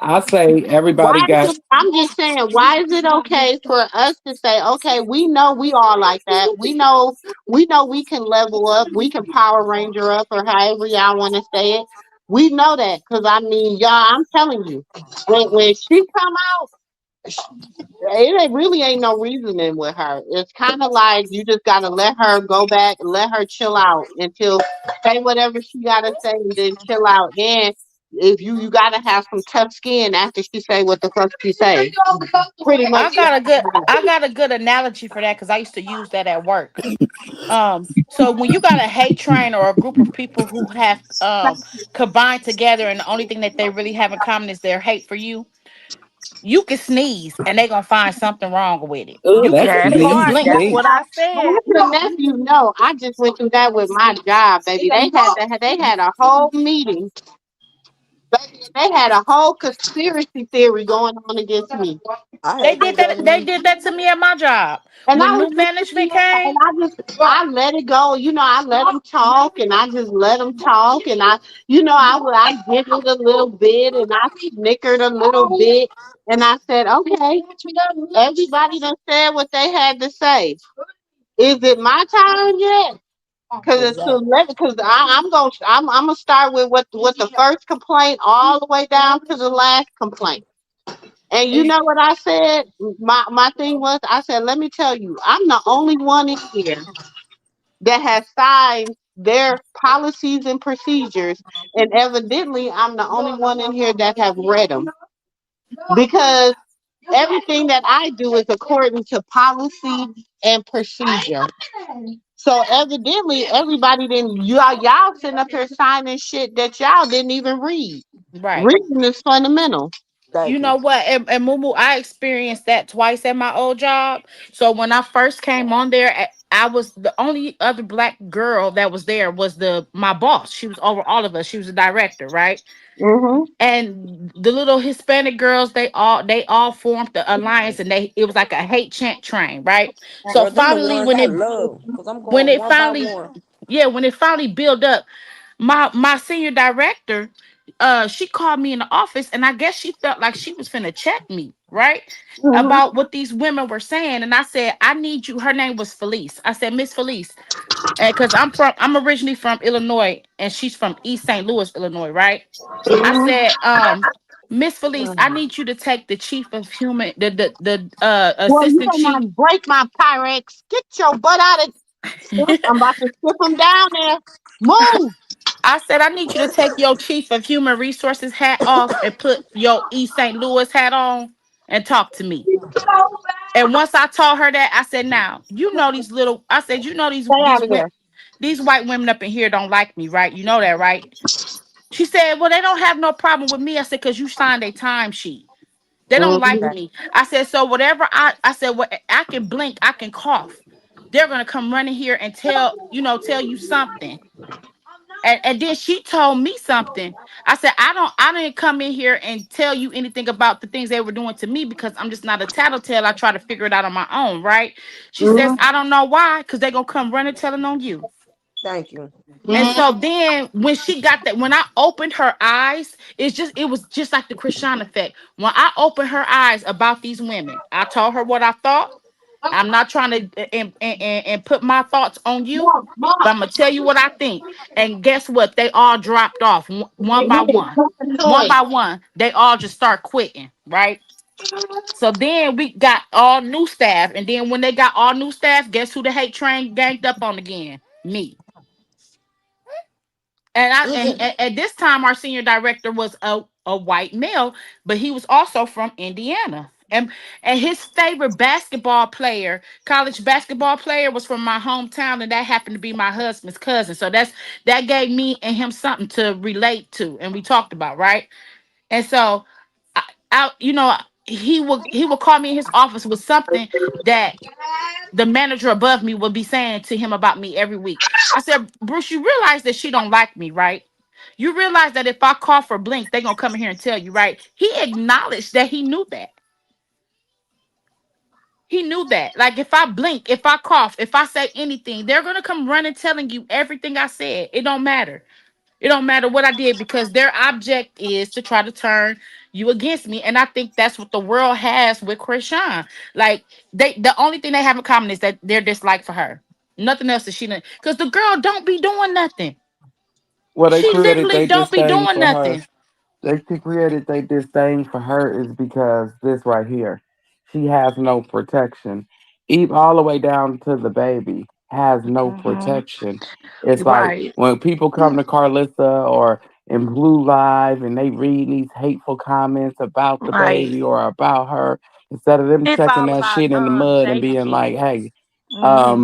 I say everybody Why is got it, I'm just saying, why is it okay for us to say, okay, we know we are like that. We know we can level up, we can Power Ranger up, or however y'all want to say it. We know that, because I mean, y'all, I'm telling you, when she come out, really ain't no reasoning with her. It's kind of like you just gotta let her go back, let her chill out until say whatever she gotta say, and then chill out. And if you gotta have some tough skin after she say what the fuck she say. Pretty much. I got a good analogy for that because I used to use that at work. So when you got a hate train or a group of people who have combined together and the only thing that they really have in common is their hate for you can sneeze and they gonna find something wrong with it. oh, You can that's That you can sneeze part. blink. That's stink. what I said. The nephew, no, I just went through that with my job, baby. They had a whole meeting. Baby, they had a whole conspiracy theory going on against me. I They had did that that. done to They me. did that to me at my job And when I was new just management came. I let it go. I let them talk, and I just let them talk, and I giggled a little bit, and I snickered a little bit, and I said, okay, everybody done said what they had to say. Is it my time yet? Exactly. Because I'm gonna start with what the first complaint all the way down to the last complaint. And you know what I said? My thing was, I said, let me tell you, I'm the only one in here that has signed their policies and procedures, and evidently, I'm the only one in here that have read them, because everything that I do is according to policy and procedure. So evidently, everybody didn't. Y'all sitting up here signing shit that y'all didn't even read. Right. Reading is fundamental. You Thank you. know what? And Mumu, I experienced that twice at my old job. So when I first came on there, I was the only other black girl that was there was my boss. She was over all of us. She was the director, right? Mm-hmm. And the little Hispanic girls, they all formed the alliance, and it was like a hate chant train, right? So Girl, them the finally, ones I love. Because I'm when going it one by finally one. yeah, when it finally built up, my senior director, she called me in the office, and I guess she felt like she was finna check me, right? Mm-hmm. About what these women were saying. And I said, I need you. Her name was Felice. I said, Miss Felice, and because I'm originally from Illinois, and she's from East St. Louis, Illinois, right? I Mm-hmm. said, Miss Felice, I need you to take the chief of human, the Well, you assistant don't chief. want to break my Pyrex. Get your butt out of. I'm about to skip them down there. Move. I said, I need you to take your chief of human resources hat off and put your East St. Louis hat on and talk to me. And once I told her that, I said, now, I said, Stay out of there. these white women up in here don't like me, right? You know that, right? She said, well, they don't have no problem with me. I said, because you signed a timesheet. They don't like Mm-hmm. Thank me. I said, so whatever I said, well, I can blink, I can cough. They're gonna come running here and tell you something. And then she told me something. I said, I didn't come in here and tell you anything about the things they were doing to me because I'm just not a tattletale. I try to figure it out on my own, right? She says, Mm-hmm. I don't know why, because they're gonna come running telling on you. thank you. And Mm-hmm. so then when she got that, when I opened her eyes, it was just like the Krishan effect. When I opened her eyes about these women, I told her what I thought. I'm not trying to and put my thoughts on you, Mom, mom. but I'm gonna tell you what I think. And guess what? They all dropped off one by one. One Toy. by one, they all just start quitting, right? So then we got all new staff, and then when they got all new staff, guess who the hate train ganged up on again? Me. And at this time, our senior director was a white male, but he was also from Indiana. And his favorite basketball player, college basketball player, was from my hometown, and that happened to be my husband's cousin. So that gave me and him something to relate to, and we talked about, right? And so he would call me in his office with something that the manager above me would be saying to him about me every week. I said, Bruce, you realize that she don't like me, right? You realize that if I cough or blink, they're gonna come in here and tell you, right? He acknowledged that he knew that. He knew that. Like if I blink, if I cough, if I say anything, they're gonna come running telling you everything I said. It don't matter. It don't matter what I did because their object is to try to turn you against me. And I think that's what the world has with Krishan. Like the only thing they have in common is that their dislike for her. Nothing else that she done. Because the girl don't be doing nothing. Well, they She created literally their don't be disdain doing for her. nothing. They created their disdain for her is because this right here. She has no protection. Even all the way down to the baby has no Mhm. protection. It's like Right. when people come to Carlissa or in Blue Live and they read these hateful comments about the Right. baby or about her, instead of them It's chucking all that about shit in the mud and Jada being like, shit. hey, Hmm.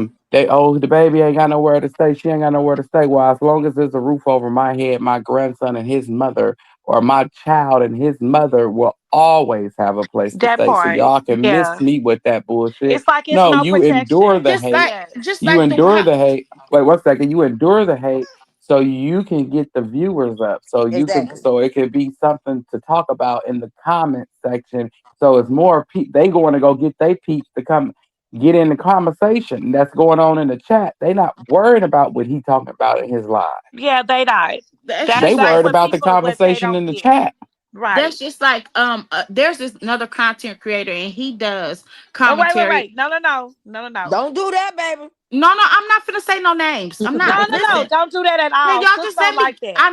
the baby ain't got nowhere to stay. She ain't got nowhere to stay. Well, as long as there's a roof over my head, my grandson and his mother, or my child and his mother will always have a place to That stay. So part. y'all can miss Yeah. me with that bullshit. It's like it's No, no you endure protection. the Just hate. like Yes. just You like the endure how the hate. Wait, 1 second. You endure the hate so you can get the viewers up. Exactly. So it could be something to talk about in the comment section. So it's more they going to go get their peeps to come get in the conversation that's going on in the chat. They not worried about what he talking about in his live. Yeah, they not. that's They just That's like worried what about the people what they conversation don't in the get. chat. Right. there's this another content creator and he does Oh wait, wait, commentary. wait. No, no, no. No, no, no. Don't do that, baby. No, I'm not finna say no names. I'm No, not. no, no. Listen. Don't do that at Hey, all. y'all Sis just don't let me. like that.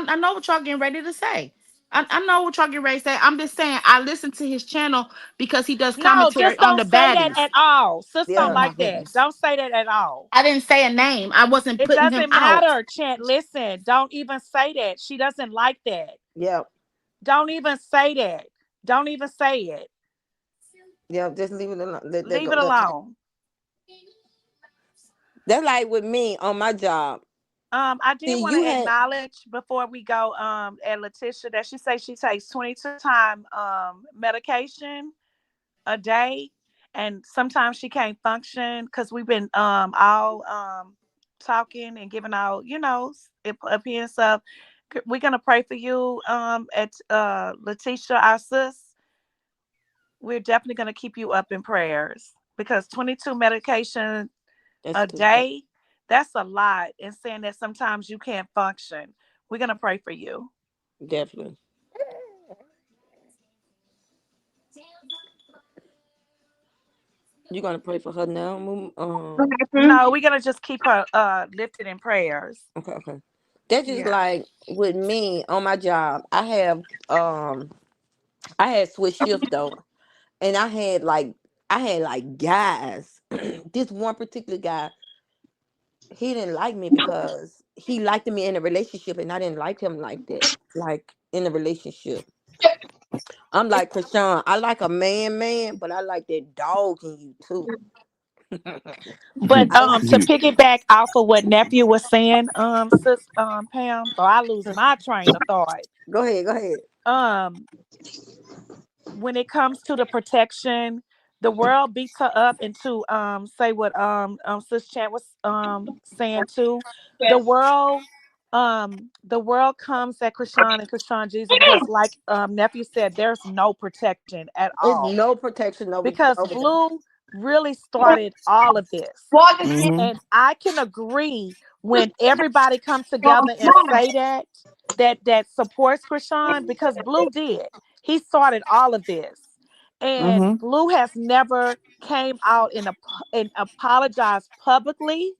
I know what y'all getting ready to say. I know what y'all getting ready to say. I'm just saying I listen to his channel because he does No, commentary just on don't the say that baddies. at all. Sis don't Oh Yeah. my like that. goodness. Don't say that at all. I didn't say a name. I wasn't It putting him doesn't out. matter, Chant. Listen, don't even say that. She doesn't like that. Yeah. Don't even say that. Don't even say it. Yeah. Just leave it alone. Let that Leave go. it alone. That's like with me on my job. I did See, want you to had acknowledge before we go, at Letitia that she says she takes 22 time medication a day, and sometimes she can't function because we've been all talking and giving out, opinions stuff. We're gonna pray for you, at Letitia, our sis. We're definitely gonna keep you up in prayers because 22 medication that's a too much. day, that's a lot. And saying that sometimes you can't function. We're gonna pray for you. Definitely. You gonna pray for her now? No, we're gonna just keep her lifted in prayers. Okay, okay. That's just Yeah. like with me on my job. Um I had switch shift though. And I had like guys. This one particular guy, he didn't like me because he liked me in a relationship and I didn't like him like that. Like in a relationship. I'm like Krishan, I like a man, but I like that dog in you too. But I like to piggyback off of what nephew was saying, sis Pam, so I lose my train of thought. go ahead, go ahead. Um, when it comes to the protection, the world beats her up, and to say what sis Chan was saying too. The world comes at Krishan and Krishan Jesus because, like nephew said, there's no protection at It's all. no protection Because over there. Blue really started all of this. Mm-hmm. And I can agree when everybody comes together and say that supports Krishan, because Blue did. He started all of this. And Mm-hmm. Blue has never came out and apologized publicly.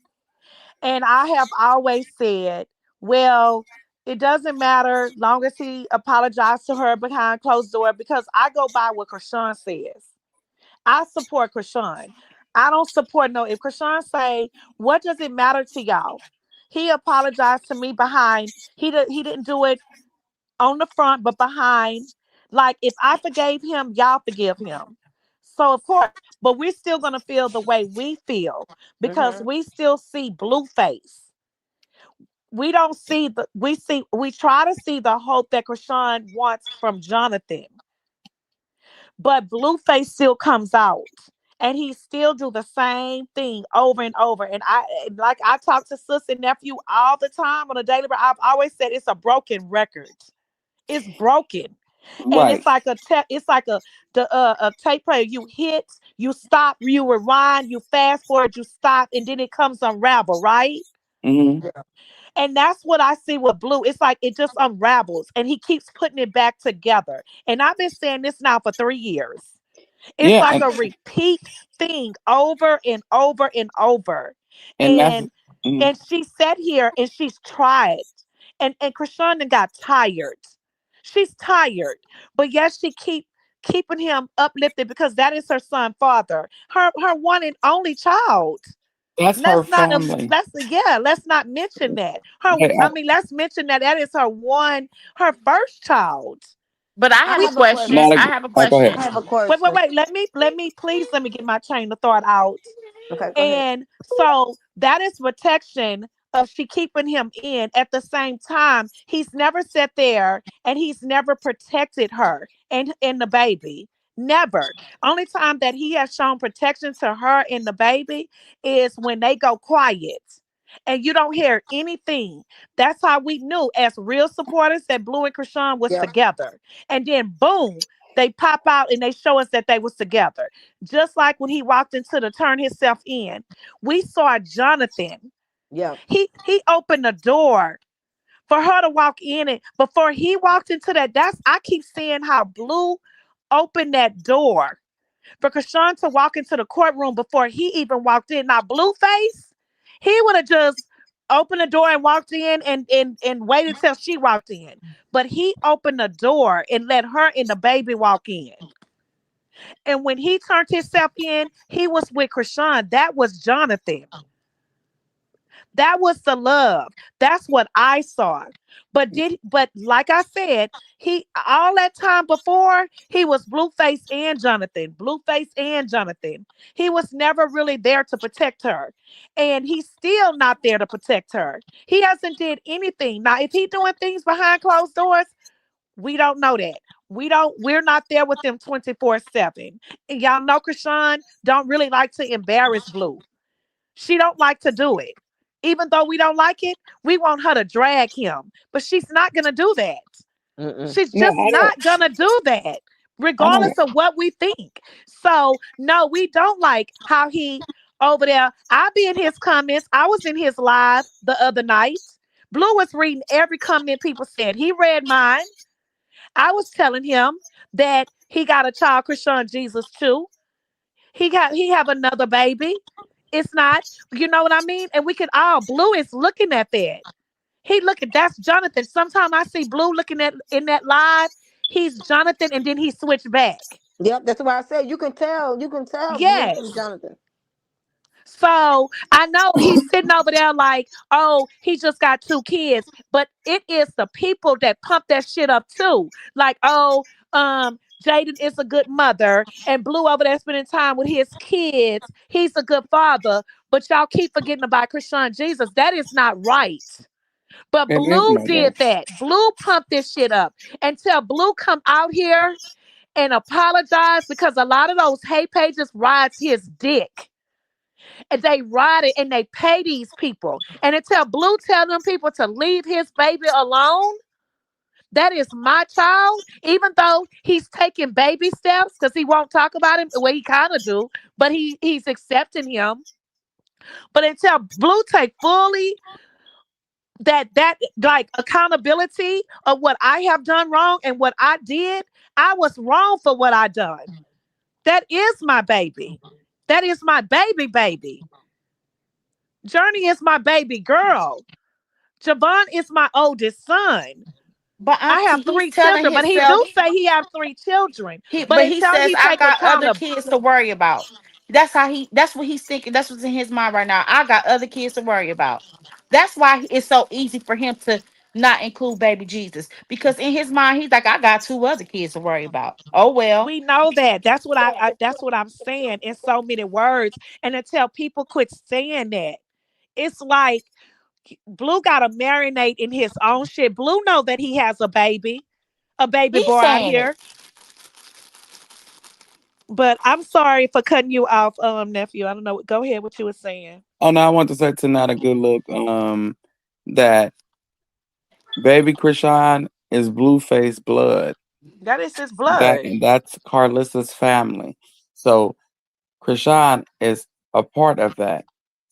And I have always said, well, it doesn't matter long as he apologized to her behind closed door, because I go by what Krishan says. I support Krishan. I don't support no. If Krishan say, what does it matter to y'all? He apologized to me behind. He didn't do it on the front, but behind. Like, if I forgave him, y'all forgive him. So of course, but we're still gonna feel the way we feel because Hmm. we still see Blueface. We don't see we try to see the hope that Krishan wants from Jonathan. But Blueface still comes out and he still do the same thing over and over. And like I talk to sis and nephew all the time on a daily basis. I've always said it's a broken record. It's broken. And Right. it's like a tape player. You hit, you stop, you rewind, you fast forward, you stop, and then it comes unravel, right? Mm-hmm. Yeah. And that's what I see with Blue. It's like it just unravels and he keeps putting it back together. And I've been saying this now for 3 years. It's Yeah, like a repeat thing over and over and over. and that's And mm, and she sat here and she's tried. And Krishanda got tired. She's tired. But yes, she keeping him uplifted because that is her son father. Her one and only child. that's her Let's not family. let's not mention that. Hey, Let's mention that that is her first child. But I I have We a have a question. not question. I a. have a Go question. I ahead. have a wait, question. let me get my chain of thought out. Okay, go ahead. And so that is protection of she keeping him in. At the same time, he's never sat there and he's never protected her and the baby. Never. Only time that he has shown protection to her and the baby is when they go quiet. And you don't hear anything. That's how we knew as real supporters that Blue and Krishan was Yeah, together. And then boom, they pop out and they show us that they was together. Just like when he walked into to turn himself in, we saw Jonathan. yeah, He opened the door for her to walk in, and before he walked into that's I keep seeing how Blue opened that door for Krishan to walk into the courtroom before he even walked in. Now Blueface, he would have just opened the door and walked in and waited till she walked in. But he opened the door and let her and the baby walk in. And when he turned himself in, he was with Krishan. That was Jonathan. That was the love. That's what I saw. But like I said, he all that time before he was Blueface and Jonathan, Blueface and Jonathan. He was never really there to protect her, and he's still not there to protect her. He hasn't did anything. Now, if he doing things behind closed doors, we don't know that. We're not there with them 24/7. And y'all know Krishan don't really like to embarrass Blue. She don't like to do it. Even though we don't like it, we want her to drag him. But she's not gonna do that. Mm-mm. She's No, just not gonna do that, I don't. regardless of what we think. So no, we don't like how he over there. I be in his comments. I was in his live the other night. Blue was reading every comment people said. He read mine. I was telling him that he got a child, Krishan Jesus too. He have another baby. It's not, you know what I mean? And we can all Blue is looking at that. He looking, that's Jonathan. Sometimes I see Blue looking at in that live. He's Jonathan, and then he switched back. Yep, that's why I said you can tell Blue from Yes. Jonathan. So I know he's sitting over there like, oh, he just got two kids, but it is the people that pump that shit up too. Like, oh, Jaden is a good mother, and Blue over there spending time with his kids. He's a good father, but y'all keep forgetting about Krishan Jesus. That is not right. But It is Blue not did right. that. Blue pumped this shit up until Blue come out here and apologize because a lot of those hate pages rides his dick and they ride it and they pay these people. And until Blue tell them people to leave his baby alone, that is my child. Even though he's taking baby steps because he won't talk about him the way he kind of do, but he's accepting him. But until Blue take fully that like accountability of what I have done wrong and what I did, I was wrong for what I done. That is my baby. That is my baby baby. Journey is my baby girl. Javon is my oldest son. But I auntie, have he's three telling children, but he do himself say he have three children. But but he until says he I take got other accountability, kids to worry about. That's how he that's what he's thinking. That's what's in his mind right now. I got other kids to worry about. That's why it's so easy for him to not include baby Jesus. Because in his mind, he's like, I got two other kids to worry about. Oh well. we know that. That's what that's what I'm saying in so many words. And until people quit saying that, it's like Blue got to marinate in his own shit. Blue know that he has a baby He's boy out saying it. here. But I'm sorry for cutting you off, nephew. I don't know. Go ahead. What you were saying. Oh no, I want to say to not a good look. That baby Krishan is Blueface blood. That is his That blood. that's Carlissa's family. So Krishan is a part of that.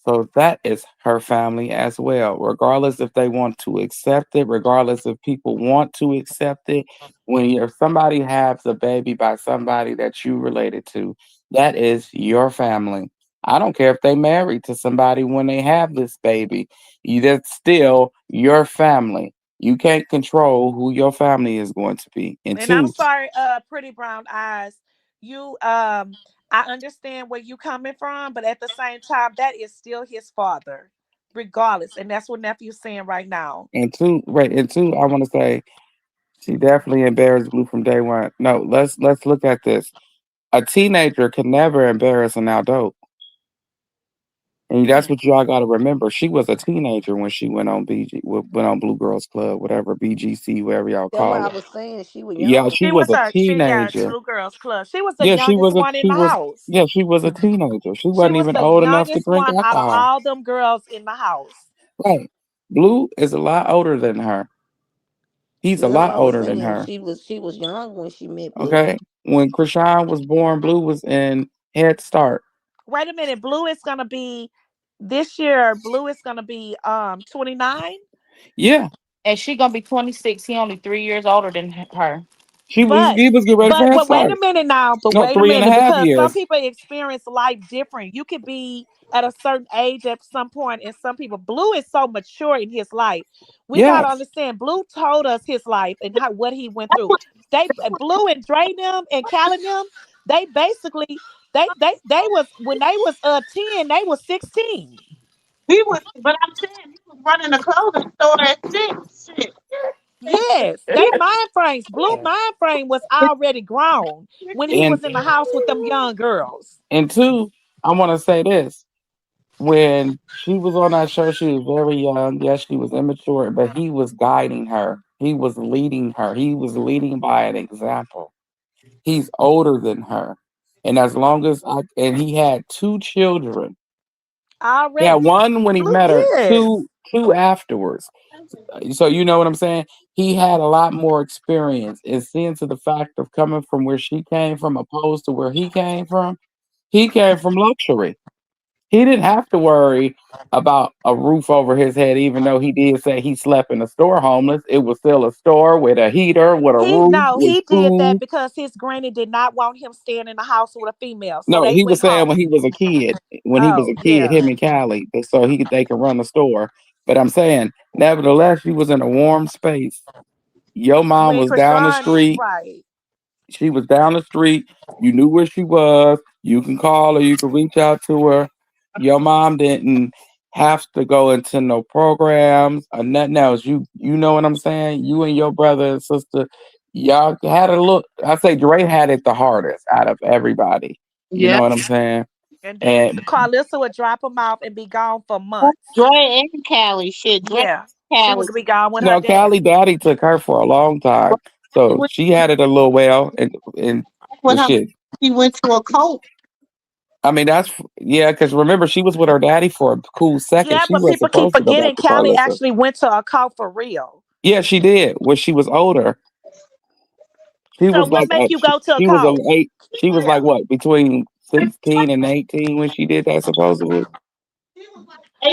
So that is her family as well, regardless if they want to accept it, regardless if people want to accept it. When you're somebody has a baby by somebody that you related to, that is your family. I don't care if they married to somebody when they have this baby. That's still your family. You can't control who your family is going to be. And And I'm two, sorry, pretty brown eyes. You I understand where you coming from, but at the same time, that is still his father, regardless. And that's what nephew's saying right now. and two, I want to say she definitely embarrassed Blue from day one. No, let's look at this. A teenager can never embarrass an adult, and that's Mm. what y'all got to remember. She was a teenager when she went on went on Blue Girls Club, whatever BGC, whatever y'all That's why call I it. was saying she was Yeah, young. she was a Yeah, teenager. Blue Girls Club. She was the Yeah, she youngest was a one in she the was house. yeah she was a teenager. She She wasn't was even the old enough to youngest drink one out of alcohol. all them girls in the house. Right. Blue is a lot older than her. He's a Yeah, that's lot what I was older than saying. her. She was young when she met Blue. Okay. When Krishan was born, Blue was in Head Start. Wait a minute, Blue is gonna be this year. Blue is gonna be 29. Yeah. And she gonna be 26. He only 3 years older than her. But He was getting ready for Head but wait Start. a minute now. But No, wait a three and a minute, half because some years. people experience life different. You could be at a certain age at some point, and some people. Blue is so mature in his life. We gotta Yes. understand. Blue told us his life and how what he went through. They Blue and Dre them and Callan them. They basically they was when they was 10. They was 16. He was, but I'm saying he was running a clothing store at 6. Shit. Yes, they mind frames. Blue mind frame was already grown when he And was in the house with them young girls. and two, I want to say this. When she was on that show, she was very young. Yes, she was immature, but he was guiding her. He was leading her. He was leading by an example. He's older than her. And as long as I and he had two children. Yeah, Already. one when he Blue met her, is. two afterwards. So you know what I'm saying? He had a lot more experience and seeing to the fact of coming from where she came from opposed to where he came from. He came from luxury. He didn't have to worry about a roof over his head, even though he did say he slept in a store homeless. It was still a store with a heater, with a He roof, no, with he did that food. because his granny did not want him staying in the house with a female, so No, they he was went saying home. when he was a kid, Oh yeah, him and Callie, so they could run the store. But I'm saying, nevertheless, she was in a warm space. Your mom when was down the Krishan, street. right? She was down the street. You knew where she was. You can call her. You can reach out to her. Your mom didn't have to go into no programs or nothing else. You know what I'm saying? You and your brother and sister, y'all had a look. I say Dre had it the hardest out of everybody. You Yeah. know what I'm saying? And then And Carlissa would drop him off and be gone for months. Dre and Callie. Shit, Dre Yeah, and she Callie. would be gone with her no, daddy. Callie Daddy took her for a long time. So With, she had it a little well and with but her, shit. he went to a cult. I mean, yeah, because remember, she was with her daddy for a cool second. Yeah, She but was people keep supposed to go back forgetting to Callie Carlissa. actually went to a cult for real. Yeah, she did when she was older. She So was what like, make you go to a she was a cult? eight. She was like what between 16 and 18 when she did that supposedly.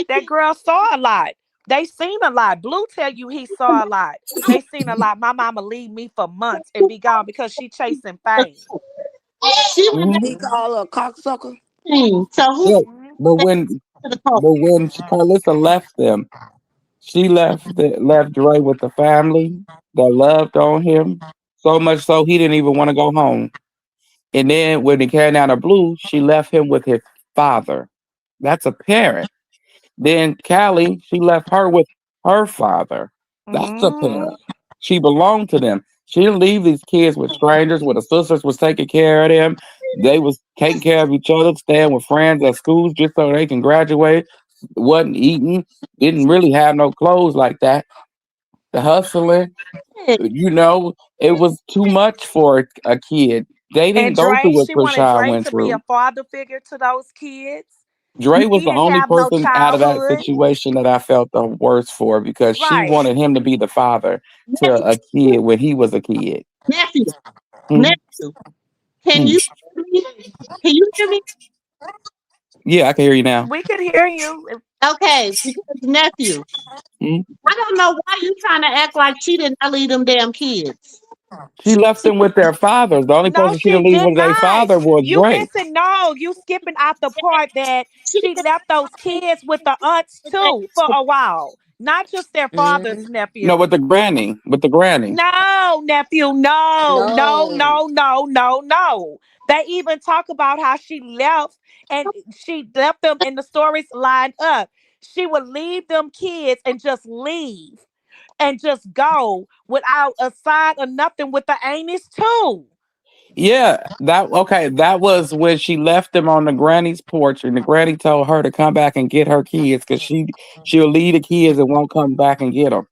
That 18. girl saw a lot. They seen a lot. Blue tell you he saw a lot. They seen a lot. My mama leave me for months and be gone because she chasing fame. She was Hmm. He called her a cocksucker. 18. So who Yeah, Mhm. but sent when to the cult? Carlissa left them, she left Dre with the family that loved on him so much so he didn't even want to go home. And then when it came down to Blue, she left him with his father. That's a parent. Then Callie, she left her with her father. That's a Mhm. parent. She belonged to them. She didn't leave these kids with strangers where the sisters was taking care of them. They was taking care of each other, staying with friends at schools just so they can graduate. Wasn't eating, didn't really have no clothes like that. The hustling, it was too much for a kid. They didn't And go through Dre, what she wanted Krishan Dre went to be a through. father figure to those kids. Dre was He the didn't only have no person out of that childhood. situation that I felt the worst for because she Right. wanted him to be the father to Nephew, a kid when he was a kid. nephew, Hmm, nephew. Can hmm. you hear me? Can you hear me? Yeah, I can hear you now. We could hear you. Okay, because nephew. Hmm. I don't know why you trying to act like she did not leave them damn kids. She left them with their fathers. The only No, person she she didn't leave did with their not. father was You Dre. missing? No, you skipping out the part that She she left those kids with the aunts too for a while, not just their father's Mm-hmm. No, nephew. with the granny. No, nephew, no, no, No. no, no, no, no. They even talk about how she left and she left them and the stories lined up. She would leave them kids and just leave and just go without a sign or nothing with the anus too. Yeah, that was when she left them on the granny's porch, and the granny told her to come back and get her kids because she'll leave the kids and won't come back and get them.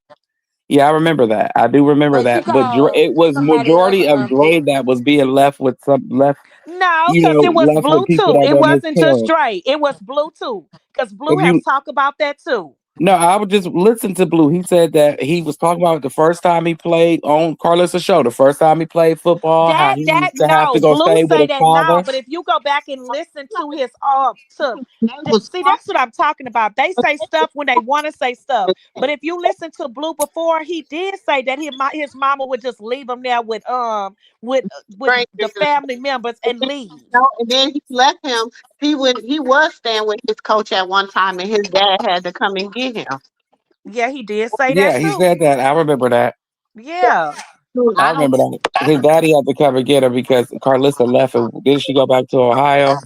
Yeah, I remember that. I do remember But she that. But called It was somebody else majority of uncle. Dre that was being left with No, because it was left with Blue people too. that It wasn't his wasn't just parents. Dre. It was Blue too. Because Blue If has you talked about that too. No, I would just listen to Blue. He said that he was talking about the first time he played on Carlos's show, the first time he played football, how he That used to have to no, go Blue stay with say his that now, father. but if you go back and listen to his to That was see, that's what I'm talking about. They say stuff when they want to say stuff, but if you listen to Blue before, he did say that his mama would just leave him there with the strangers. family members and leave. And then he left him. He was staying with his coach at one time, and his dad had to come and get him. Yeah, he did say that Yeah, he too. said that. I remember that. Yeah. Dude, I I don't. remember that. His daddy had to come and get her because Carlissa left. And didn't she go back to Ohio?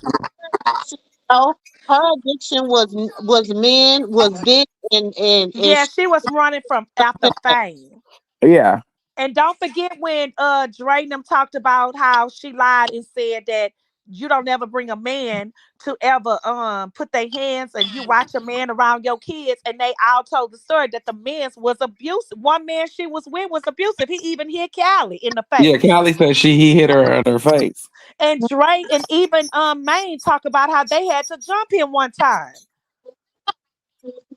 Oh, her addiction was men, was dick, and Yeah, she was running from after fame. Yeah. And don't forget when Dre and them talked about how she lied and said that you don't ever bring a man to ever put their hands and you watch a man around your kids, and they all told the story that the man's was abusive. One man she was with was abusive. He even hit Callie in the Yeah, face. Callie said he hit her in her face. And Dre and even Maine talk about how they had to jump him one time.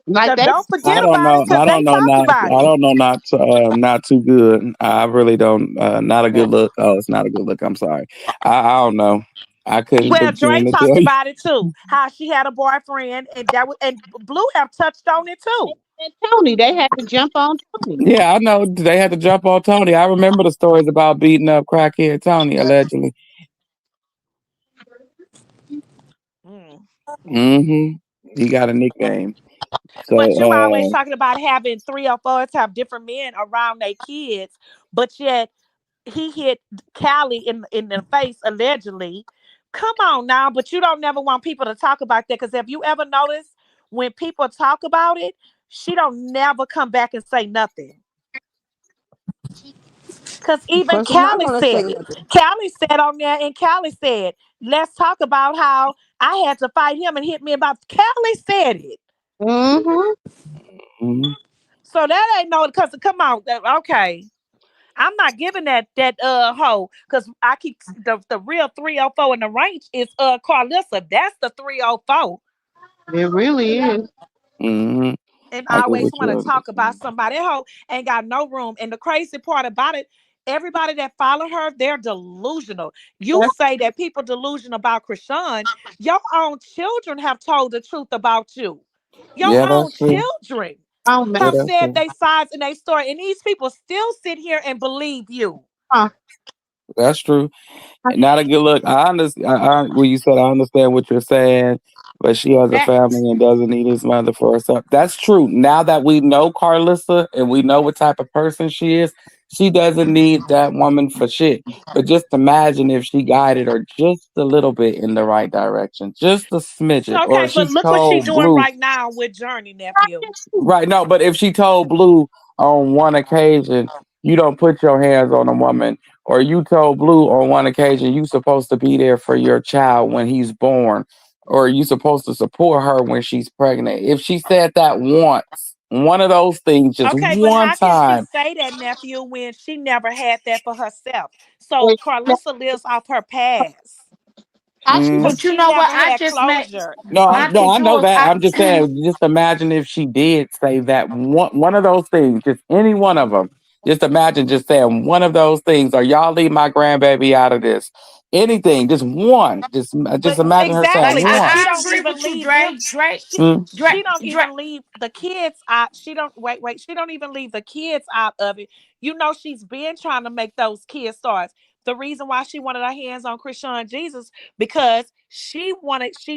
like So that. don't I forget don't about it know. because I they don't know. talked Not. about I it. don't know. Not too good. I really don't. Not a good look. Oh, it's not a good look. I'm sorry. I don't know. I couldn't Well, Dre begin to talked tell you. about it too. How she had a boyfriend, and that was, and Blue have touched on it too. And Tony, they had to jump on Tony. Yeah, I know. They had to jump on Tony. I remember the stories about beating up crackhead Tony allegedly. Mm. Mm-hmm. He got a nickname. So But you always talking about having three or four to have different men around their kids, but yet he hit Callie in the face allegedly. Come on now, but you don't never want people to talk about that because have you ever noticed when people talk about it, she don't never come back and say nothing. Because even Cause she's not Callie gonna say said it. nothing. Callie said on there, and Callie said, let's talk about how I had to fight him and hit me about. Callie said it. Mm-hmm. mhm. So that ain't no, because come on, okay. I'm not giving that hoe because I keep the real 304 in the range is Carlissa. That's the 304. It really is. Mhm. And I I get always what want to you're talk about saying. somebody. That hoe ain't got no room. And the crazy part about it, everybody that follow her, they're delusional. You That's say that people delusional about Krishan. Your own children have told the truth about you. Your Yeah, own that's true. children oh man. Yeah, have that's said true. they sides and they story. And these people still sit here and believe you. Huh. That's true. Not a good look. I understand. When you said I understand what you're saying, but she has a That family and doesn't need his mother for herself. That's true. Now that we know Carlissa and we know what type of person she is, she doesn't need that woman for shit. But just imagine if she guided her just a little bit in the right direction, just a smidget, So or okay, if but she look what she told doing Blue. right now with Journey, nephew. Right, no, but if she told Blue on one occasion, you don't put your hands on a woman, or you told Blue on one occasion you supposed to be there for your child when he's born, or you supposed to support her when she's pregnant. If she said that once, one of those things, just Okay, but one how can she time, say that, nephew, when she never had that for herself? So Wait, Carlissa lives off her past how she mm, was because but you she know what? never I had just met closure no, on no, Auntie I know Jules. that. I'm just saying, just imagine if she did say that one of those things, just any one of them. Just imagine just saying one of those things, or y'all leave my grandbaby out of this. Anything, just one. Just But imagine her like saying exactly, but one. she I don't agree even with you, leave them. Dre. Dre, She Mm, Dre, she don't Dre. even leave the kids out. She don't wait. She don't even leave the kids out of it. You know, she's been trying to make those kids stars. The reason why she wanted her hands on Krishan Jesus because she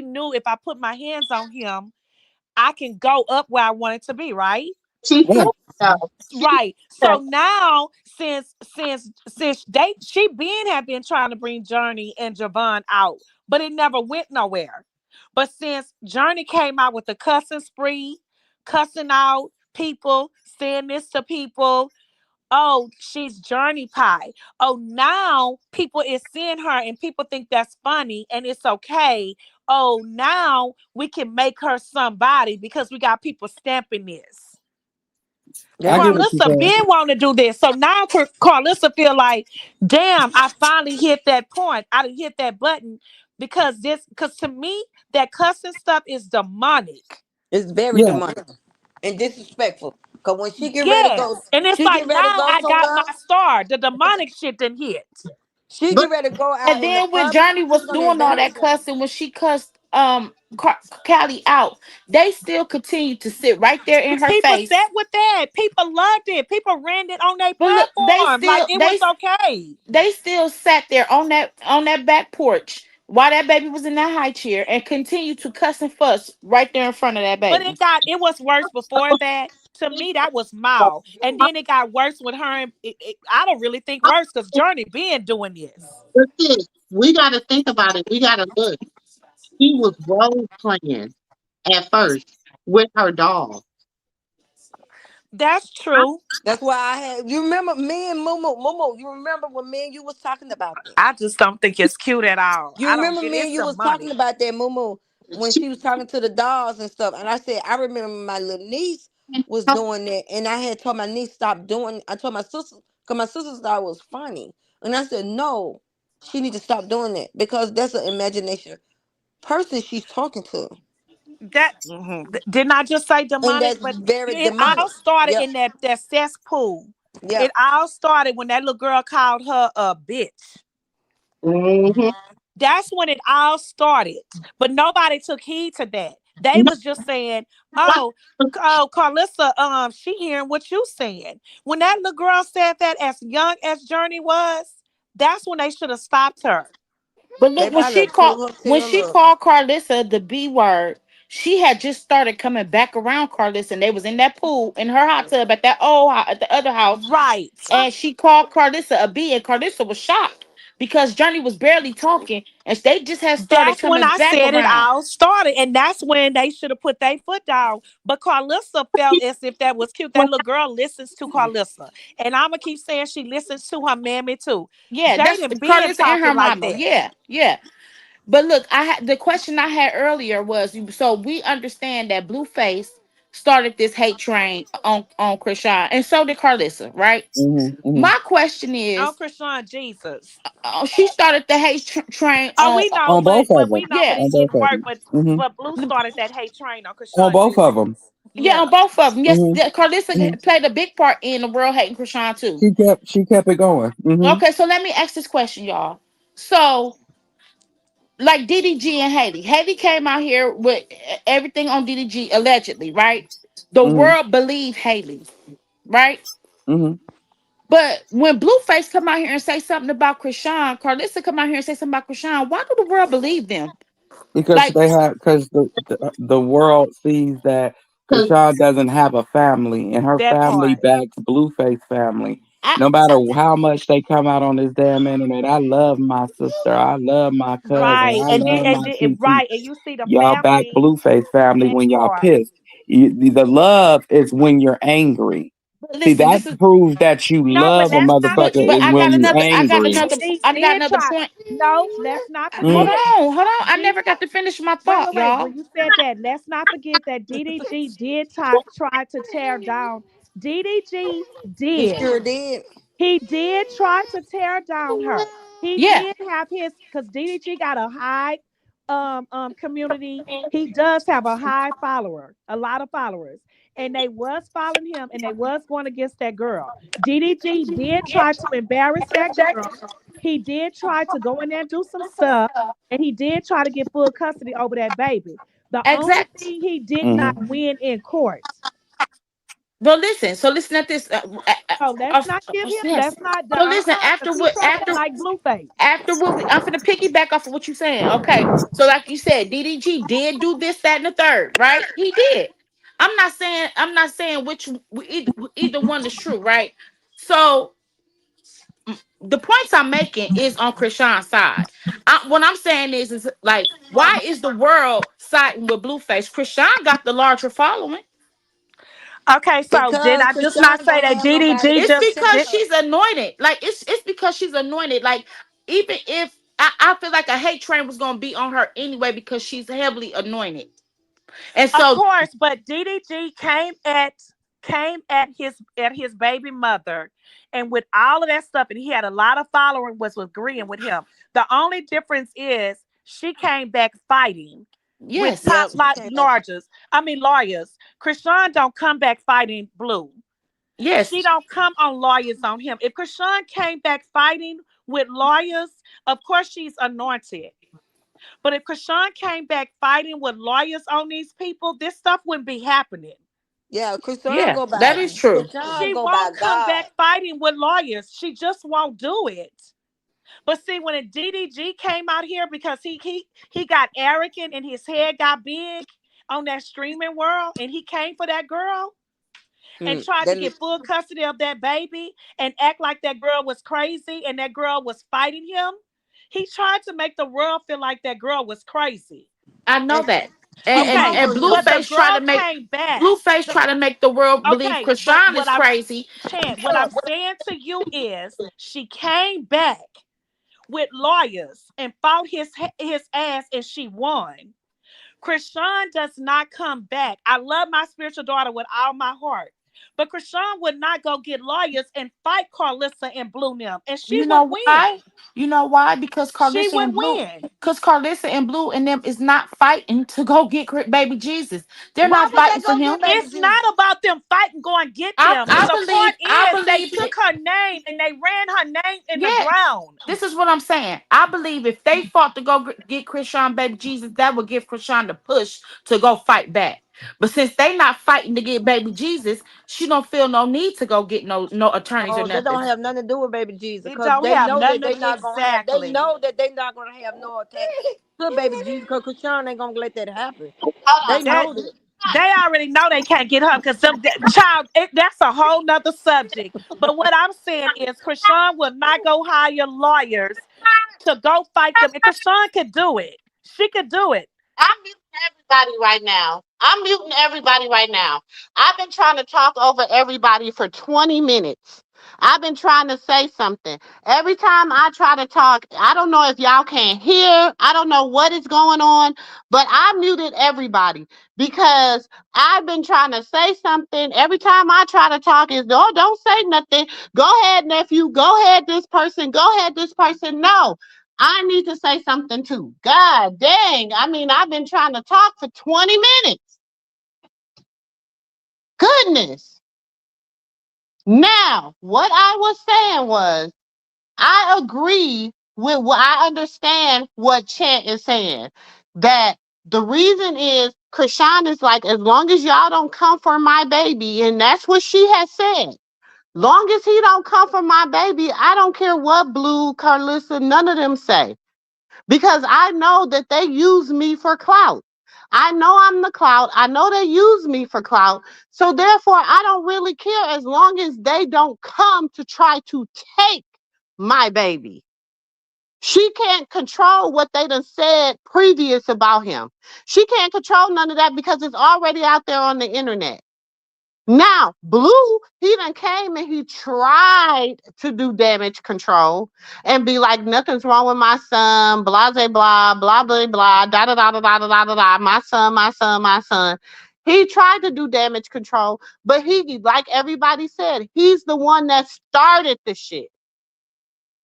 knew if I put my hands on him, I can go up where I wanted to be, right? she yeah, could though. She Right. could. So now since she been have been trying to bring Journey and Javon out, but it never went nowhere. But since Journey came out with the cussing spree, cussing out people, saying this to people, oh, she's Journey Pie. Oh, now people is seeing her and people think that's funny and it's okay. Oh, now we can make her somebody because we got people stamping this. I That's get true. what you're Carlissa saying. been wanting to do this. So now Carlissa feel like, damn, I finally hit that point. I didn't hit that button because to me, that cussing stuff is demonic. It's very Yeah, demonic and disrespectful. Cause when she get ready to go, Yes. And it's she like get ready to now go I got somewhere. my star. The demonic shit didn't hit. She But get ready to go And out in the then when public. Johnny She's was gonna doing all embarrass that her. cussing, when she cussed Callie out, they still continued to sit right there in her People face. sat with that. People loved it. People ran it on their But look, platform. Like it was okay. they still sat there on that back porch while that baby was in that high chair and continued to cuss and fuss right there in front of that But baby. it was worse before that. To me, that was mild. And then it got worse with her. And I don't really think worse because Journey been doing this. but see, we got to think about it. We got to look. He was role playing at first with her doll. That's true. That's why I had. You remember me and Momo? You remember when me and you was talking about that? I just don't think it's cute at all. You I don't remember get me it's and you the was talking money. about that, Momo, when She she was talking to the dolls and stuff. And I said I remember my little niece was doing that, and I had told my niece stop doing. I told my sister because my sister thought it was funny, and I said no, she need to stop doing that because that's an imagination person she's talking to, That didn't I just say and demonic? that's But very it all demonic. started Yep, in that cesspool. It yep. all started when that little girl called her a bitch. hmm That's when it all started. But nobody took heed to that. They no, was just saying, "Oh, oh, Carlissa, she hearing what you saying." When that little girl said that, as young as Journey was, that's when they should have stopped her. But They look, probably pulled her when tail she up. called Carlissa the B word, she had just started coming back around Carlissa, and they was in that pool in her hot tub at that at the other house, Right. and she called Carlissa a B, and Carlissa was shocked because Johnny was barely talking, and they just had started That's when coming I back said it around. all started, and that's when they should have put their foot down. But Carlissa felt as if that was cute. That little girl listens to Carlissa, and I'm gonna keep saying she listens to her mammy too. Yeah, that's Jaden been Carlissa and talking her like mama. that. Yeah, yeah. But look, I had the question I had earlier was so we understand that Blueface started this hate train on Krishan, and so did Carlissa, right? Hmm. Hmm. My question Oh, is, Krishan, Jesus. she started the hate train Oh, on we know, On both of but we them. know, but yeah, it On both didn't of work. them. Hmm. But Blue started that hate train on On Krishan, both Jesus. of them. yeah, Yeah. on both of them. Yes, Hmm. Hmm. Carlissa played a big part in the world hating Krishan too. She kept it going. Hmm. Okay, so let me ask this question, y'all. So, like DDG and Haley. Haley came out here with everything on DDG allegedly, right? The Hmm. world believed Haley, right? Hmm. But when Blueface come out here and say something about Krishan, Carlissa come out here and say something about Krishan, why do the world believe them? Because Like, the world sees that because Krishan doesn't have a family, and her That family part. backs Blueface family. I, No matter how much they come out on this damn internet, I love my sister, I love my cousin, Right. I And then love and my then TT. right. And you see the Y'all back family, Blueface family that when y'all part. pissed. The love is when you're angry. See, listen, that this is, proves that you No, but love a let's not but motherfucker forget but is when you angry. DDG I got did another try. point. No, let's not Mm. forget. Hold on. I D never got to finish my Wait, thought, wait, wait. y'all. When you said that, let's not forget that DDG did try to tear down. DDG He did. sure did. He did try to tear down her. He Yeah, did have his because DDG got a high community. He does have a high follower, a lot of followers. And they was following him and they was going against that girl. DDG did try to embarrass that girl. He did try to go in there and do some stuff. And he did try to get full custody over that baby. The only exact. thing he did not Hmm. win in court. But listen, so listen at this. So let's not give him, Yes. let's not, So listen, because he talking like Blueface. I'm gonna piggyback off of what you're saying. Okay, so like you said, DDG did do this, that, and the third, right? He did. I'm not saying which either one is true, right? So the points I'm making is on Krishan's side. What I'm saying is like, why is the world siding with Blueface? Krishan got the larger following. Okay, so did Because I just not Krishan say don't that have nobody DDG to It's just because did? protect her. she's anointed. Like it's because she's anointed. Like even if I feel like a hate train was gonna be on her anyway because she's heavily anointed. And Of so course, but DDG came at his baby mother, and with all of that stuff, and he had a lot of following was agreeing with him. The only difference is she came back fighting with yes, top Yep, she like came back. lawyers. I mean lawyers. Krishan don't come back fighting Blue. She yes, don't come on lawyers on him. If Krishan came back fighting with lawyers, of course she's anointed. But if Krishan came back fighting with lawyers on these people, this stuff wouldn't be happening. Yeah, Krishan yeah, go by that is true. Krishan She go by won't come God. back fighting with lawyers. She just won't do it. But see, when a DDG came out here because he got arrogant and his head got big on that streaming world, and he came for that girl and tried to Then get full custody of that baby and act like that girl was crazy and that girl was fighting him. He tried to make the world feel like that girl was crazy. I know And that. she Okay, And humbled him. but the Blueface try girl to make came back. Blueface The, try to make the world believe okay, but Krishan is crazy. What I'm saying to you is she came back with lawyers and fought his ass and she won. Krishan does not come back. I love my spiritual daughter with all my heart. But Krishan would not go get lawyers and fight Carlissa and Blue Nim. And she You would know why? win. You know why? She would win. Because Carlissa and Blue and them is not fighting to go get baby Jesus. They're Why not would they fighting for go get him. baby It's Jesus? not about them fighting, going get I them. I The believe part I is they believe took her name and they ran her name in the yeah. ground. This is what I'm saying. I believe if they fought to go get Krishan baby Jesus, that would give Krishan the push to go fight back. But since they not fighting to get baby Jesus, she don't feel no need to go get no attorneys or Oh, they nothing. don't have nothing to do with baby Jesus It because don't they have know that nothing they to, not gonna have. They exactly. know that they not gonna have no attack to baby Jesus because Krishan ain't gonna let that happen. Hold They on. That know that. they already know they can't get her because some child. That's a whole nother subject. But what I'm saying is, Krishan will not go hire lawyers to go fight them, and Krishan could do it. She could do it. I'm muting everybody right now. I'm muting everybody right now. I've been trying to talk over everybody for 20 minutes. I've been trying to say something. Every time I try to talk, I don't know if y'all can't hear. I don't know what is going on, but I muted everybody because I've been trying to say something. Every time I try to talk, is no, don't say nothing. Go ahead, nephew. Go ahead, this person. Go ahead, this person. No. I need to say something too. God dang. I mean, I've been trying to talk for 20 minutes. Goodness. Now, what I was saying was, I agree with what I understand what Chant is saying. That the reason is Krishan is like, as long as y'all don't come for my baby, and that's what she has said. Long as he don't come for my baby, I don't care what Blue, Carlissa, none of them say. Because I know that they use me for clout. I know I'm the clout. I know they use me for clout. So therefore, I don't really care as long as they don't come to try to take my baby. She can't control what they done said previous about him. She can't control none of that because it's already out there on the internet. Now, Blue, he done came and he tried to do damage control and be like, nothing's wrong with my son, blah, blah, blah, blah, blah, blah, da, da, da, da, da, da, da, da, my son, my son, my son. He tried to do damage control, but he, like everybody said, he's the one that started the shit.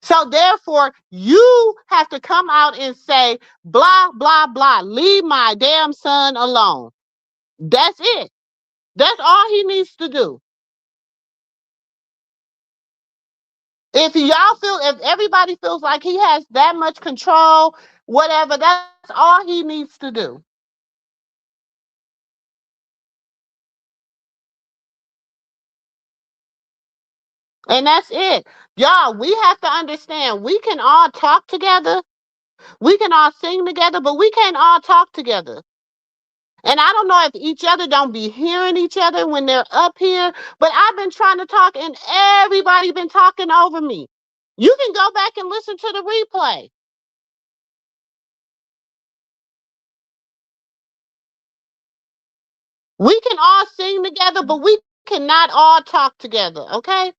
So therefore, you have to come out and say, blah, blah, blah, leave my damn son alone. That's it. That's all he needs to do. If everybody feels like he has that much control, whatever, that's all he needs to do. And that's it. Y'all, we have to understand we can all talk together, we can all sing together, but we can't all talk together. And I don't know if each other don't be hearing each other when they're up here, but I've been trying to talk and everybody been talking over me. You can go back and listen to the replay. We can all sing together, but we cannot all talk together, okay?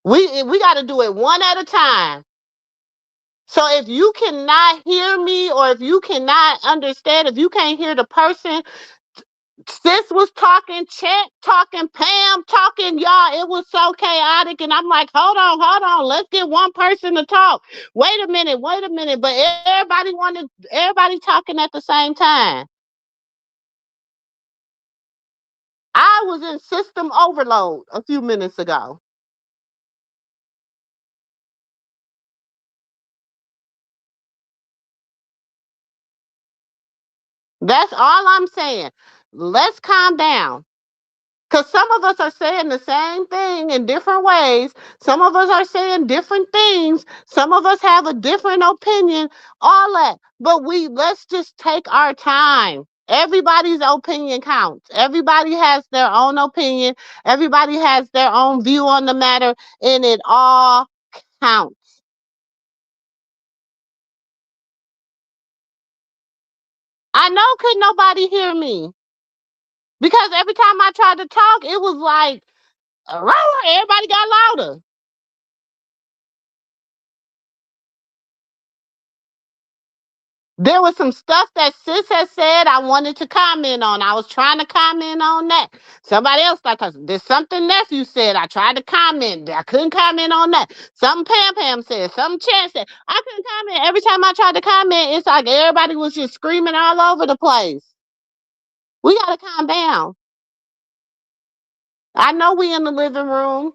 We got to do it one at a time. So if you cannot hear me or if you cannot understand, if you can't hear the person, sis was talking, Chet talking, Pam talking, y'all, it was so chaotic. And I'm like, hold on, let's get one person to talk. Wait a minute. But everybody talking at the same time. I was in system overload a few minutes ago. That's all I'm saying. Let's calm down. Because some of us are saying the same thing in different ways. Some of us are saying different things. Some of us have a different opinion, all that. But let's just take our time. Everybody's opinion counts. Everybody has their own opinion. Everybody has their own view on the matter, and it all counts. I know could nobody hear me because every time I tried to talk, it was like everybody got louder. There was some stuff that sis had said I wanted to comment on. I was trying to comment on that. Somebody else like there's something nephew said. I tried to comment. I couldn't comment on that. Something Pam said. Something Chance said. I couldn't comment. Every time I tried to comment, it's like everybody was just screaming all over the place. We gotta calm down. I know we in the living room.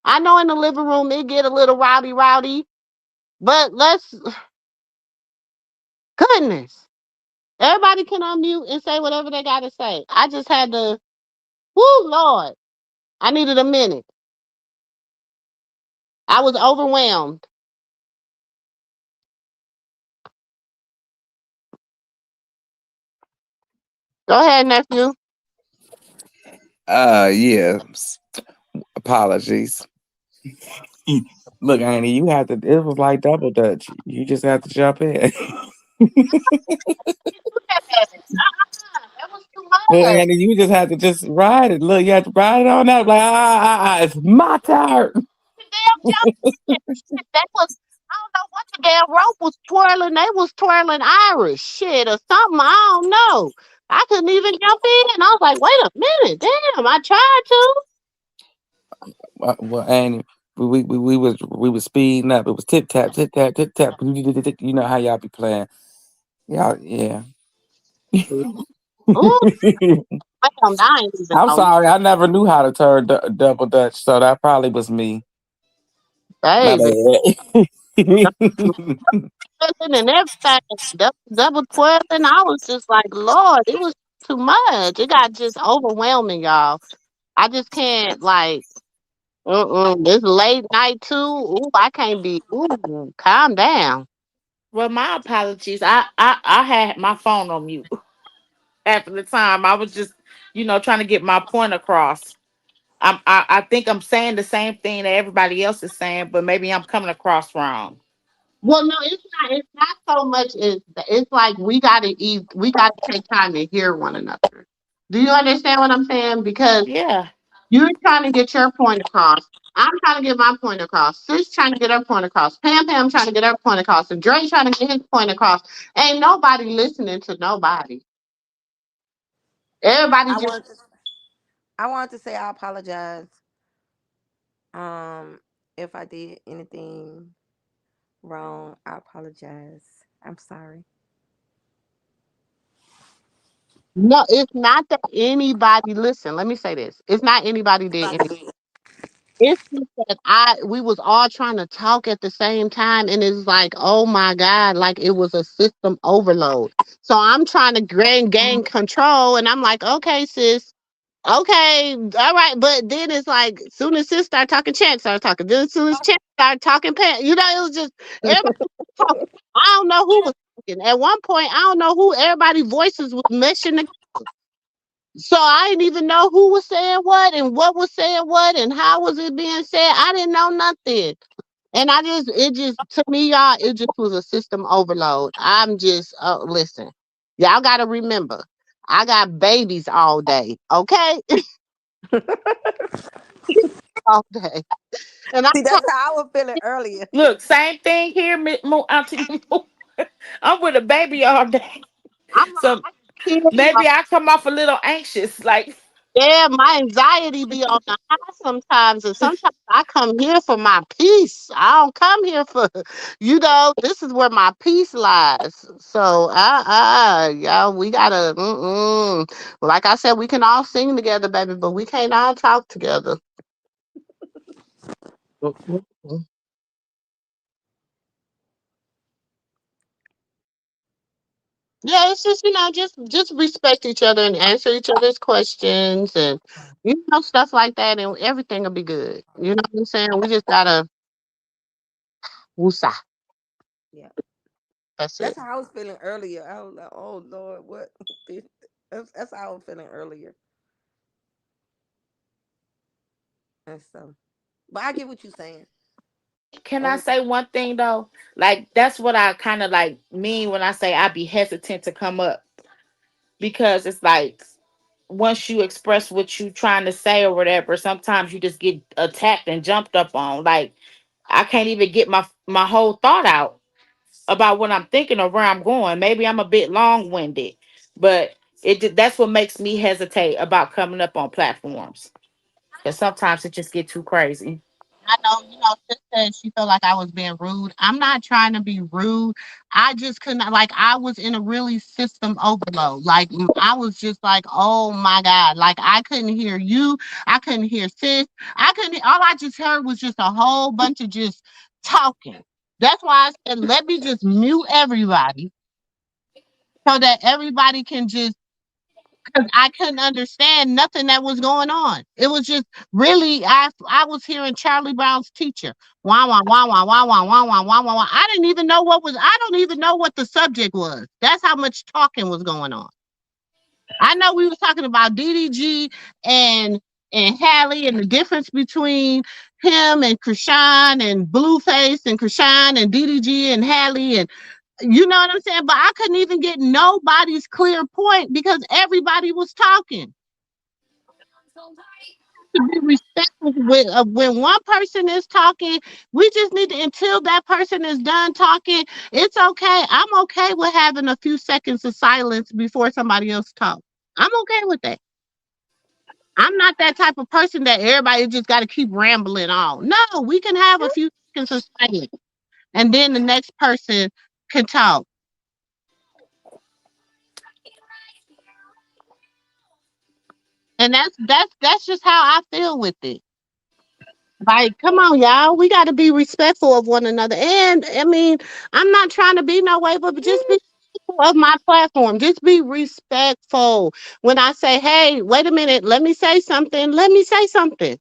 I know in the living room it get a little rowdy, but let's goodness. Everybody can unmute and say whatever they gotta say. I just had to. Woo, Lord. I needed a minute. I was overwhelmed. Go ahead, nephew. Yeah. Apologies. Look, Annie, you had to. It was like double dutch. You just had to jump in. That was too Look, much. Annie, you just had to just ride it. Look, you had to ride it on out. Like, it's my turn. Damn joke. Shit, that was. I don't know what the damn rope was twirling. They was twirling Irish shit or something. I don't know. I couldn't even jump in. I was like, wait a minute. Damn, I tried to. Well, Annie, we was speeding up. It was tip tap, tip tap, tip tap. You know how y'all be playing. Y'all, yeah. Ooh, damn, I ain't even I'm know. sorry, I never knew how to turn double dutch, so that probably was me. My Baby. bad. And everything, double twirling. I was just like, Lord, it was too much. It got just overwhelming, y'all. I just can't like. This late night too. Ooh, I can't be. Ooh, calm down. Well, my apologies. I had my phone on mute half of the time. I was just, trying to get my point across. I think I'm saying the same thing that everybody else is saying, but maybe I'm coming across wrong. Well, no, it's not. It's not so much. It's like we gotta eat. We gotta take time to hear one another. Do you understand what I'm saying? Because Yeah. you're trying to get your point across. I'm trying to get my point across. Sis trying to get her point across. Pam trying to get her point across. And Dre trying to get his point across. Ain't nobody listening to nobody. Everybody I just want to, I wanted to say I apologize. If I did anything wrong, I apologize. I'm sorry. no. It's not that anybody. Listen, let me say this. It's not anybody did anything. It's just that we was all trying to talk at the same time, and it's like, oh my God, like it was a system overload. So I'm trying to gain control, and I'm like, okay, sis, okay, all right, but then it's like, soon as sis start talking, Chance start talking. Then as soon as Chance start talking, Pat, it was just everybody talking. I don't know who was talking. At one point, I don't know who everybody's voices was meshing. So I didn't even know who was saying what was saying what and how was it being said. I didn't know nothing. And it just, to me, y'all, it just was a system overload. I'm just, listen, y'all got to remember, I got babies all day, okay? All day. And I'm See, trying, that's how I was feeling earlier. Look, same thing here, Auntie Mo. I'm with a baby all day. I'm So like, I can't, maybe I come off a little anxious. Like, yeah, my anxiety be on the high sometimes, and sometimes I come here for my peace. I don't come here for, this is where my peace lies. So, y'all, we gotta, like I said, we can all sing together, baby, but we can't all talk together. Mm-mm. Yeah, it's just just respect each other and answer each other's questions and stuff like that, and everything will be good. You know what I'm saying? We just gotta woosah. Yeah, That's it. that's how I was feeling earlier. I was like, "Oh Lord, what?" That's how I was feeling earlier. And so, but I get what you're saying. can I Every say one thing though? Like, that's what I kind of like mean when I say I be hesitant to come up. because it's like once you express what you trying to say or whatever, sometimes you just get attacked and jumped up on. Like I can't even get my whole thought out about what I'm thinking or where I'm going. Maybe I'm a bit long winded, but that's what makes me hesitate about coming up on platforms because sometimes it just get too crazy. I know, sis said she felt like I was being rude. I'm not trying to be rude. I just couldn't, like, I was in a really system overload. Like, I was just like, oh my God. Like, I couldn't hear you. I couldn't hear sis. I couldn't, all I just heard was just a whole bunch of just talking. That's why I said, let me just mute everybody so that everybody can just, because I couldn't understand nothing that was going on. It was just really, I was hearing Charlie Brown's teacher. Wah wah wah wah wah wah wah wah wah wah. I didn't even know what was. I don't even know what the subject was. That's how much talking was going on. I know we was talking about DDG and Halle and the difference between him and Krishan and Blueface and Krishan and DDG and Halle and you know what I'm saying? But I couldn't even get nobody's clear point because everybody was talking. To be respectful when one person is talking, we just need to until that person is done talking. It's okay. I'm okay with having a few seconds of silence before somebody else talks. I'm okay with that. I'm not that type of person that everybody just got to keep rambling on. No, we can have a few seconds of silence, and then the next person can talk. And that's just how I feel with it. Like, come on, y'all. We got to be respectful of one another. And I mean, I'm not trying to be no way, but just be respectful of my platform. Just be respectful. When I say, hey, wait a minute, let me say something, let me say something.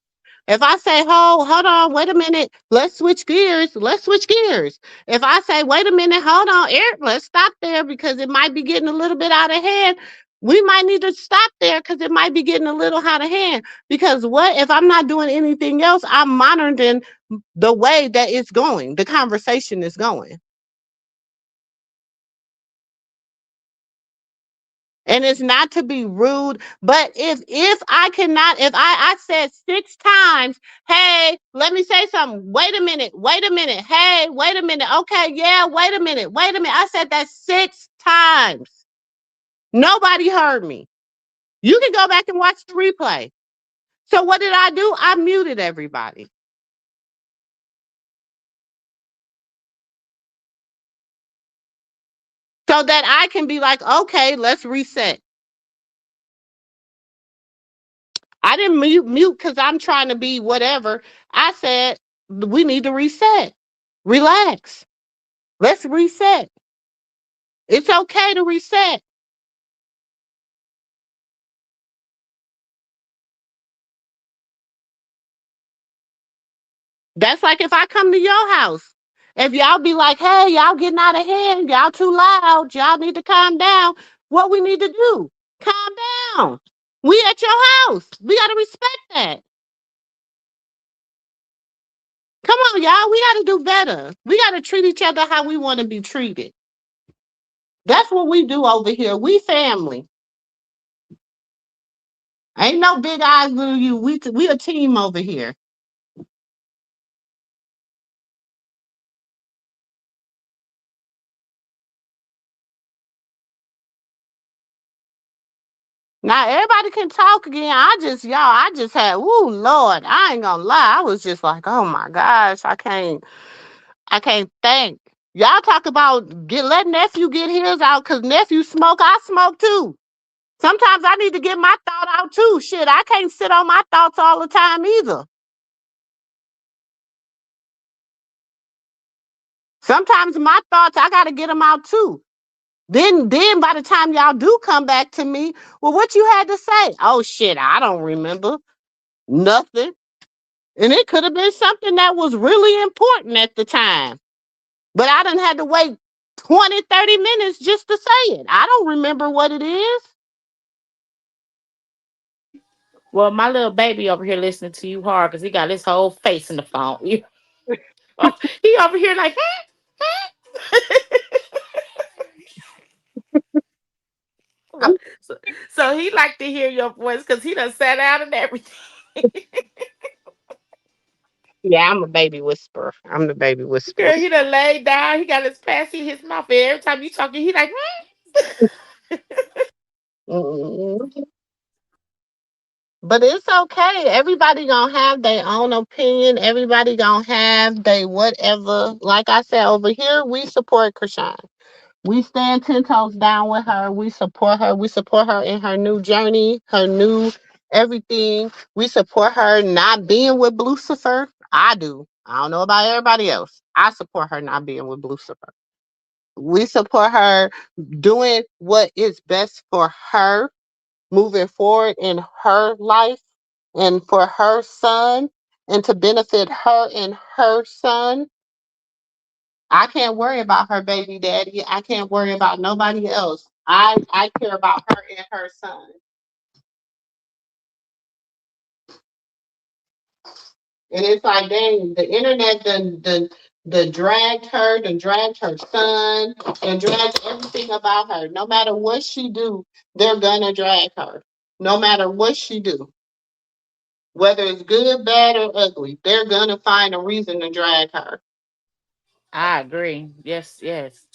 If I say, hold on, wait a minute, let's switch gears, let's switch gears. If I say, wait a minute, hold on, Eric, let's stop there because it might be getting a little bit out of hand. We might need to stop there because it might be getting a little out of hand. Because what if I'm not doing anything else? I'm monitoring the way that it's going, the conversation is going. And it's not to be rude, but if I cannot, if I said 6 times, hey, let me say something. Wait a minute. Hey, wait a minute. Okay, yeah, wait a minute. I said that 6 times. Nobody heard me. You can go back and watch the replay. So what did I do? I muted everybody. So that I can be like, okay, let's reset. I didn't mute because I'm trying to be whatever. I said, we need to reset. Relax. Let's reset. It's okay to reset. That's like if I come to your house. If y'all be like, hey, y'all getting out of hand, y'all too loud, y'all need to calm down. What we need to do? Calm down. We at your house. We gotta respect that. Come on, y'all. We gotta do better. We gotta treat each other how we want to be treated. That's what we do over here. We family. Ain't no big eyes little you. We a team over here. Now everybody can talk again. I just had, ooh Lord, I ain't gonna lie. I was just like, oh my gosh, I can't think. Y'all talk about let nephew get his out because nephew smoke, I smoke too. Sometimes I need to get my thought out too. Shit, I can't sit on my thoughts all the time either. Sometimes my thoughts, I gotta get them out too. Then by the time y'all do come back to me, well, what you had to say? Oh shit, I don't remember nothing. And it could have been something that was really important at the time. But I done had to wait 20, 30 minutes just to say it. I don't remember what it is. Well, my little baby over here listening to you hard because he got his whole face in the phone. Oh, he over here like, I'm So, so he like to hear your voice because he done sat out and everything. Yeah, I'm a baby whisperer. I'm the baby whisperer. Girl, he done laid down. He got his passy in his mouth. And every time you talking, he like, Mm-mm. But it's okay. Everybody gonna have their own opinion. Everybody gonna have they whatever. Like I said, over here we support Krishan. We stand 10 toes down with her. We support her. We support her in her new journey, her new everything. We support her not being with Lucifer. I do. I don't know about everybody else. I support her not being with Lucifer. We support her doing what is best for her moving forward in her life and for her son and to benefit her and her son. I can't worry about her baby daddy. I can't worry about nobody else. I care about her and her son. And it's like, dang, the internet done dragged her son, and dragged everything about her. No matter what she do, they're gonna drag her. No matter what she do. Whether it's good, bad, or ugly, they're gonna find a reason to drag her. I agree. Yes, yes.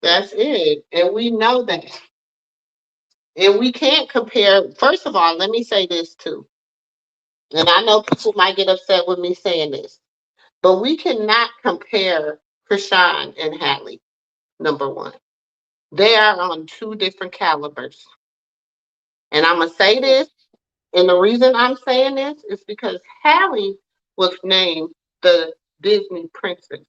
That's it. And we know that. And we can't compare. First of all, let me say this too. And I know people might get upset with me saying this, but we cannot compare Krishan and Halle, number one. They are on two different calibers. And I'm going to say this, and the reason I'm saying this is because Halle was named the Disney princess.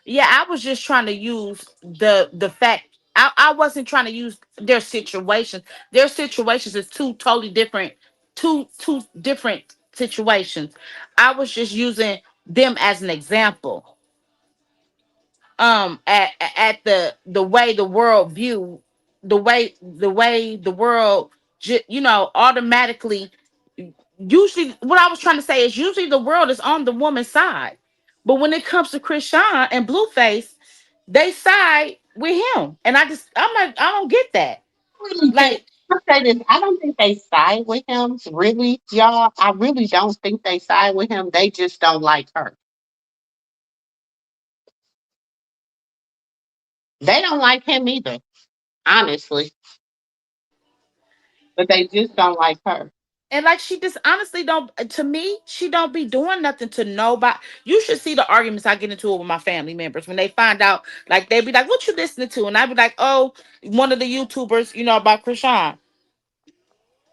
Yeah, I was just trying to use the fact I wasn't trying to use their situations. Their situations is two different situations. I was just using them as an example. At the way the world view the world automatically, usually what I was trying to say is usually the world is on the woman's side, but when it comes to Krishan and Blueface, they side with him, and I'm like, I don't get that. Really think, Like, I'll say this, I don't think they side with him, really, y'all. I really don't think they side with him. They just don't like her. They don't like him either, honestly, but they just don't like her. and like, she just honestly don't, to me, she don't be doing nothing to nobody. You should see the arguments I get into it with my family members when they find out. Like, they be like, what you listening to? And I be like, oh, one of the YouTubers, about Krishan.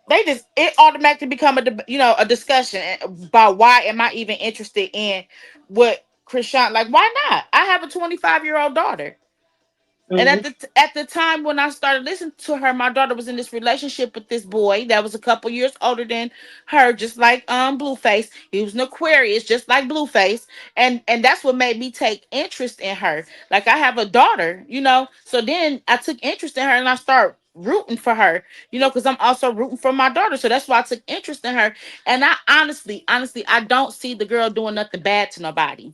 They just, it automatically become a discussion about why am I even interested in what Krishan, like, why not? I have a 25-year-old daughter. And Mhm. at the time when I started listening to her, my daughter was in this relationship with this boy that was a couple years older than her, just like Blueface. He was an Aquarius, just like Blueface, and that's what made me take interest in her. Like, I have a daughter. So then I took interest in her, and I start rooting for her, because I'm also rooting for my daughter. So that's why I took interest in her. And I honestly, I don't see the girl doing nothing bad to nobody.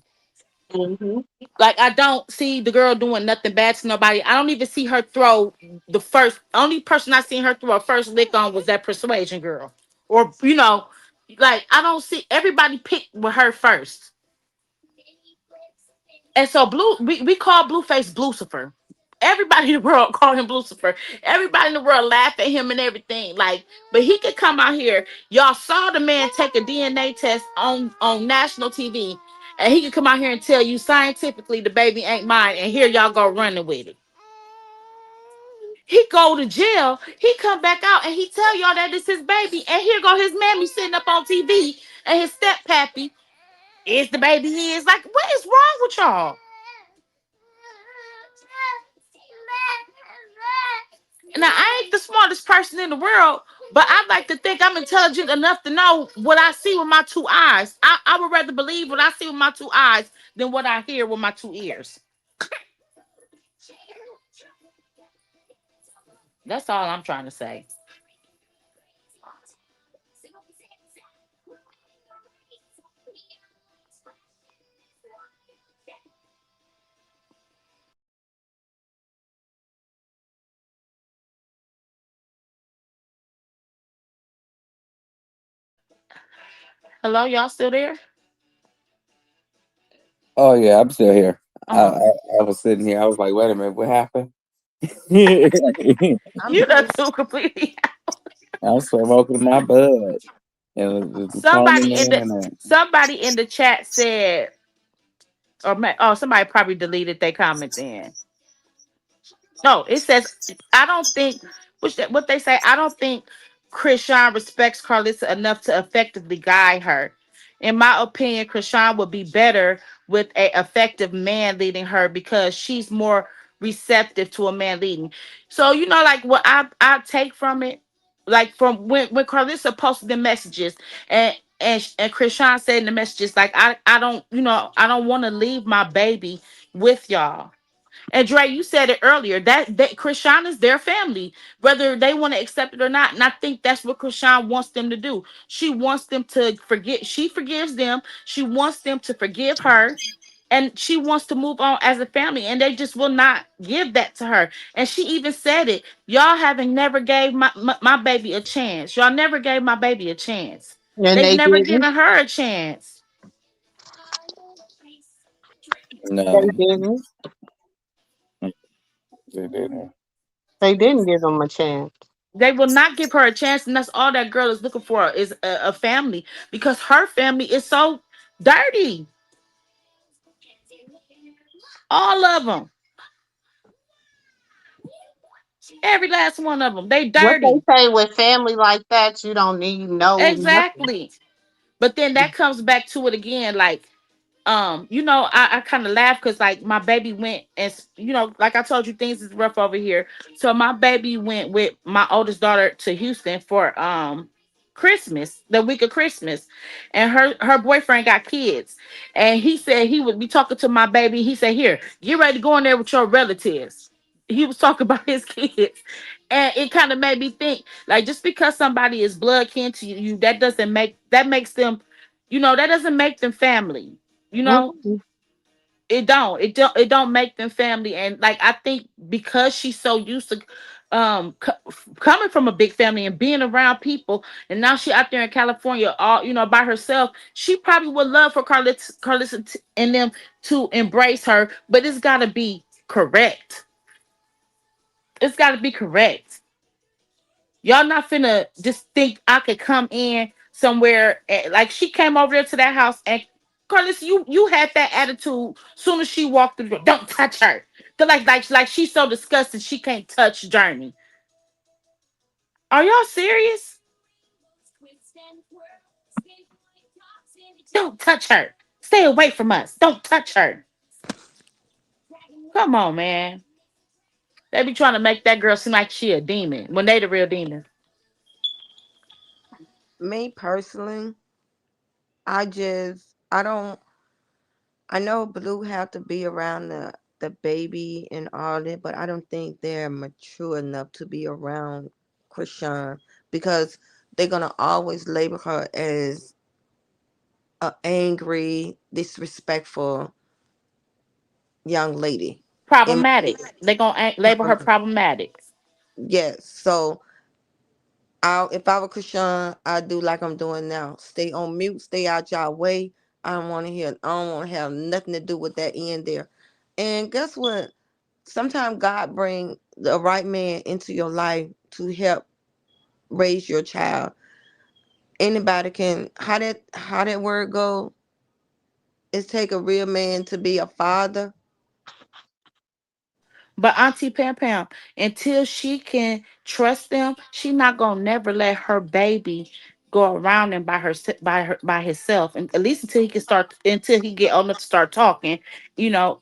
Mhm. Like, I don't see the girl doing nothing bad to nobody. I don't even see her throw the first. Only person I seen her throw a first lick on was that Persuasion girl, or like, I don't see everybody picked with her first. And so we call Blueface Lucifer. Everybody in the world call him Lucifer. Everybody in the world laugh at him and everything. Like, but he could come out here. Y'all saw the man take a DNA test on national TV, and he could come out here and tell you scientifically the baby ain't mine, and here y'all go running with it. He go to jail. He come back out and he tell y'all that it's his baby, and here go his mammy sitting up on TV, and his step pappy is the baby. He is like, what is wrong with y'all? Now, I ain't the smartest person in the world, but I like to think I'm intelligent enough to know what I see with my two eyes. I would rather believe what I see with my two eyes than what I hear with my two ears. That's all I'm trying to say. Hello, y'all still there? Oh yeah, I'm still here. Oh, I was sitting here. I was like, wait a minute, what happened? I'm I'm you done here. too completely. smoking my bud and the phone in Somebody the in the internet. somebody in the chat said, oh, somebody probably deleted their comment then. No, it says I don't think what they say. I don't think Krishan respects Carlissa enough to effectively guide her. In my opinion, Krishan would be better with a effective man leading her because she's more receptive to a man leading. So like what I take from it, like from when Carlissa posted the messages and Krishan said in the messages like I don't I don't want to leave my baby with y'all. And Dre, you said it earlier that Krishan is their family, whether they want to accept it or not. And I think that's what Krishan wants them to do. She wants them to forget. She forgives them. She wants them to forgive her. And she wants to move on as a family. And they just will not give that to her. And she even said it. Y'all haven't never gave my baby a chance. Y'all never gave my baby a chance. And They've they never didn't. given her a chance. They No, didn't. they didn't. They didn't give them a chance. They will not give her a chance, and that's all that girl is looking for is a family because her family is so dirty. All of them, every last one of them, they What they dirty. say with family like that, you don't need no nothing. Exactly. But then that comes back to it again, like I kind of laugh because like my baby went and like I told you, things is rough over here. So my baby went with my oldest daughter to Houston for Christmas, the week of Christmas, and her boyfriend got kids, and he said he would be talking to my baby. He said, "Here, get ready to go in there with your relatives." He was talking about his kids, and it kind of made me think like just because somebody is blood kin to you, that makes them, that doesn't make them family. You know, Mm-mm. it don't make them family. And like I think because she's so used to coming from a big family and being around people, and now she out there in California all by herself, she probably would love for Carlissa and them to embrace her, but it's got to be correct. It's got to be correct. Y'all not finna just think I could come in somewhere like she came over there to that house and Carlos, you had that attitude soon as she walked through the door. Don't touch her. 'Cause like she's so disgusted she can't touch Journey. Are y'all serious? Don't touch her. Stay away from us. Don't touch her. Come on, man. They be trying to make that girl seem like she a demon when they the real demon. Me personally, I don't. I know Blue have to be around the baby and all that, but I don't think they're mature enough to be around Krishan because they're gonna always label her as a angry, disrespectful young lady. In Problematic. They gonna label her my, problematic. yes, so if I were Krishan, I'd do like I'm doing now. Stay on mute, stay out y'all way. I don't want to hear. I don't want to have nothing to do with that end there. And guess what? Sometimes God bring the right man into your life to help raise your child. Anybody can how that word go is take a real man to be a father. But Auntie Pam Pam, until she can trust them, she not gonna never let her baby go around and by himself, and at least until he get old enough to start talking,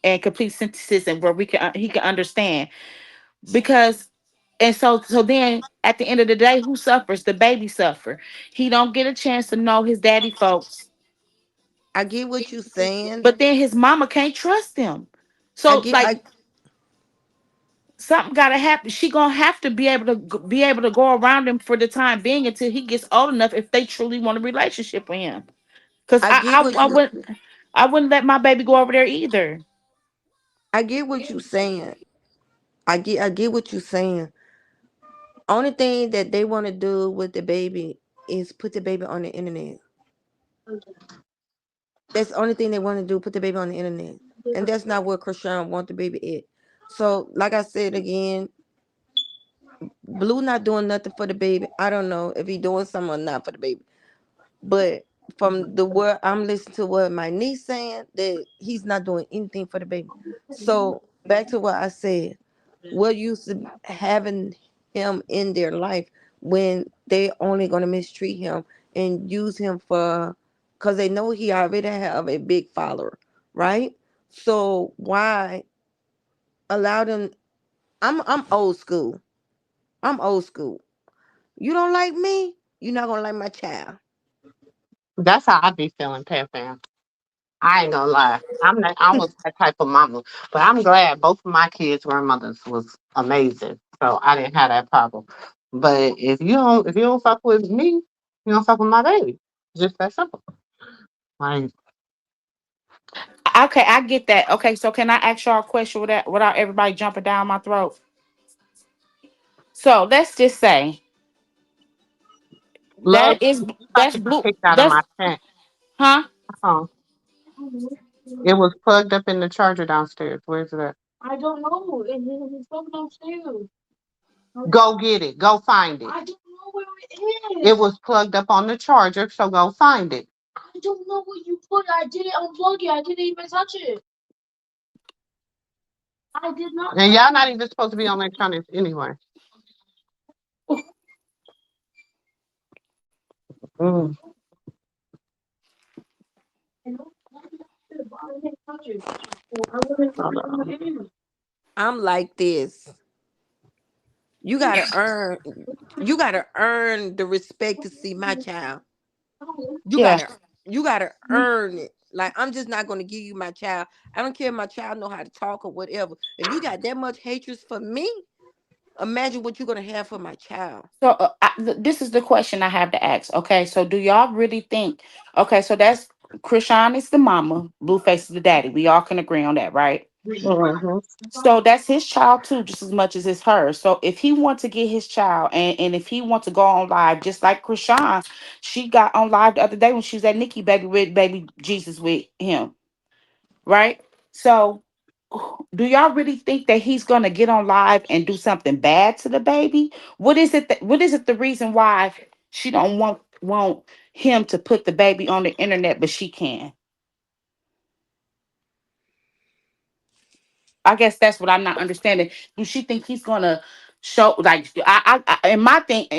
and complete sentences and where he can understand. Because and so then at the end of the day, who suffers? The baby suffer. He don't get a chance to know his daddy folks, I get what you saying. but then his mama can't trust him. I So get like I something gotta happen. She gonna have to be able to go around him for the time being until he gets old enough if they truly want a relationship with him. Cause I get what you I wouldn't let my baby go over there either. I get what you saying. I get what you saying. Only thing that they want to do with the baby is put the baby on the internet. That's the only thing they want to do, put the baby on the internet. And that's not where Krishan want the baby at. So, like I said again, Blue not doing nothing for the baby. I don't know if he doing something or not for the baby. But from the word I'm listening to what my niece saying, that he's not doing anything for the baby. So back to what I said, what use of having him in their life when they only gonna mistreat him and use him for, because they know he already have a big follower, right? So why allow them? I'm old school. I'm old school. You don't like me, you're not gonna like my child. That's how I be feeling, Pam Pam. I ain't gonna lie. I was that type of mama. But I'm glad both of my kids' grandmothers was amazing. So I didn't have that problem. But if you don't fuck with me, you don't fuck with my baby. Just that simple. Like, Okay, I get that. Okay, so can I ask y'all a question without everybody jumping down my throat? So let's just say love, you about that's to get blue. kicked out of That's my tent. huh? Oh, it was plugged up in the charger downstairs. Where's it at? I don't know. It's fucking upstairs. Go get it. Go find it. I don't know where it is. It was plugged up on the charger, so go find it. I don't know where you put it. I didn't unplug it. I didn't even touch it. I did not. And y'all not even supposed to be on electronics anyway. Mm. I didn't touch it. I wouldn't Hold put on. it in. I'm like this. You gotta earn. You gotta earn the respect to see my child. You Yeah. gotta. You gotta earn it. Like I'm just not gonna give you my child. I don't care if my child know how to talk or whatever. If you got that much hatred for me, imagine what you're gonna have for my child. So this is the question I have to ask. Okay, so do y'all really think? Okay, so that's Krishan is the mama, Blueface is the daddy. We all can agree on that, right? Mhm. So that's his child too, just as much as it's hers. So if he wants to get his child, and if he wants to go on live, just like Krishan, she got on live the other day when she was at Nikki baby with baby Jesus with him, right? So do y'all really think that he's gonna get on live and do something bad to the baby? What is it the reason why she don't want him to put the baby on the internet, but she can? I guess that's what I'm not understanding. Do she think he's gonna show like in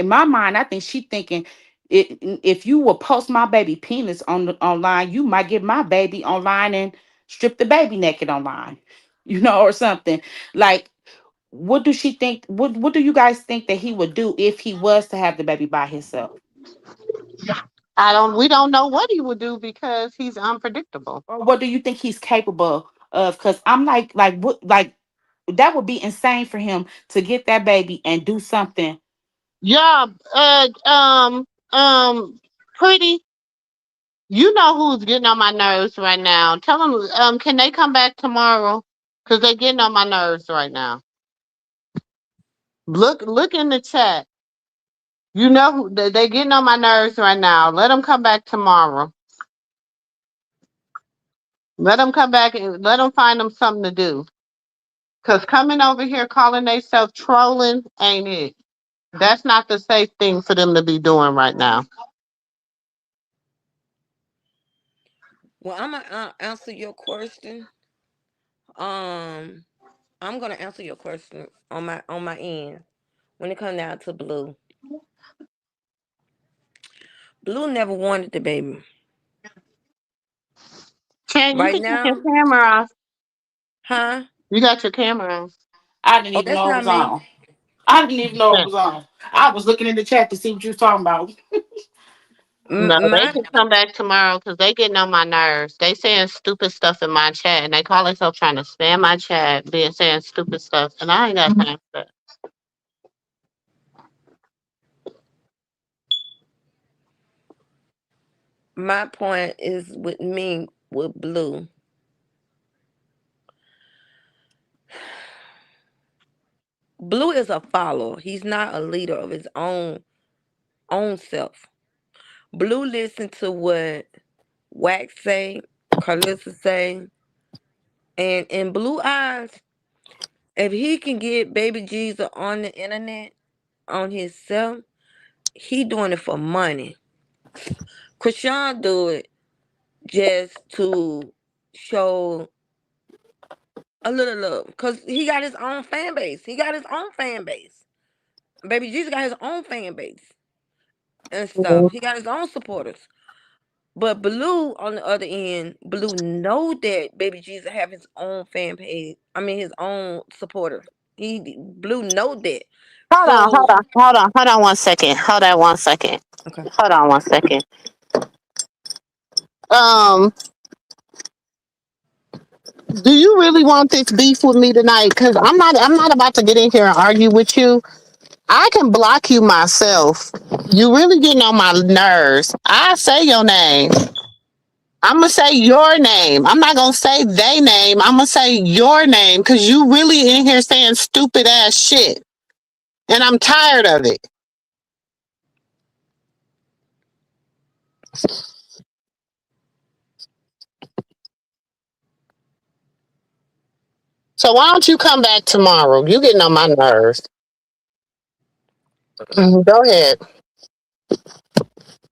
my mind, I think she thinking if you will post my baby penis online, you might get my baby online and strip the baby naked online, or something. Like, what do she think? What do you guys think that he would do if he was to have the baby by himself? We don't know what he would do because he's unpredictable. Or what do you think he's capable of? Because I'm what that would be insane for him to get that baby and do something. Yeah, pretty. You know who's getting on my nerves right now. Tell them, can they come back tomorrow? Cause they're getting on my nerves right now. Look in the chat. You know who they're getting on my nerves right now. Let them come back tomorrow. Let them come back and let them find them something to do. Cause coming over here calling themselves trolling ain't it. That's not the safe thing for them to be doing right now. Well, I'm gonna answer your question. Um, I'm gonna answer your question on my end. When it comes down to Blue, Blue never wanted the baby. Can you Right can take your now, camera off? huh? You got your camera on. I didn't Oh, even that's know it not was me. on. I didn't even know it Yeah. was on. I was looking in the chat to see what you was talking about. No, they My can come back tomorrow because they getting on my nerves. They saying stupid stuff in my chat, and they call themselves trying to spam my chat, being saying stupid stuff, and I ain't got time for that. my point is with me with Blue. Blue is a follower. He's not a leader of his own self. Blue listen to what? Wax say, Carlissa say, and in Blue Eyes, if he can get Baby Jesus on the internet on himself, he doing it for money. Krishan do it just to show a little love, because he got his own fan base. He got his own fan base. Baby Jesus got his own fan base and stuff. He got his own supporters. But Blue, on the other end, Blue know that Baby Jesus have his own fan page. I mean, his own supporter. Blue know that. Hold on, hold So on, hold on, hold on 1 second. Hold on 1 second. okay. Hold on 1 second. Um, do you really want this beef with me tonight? Because I'm not about to get in here and argue with you. I can block you myself. You really getting on my nerves. I say your name. I'm gonna say your name. I'm not gonna say they name. I'm gonna say your name because you really in here saying stupid ass shit, and I'm tired of it. So why don't you come back tomorrow? You getting on my nerves. Go ahead.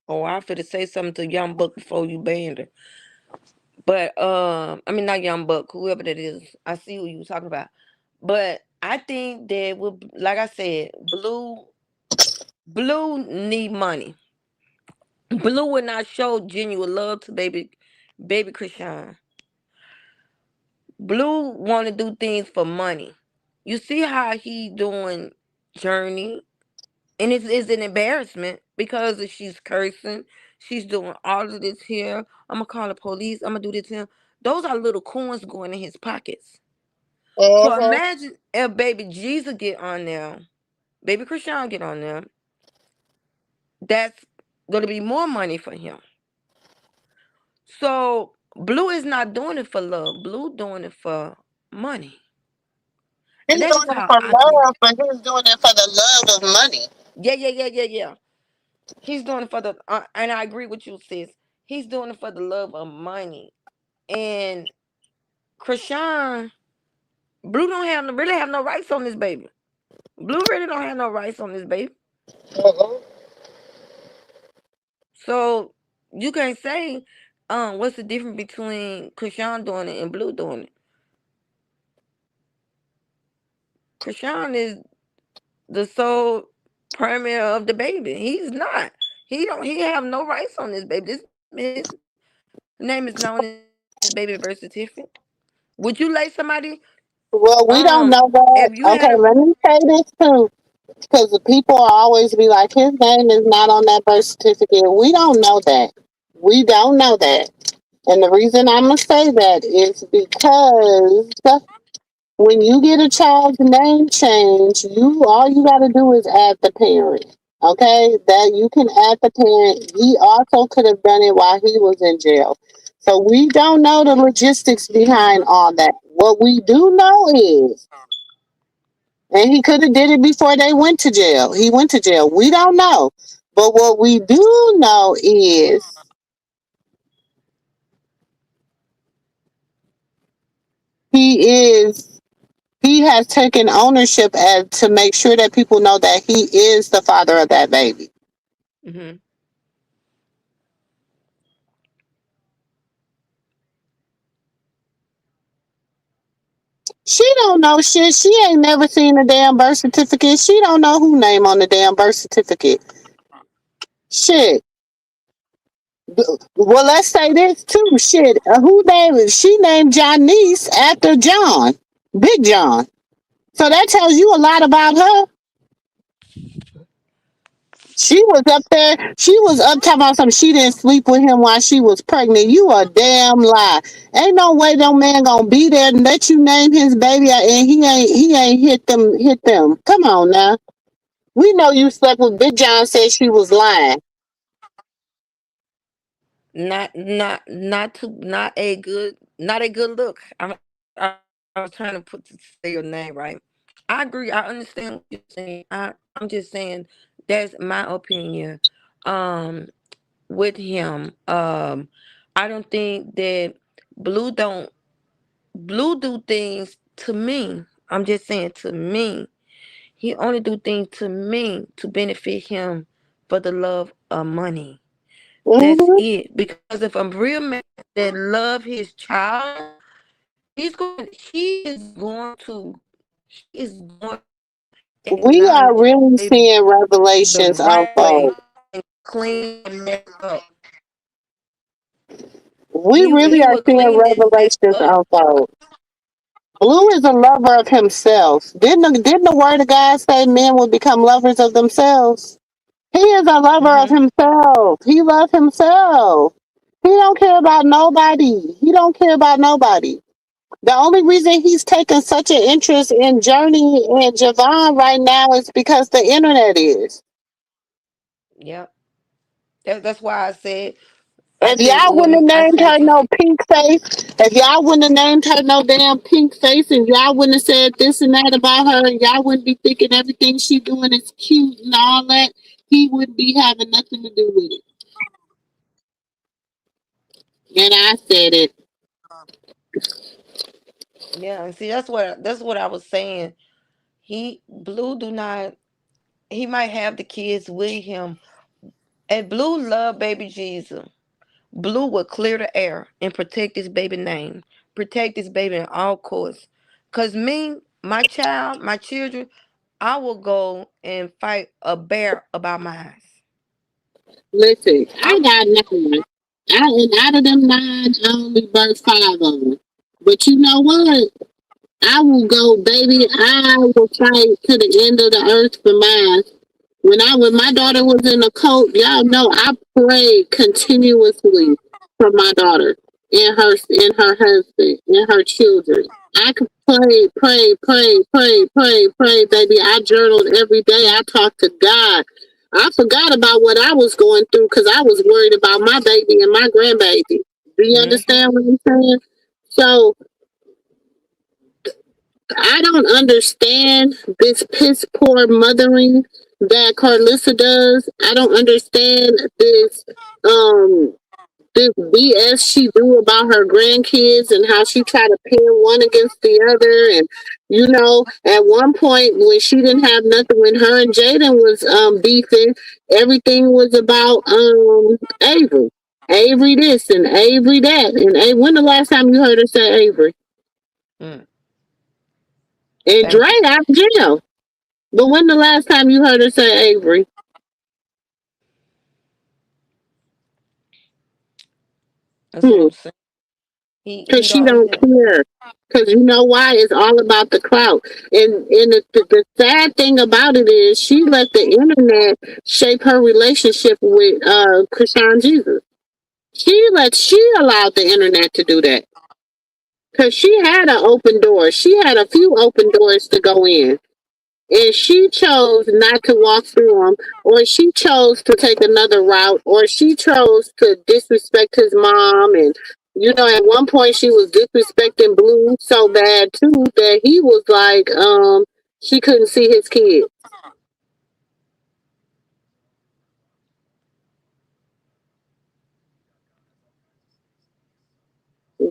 Oh, I finna say something to Young Buck before you banned her. But I mean not Young Buck, whoever that is. I see who you talking about. But I think that like I said, Blue need money. Blue would not show genuine love to baby Krishan. Blue want to do things for money. You see how he doing Journey, and it's an embarrassment because she's cursing. She's doing all of this here. I'm gonna call the police. I'm gonna do this here. Those are little coins going in his pockets. So Uh-huh. imagine if Baby Jesus get on there, Baby Krishan get on there. That's gonna be more money for him. So Blue is not doing it for love. Blue doing it for money. He's And doing that is it how for I see it. love, but he's doing it for the love of money. Yeah. He's doing it for the, and I agree with you, sis. He's doing it for the love of money. And Krishan, Blue don't really have no rights on this baby. Blue really don't have no rights on this baby. Uh-uh. So you can't say, what's the difference between Krishan doing it and Blue doing it? Krishan is the sole primary of the baby. He's not. He have no rights on this baby. This his name is not on this baby birth certificate. Would you let somebody Well, we don't know if that. you had Okay, a let me say this too, because the people always be like, his name is not on that birth certificate. We don't know that. We don't know that. And the reason I'm gonna say that is because when you get a child's name change, you all you gotta do is add the parent. Okay? That you can add the parent. He also could have done it while he was in jail. So we don't know the logistics behind all that. What we do know is, and he could have did it before they went to jail. He went to jail. We don't know. But what we do know is he is he has taken ownership as to make sure that people know that he is the father of that baby. mm-hmm. She don't know shit. She ain't never seen a damn birth certificate. She don't know who name on the damn birth certificate. Shit. Well, let's say this too. Shit. Who named she named Janice after John, Big John. So that tells you a lot about her. She was up there. She was up talking about something. She didn't sleep with him while she was pregnant. You a damn lie. Ain't no way no man gonna be there and let you name his baby and he ain't hit them. Come on now. We know you slept with Big John. Said she was lying. Not a good look. I was trying to say your name right. I agree. I understand what you're saying. I'm just saying that's my opinion. Um, with him. I don't think that Blue don't Blue do things to me. I'm just saying to me. He only do things to me to benefit him for the love of money. That's Hmm. it. Because if a real man that love his child, he is going We are acknowledge really baby seeing the revelations right way unfold. and clean and mess up. We He really are will seeing clean this mess revelations up. unfold. Blue is a lover of himself. Didn't the word of God say men will become lovers of themselves? He is a lover of Hmm. himself. He loves himself. He don't care about nobody. He don't care about nobody. The only reason he's taking such an interest in Journey and Javon right now is because the internet is. Yep. That's why I If said y'all wouldn't when have I named said her no pink face, if y'all wouldn't have named her no damn pink face, and y'all wouldn't have said this and that about her, and y'all wouldn't be thinking everything she doing is cute and all that, he wouldn't be having nothing to do with it. And I said it. yeah, and see that's what I was saying. He Blue do not he might have the kids with him. And Blue love baby Jesus. Blue will clear the air and protect this baby name. Protect this baby in all courts. Cause me, my child, my children, I will go and fight a bear about mine. Listen, I I got 9. And out of them 9, I only birthed 5 of them. But you know what? I will go, baby. I will fight to the end of the earth for mine. When my daughter was in a cult, y'all know I prayed continuously for my daughter and her husband and her children. I could pray, baby. I journaled every day. I talked to God. I forgot about what I was going through because I was worried about my baby and my grandbaby. Do you mm-hmm. understand what I'm saying? So I don't understand this piss poor mothering that Carlissa does. I don't understand um this BS she do about her grandkids and how she try to pin one against the other. And at one point when she didn't have nothing, when her and Jaden was beefing, everything was about Avery. Avery this and Avery that. And when the last time you heard her say Avery? Mm, And Dre thank you. out of jail. But when the last time you heard her say Avery? That's what Hmm. I'm saying. He Because she don't don't even. care. Because you know why? It's all about the clout. And the sad thing about it is she let the internet shape her relationship with Krishan Jesus. She allowed the internet to do that. Because she had an open door. She had a few open doors to go in. And she chose not to walk through them, or she chose to take another route, or she chose to disrespect his mom. And at one point she was disrespecting Blue so bad too that he was like, she couldn't see his kid.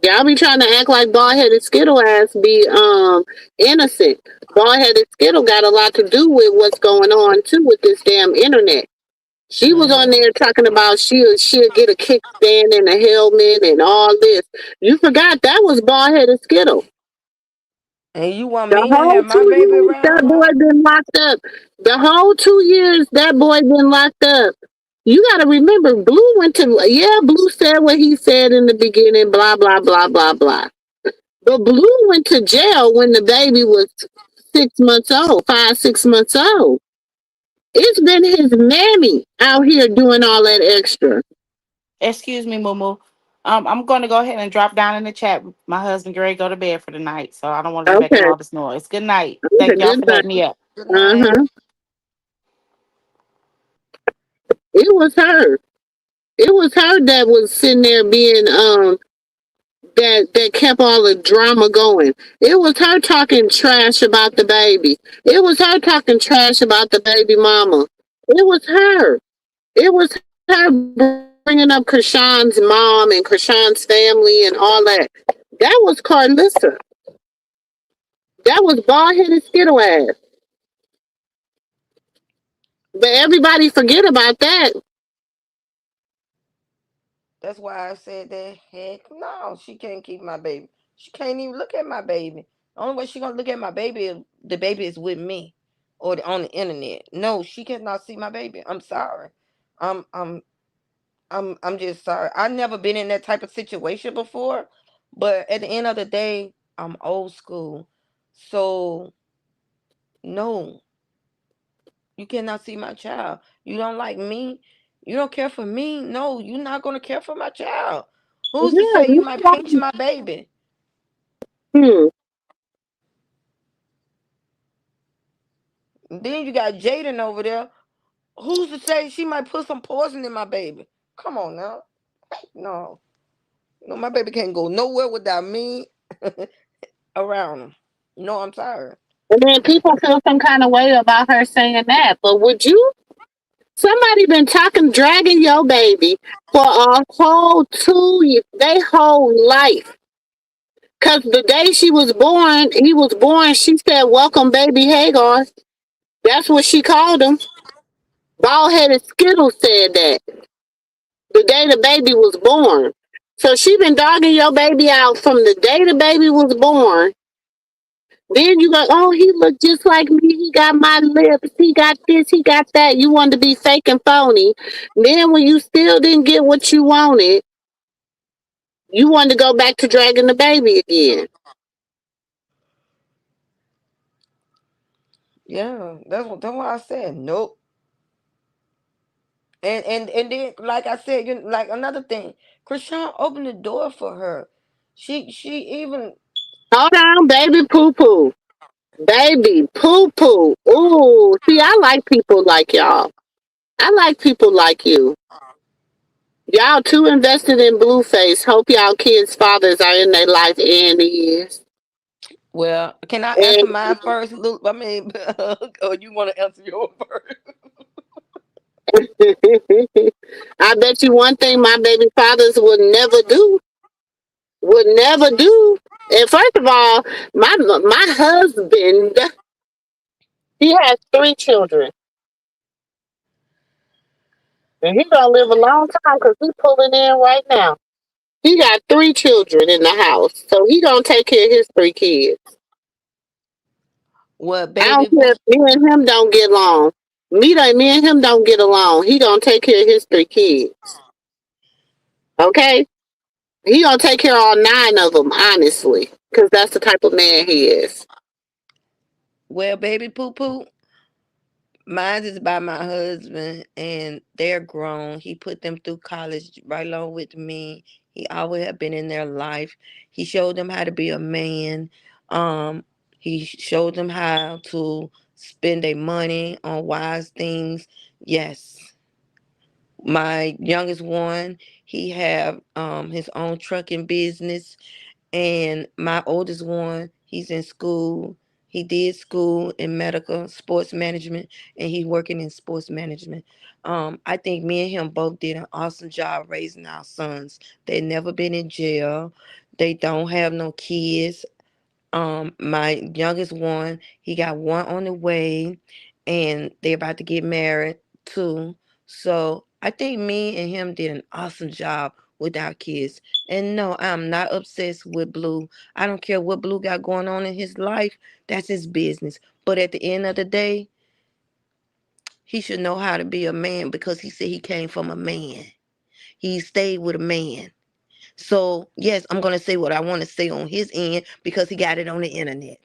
Y'all be trying to act like bald headed Skittle ass be innocent. Bald headed Skittle got a lot to do with what's going on too with this damn internet. She was on Hmm. there talking about she'll get a kickstand and a helmet and all this. You forgot that was bald headed Skittle. And you want The me to whole have my two baby years around that her? boy been locked up. The whole 2 years that boy been locked up. You got to remember, Blue said what he said in the beginning, blah blah blah blah blah. But Blue went to jail when the baby was 6 months old, 5 6 months old. It's been his mammy out here doing all that extra. Excuse me, Moo. I'm going to go ahead and drop down in the chat. My husband Gray go to bed for the night, so I don't want to be making Okay, all this noise. Good night. okay, Thank y'all good for night. letting me up. Good Uh night. huh. It was her. It was her that was sitting there being that kept all the drama going. It was her talking trash about the baby. It was her talking trash about the baby mama. It was her. It was her bringing bringing up Krishan's mom and Krishan's family and all that. That was Carlissa. That was bald headed skittle ass. But everybody forget about that. That's why I said that. Heck no, she can't keep my baby. She can't even look at my baby. The only way she gonna look at my baby is the baby is with me, or on the internet. No, she cannot see my baby. I'm sorry. I'm I'm I'm just sorry. I've never been in that type of situation before, but at the end of the day, I'm old school. So no, you cannot see my child. You don't like me. You don't care for me. No, you're not gonna care for my child. Who's to Yeah, say you might pinch my baby? hmm. And then you got Jaden over there. Who's to say she might put some poison in my baby? Come on now. No. No, my baby can't go nowhere without me around him. No, I'm sorry. And then people feel some kind of way about her saying that. But would you? Somebody been talking, dragging your baby for a whole 2 years, they whole life. Cause the day she was born, he was born. She said, "Welcome, baby Hagar." That's what she called him. Bald headed Skittles said that the day the baby was born. So she been dogging your baby out from the day the baby was born. Then you go, oh, he looked just like me. He got my lips. He got this. He got that. You wanted to be fake and phony. Then when you still didn't get what you wanted, you wanted to go back to dragging the baby again. Yeah, that's what I said. Nope. And then like I said, like another thing, Krishan opened the door for her. She even Hold on, baby poo poo. Baby poo poo. Ooh, see, I like people like y'all. I like people like you. Y'all too invested in Blueface. Hope y'all kids' fathers are in their life and is. well, can I answer And mine first, Luke? I mean, or you want to answer yours first? I bet you one thing my baby fathers would never do. Would never do. And first of all, my husband, he has 3 children. And he gonna live a long time because he pulling in right now. He got 3 children in the house. So he gonna take care of his 3 kids. Well, I don't baby, care if me and him don't get along. Me and him don't get along. He gonna take care of his 3 kids. Okay? He gonna take care of all 9 of them, honestly. Because that's the type of man he is. well, baby, poo poo. Mine is by my husband, and they're grown. He put them through college right along with me. He always have been in their life. He showed them how to be a man. Um, he showed them how to spend their money on wise things. Yes, my youngest one, he have his own trucking business, and my oldest one, he's in school. He did school in medical sports management, and he's working in sports management. I think me and him both did an awesome job raising our sons. They never been in jail. They don't have no kids. My youngest one, he got one on the way, and they're about to get married too. So I think me and him did an awesome job with our kids. And no, I'm not obsessed with Blue. I don't care what Blue got going on in his life. That's his business. But at the end of the day, he should know how to be a man because he said he came from a man. He stayed with a man. So yes, I'm gonna say what I want to say on his end because he got it on the internet.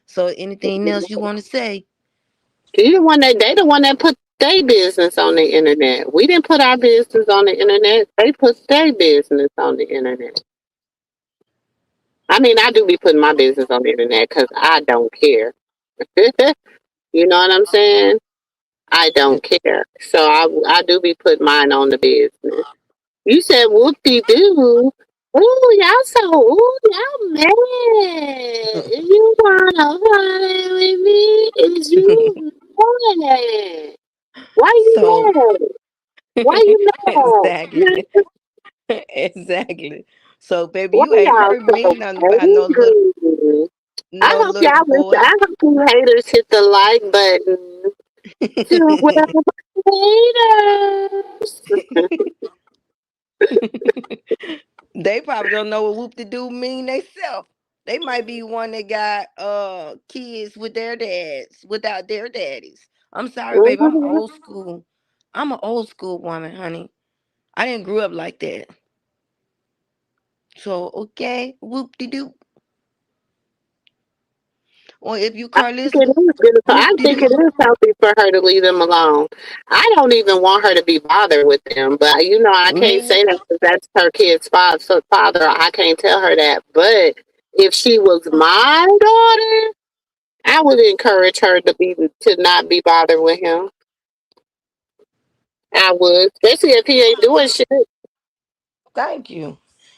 So anything else you want to say? They the one that put their business on the internet. We didn't put our business on the internet. They put their business on the internet. I mean, I do be putting my business on the internet because I don't care. You know what I'm saying? I don't care. So I do be putting mine on the business. You said whoop de doo. Ooh, y'all so y'all mad. You wanna play with me? Is you mad? Why you So mad? Why you Exactly. mad? Exactly. So, baby, Why you ain't y'all heard so me nothing about angry? I no hope little y'all listen. boy. I hope you haters hit the like button. To haters. They probably don't know what whoop de doo mean theyself. They might be one that got kids with their dads without their daddies. I'm sorry, baby. I'm Mhm. old school. I'm an old school woman, honey. I didn't grow up like that. So okay, whoop de doo. Or if you I think it Carlissa, is beautiful. whoop I de think doo. it is healthy for her to leave them alone. I don't even want her to be bothered with them, but I can't Me say that neither. because that's her kid's father. I can't tell her that. But if she was my daughter, I would encourage her to not be bothered with him. I would, especially if he ain't doing shit. Thank you.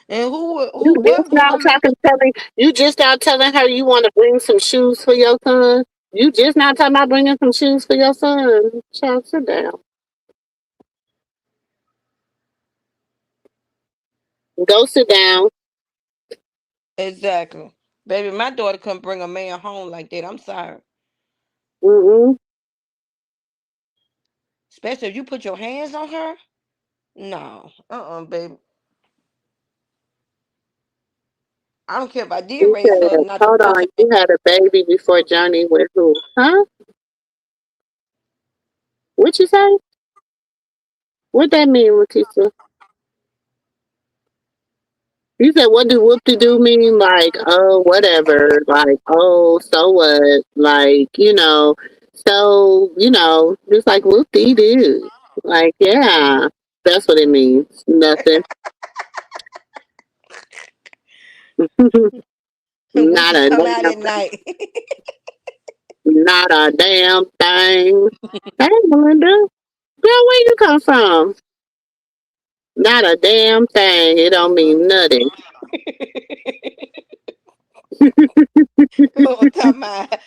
And You what just now woman? you just now telling her you want to bring some shoes for your son. You just now talking about bringing some shoes for your son. Child, sit down. Go sit down. Exactly. Baby, my daughter couldn't bring a man home like that. I'm sorry. Mm-mm. Especially if you put your hands on her. No. Baby. I don't care if I did You raise her said, not to hold put on, her you had a baby before Johnny with who? Huh? What you say? What that mean, Leticia? You said, what do whoop de do mean? Like, oh, whatever. Like, oh, so what? Like, just like whoop de do. Like, yeah, that's what it means. Nothing. when Not she a come out damn, at night. not a damn thing. Hey, Melinda, girl, where you come from? Not a damn thing. It don't mean nothing. Talking about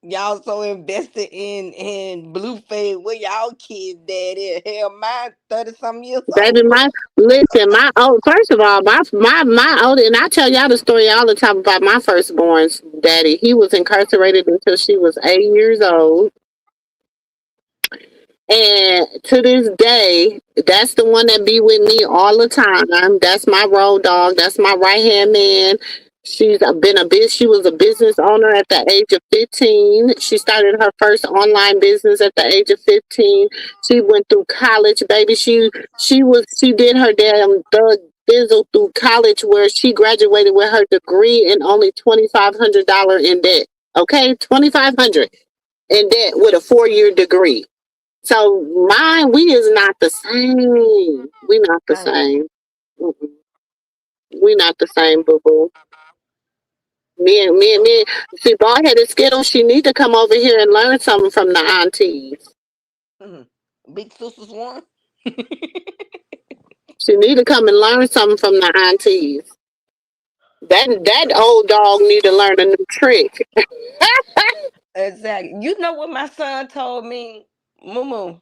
y'all so invested in Blueface. Where y'all kids daddy? Hell, mine 30 some years Baby, old. first of all, my old, and I tell y'all the story all the time about my firstborn's daddy. He was incarcerated until she was 8 years old. And to this day, that's the one that be with me all the time. That's my road dog. That's my right hand man. She was a business owner at the age of 15. She started her first online business at the age of 15. She went through college, baby. She did her damn thug bizzle through college where she graduated with her degree and only $2,500 in debt. Okay, 2,500 in debt with a 4-year degree. So we is not the same. We not the I know. same. Mm-mm. We not the same, boo boo. Me. See, bald headed Skittles. She need to come over here and learn something from the aunties. Mhm. Big sisters one. She need to come and learn something from the aunties. That old dog need to learn a new trick. Exactly. You know what my son told me, Moo?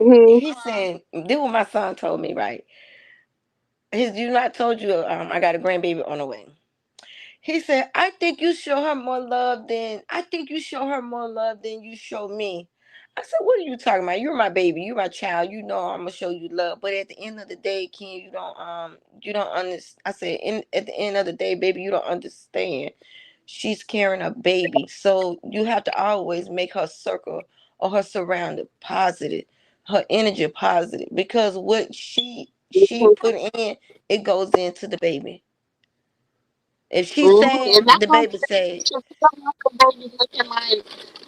Mhm. He said, "This what my son told me, right? You know, I told you I got a grandbaby on the way. He said, I think you show her more love than you show me. I said, what are you talking about? You're my baby. You're my child. You know I'm gonna show you love. But at the end of the day, Ken, you don't understand. I said, at the end of the day, baby, you don't understand. She's carrying a baby. So you have to always make her circle or her surrounding positive, her energy positive. Because what she Mhm. put in, it goes into the baby. If she's Mhm. sad, And that's the what I'm baby saying. sad. You don't want the baby looking like,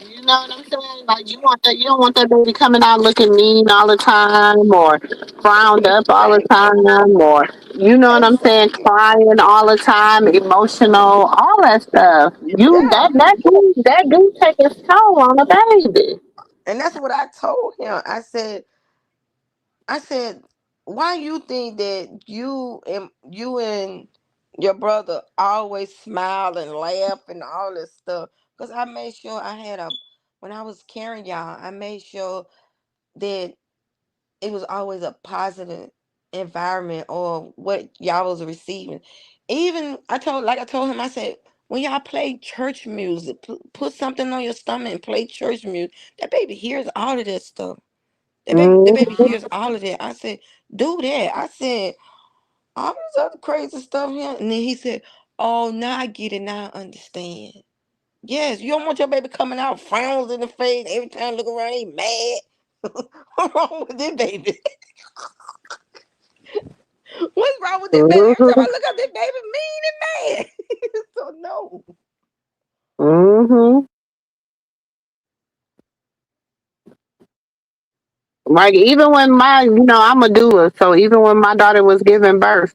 you know what I'm saying? Like you don't want that baby coming out looking mean all the time, or frowned up all the Exactly. time, or you know what I'm saying, Exactly. crying all the time, emotional, all that stuff. You Yeah. that do take its toll on a baby. And that's what I told him. I said, why you think that you and your brother always smile and laugh and all this stuff? Because I made sure when I was carrying y'all, I made sure that it was always a positive environment or what y'all was receiving. Even I told him, I said, when y'all play church music, put something on your stomach and play church music. That baby hears all of that stuff. The baby Mm-hmm. hears all of that. I said, do that. I said, all this other crazy stuff here. And then he said, oh, now I get it. Now I understand. Yes, you don't want your baby coming out frowns in the face every time you look around, he mad. What's wrong with this baby? What's wrong with this baby? Every time Mm-hmm. I look up, this baby mean and mad. So no. Mm-hmm. Like even when I'm a doula, so even when my daughter was giving birth,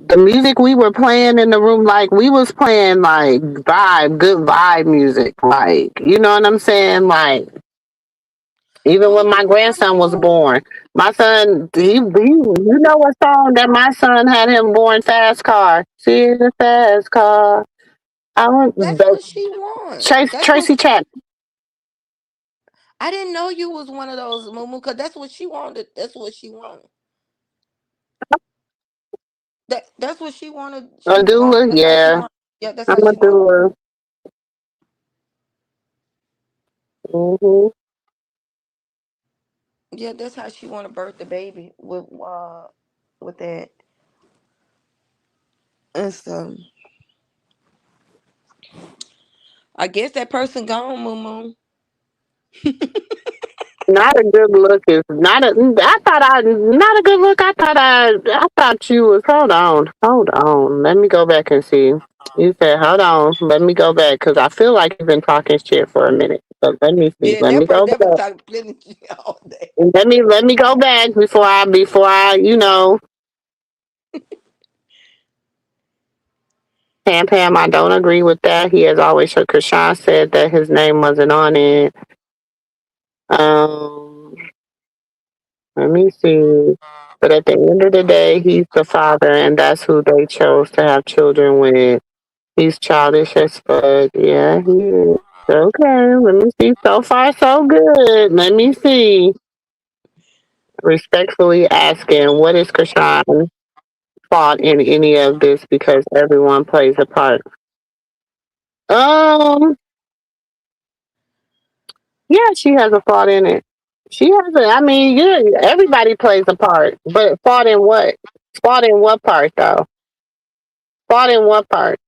the music we were playing in the room, like we was playing like good vibe music, like you know what I'm saying, like even when my grandson was Oh, born, my son, you know what song that my son had him born? Fast Car. See the fast car. I want that's the what she want. Chase That's what Tracy Chapman. I didn't know you was one of those Mumu, because that's what she wanted. That's what she wanted. That's what she wanted. A doula, That's how she yeah. wanted. Yeah, that's how I'm a she wanted. doula. Hmm. Yeah, that's how she want to birth the baby with that and so. I guess that person gone, Mumu. Not a good look is not a. I thought I not a good look. I thought you was. Hold on. Let me go back and see. You said, hold on. Let me go back because I feel like you've been talking shit for a minute. But let me see. Yeah, Let me go that been back. talking plenty shit all day. Let me go back before I. Pam, I don't agree with that. He has always heard Krishan said that his name wasn't on it. Um, Let me see. But at the end of the day, he's the father, and that's who they chose to have children with. He's childish as fuck. Yeah, he is. Okay, let me see. So far, so good. Let me see. Respectfully asking, what is Krishan fault in any of this? Because everyone plays a part. Um, yeah, she has a fault in it. She has a. I mean, yeah, everybody plays a part, but fault in what? Fault in what part, though? Fault in what part?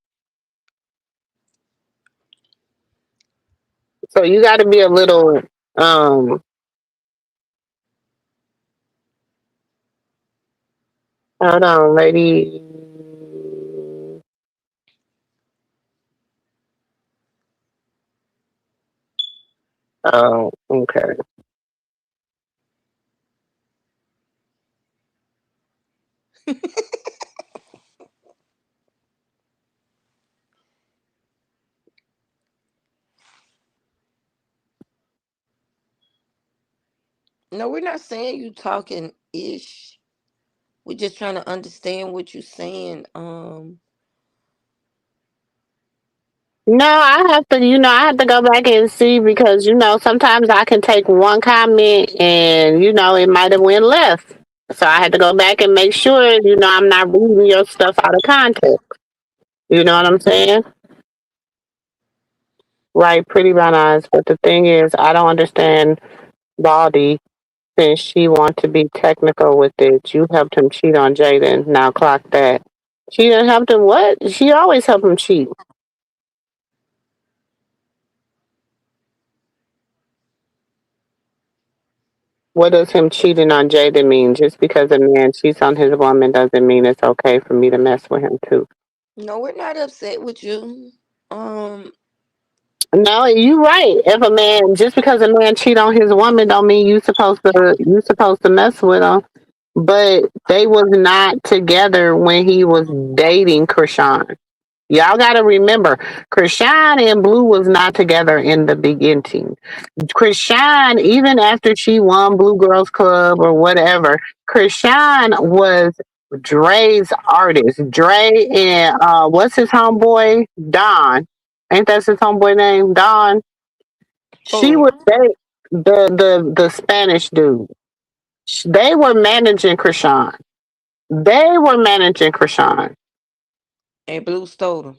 So you got to be a little. Um, Hold on, lady. Oh, okay. No, we're not saying you talking ish. We're just trying to understand what you're saying. No, I have to go back and see because sometimes I can take one comment and it might have went left. So I had to go back and make sure I'm not reading your stuff out of context. You know what I'm saying? Right, pretty brown eyes. But the thing is, I don't understand Baldy since she want to be technical with it. You helped him cheat on Jaden. Now clock that. She didn't help him what? She always helped him cheat. What does him cheating on Jaden mean? Just because a man cheats on his woman doesn't mean it's okay for me to mess with him too. no, we're not upset with you. Um, No, you right. If a man just because a man cheat on his woman don't mean you supposed to mess with him. But they was not together when he was dating Krishan. Y'all got to remember, Krishan and Blue was not together in the beginning. Krishan, even after she won Blue Girls Club or whatever, Krishan was Dre's artist. Dre and what's his homeboy? Don. Ain't that his homeboy name? Don. She oh, was date the Spanish dude. They were managing Krishan. They were managing Krishan. And Blue stole them.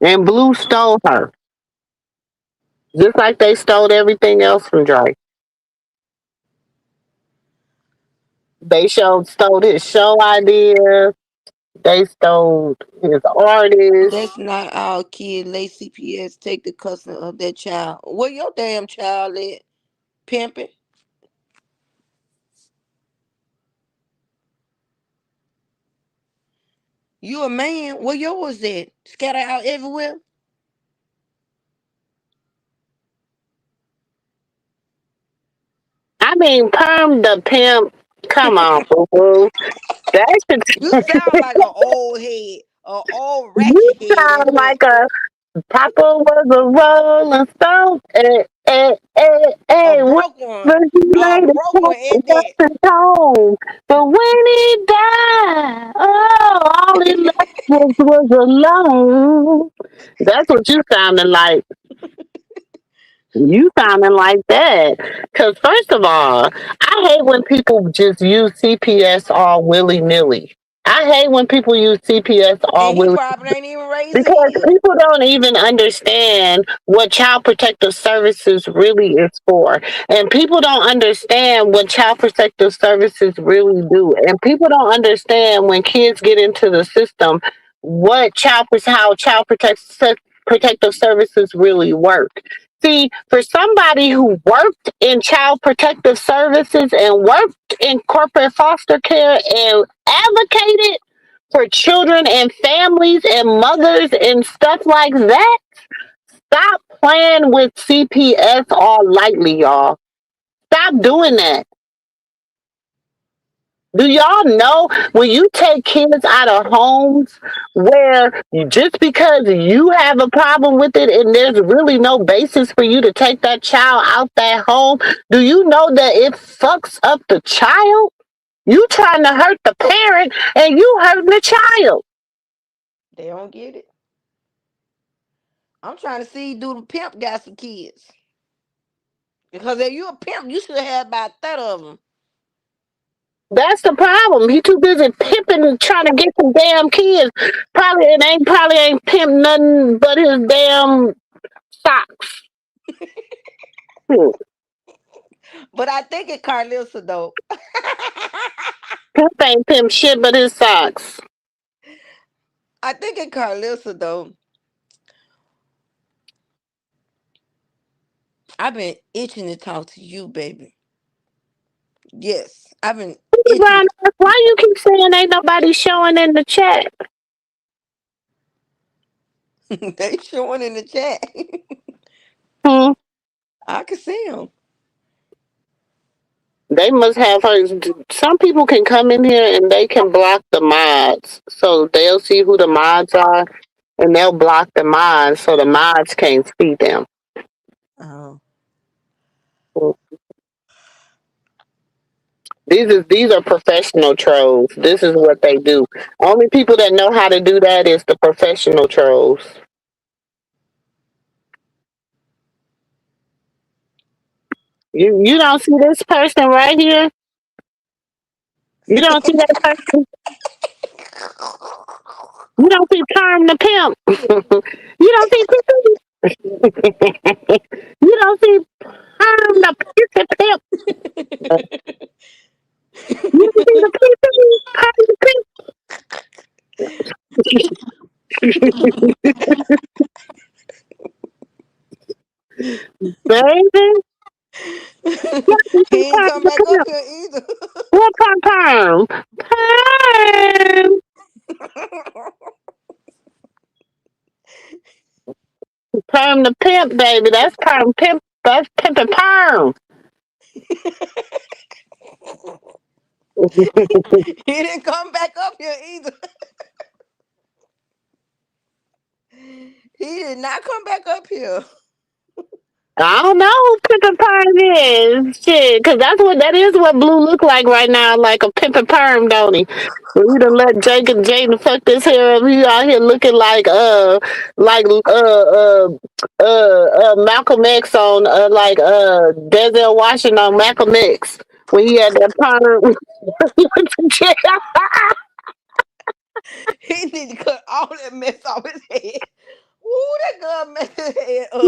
And Blue stole her. Just like they stole everything else from Drake. They stole his show idea. They stole his artist. That's not our kid. Let CPS take the custody of that child. Where your damn child at? Pimping? You a man? Where yours at? Scattered out everywhere? I mean, Perm the Pimp. Come on, boo boo. That should You sound like an old head. An old you ratchet head. That's sound what. like a Papa was a rolling stone. A Hey, broke one. but he A laid broke one at that. his home. But when he died, oh, all he left was alone. That's what you sounding like. You sounding like that. Because, first of all, I hate when people just use CPS all willy nilly. I hate when people use CPS all And he willy probably ain't even raised a because kid. people don't even understand what child protective services really is for. And people don't understand what child protective services really do. And people don't understand when kids get into the system what how protective services really work. See, for somebody who worked in child protective services and worked in corporate foster care and advocated for children and families and mothers and stuff like that, stop playing with CPS all lightly, y'all. Stop doing that. Do y'all know when you take kids out of homes where just because you have a problem with it and there's really no basis for you to take that child out that home, do you know that it fucks up the child? You trying to hurt the parent and you hurting the child. They don't get it. I'm trying to see do the pimp got some kids. Because if you a pimp, you should have about 30 of them. That's the problem. He too busy pimping trying to get some damn kids. Probably ain't pimp nothing but his damn socks. Hmm. But I think it Carlissa though. Pimp ain't pimp shit but his socks. I think it Carlissa though. I've been itching to talk to you, baby. Yes, I've been itching. Brown, why you keep saying ain't nobody showing in the chat? They showing in the chat. Hmm. I can see them. They must have her. Some people can come in here and they can block the mods, so they'll see who the mods are, and they'll block the mods so the mods can't see them. Oh. These are professional trolls. This is what they do. Only people that know how to do that is the professional trolls. You don't see this person right here. You don't see that person. You don't see Perm the Pimp. You don't see you don't see Perm the Pimp. You don't see the Perm the Pimp. Baby, He ain't Perm come the back up Pimp. here either. What Perm? Perm. Perm the Pimp, baby. That's Perm Pimp. That's Pimp and Perm. He didn't come back up here either. He did not come back up here. I don't know who Pimp and Perm is. Shit, because that is what Blue look like right now, like a Pimp and Perm, don't he? We done let Jake and Jaden fuck this hair up. He out here looking like Malcolm X on like Denzel Washington on Malcolm X. when he had that perm. He need to cut all that mess off his head. Ooh, that girl messed his head up.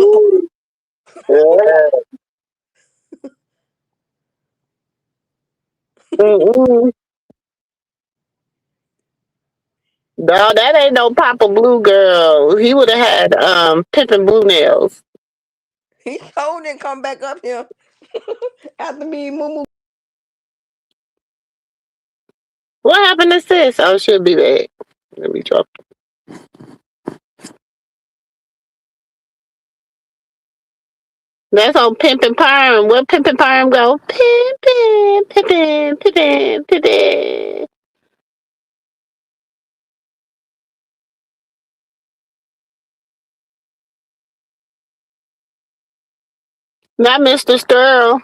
Mm-mm. No, that ain't no Papa Blue girl. He would have had Pippin Blue nails. He told and come back up here after me and Moo. What happened to sis? Oh, she'll be back. Let me drop. That's on Pimpin' Perm. Where Pimpin' Perm go? Pimpin', Pimpin', Pimpin', Pimpin'. Not Mr. Sterl.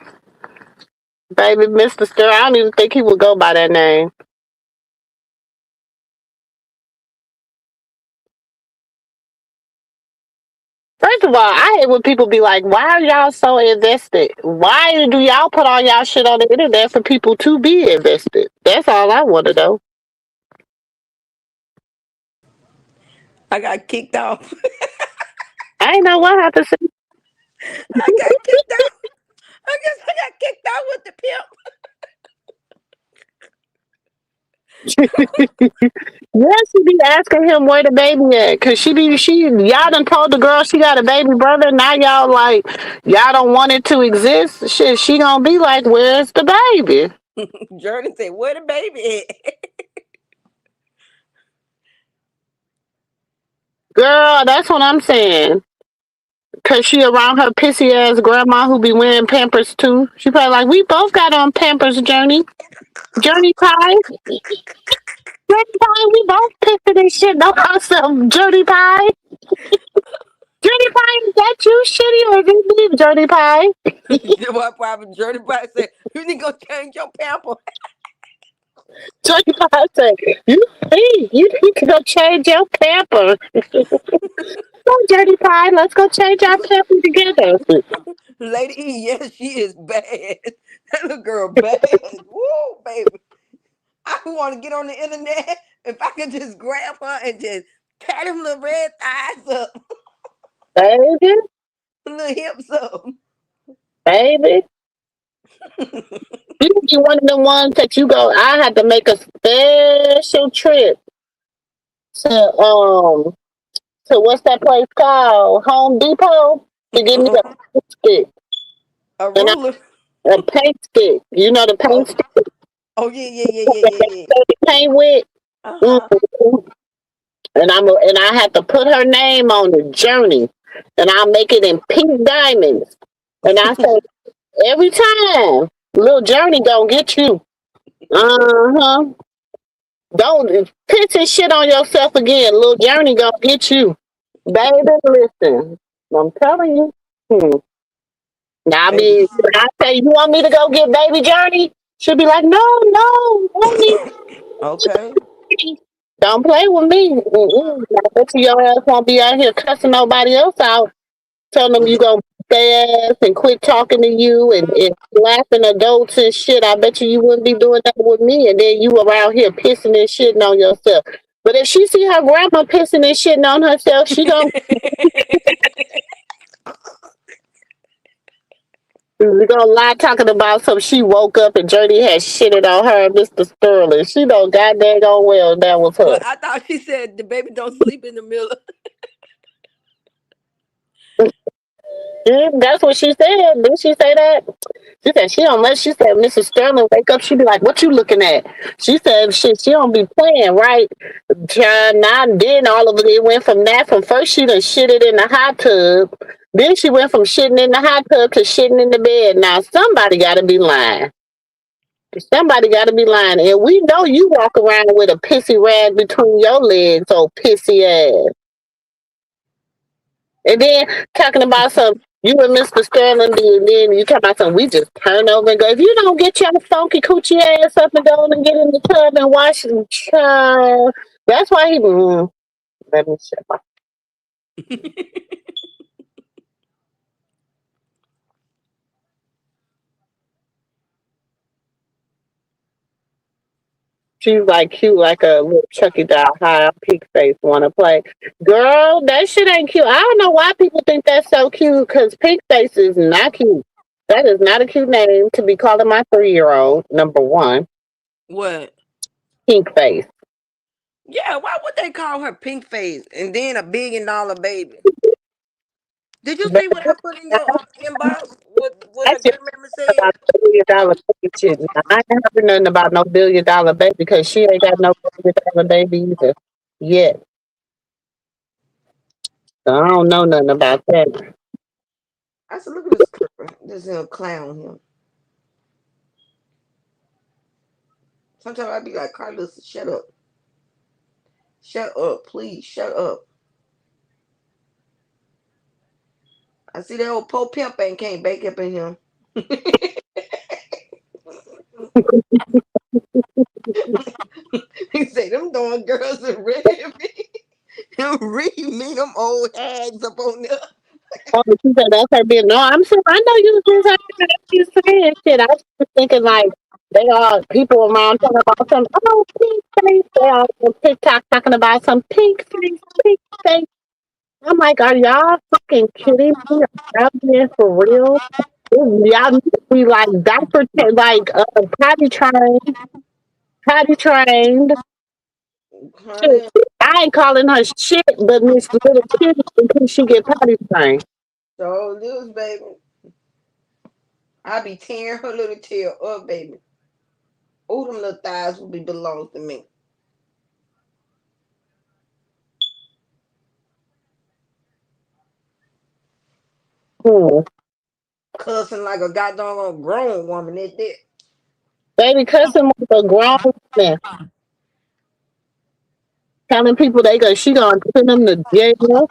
Baby, Mr. Sterl. I don't even think he would go by that name. First of all, I hate when people be like, why are y'all so invested? Why do y'all put all y'all shit on the internet for people to be invested? That's all I want to know. I got kicked off. I ain't know what happened to I got kicked out. I guess I got kicked out with the pimp. Yeah, she be asking him where the baby at, cause y'all done told the girl she got a baby brother. Now y'all like y'all don't want it to exist. Shit, she gonna be like, where's the baby, Journey said, "Where the baby at?" girl? That's what I'm saying. Cause she around her pissy ass grandma who be wearing Pampers too. She probably like, we both got on Pampers, Journey. Journey pie, Journey pie. We both pissing and shit on ourselves. Journey pie, Journey pie. Is that you, shitty, or is it me, Journey pie? My private Journey Bright said, "You need to go change your pamper." Johnny Pie said, you need to go change your pamper. Go, Johnny Pie, let's go change our pamper together. Lady E, yes, she is bad. That little girl bad. Woo, baby. I want to get on the internet if I could just grab her and just pat them little red thighs up, Baby, little hips up. baby. You be one of the ones that you go, I had to make a special trip to what's that place called? Home Depot to get me a paint stick. A And ruler. a paint stick. You know the paint Oh, stick oh yeah, yeah, yeah, yeah, yeah, yeah. that they paint with? Uh huh. Mhm. And I had to put her name on the journey, and I'll make it in pink diamonds. And I say every time, little journey gonna get you. Uh-huh. Don't piss and shit on yourself again. Little journey gonna get you, baby. Listen, I'm telling you. Now I Baby. mean, when I say you want me to go get baby journey, she'll be like, no, no, only. Okay. Don't play with me. Mm-mm. I bet you your ass won't be out here cussing nobody else out. Tell them you gonna beat their ass and quit talking to you and laughing adults and shit. I bet you wouldn't be doing that with me. And then you around here pissing and shitting on yourself. But if she see her grandma pissing and shitting on herself, she gonna we gonna lie talking about some. She woke up and Journey had shitted on her and Mr. Sterling. She know goddamn well that was her. But I thought she said the baby don't sleep in the middle. Yeah, that's what she said. Didn't she say that? She said she don't let. She said Mrs. Sterling wake up. She be like, "What you looking at?" She said, "Shit, she don't be playing, right?" Now then, all of it went from that. From first, she done shitted in the hot tub. Then she went from shitting in the hot tub to shitting in the bed. Now somebody got to be lying. Somebody got to be lying, and we know you walk around with a pissy rag between your legs, old pissy ass. And then talking about some, you and Mr. Sterling, and then you talking about some, we just turn over and go. If you don't get your funky coochie ass up and go and get in the tub and wash it, child, that's why he. Let me shut my. She's like cute, like a little Chucky doll. High pink face, want to play. Girl, that shit ain't cute. I don't know why people think that's so cute. Cause pink face is not cute. That is not a cute name to be calling my 3-year-old. Number one, What? pink face. Yeah, why would they call her Pink Face and then $1 billion baby? Did you But see what I put in your inbox? What a that's just good member said? about $1 billion baby shit. Now, I ain't heard nothing about no $1 billion baby because she ain't got no $1 billion baby either yet. So I don't know nothing about that. I said, look at this girl. This little clown here. Sometimes I be like, Carlos, shut up. Shut up, please, shut up. I see that old Pope Pimp ain't came back up in him. He say them darn girls are ready to read me them old hags up on there. Oh, she said that's her being. No, I'm sure. I know you was just you saying shit. I was just thinking like they are people around talking about some pink face. They all on TikTok talking about some pink face, pink face. I'm like, are y'all fucking kidding me? Are y'all being for real? Y'all need to be like diaper, like potty trained, potty trained. Shit. Honey, I ain't calling her shit, but Miss Little Kitty until she get potty trained. so this baby, I be tearing her little tail up, baby. Oh, them little thighs will be belongs to me. Hmm. Cussing like a goddamn grown woman at that. Baby cussing with a grown man, telling people she gonna put them to jail,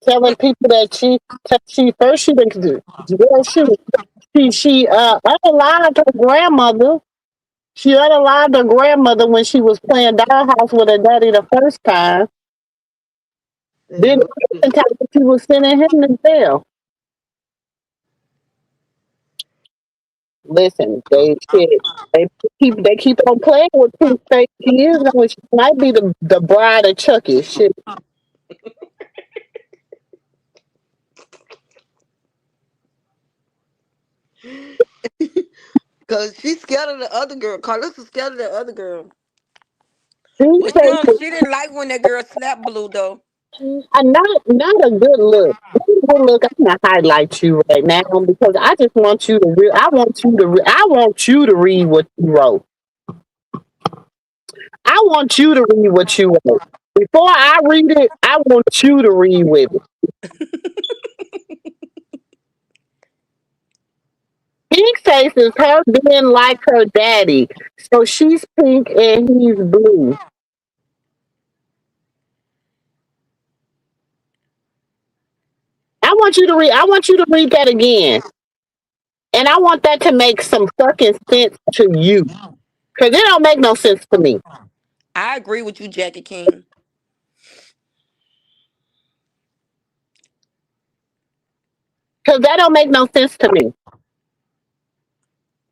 telling people that she first she been to jail she unalived her grandmother. She unalived her grandmother when she was playing dollhouse with her daddy the first time. Then the second time she was sending him to jail. Listen, they keep on playing with Pink Face. She is knowing she might be the bride of Chucky. Shit. Cause she's scared of the other girl. Carlissa's scared of the other girl. Pink But Face she didn't like when that girl slapped Blue though. not a good look. Good look. I'm gonna highlight you right now because I just want you to. I want you to read what you wrote. I want you to read what you wrote. Before I read it, I want you to read with it. Pink Face is her being like her daddy, so she's pink and he's blue. I want you to read. I want you to read that again, and I want that to make some fucking sense to you because it don't make no sense to me. I agree with you, Jackie King. Because that don't make no sense to me.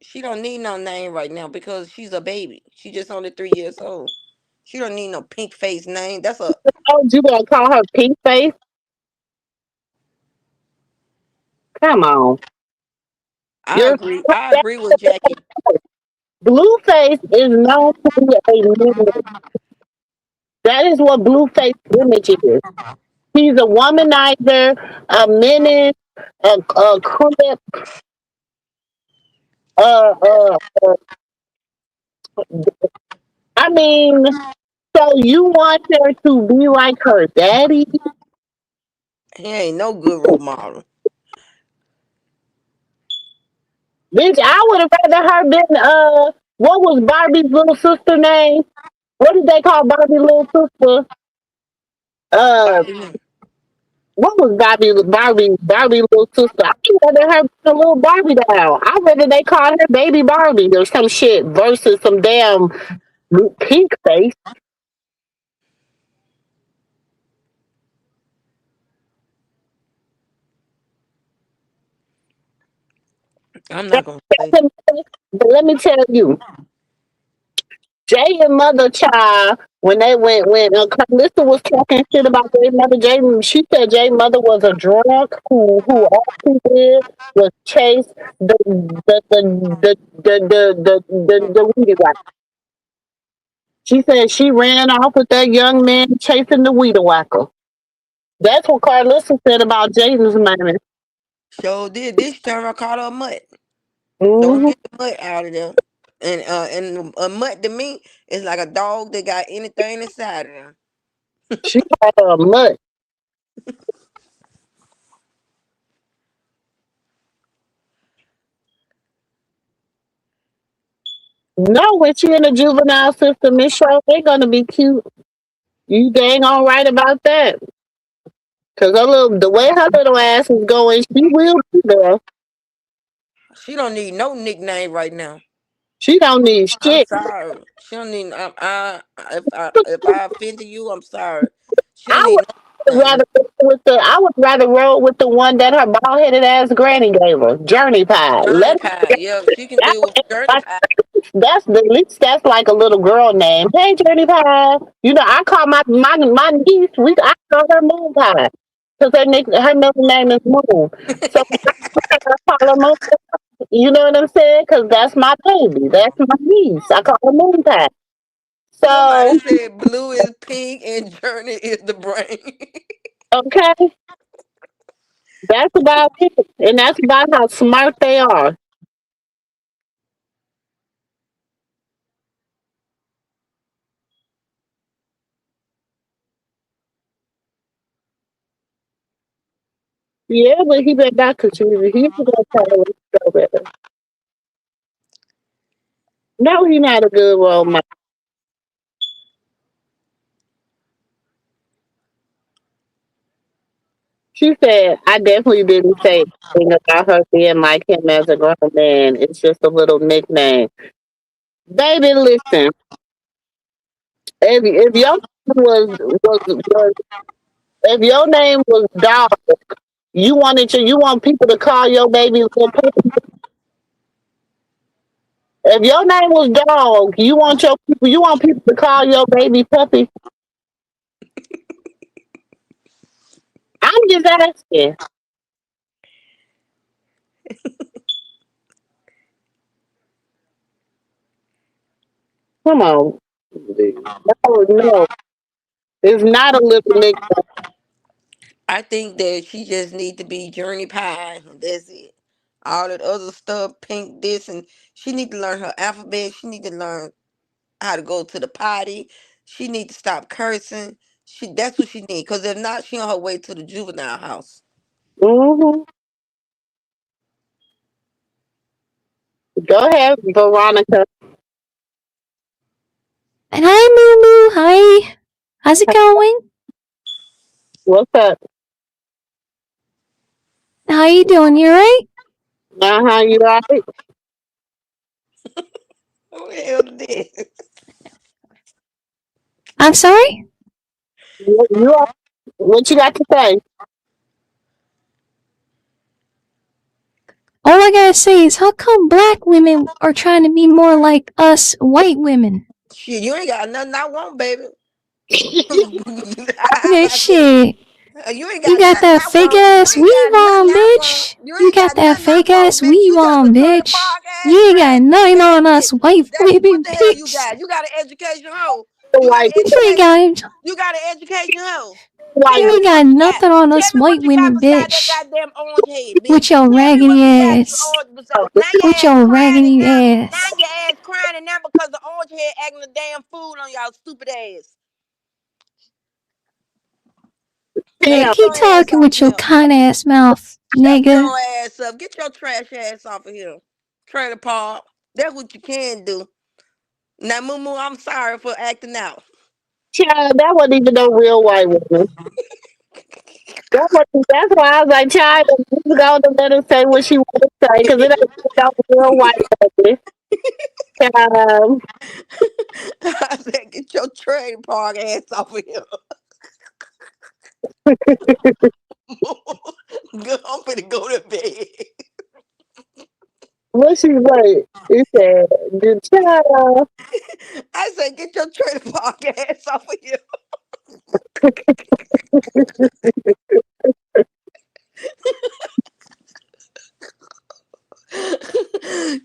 She don't need no name right now because she's a baby. She just only 3 years old. She don't need no pink face name. That's a Oh, you gonna call her Pink Face? Come on. I You're agree. I agree with Jackie. Blueface is known to be a menace. That is what Blueface image is. He's a womanizer, a menace, a crip. Uh, uh, I mean, so you want her to be like her daddy? He ain't no good role model. Bitch, I would have rather her been, what was Barbie's little sister name? What did they call Barbie little sister? Uh, Bobby. what was Barbie little sister? I rather her be a little Barbie doll. I rather they call her baby Barbie or some shit versus some damn pink face. I'm not gonna say. But let me tell you, Jay and Mother Child, when they went, when Carlissa was talking shit about Jay Mother, Jay, she said Jay Mother was a drunk who all she did was chase the weedy whacker. She said she ran off with that young man chasing the weedy whacker. That's what Carlissa said about Jaden's man. So this time I called her a mutt. Don't Hmm. get the mutt out of them. And a mutt to me is like a dog that got anything inside of them. She called her a mutt. No, when she in the juvenile system, this show they gonna be cute. You dang all right about that. Cause the way her little ass is going, she will be there. She don't need no nickname right now. She don't need I'm shit. sorry. She don't need. If I offended you, I'm sorry. She don't I need would no nickname. rather I would rather roll with the one that her bald headed ass granny gave her, Journey Pie. Journey Pie. Yeah, she can That, deal with Journey Pie. that's the at least that's like a little girl name. Hey, Journey Pie. You know, I call my niece. I call her Moon Pie because her middle name is Moon. So I call her Moon. You know what I'm saying? Because that's my baby. That's my niece. I call her Moon Pie. Somebody So said blue is pink and Journey is the brain. okay, that's about it, and that's about how smart they are. Yeah, but he better not contribute. He's gonna try to go better. No, he's not a good role model. She said, I definitely didn't say anything about her being like him as a grown man. It's just a little nickname. Baby, listen, if your name was if your name was dog, you want people to call your baby little puppy. If your name was dog, you want people to call your baby puppy. I'm just asking. Come on. No, no. It's not a little nickname. I think that she just need to be Journey Pie. That's it. All that other stuff, pink this, and she need to learn her alphabet. She need to learn how to go to the potty. She need to stop cursing. That's what she need. Cause if not, she on her way to the juvenile house. Hmm. Go ahead, Veronica. And hi, Moo Moo. Hi. How's it going? What's up? How you doing? You right? Uh-huh, you right? Who the hell did this? I'm sorry? You are, what you got to say? All I gotta say is, how come black women are trying to be more like us white women? Shit, you ain't got nothing I want, baby. Yeah, I said, shit. you ain't You got got nothing that I fake want. You ass ain't got weave nothing on, I want. bitch. You You ain't got got that nothing I fake want, ass bitch. weave You just a on, trailer bitch. park You ass ain't got raggedy nothing ass on us bitch. white What women, the hell you bitch. got? You got an education hoe. The You got white an You ain't education. got, You got an education hoe. white Tell you me ain't what got you got. nothing on Tell us me what white you got women, beside that bitch. goddamn orange head, bitch. With your Tell me what raggedy you got ass. orange beside. Now your With ass your crying and raggedy now ass. your ass crying and now because the orange head acting a damn fool on y'all stupid ass. Man, Yeah, damn. get keep your ass talking off of with your here. kind ass mouth, Shut nigga. your ass up. Get your trash ass off of here. Trailer park. That's what you can do. Now, Moo Moo, I'm sorry for acting out. Child, that wasn't even no real white woman. That's why I was like, child, just go to let her say what she want to say, because it ain't no real white woman. Child, I said, get your trailer park ass off of here. I'm finna go to bed. What she say? He said, "Good job." I said, get your trailer park ass off of here.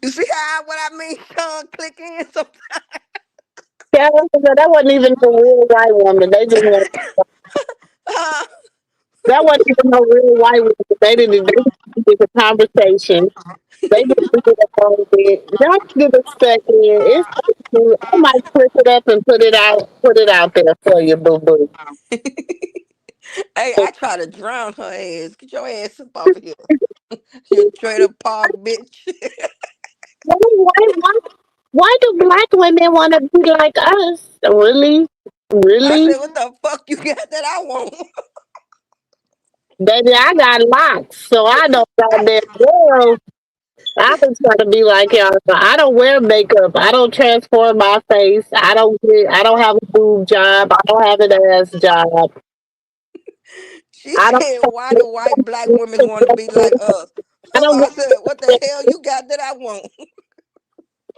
You see how what I mean, Sean? Click in. So, Yeah, that wasn't even a real white woman. They just want uh, that wasn't even no real white woman. They did the conversation. They just did it a little bit. Y'all give a second. It's so cute. I might clip it up and put it out there for you, boo boo. hey, I try to drown her ass. Get your ass up off of here. You trailer park bitch. Why do black women want to be like us? Really? I Really? said, what the fuck you got that I want? Baby, I got locks, so I don't goddamn world. I was trying to be like y'all. So I don't wear makeup. I don't transform my face. I don't have a boob job. I don't have an ass job. She I don't. said, why do white black women want to be like us? I don't I said, what the get. hell you got that I want?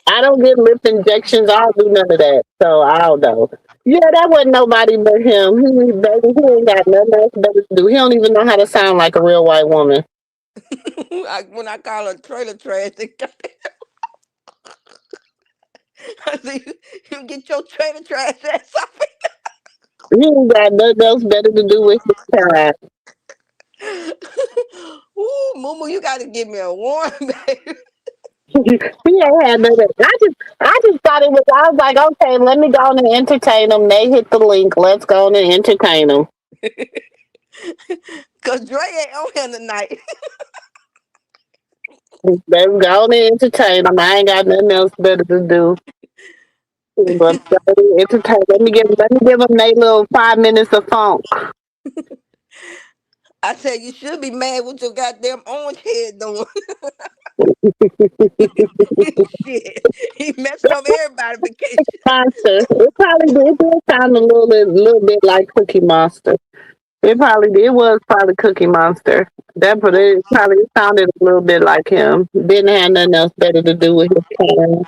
I don't get lip injections. I don't do none of that. So I don't know. Yeah, that wasn't nobody but him. Baby, he ain't got nothing else better to do. He don't even know how to sound like a real white woman. When I call her trailer trash, I said, you get your trailer trash ass off. He ain't got nothing else better to do with his time. Ooh, Moo, you got to give me a warning, baby. He ain't had none of that. I just thought it was. I was like, okay, let me go on and entertain them. They hit the link. Let's go on and entertain them. Because Dre ain't on here tonight. Let's go on and entertain them. I ain't got nothing else better to do. But go on and entertain. Let me give them their little 5 minutes of funk. I said, you should be mad with your goddamn orange head doing. Shit. He messing up everybody's vacation. Monster. It did sound little bit like Cookie Monster. It was probably Cookie Monster. It probably sounded a little bit like him. Didn't have nothing else better to do with his time.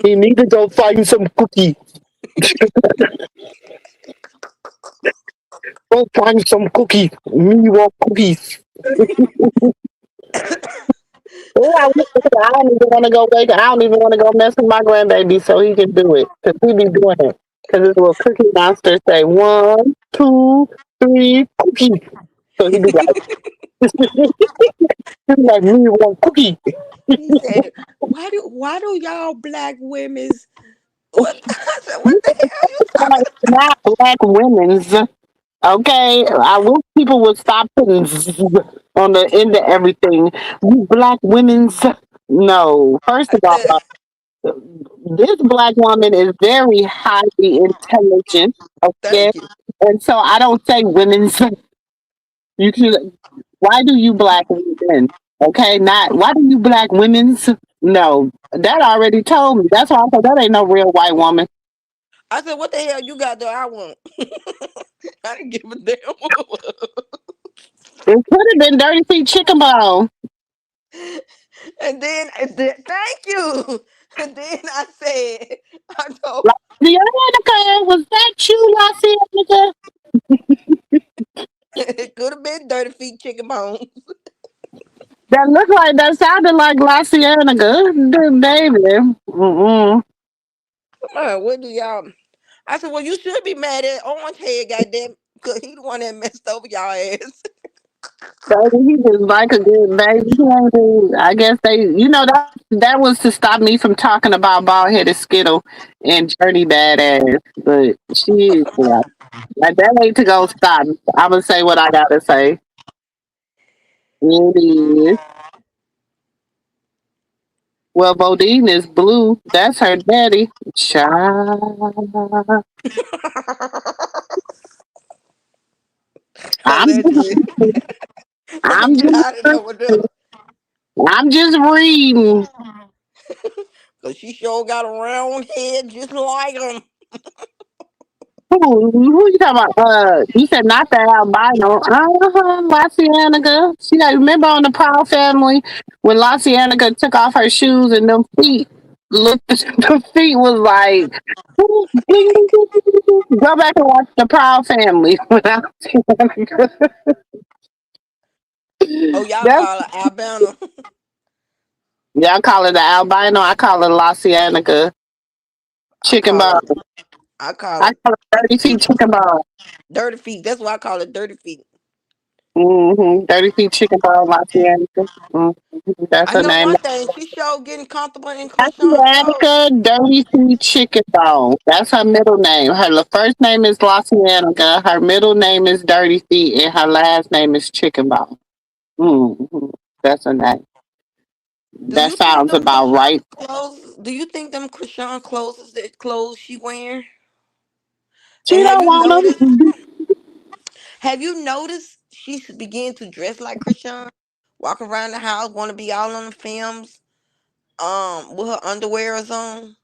He need to go find some cookie. Go find some cookie. Me want cookies. Oh, I don't even want to go wake. I don't even want to go mess with my grandbaby so he can do it because he be doing it. Because his little Cookie Monster say 1, 2, 3 cookies. So he be like, he be like me want cookie. He said, why do y'all black women's what I said, what the hell you talking Not black women's. Okay, I wish people would stop putting on the end of everything. You black women's. No, first I of all, said, this black woman is very highly intelligent. Okay, thank you. and so I don't say women's. You can. Why do you black women? Okay, not why do you black women's? No, that already told me. That's why I said that ain't no real white woman. I said, what the hell you got that I want? I didn't give a damn. It could have been Dirty Feet Chicken Bone. Thank you. And then I said, I told Lacianica, was that you, Lacianica? it could have been dirty feet chicken bone. That sounded like Lacianica, baby. Mm-mm. What do y'all? I said, well, you should be mad at Orange Head, goddamn, because he the one that messed over y'all ass. Baby, he just like a good baby. I guess that was to stop me from talking about bald headed Skittle and Journey Badass. But she, yeah, like that ain't to go stop me. I'm gonna say what I gotta say. It is. Well, Bodine is blue. That's her daddy. Child. I'm Allegedly. I'm You just hiding over there. I'm just reading. Because she sure got a round head just like him. Who you talking about? You said not the albino. Lacianica. She got remember on the Proud Family When Lacianica took off her shoes and them feet looked, the feet was like, go back and watch the Proud Family. Oh, y'all That's, call it Alabama. y'all call it the albino. I call it Lacianica I chicken call bone. it. I call I it call it 30 feet chicken bone. dirty feet. That's why I call it dirty feet. 30 feet chicken bone, Lacianica. That's I her know name. one thing. She sure getting comfortable in Krishan's clothes. Lacianica Dirty Feet Chicken Bone. That's her middle name. Her first name is Lacianica. Her middle name is Dirty Feet, and her last name is Chicken Bone. That's her name. Do That you think sounds them about Krishan right. clothes? Do you think them Krishan clothes is the clothes she wearing? She And don't want them. have you noticed she's beginning to dress like Krishan? Walk around the house, want to be all on the films, with her underwears on.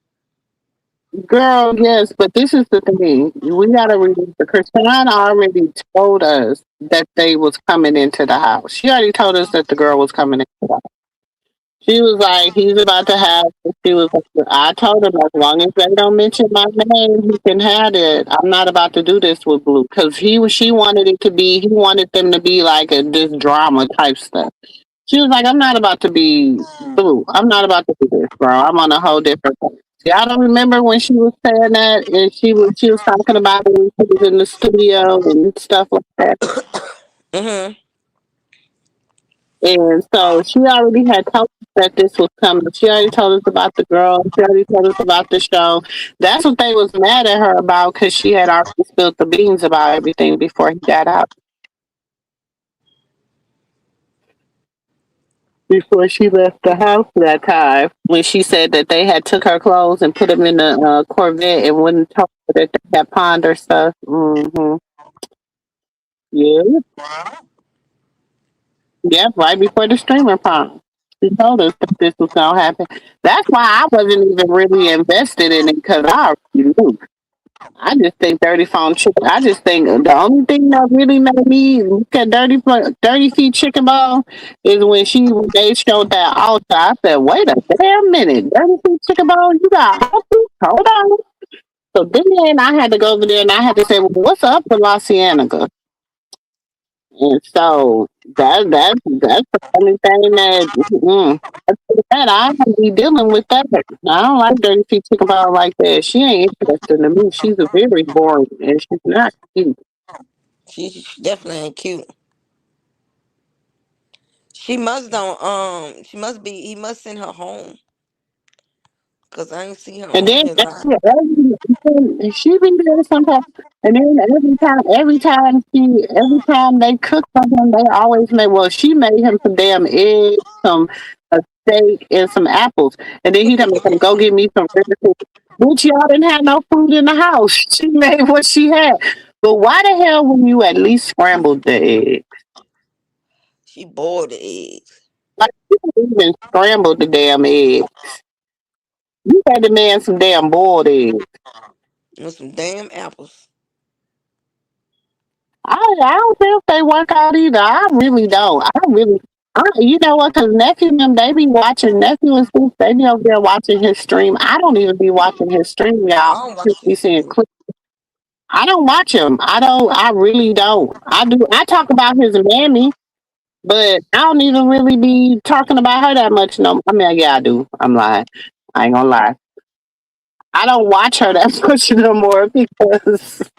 Girl, yes, but this is the thing. We gotta read it because Christiana already told us that they was coming into the house. She already told us that the girl was coming into the house. She was like, he's about to have. She was like, I told him as long as they don't mention my name, he can have it. I'm not about to do this with Blue because she wanted it to be. He wanted them to be like this drama type stuff. She was like, I'm not about to be Blue. I'm not about to do this, bro. I'm on a whole different. Y'all don't remember when she was saying that, and she was talking about it when she was in the studio and stuff like that. Mm-hmm. And so she already had told us that this was coming. She already told us about the girl. She already told us about the show. That's what they was mad at her about because she had already spilled the beans about everything before he got out. Before she left the house that time, when she said that they had took her clothes and put them in the Corvette and wouldn't tell her that they had pawned her stuff. Yeah, yeah, right before the streamer pawn. She told us that this was gonna happen. That's why I wasn't even really invested in it because I already knew. I just think Dirty Phone Chicken. I just think the only thing that really made me look at Dirty Feet Chicken Ball is when they showed that altar. I said, "Wait a damn minute, Dirty Feet Chicken Ball, you got altars? Hold on." So then I had to go over there and I had to say, well, "What's up with La Cienega?" And so that's the only thing that. That I don't be dealing with that. I don't like Dirty Feet Chicken Ball like that. She ain't interested in me. She's a very boring and she's not cute. She definitely ain't cute. She must don't. She must be. He must send her home. Cause I ain't see her And on then his eye. she be there sometimes. And then every time they cook for him, they always make. Well, she made him some damn eggs, some a steak, and some apples. And then he done make him go get me some river food. Which y'all didn't have no food in the house. She made what she had. But why the hell when you at least scrambled the egg? She boiled the eggs Like you didn't even scrambled the damn egg. You had the man some damn boiled egg. with some damn apples. I don't think they work out either. I really don't. I don't really. You know what? Because nephew and them, they be watching nephew and stuff. They be over there watching his stream. I don't even be watching his stream, I y'all. don't I watch just be his seeing stream. clips. I don't watch him. I don't. I really don't. I do. I talk about his mammy, but I don't even really be talking about her that much. No, I mean, yeah, I do. I'm lying. I ain't gonna lie. I don't watch her that much no more because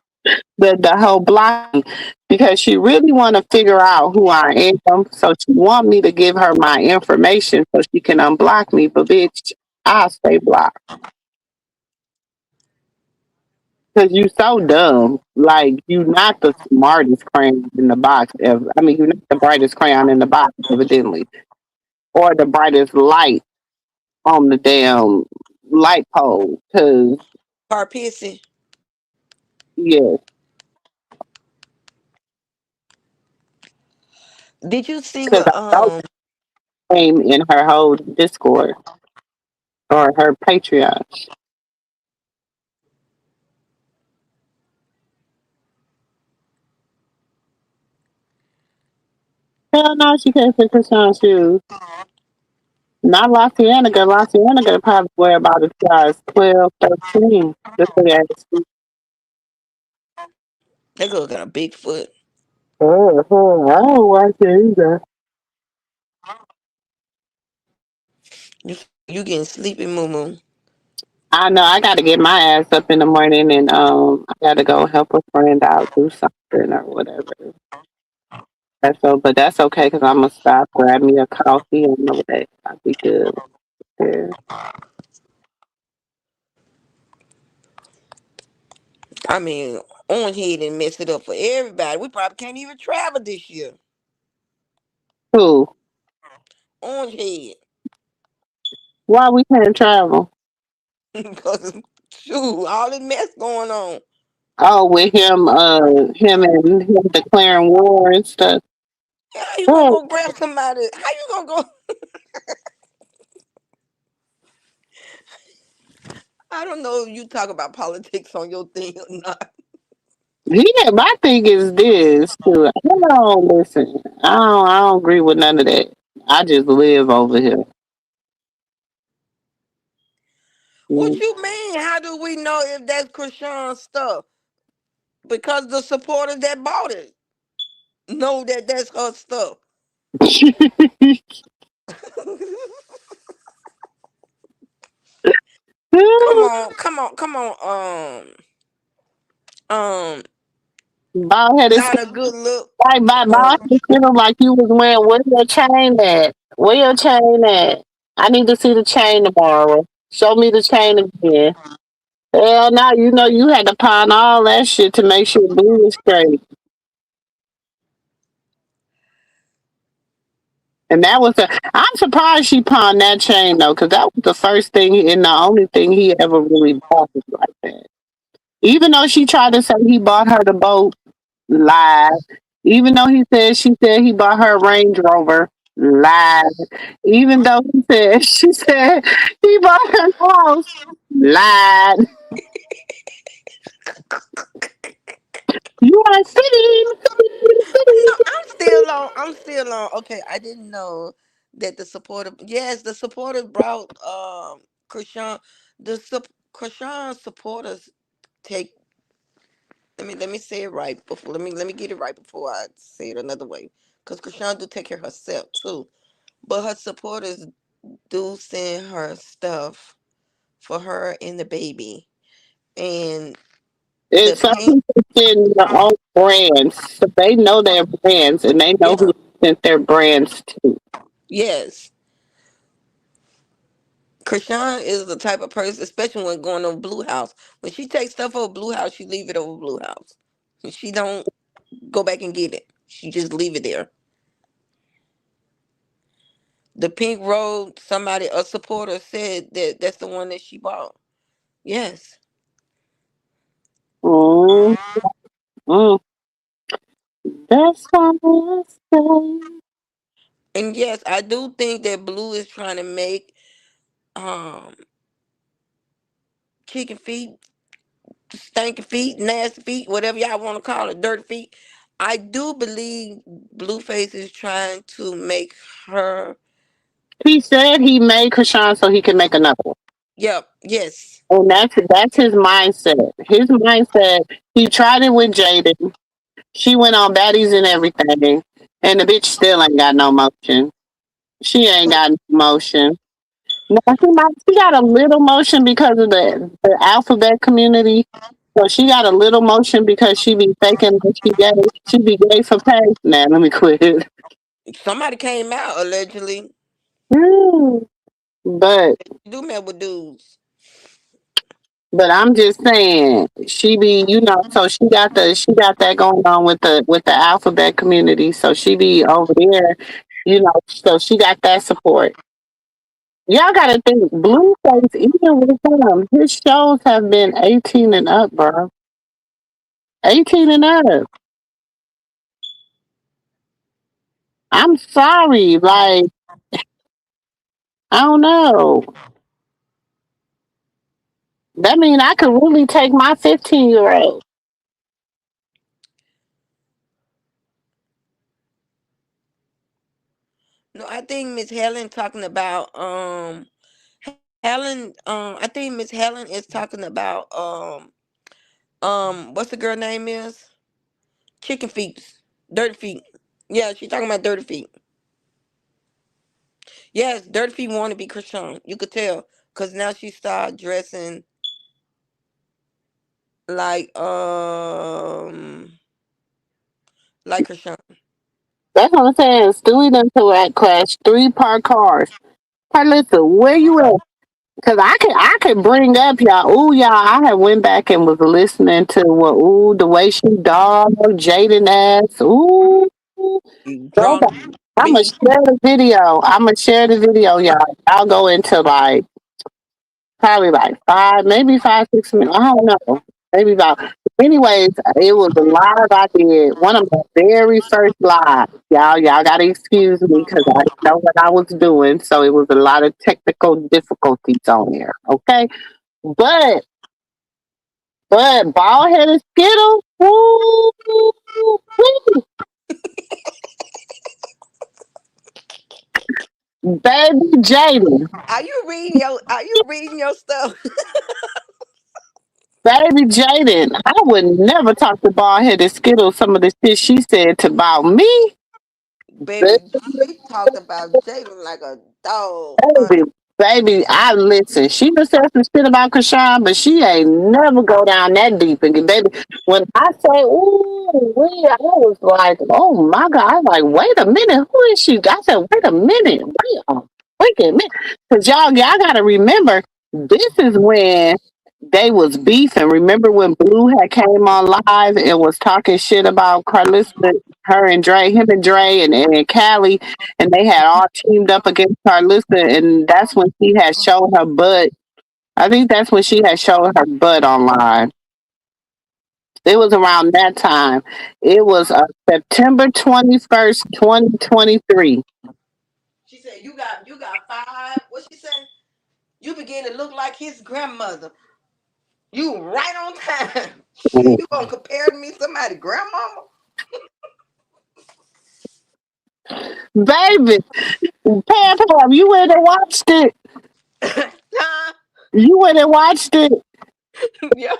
the whole blocking because she really want to figure out who I am. So she want me to give her my information so she can unblock me. But bitch, I stay blocked because you so dumb. Like you not the smartest crayon in the box ever. I mean, you're not the brightest crayon in the box, evidently, or the brightest light on the damn light pole. Because Car pissy. yes, Did you see because what I know came in her whole Discord or her Patreon. Hell no, she can't fit Krishan's shoes. Not La Cienega. La Cienega probably wear about a size 12, 13. This big ass. That girl got a big foot. I don't like it either. You getting sleepy, moo moo. I know I got to get my ass up in the morning and I got to go help a friend out do something or whatever. But that's okay because I'm gonna stop, grab me a coffee, and know that I'll be good. Yeah. I mean, Orange Head and messed it up for everybody. We probably can't even travel this year. Who? Orange Head. Why we can't travel? Because, shoot, all this mess going on. Oh, with him and him declaring war and stuff. How you gonna Oh, go grab somebody? How you gonna go? I don't know if you talk about politics on your thing or not. yeah, my thing is this too. I don't listen. I don't agree with none of that. I just live over here. What Mm. you mean? How do we know if that's Krishan's stuff? Because the supporters that bought it know that that's her stuff. Come on, come on, come on. Um, Bald headed not a good look. like bald Um, headed skin like you was wearing. Where your chain at? Where your chain at? I need to see the chain tomorrow. Show me the chain again. Hell no, you know you had to pawn all that shit to make sure blue was straight. And that was the. I'm surprised she pawned that chain though, because that was the first thing and the only thing he ever really bought like that. Even though she tried to say he bought her the boat, lied. Even though she said he bought her a Range Rover, lied. Even though she said he bought her a house, lied. You are no, I'm still on. I'm still on. Okay, I didn't know that the supporter. Yes, the supporters brought Krishan. Krishan supporters take. Let me say it right before. Let me get it right before I say it another way. Cause Krishan do take care of herself too, but her supporters do send her stuff for her and the baby, and the It's some pink. people send their own brands, so they know their brands and they know Yeah. who sent their brands to. Yes. Krishan is the type of person, especially when going on Blue House. When she takes stuff over Blue House, she leave it over Blue House. She don't go back and get it. She just leave it there. The pink robe, somebody, a supporter said that that's the one that she bought. Yes. Mm, mm, that's all I say. And yes, I do think that Blue is trying to make um chicken feet, stinking feet, nasty feet, whatever y'all want to call it, dirty feet. I do believe Blueface is trying to make her. He said he made Krishan so he can make another one. Yep. Yes. And that's his mindset. His mindset, he tried it with Jaden. She went on baddies and everything. And the bitch still ain't got no motion. She ain't got no motion. No, she got a little motion because of the alphabet community. So she got a little motion because she be faking like she gay. She be gay for pay. Nah, let me quit. Somebody came out allegedly. Mm. But She do mess with dudes. I'm just saying she be so she got that going on with the alphabet community. So she be over there, so she got that support. Y'all gotta think Blueface, even with him, his shows have been 18 and up, bro. 18 and up. I'm sorry. Like, I don't know. That mean I could really take my 15-year-old. No, I think Miss Helen talking about Helen I think Miss Helen is talking about what's the girl name is? Chicken feet. Dirty feet. Yeah, she talking about dirty feet. Yes, dirty feet want to be Krishan. You could tell. Cause now she started dressing like like Krishan. That's what I'm saying. Stewie done to that crash 3 parked cars. Hey, listen, where you at? Cause I could bring up y'all. Ooh, y'all. I had went back and was listening to what. Ooh, the way she dog Jaden ass. Ooh, go back. Drunk I'ma beating. share the video. I'ma share the video, y'all. I'll go into like probably like 5, maybe 5, 6 minutes. I don't know. Maybe about. Anyways, it was a live I did. One of my very first live. Y'all gotta excuse me because I didn't know what I was doing. So it was a lot of technical difficulties on there. Okay. But bald headed Skittle, woo, woo, baby Jaden. Are you reading your stuff? Baby Jaden, I would never talk to bald headed Skittle some of the shit she said to about me. Baby, she talked about Jalen like a dog, Baby, honey. baby, I listen. She done said some shit about Krishan, but she ain't never go down that deep. And baby, when I say, ooh, I was like, oh my God. I was like, wait a minute, who is she? I said, wait a minute, wait a minute. Because y'all got to remember, this is when they was beefing. Remember when Blue had came on live and was talking shit about Carlissa, her and Dre, him and Dre and Callie, and they had all teamed up against Carlissa, and that's when she had shown her butt. I think that's when she had shown her butt online. It was around that time. It was September 21st, 2023. She said, you got five. What she said? You begin to look like his grandmother. You right on time. Shit, you gonna compare to me somebody grandmama? Baby, Pam, you went and watched it. Nah. You went and watched it. Yeah.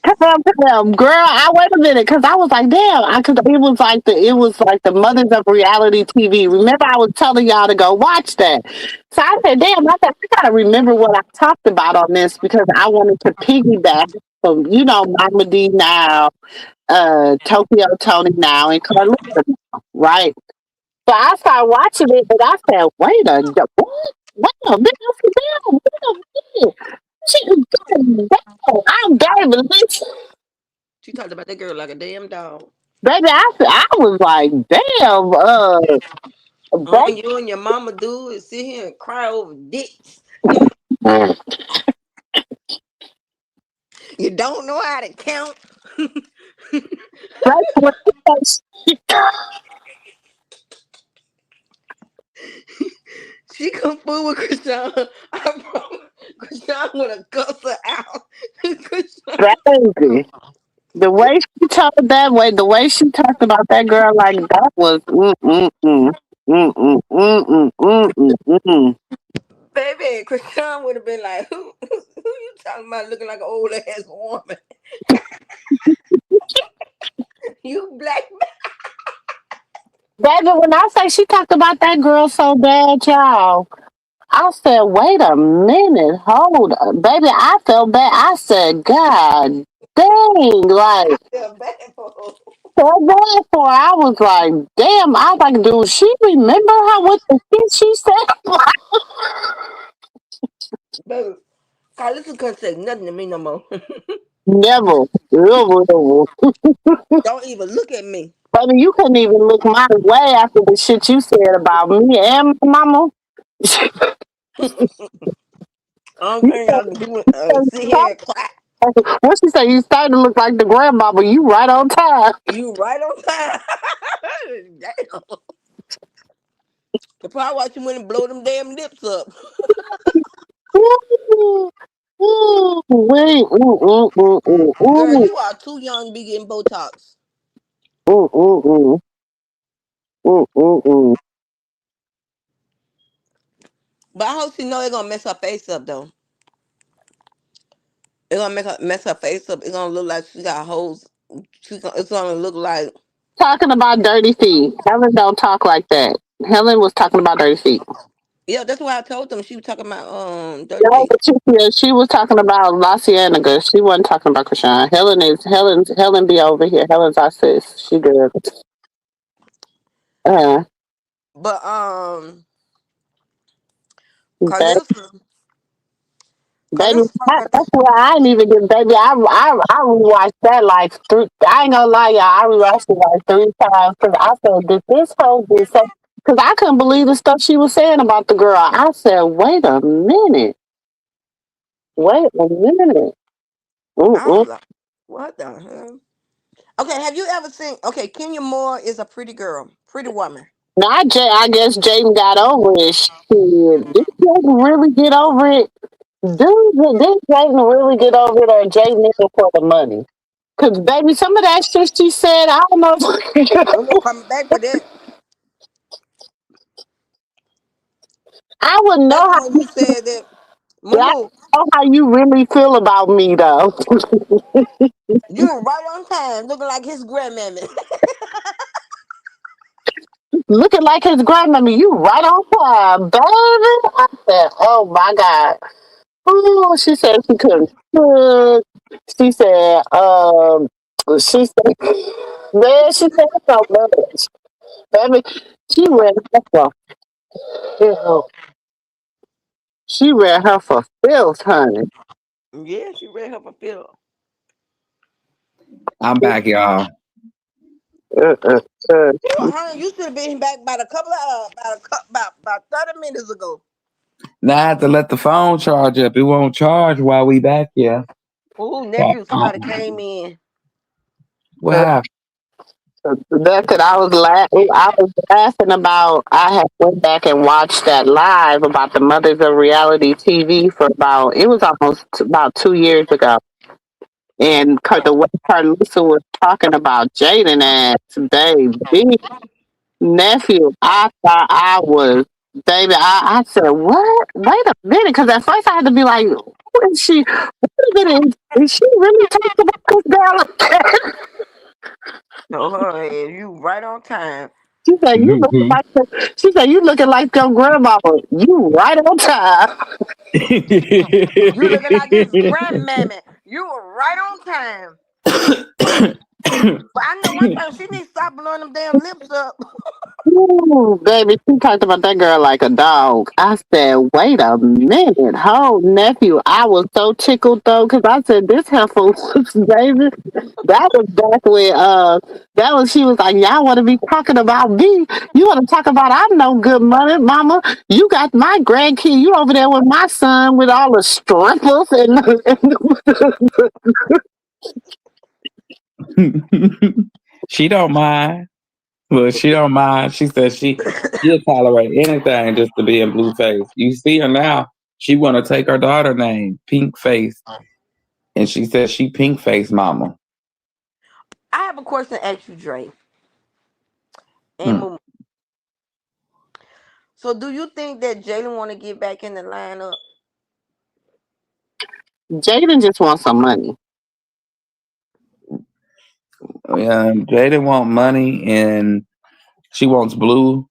Girl, I wait a minute because I was like, damn, cause it was like the mothers of reality TV. Remember, I was telling y'all to go watch that. So I said, damn, I gotta remember what I talked about on this because I wanted to piggyback from Mama D now, Tokyo Tony now, and Carlissa now, right? So I started watching it, and I said, what? Wait a minute, I said, damn, wait a minute. She, I'm baby. She talked about that girl like a damn dog. Baby, I was like, damn, All baby. you and your mama do is sit here and cry over dicks. You don't know how to count. Baby, when She come fool with Krishan. I promise. Krishan would have cussed her out. Krishan. baby, the way she talked that way, the way she talked about that girl, like that was mm. Baby, Krishan would have been like, who you talking about looking like an old ass woman? You black Baby, when I say she talked about that girl so bad, y'all, I said, wait a minute, hold up. Baby, I felt bad. I said, God dang, like, man bad for her. so bad for her. I was like, damn, I was like, do she remember how what the shit she said? Baby, Carlissa couldn't say nothing to me no more. Never, never, never. Don't even look at me. Baby, you couldn't even look my way after the shit you said about me and my mama. I'm You saying y'all can do it, sit here and cry. what she say? You starting to look like the grandma, but you right on time. You right on time. Damn. The probably why she went and blow them damn lips up. Ooh, ooh, wait, Girl, ooh, you are too young to be getting Botox. ooh, ooh, ooh, ooh, ooh, ooh. But I hope she know it's gonna mess her face up though. It's gonna mess her face up. It's gonna look like she got holes. It's gonna look like Talking about dirty feet. Helen don't talk like that. Helen was talking about dirty feet. yeah. That's why I told them she was talking about dirty No, feet. but she was talking about La Cienega. She wasn't talking about Krishan. Helen be over here. Helen's our sis. She good. Uh, But baby, Carissa, baby, Carissa talking. that's why I ain't even get baby. I rewatched that like three. I ain't gonna lie, y'all. I rewatched it like 3 times because I said, did this whole did so? Because I couldn't believe the stuff she was saying about the girl. I said, wait a minute. Wait a minute. I was Mm-mm. like, what the hell? Okay, have you ever seen? Okay, Kenya Moore is a pretty girl, pretty woman. Not Jay. I guess Jaden got over it. Shit. Did Jaden really get over it? Did Jaden really get over it or Jaden in it for the money? Because, baby, some of that shit she said, I don't know. I'm not coming back for that. I wouldn't know Especially how, when you said that, I Moo, don't know how you really feel about me, though. you were right on time, looking like his grandmammy. Looking like his grandmammy, you right on time, baby. I said, oh, my God. Oh, she said she couldn't cook. She said, she said, man, she said so much. Baby, she read her for filth. She read her for filth, honey. Yeah, she read her for Phil. I'm back, y'all. Uh, uh, uh. Ooh, honey, you should have been back about a couple of about 30 minutes ago. Now I have to let the phone charge up. It won't charge while we back here. Ooh, nephew, somebody came in. What happened? That's it. I was laughing about. I had went back and watched that live about the mothers of reality TV for about. It was almost about 2 years ago, and the way Carlissa was talking about Jaden as baby nephew, I thought I was baby. I said, what? Wait a minute, because at first I had to be like, who is she? Wait a minute, is she really talking about this girl like that? No, her ass, you right on time. She said, "You looking like." She said, "You looking like your grandmama." You right on time. You looking like his grandmammy. You were right on time. But I know one thing, she needs to stop blowing them damn lips up. Ooh, baby, she talked about that girl like a dog. I said, "Wait a minute, oh nephew." I was so tickled though, because I said, "This heifer was baby." That was back when that was she was like, "Y'all want to be talking about me? You want to talk about I'm no good money, mama? You got my grandkid. You over there with my son with all the strippers She don't mind. Look, she don't mind. She said she'll tolerate anything just to be in Blueface. You see her now. She want to take her daughter name, Pink Face, and she said she Pink Face Mama. I have a question to ask you, Dre and Hmm. Moo. So do you think that Jalen want to get back in the lineup? Jaden just wants some money. Jada want money, and she wants Blue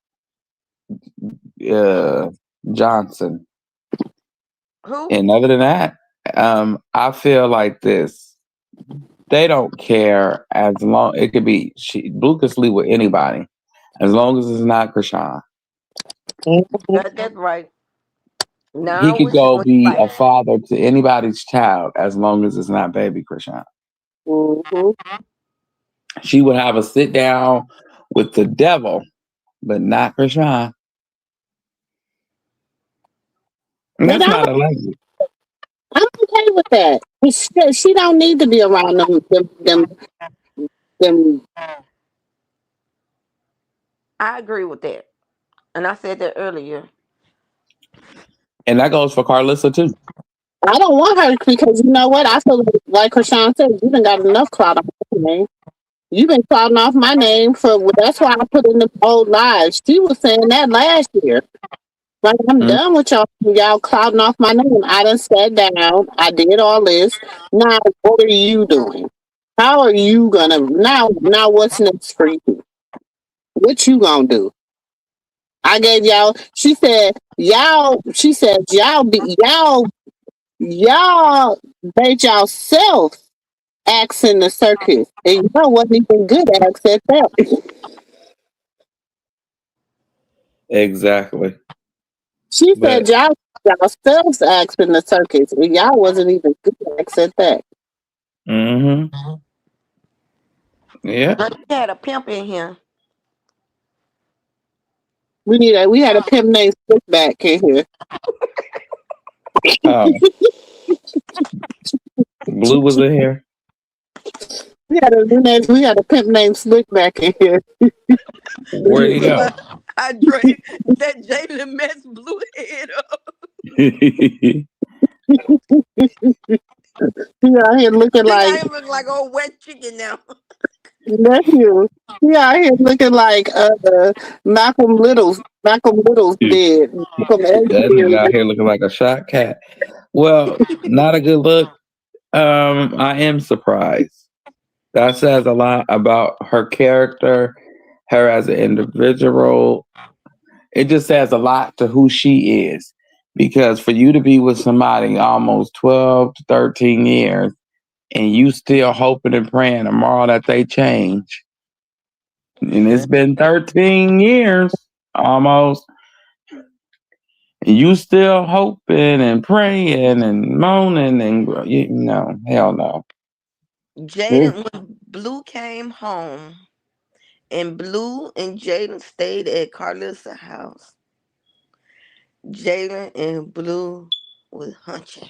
uh, Johnson. Who? And other than that, I feel like this. They don't care as long it could be Blue could sleep with anybody as long as it's not Krishan. That's right. He Now could which is go when you be right. a father to anybody's child as long as it's not baby Krishan. Mm-hmm. She would have a sit down with the devil, but not Krishan. And But that's not a language. I'm okay with that. She don't need to be around them. I agree with that. And I said that earlier. And that goes for Carlissa too. I don't want her because you know what? I feel like Krishan said, you done got enough clout on my name. You've been clouting off my name for that's why I put in the old lives. She was saying that last year. Like, I'm done with y'all. Y'all clouding off my name. I done sat down. I did all this. Now, what are you doing? How are you gonna now? What's next for you? What you gonna do? I gave y'all. She said y'all. She said y'all made yourself acts in the circus, and y'all wasn't even good acts at that. Exactly. She But said y'all selves acts in the circus, and y'all wasn't even good acts at that. mm-hmm. Yeah. But you had a pimp in here. We had a pimp named Slickback in here. Oh, Blue was in here. We had a pimp named Slickback in here. Where'd he go? I drank that Jalen mess blew head up. He out here looking Look like at him look like old wet chicken now. nephew. He out here looking like Malcolm Little's dead. Malcolm X That nigga out dead. here looking like a shot cat. Well, not a good look. I am surprised. That says a lot about her character, her as an individual. It just says a lot to who she is. Because for you to be with somebody almost 12 to 13 years and you still hoping and praying tomorrow that they change. And it's been 13 years almost. And you still hoping and praying and moaning and hell no. Jaden, when Blue came home and Blue and Jaden stayed at Carlissa's house, Jaden and Blue was hunching.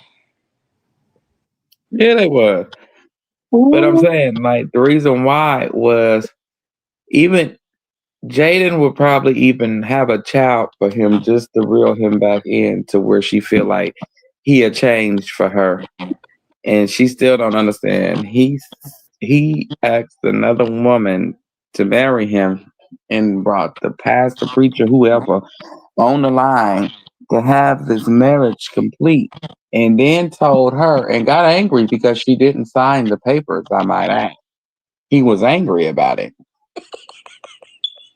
Yeah, they were. But I'm saying, like, the reason why was even Jaden would probably even have a child for him just to reel him back in to where she feel like he had changed for her. And she still don't understand. He asked another woman to marry him and brought the pastor, preacher, whoever on the line to have this marriage complete. And then told her and got angry because she didn't sign the papers, I might add. He was angry about it.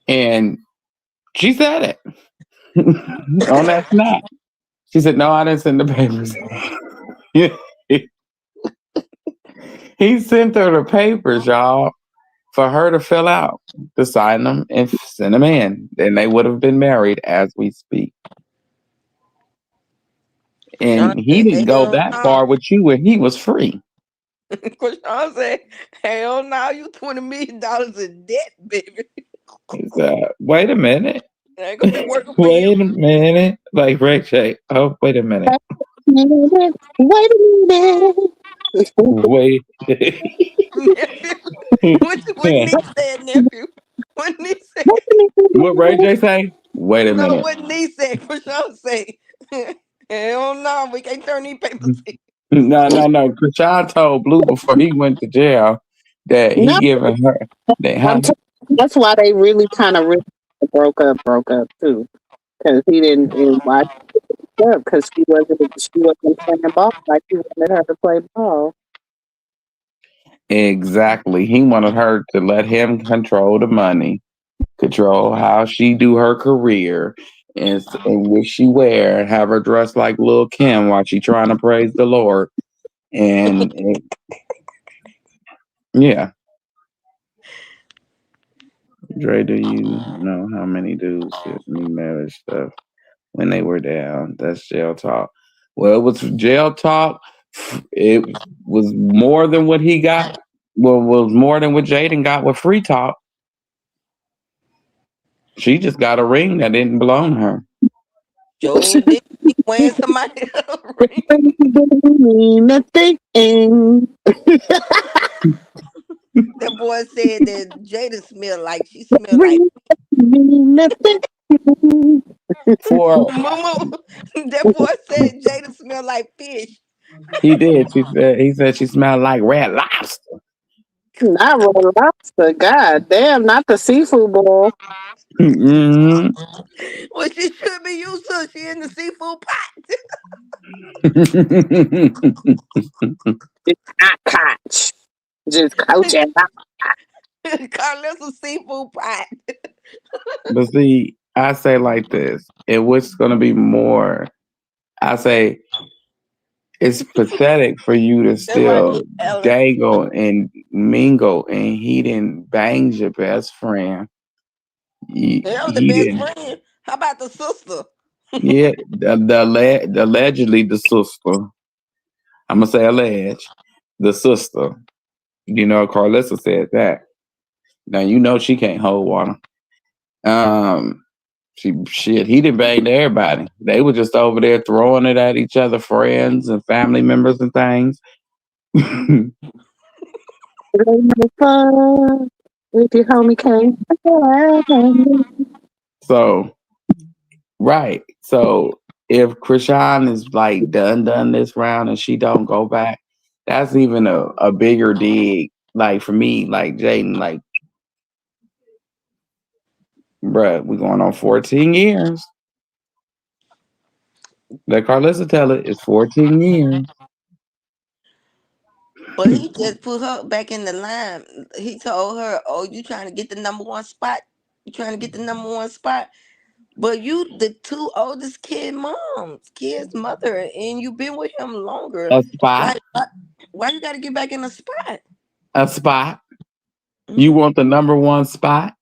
And she said it on that snap. She said, "No, I didn't send the papers." He sent her the papers, y'all, for her to fill out, to sign them and send them in. Then they would have been married as we speak. Krishan And he said, didn't go hell that no. far with you when he was free. Krishan said, hell no, you $20 million in debt, baby. He said, wait a minute. I ain't gonna be working for Wait you. a minute. Like Ray J. Oh, wait a minute. Wait a minute. Wait. Nephew. What niece said, nephew? What niece said? What Ray J say? Wait a No, minute. what niece said, Krishan say. Hell no, we can't turn these papers in. No. Krishan told Blue before he went to jail that he No, giving her that I'm huh? that's why they really kind of really broke up too, because he didn't watch up because she wasn't playing ball like he wanted her to play ball. Exactly. He wanted her to let him control the money, control how she do her career, and what she wear, and have her dress like Lil Kim while she trying to praise the Lord. And yeah. Dre, do you know how many dudes did me marriage stuff when they were down? That's jail talk. Well, it was jail talk. It was more than what he got. Well, was more than what Jaden got with free talk. She just got a ring that didn't belong to her. Joe did wearing somebody else's ring. Nothing. That boy said that Jada smelled like she smelled like Nothing. For that boy said Jada smelled like fish. he did. He said she smelled like red lobster. Not Royal Lobster. God damn, not the seafood bowl. Mhm. Well, she should be used to. She in the seafood pot. It's not catch. Just coaching. Carlos a seafood pot. But see, I say like this, and what's going to be more, I say it's pathetic for you to That's why I still need Ellen. dangle and mingle, and he didn't bang your best friend. That was the He best didn't. friend. How about the sister? Yeah, allegedly the sister. I'm gonna say alleged the sister. You know, Carlissa said that. Now you know she can't hold water. Um, he didn't bang to everybody. They were just over there throwing it at each other, friends and family members and things. Fun with your homie came. So right. So if Krishan is like done this round and she don't go back, that's even a bigger dig. Like for me, like Jaden, like bruh, we're going on 14 years. Let Carlissa tell it, it's 14 years. But he just put her back in the line. He told her, "Oh, you trying to get the number one spot? You trying to get the number one spot? But you the two oldest kid's mother, and you been with him longer. A spot. Like, why you got to get back in the spot?" A spot. You Mhm. want the number one spot?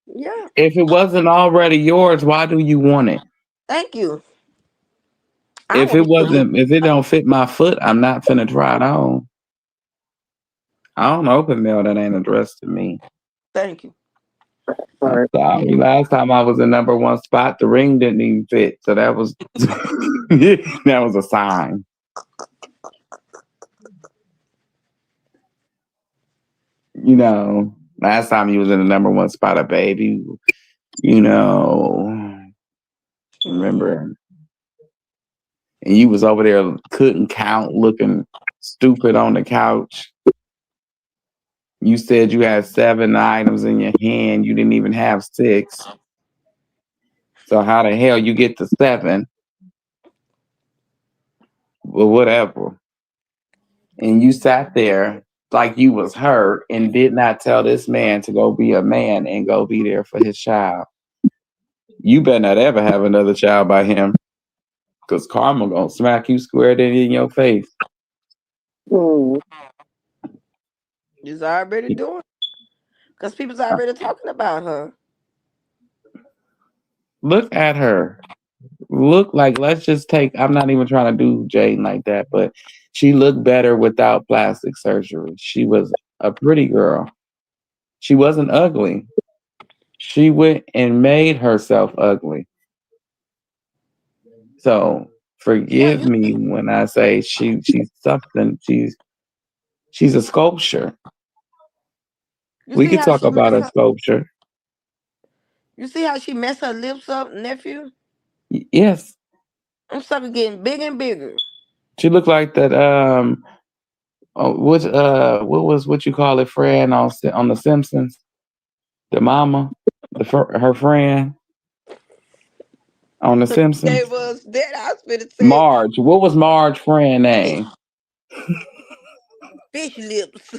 Yeah, If it wasn't already yours, why do you want it? thank you. I If want it to put wasn't, if it don't fit my foot, I'm not finna try it on. I don't open mail that ain't addressed to me. Thank you. I'm sorry. Last time I was in number one spot, the ring didn't even fit. So that was that was a sign. You know, last time you was in the number one spot, a baby, you know, remember. And you was over there couldn't count, looking stupid on the couch. You said you had 7 items in your hand. You didn't even have 6. So how the hell you get to 7? Well, whatever. And you sat there like you was hurt and did not tell this man to go be a man and go be there for his child. You better not ever have another child by him, because karma gonna smack you square dead in your face. He's already doing, because people's already talking about her. Look at her. Look like, let's just take, I'm not even trying to do Jaden like that, but she looked better without plastic surgery. She was a pretty girl. She wasn't ugly. She went and made herself ugly. So Yeah, forgive me when I say she's something. She's a sculpture. We see could how talk she about messed a her. sculpture. You see how she messed her lips up, nephew. Yes, I'm starting getting bigger and bigger. she looked like that. What was what you call it? Friend on the Simpsons. The mama, her friend on the So you Simpsons. gave us that. I was finna say Marge. What was Marge's friend fish, name? fish lips.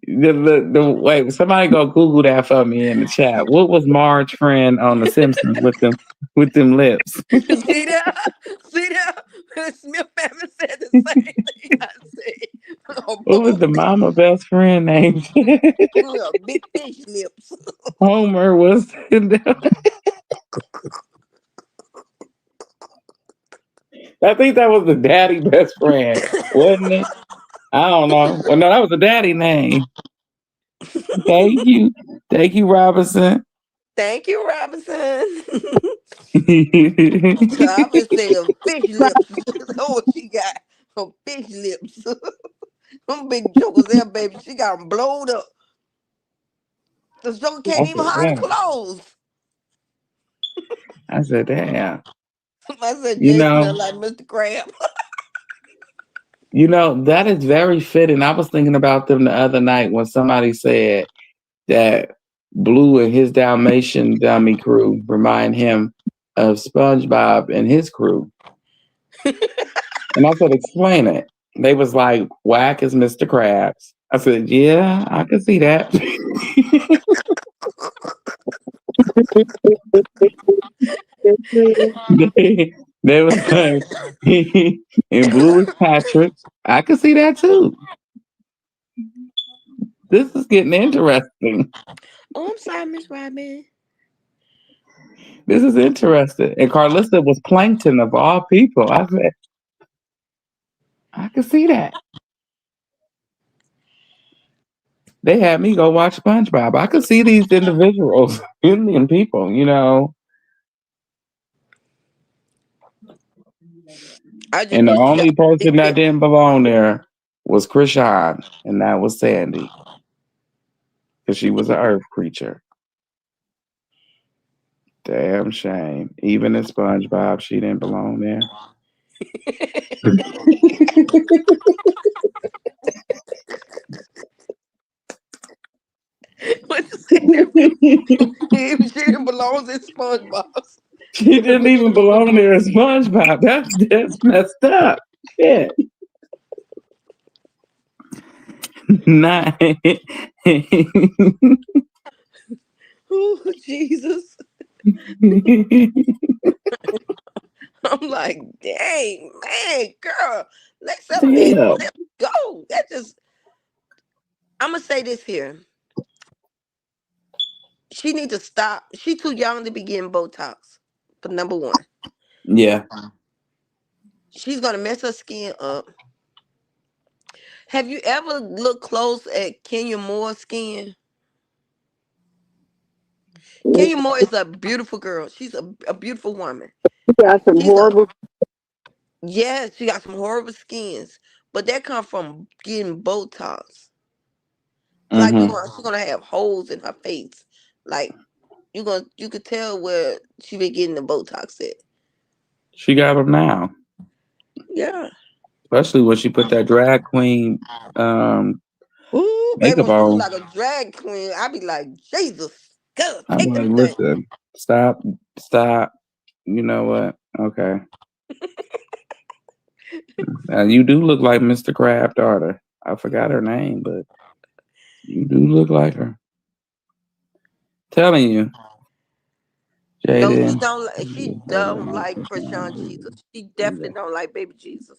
Wait, somebody go Google that for me in the chat. What was Marge's friend on the Simpsons with them lips? See that? See that? The Smith family said the same thing I said. Oh, What was the mama best friend name? big fish lips. Homer was. I think that was the daddy best friend, wasn't it? I don't know. Well, no, that was the daddy name. Thank you, Robinson. Thank you, Robinson. I been saying fish lips. That's what she got. Some fish lips. Them big jokers there, baby. She got them blowed up. The joker can't even hardly close. I said, damn. I said You Jay smell know, like Mr. Crab. that is very fitting. I was thinking about them the other night when somebody said that Blue and his Dalmatian dummy crew remind him of SpongeBob and his crew. And I said, explain it. They was like, whack is Mr. Krabs. I said, yeah, I can see that. they was like, and Blue is Patrick. I can see that too. This is getting interesting. Oh, I'm sorry, Miss Robin. This is interesting. And Carlissa was Plankton of all people. I said, I can see that. They had me go watch SpongeBob. I could see these individuals, Indian people, I just And the wish y'all only person that did. didn't belong there was Krishan, and that was Sandy, because she was an earth creature. Damn shame. Even in SpongeBob, she didn't belong there. What you say that? She didn't belong in SpongeBob. She didn't even belong there as SpongeBob. That's messed up. Shit. Not. Oh, Jesus. I'm like, dang, man, girl, let's let Yeah. go. That just, I'm gonna say this here. She need to stop. She too young to be getting Botox. For number one, Yeah. she's gonna mess her skin up. Have you ever looked close at Kenya Moore's skin? Kenya Moore is a beautiful girl. She's a beautiful woman. Got some She's a horrible. Yes, she got some horrible skins, but that come from getting Botox. Like Mm-hmm. she's gonna have holes in her face. Like you could tell where she been getting the Botox at. She got them now. Yeah. Especially when she put that drag queen Ooh, baby, makeup when she look on. like a drag queen, I be like, Jesus, God, I'm take like, them things. listen, stop. You know what? Okay. Now you do look like Mr. Crab daughter. I forgot her name, but you do look like her. Telling you, No, she Jaden. don't. She don't like Krishan Jesus. She definitely don't like Baby Jesus.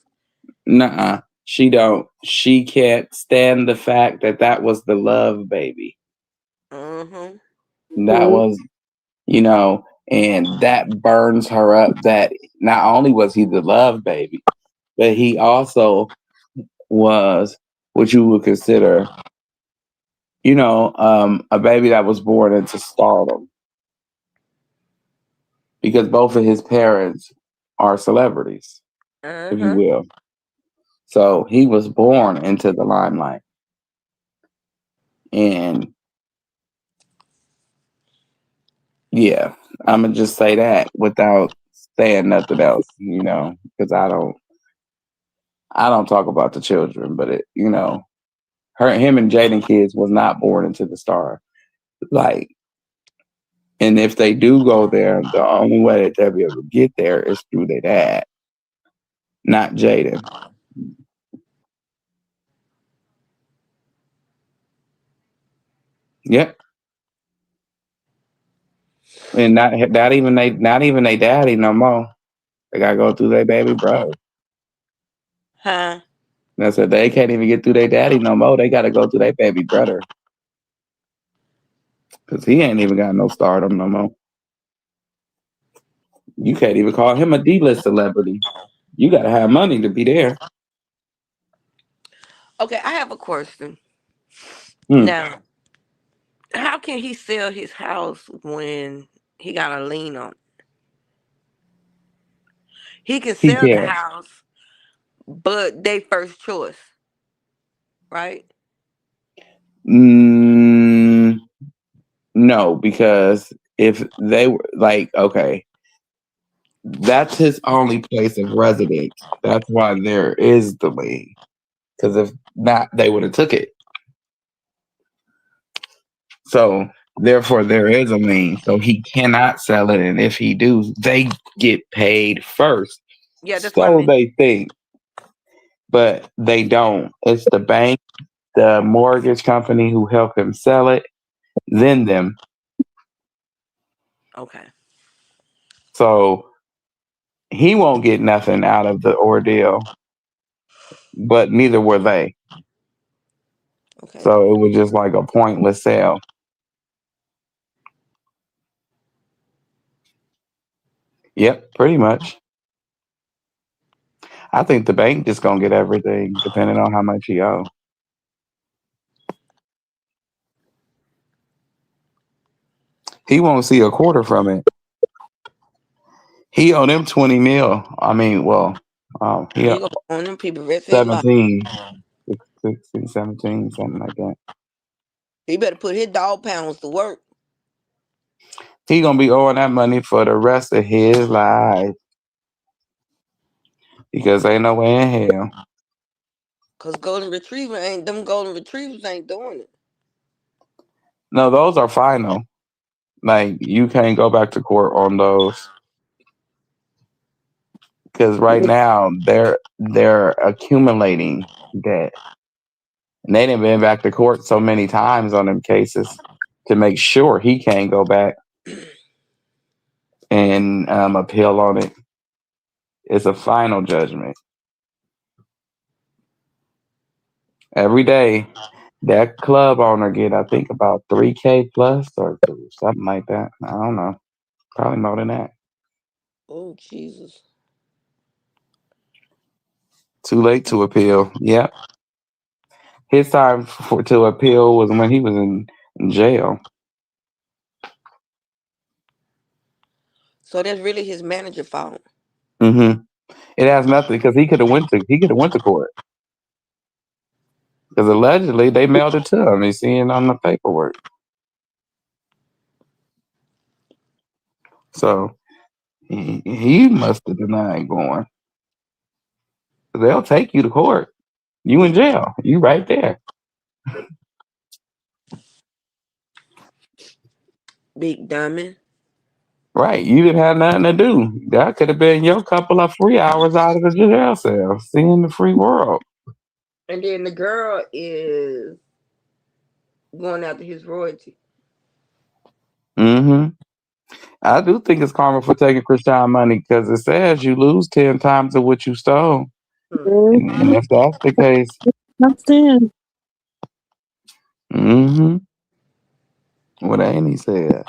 Nuh-uh. She don't. She can't stand the fact that was the love baby. That was, and that burns her up. That not only was he the love baby, but he also was what you would consider, a baby that was born into stardom. Because both of his parents are celebrities, if you will. So he was born into the limelight. And yeah, I'm gonna just say that without saying nothing else, because I don't talk about the children, but him and Jaden kids was not born into the star. Like, and if they do go there, the only way that they'll be able to get there is through their dad, not Jaden. Yep. And not even they daddy no more. They gotta go through their baby brother. Huh? And I said they can't even get through their daddy no more. They gotta go through their baby brother. Cause he ain't even got no stardom no more. You can't even call him a D-list celebrity. You gotta have money to be there. Okay, I have a question. Hmm. Now, how can he sell his house when he got a lien on it? He can He sell the can't. house, but they first choice, right? No, because if they were like, okay, That's his only place of residence. That's why there is the lien. Because if not, they would have took it. So therefore, there is a lien. So he cannot sell it, and if he do, they get paid first. Yeah, that's what I So meant. they think, but they don't. It's the bank, the mortgage company who helped him sell it, then them. Okay. So he won't get nothing out of the ordeal, but neither were they. Okay. So it was just like a pointless sale. Yep, pretty much. I think the bank just gonna get everything, depending on how much he owe. He won't see a quarter from it. He owe them 20 mil. I mean, well, he He owe gonna own them people rest of his life. 17, 16, 17, something like that. He better put his dog pounds to work. He gonna be owing that money for the rest of his life because ain't no way in hell. Cause golden retrievers ain't doing it. No, those are final. Like you can't go back to court on those because right now they're accumulating debt, and they didn't been back to court so many times on them cases to make sure he can't go back and appeal on it. It's a final judgment. Every day, that club owner get, I think, about $3K plus or something like that. I don't know. Probably more than that. Oh Jesus. Too late to appeal. Yep. His time to appeal was when he was in jail. So that's really his manager fault. Mm-hmm. It has nothing because he could have went to court. Because allegedly they mailed it to him. He's seeing on the paperwork. So he must have denied going. They'll take you to court. You in jail. You right there. Big diamond. Right. You didn't have nothing to do. That could have been your couple of free hours out of the jail cell, seeing the free world. And then the girl is going after his royalty. Mm-hmm. I do think it's karma for taking Krishan money because it says you lose 10 times of what you stole. And if that's the case, That's it. mm-hmm. What Annie said.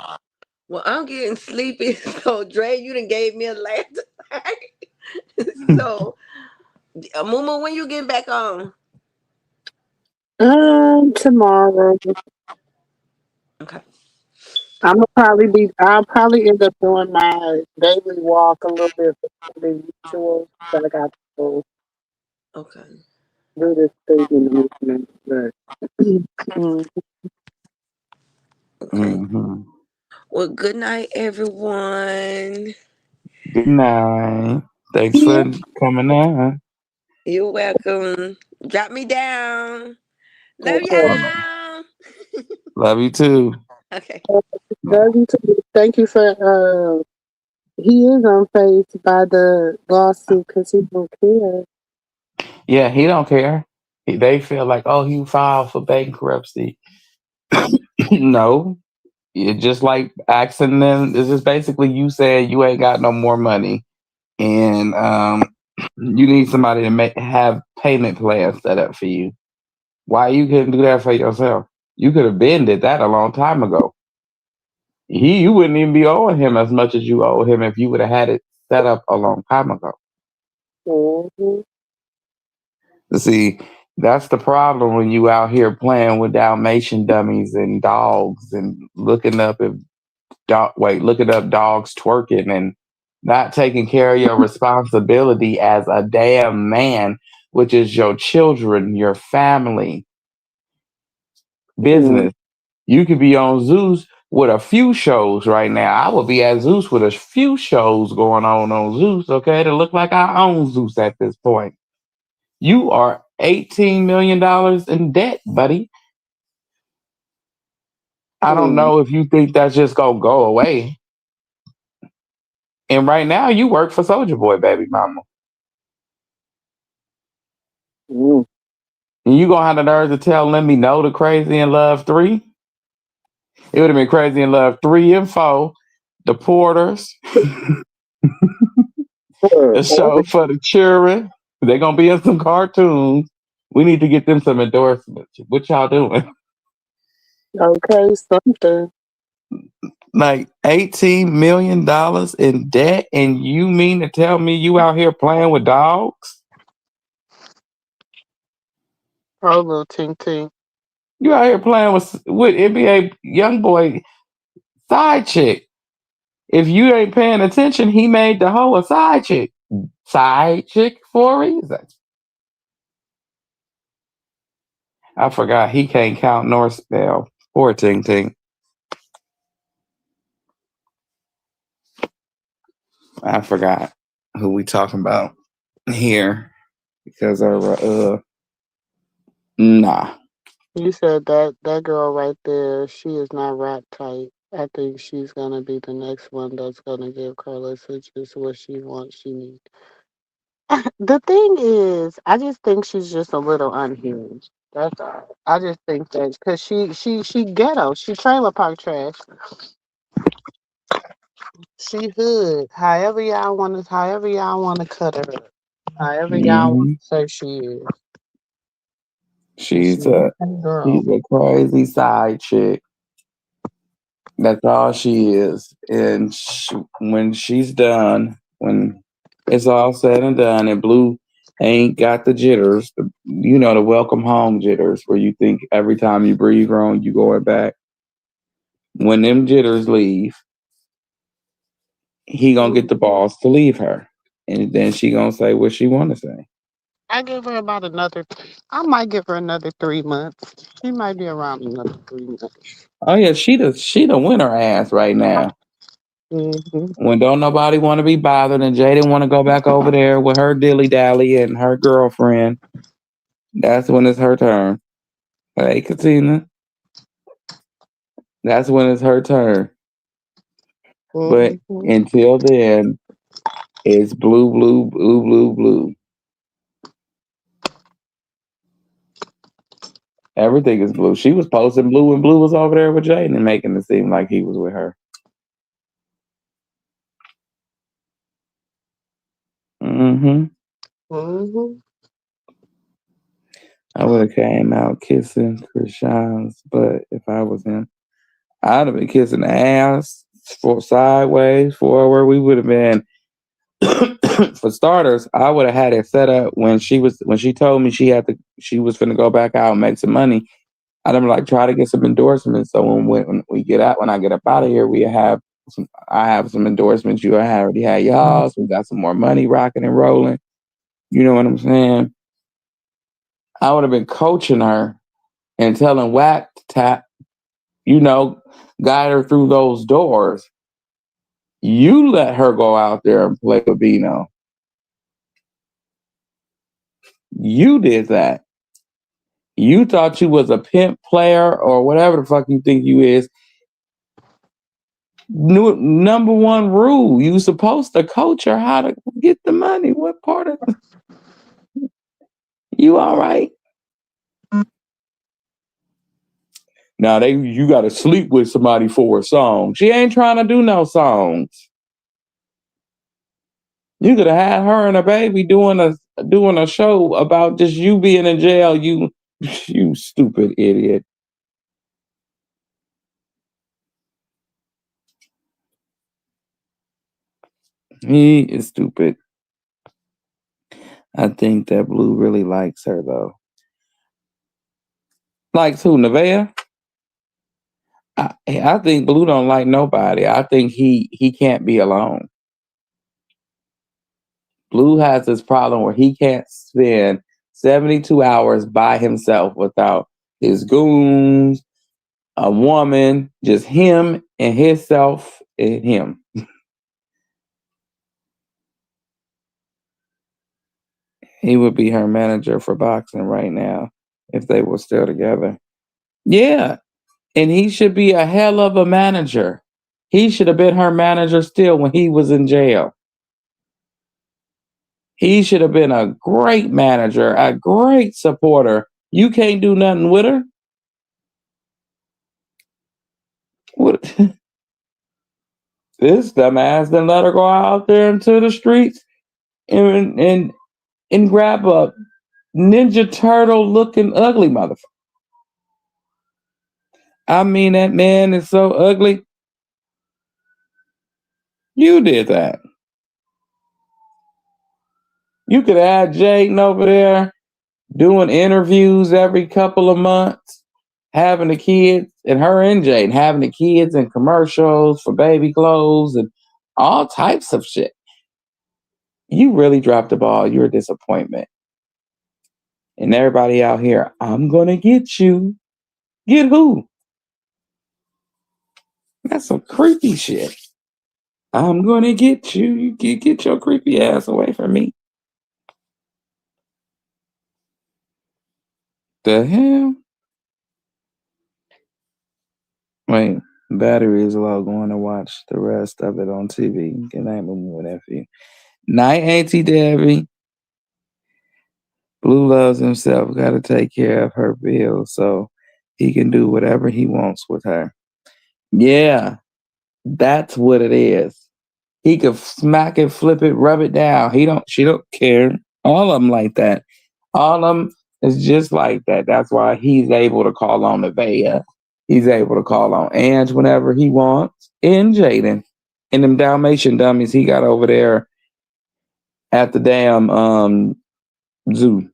Well, I'm getting sleepy. So Dre, you done gave me a laugh tonight. So Mumu, when you getting back on? Tomorrow. Okay. I'll probably end up doing my daily walk a little bit before the usual. But I got to Okay. do this thing in the movement. Okay. Mm-hmm. Well, good night, everyone. Good night. Thanks for coming on. You're welcome. Drop me down. Love y'all. Love you too. Okay. Love you too. Thank you for. He is unfazed by the lawsuit because he don't care. Yeah, he don't care. They feel like, oh, he filed for bankruptcy. No, it's just like asking them. This is basically you saying you ain't got no more money, and you need somebody to have payment plans set up for you. Why you couldn't do that for yourself? You could have been did that a long time ago. You wouldn't even be owing him as much as you owe him if you would have had it set up a long time ago. Mm-hmm. See, that's the problem when you out here playing with Dalmatian dummies and dogs and looking up dogs twerking and not taking care of your responsibility as a damn man, which is your children, your family, business. You could be on Zeus with a few shows right now. I would be at Zeus with a few shows going on Zeus, okay, to look like I own Zeus at this point. You are $18 million in debt, buddy. I don't know if you think that's just gonna go away. And right now, you work for Soulja Boy, baby mama. Mm. And you gonna have the nerve to tell Let Me Know to Crazy in Love 3? It would have been Crazy in Love 3 and 4, The Porters, a show for the children. They're gonna be in some cartoons. We need to get them some endorsements. What y'all doing? Okay, something. Like $18 million in debt, and you mean to tell me you out here playing with dogs? Oh, little Tink Tink. You out here playing with NBA YoungBoy side chick. If you ain't paying attention, he made the hoe a side chick. Side chick for a reason. I forgot he can't count nor spell. Poor Ting Ting. I forgot who we talking about here because of nah. You said that girl right there, she is not rap tight. I think she's gonna be the next one that's gonna give Carla just what she wants, she needs. The thing is, I just think she's just a little unhinged. That's all. I just think that because she ghetto, she trailer park trash. She hood. However y'all want to cut her. However y'all want Mm-hmm. to say she is. She's a girl. a crazy side chick. That's all she is. And when she's done, when it's all said and done, and Blue ain't got the jitters, the welcome home jitters, where you think every time you breathe wrong, you going back. When them jitters leave, he gonna get the balls to leave her, and then she gonna say what she want to say. I might give her another 3 months. She might be around another 3 months. Oh yeah, she the winner ass right now. Mm-hmm. When don't nobody want to be bothered, and Jaden want to go back over there with her dilly dally and her girlfriend, that's when it's her turn. Hey, Katina, that's when it's her turn. But until then, it's blue, blue, blue, blue, blue. Everything is blue. She was posting blue, and Blue was over there with Jaden and making it seem like he was with her. Mm-hmm. Mm-hmm. I would have came out kissing Krishan's butt if I was him. I'd have been kissing the ass for sideways, forward. We would have been. For starters, I would have had it set up when she told me she was finna go back out and make some money. I'd have been like, try to get some endorsements. So when I get up out of here, I have some endorsements. You already had y'all. So we got some more money rocking and rolling. You know what I'm saying? I would have been coaching her and telling Wack to tap, guide her through those doors. You let her go out there and play with Bino. You did that. You thought you was a pimp player or whatever the fuck you think you is. Number one rule, you supposed to coach her how to get the money. What part of you all right? Now you gotta sleep with somebody for a song. She ain't trying to do no songs. You could have had her and a baby doing a show about just you being in jail, you stupid idiot. He is stupid. I think that Blue really likes her though. Likes who, Nevaeh? I think Blue don't like nobody. I think he can't be alone. Blue has this problem where he can't spend 72 hours by himself without his goons, a woman, just him and himself and him. He would be her manager for boxing right now if they were still together. Yeah. And he should be a hell of a manager. He should have been her manager still when he was in jail. He should have been a great manager, a great supporter. You can't do nothing with her. What? This dumbass then let her go out there into the streets and grab a Ninja Turtle looking ugly motherfucker. I mean, that man is so ugly. You did that. You could have Jaden over there doing interviews every couple of months, having the kids, and her and Jaden having the kids in commercials for baby clothes and all types of shit. You really dropped the ball. You're a disappointment. And everybody out here, I'm going to get you. Get who? That's some creepy shit. I'm going to get you. You get your creepy ass away from me. The hell? Wait, battery is low. Going to watch the rest of it on TV. Good night, Moo with FU. Night, Auntie Debbie. Blue loves himself. Got to take care of her bills so he can do whatever he wants with her. Yeah, that's what it is. He could smack it, flip it, rub it down. She don't care. All of them like that. All of them is just like that. That's why he's able to call on Nevaeh. He's able to call on Ange whenever he wants. And Jaden. And them Dalmatian dummies he got over there at the damn zoo.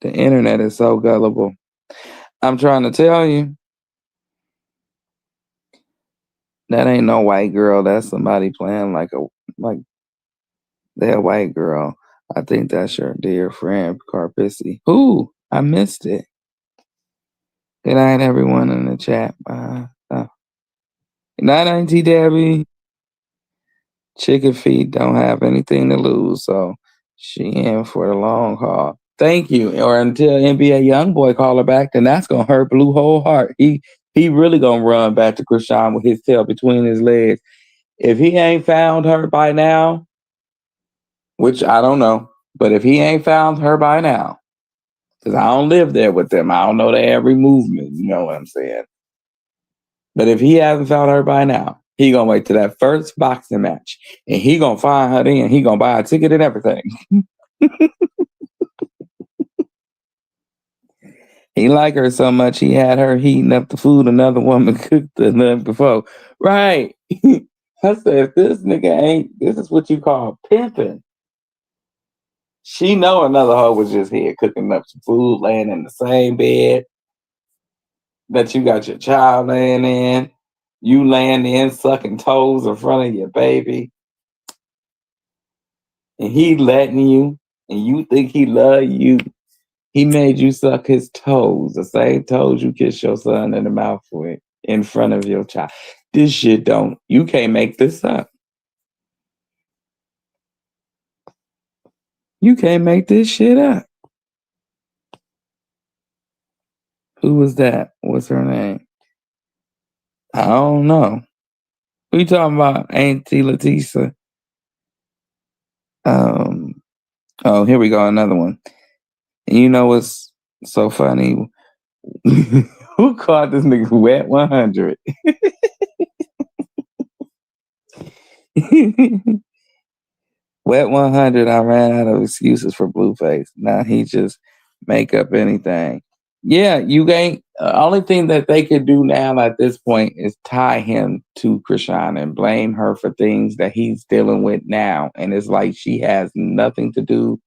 The internet is so gullible. I'm trying to tell you. That ain't no white girl. That's somebody playing like that white girl. I think that's your dear friend, Carpissy. Who? I missed it. Good night, everyone in the chat. Good night, Auntie Debbie. Chicken feet don't have anything to lose, so she in for the long haul. Thank you. Or until NBA Youngboy call her back, then that's gonna hurt Blue whole heart. He really gonna run back to Krishan with his tail between his legs. If he ain't found her by now, which I don't know, but if he ain't found her by now, because I don't live there with them, I don't know their every movement, you know what I'm saying? But if he hasn't found her by now, he gonna wait till that first boxing match, and he gonna find her then. He gonna buy a ticket and everything. He liked her so much, he had her heating up the food another woman cooked the night before. Right. I said, this nigga ain't, this is what you call pimping. She know another hoe was just here cooking up some food, laying in the same bed that you got your child laying in. You laying in, sucking toes in front of your baby. And he letting you, and you think he love you. He made you suck his toes, the same toes you kiss your son in the mouth with in front of your child. This shit you can't make this up. You can't make this shit up. Who was that? What's her name? I don't know. Who you talking about? Auntie Latisa. Oh, here we go, another one. And you know what's so funny? Who called this nigga Wet 100? Wet 100, I ran out of excuses for Blueface. Now he just make up anything. Yeah, you ain't. Only thing that they could do now at this point is tie him to Krishan and blame her for things that he's dealing with now. And it's like she has nothing to do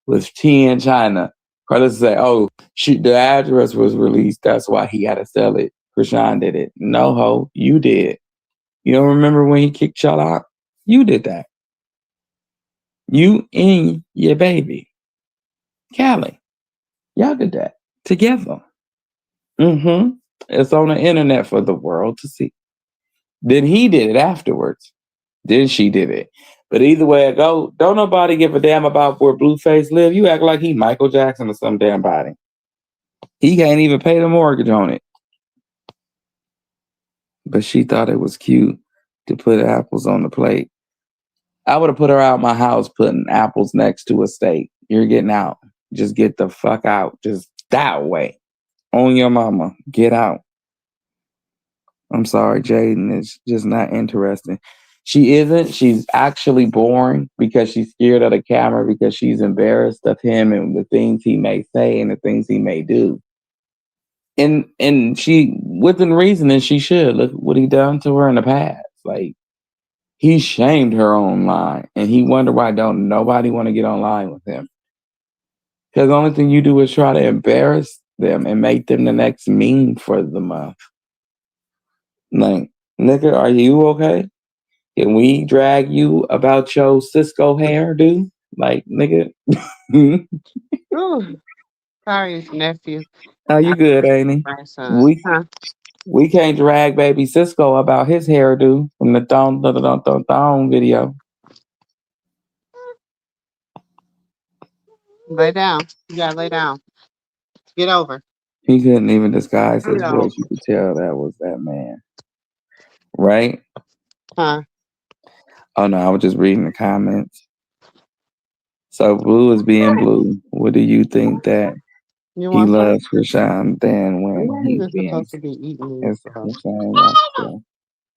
with T in China. Let's say, oh, the address was released. That's why he had to sell it. Krishan did it. No, ho, you did. You don't remember when he kicked y'all out? You did that. You and your baby, Callie. Y'all did that together. Mm-hmm. It's on the internet for the world to see. Then he did it afterwards. Then she did it. But either way I go, don't nobody give a damn about where Blueface live. You act like he Michael Jackson or some damn body. He can't even pay the mortgage on it. But she thought it was cute to put apples on the plate. I would have put her out my house putting apples next to a steak. You're getting out. Just get the fuck out. Just that way. On your mama. Get out. I'm sorry, Jaden is just not interesting. She isn't. She's actually boring because she's scared of the camera because she's embarrassed of him and the things he may say and the things he may do. And she, within reason, and she should. Look what he done to her in the past. Like, he shamed her online, and he wondered why don't nobody want to get online with him. Because the only thing you do is try to embarrass them and make them the next meme for the month. Like, nigga, are you okay? Can we drag you about your Cisco hair, dude? Like, nigga. Ooh, sorry, nephew. Oh, you good, ain't he? My son. We can't drag baby Cisco about his hairdo from the thong video. Lay down. You gotta lay down. Get over. He couldn't even disguise his No. voice. You could tell that was that man. Right? Huh? Oh no, I was just reading the comments. So Blue is being Blue. What do you think that You he want some? loves Krishan then when When he's is being supposed to be eating his these? Krishan wants to?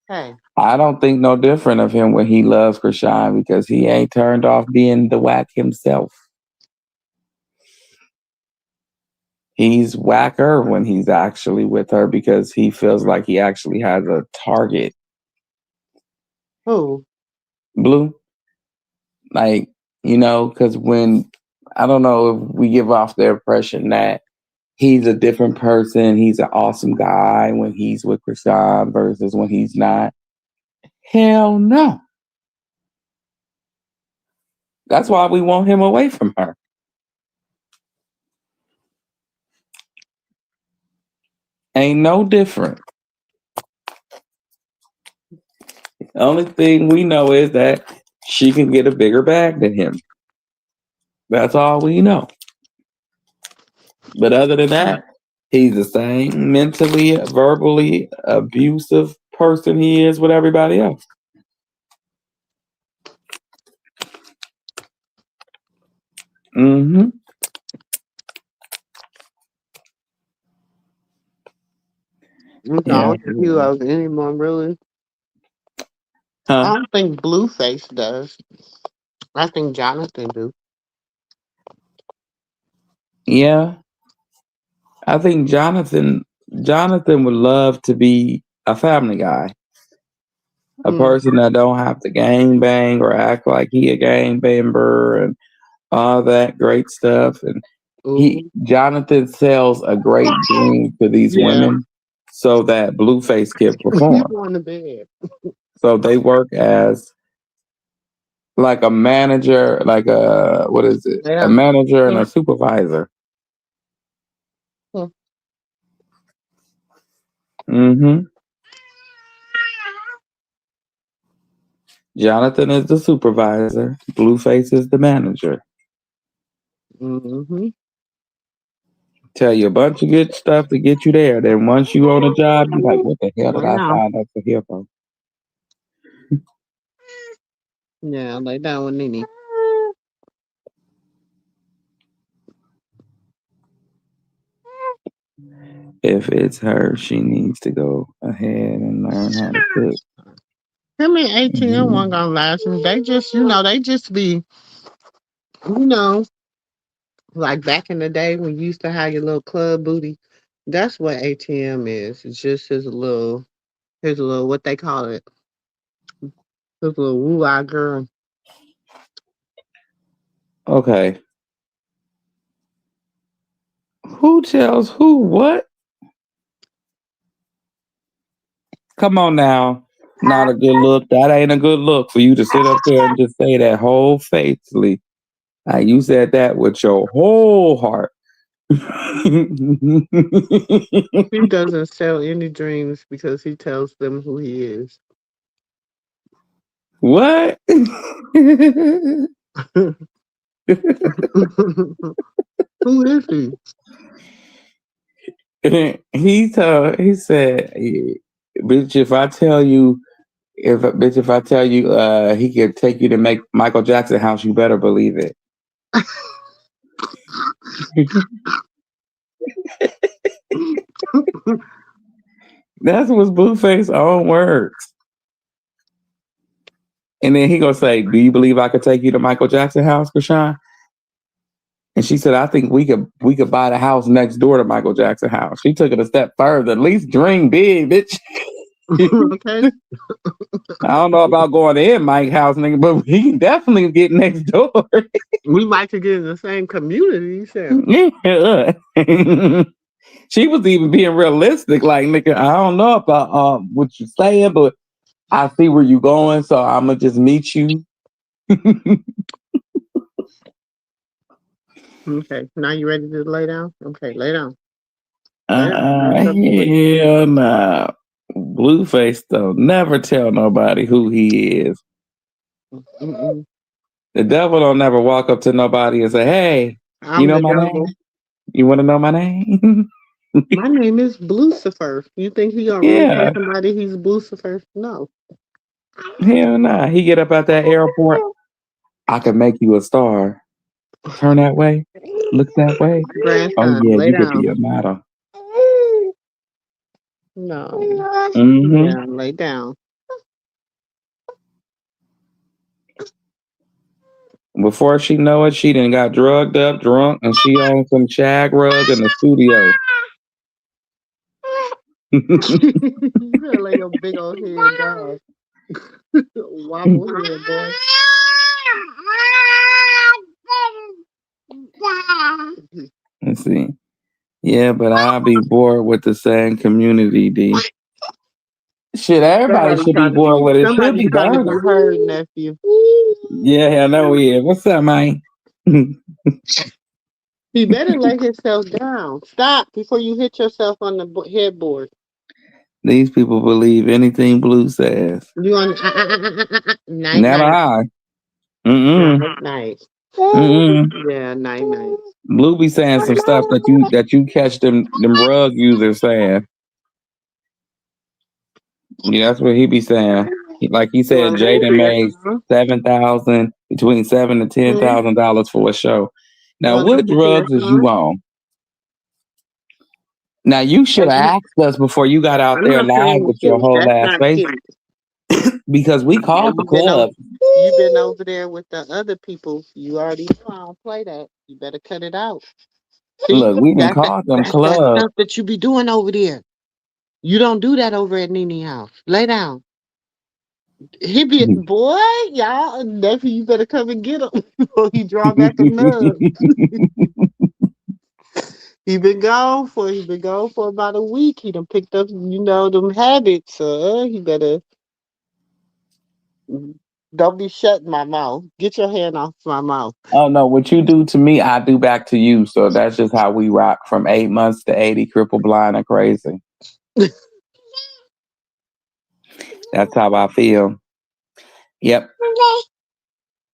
Hey. I don't think no different of him when he loves Krishan because he ain't turned off being the whack himself. He's whacker when he's actually with her because he feels like he actually has a target. Who? Blue. Like, you know, because when, I don't know if we give off the impression that he's a different person, he's an awesome guy when he's with Krishan versus when he's not. Hell no. That's why we want him away from her. Ain't no different. The only thing we know is that she can get a bigger bag than him. That's all we know. But other than that, he's the same mentally, verbally abusive person he is with everybody else. Mm-hmm. I don't think he loves anyone really. Huh? I don't think Blueface does. I think Jonathan do. Yeah. I think Jonathan would love to be a family guy. A person that don't have to gang bang or act like he a gang banger and all that great stuff. And Jonathan sells a great dream to these women so that Blueface can perform. Going to bed. So they work as like a manager, like a, what is it? A manager and a supervisor. Mm-hmm. Jonathan is the supervisor. Blueface is the manager. Mm-hmm. Tell you a bunch of good stuff to get you there. Then once you on a job, you're like, what the hell did I sign up for here for? Yeah, lay down with Nene. If it's her, she needs to go ahead and learn how to cook. I mean, ATM wasn't gonna last. They just, they just be, like back in the day when you used to have your little club booty. That's what ATM is. It's just his little, what they call it, his little woo-ah girl. Okay. Who tells who what? Come on now. Not a good look. That ain't a good look for you to sit up there and just say that whole faithfully. You said that with your whole heart. He doesn't sell any dreams because he tells them who he is. What? Who is he? He said, bitch, if I tell you, he could take you to make Michael Jackson house, you better believe it. That's what's Blueface's own words. And then he gonna say, do you believe I could take you to Michael Jackson house, Krishan? And she said, I think we could buy the house next door to Michael Jackson house. She took it a step further. At least dream big, bitch. Okay. I don't know about going in Mike's house, nigga, but we can definitely get next door. We might could get in the same community. Yeah. She was even being realistic, like, nigga, I don't know about what you're saying, but I see where you going, so I'm gonna just meet you. Okay, now you ready to lay down? Okay, lay down. Hell nah. Blueface though, never tell nobody who he is. Mm-mm. The devil don't never walk up to nobody and say, hey, I'm you know the my devil. name? You want to know my name? My name is Lucifer. You think he gonna really tell somebody he's Lucifer? No. Hell nah. He get up at that airport. I can make you a star. Turn that way. Look that way. Grandson, Oh yeah, lay you down. could be a model. No. Mm-hmm. Yeah, lay down. Before she know it, she done got drugged up, drunk, and she on some shag rug in the studio. You better lay your big old head down. Wobble head, boy. Let's see. Yeah, but I'll be bored with the same community, D. Shit, everybody should be bored with it. Should be trying to be burger. heard, nephew. Yeah, I know he is. What's up, man? He better lay himself down. Stop before you hit yourself on the headboard. These people believe anything Blue says. You on night Never I. Night. Yeah, night. Blue be saying some stuff that you catch them rug users saying. Yeah, that's what he be saying. Like he said, Jaden made $7,000 between $7,000 to $10,000 for a show. Now, what drugs is you on? Now you should have asked us before you got out there live with your whole ass face, because we called the club. You've been over there with the other people. You already know I don't play that. You better cut it out. See, look, we been called them clubs. That stuff that you be doing over there. You don't do that over at Nene house. Lay down. He be a boy, y'all. Nephew, you better come and get him before he draw back a nub. He been gone for about a week. He done picked up, them habits. He better don't be shutting my mouth. Get your hand off my mouth. Oh no, what you do to me, I do back to you. So that's just how we rock from 8 months to 80, cripple, blind, and crazy. That's how I feel. Yep.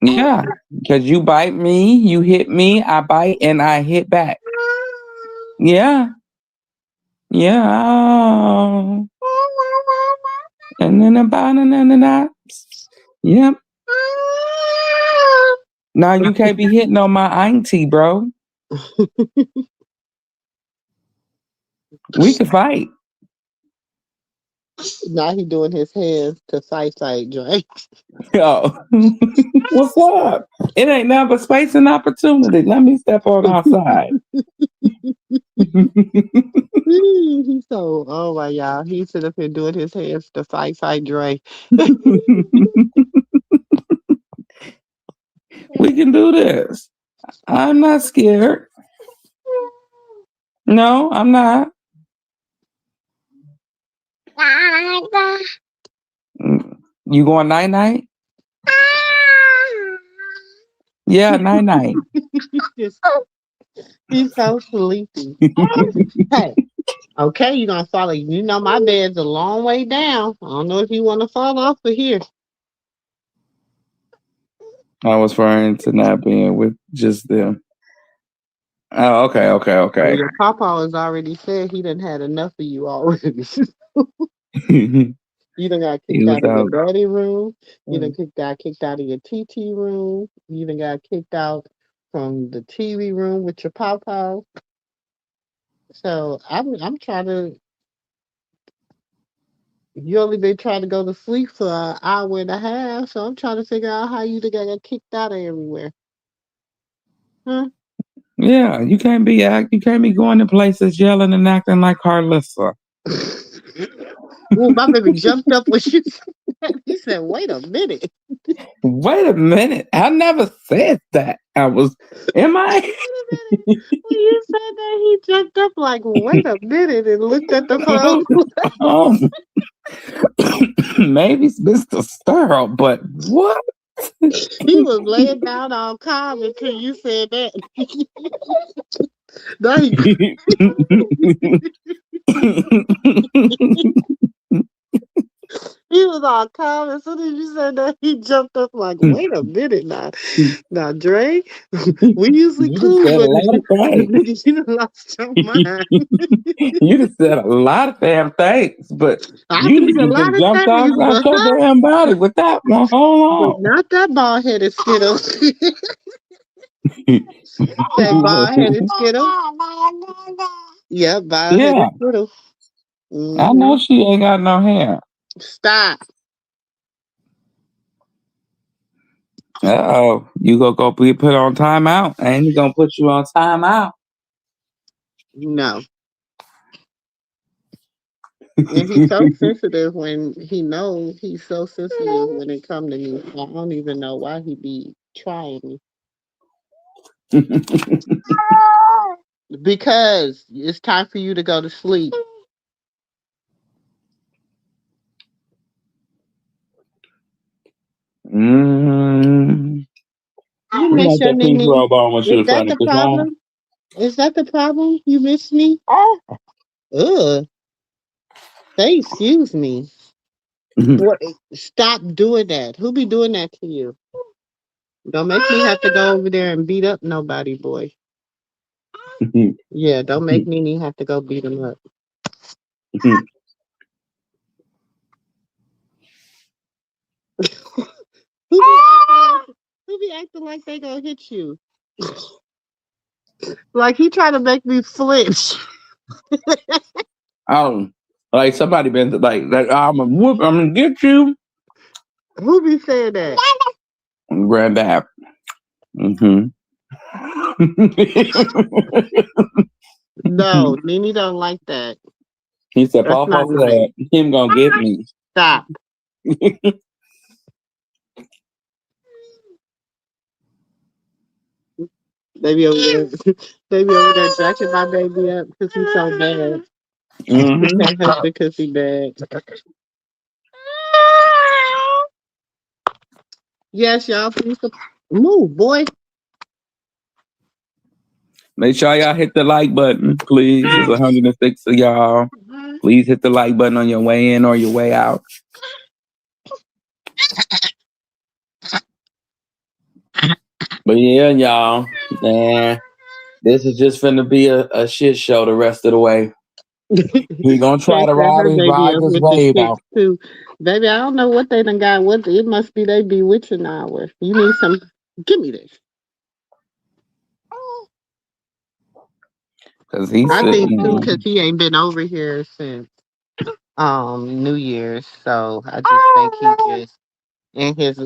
Yeah, because you bite me, you hit me, I bite, and I hit back. Yeah. Yeah. And then about and yep. Now you can't be hitting on my auntie, bro. We can fight. Now he doing his hands to fight, Drake. Yo, what's up? It ain't nothing but space and opportunity. Let me step on outside. He's so, oh my y'all. He's sitting up here doing his hands to fight Drake. We can do this. I'm not scared. No, I'm not. You going night-night? Yeah, night-night. He's so sleepy. Hey, okay, you're gonna follow. You know my bed's a long way down. I don't know if you want to fall off of here. I was referring to not being with just them. Oh, Well, okay. your papa has already said he done had enough of you already. He You done got kicked was out of your out. daddy room. You done kicked out of your TT room. You done got kicked out from the TV room with your papa. So I'm trying to. You only been trying to go to sleep for an hour and a half. So I'm trying to figure out how you done got kicked out of everywhere. Huh? Yeah, you can't be going to places yelling and acting like Carlissa. Well, my baby jumped up when she said, he said, wait a minute. Wait a minute. I never said that. Am I? Wait a minute. When you said that, he jumped up like, wait a minute, and looked at the phone. Maybe it's Mr. Stirrup, but what? He was laying down all calm until you said that. No, he was all calm. As soon as you said that, he jumped up like, wait a minute now. Now, Dre, we usually You cool, said a but lot of things. nigga, you done lost your mind. You just said a lot of damn things, but I you said a just lot of jumped things, off out but, your damn body with that one. Hold but not that bald headed skittle. on. That bald headed skittle. Yeah, bald headed Yeah, skittle. I know she ain't got no hair. Stop. Uh-oh. You gonna go be put on timeout, and he gonna put you on timeout. No. And he's so sensitive when he knows he's so sensitive when it comes to me. I don't even know why he be trying me. Because it's time for you to go to sleep. Mm. You You miss like your that pink Nene. robe on when she Is was that trying to the kiss on? problem? Is that the problem? You miss me? Ugh. Say excuse me. What? Stop doing that. Who be doing that to you? Don't make me have to go over there and beat up nobody, boy. Yeah, don't make Nene have to go beat him up. Who be acting like they gonna hit you? Like he trying to make me flinch. Oh, like somebody been like I'm gonna whoop, I'm gonna get you, Who be saying that? granddad. No, Nene don't like that. He said, That's Papa not nice. said him gonna get me. Stop. Baby over there, baby over there jacking my baby up because he's so bad. Because he bad. Yes, y'all, please move, boy. Make sure y'all hit the like button, please. There's 106 of y'all. Please hit the like button on your way in or your way out. But yeah, y'all, man, this is just finna be a shit show the rest of the way. He gonna try to Her baby ride up his with the wave chicks out. too. Baby, I don't know what they done got. What it must be they bewitching hour. You need some. Give me this. Cause he's I think too, sitting. because he ain't been over here since New Year's. So I just think he just in his,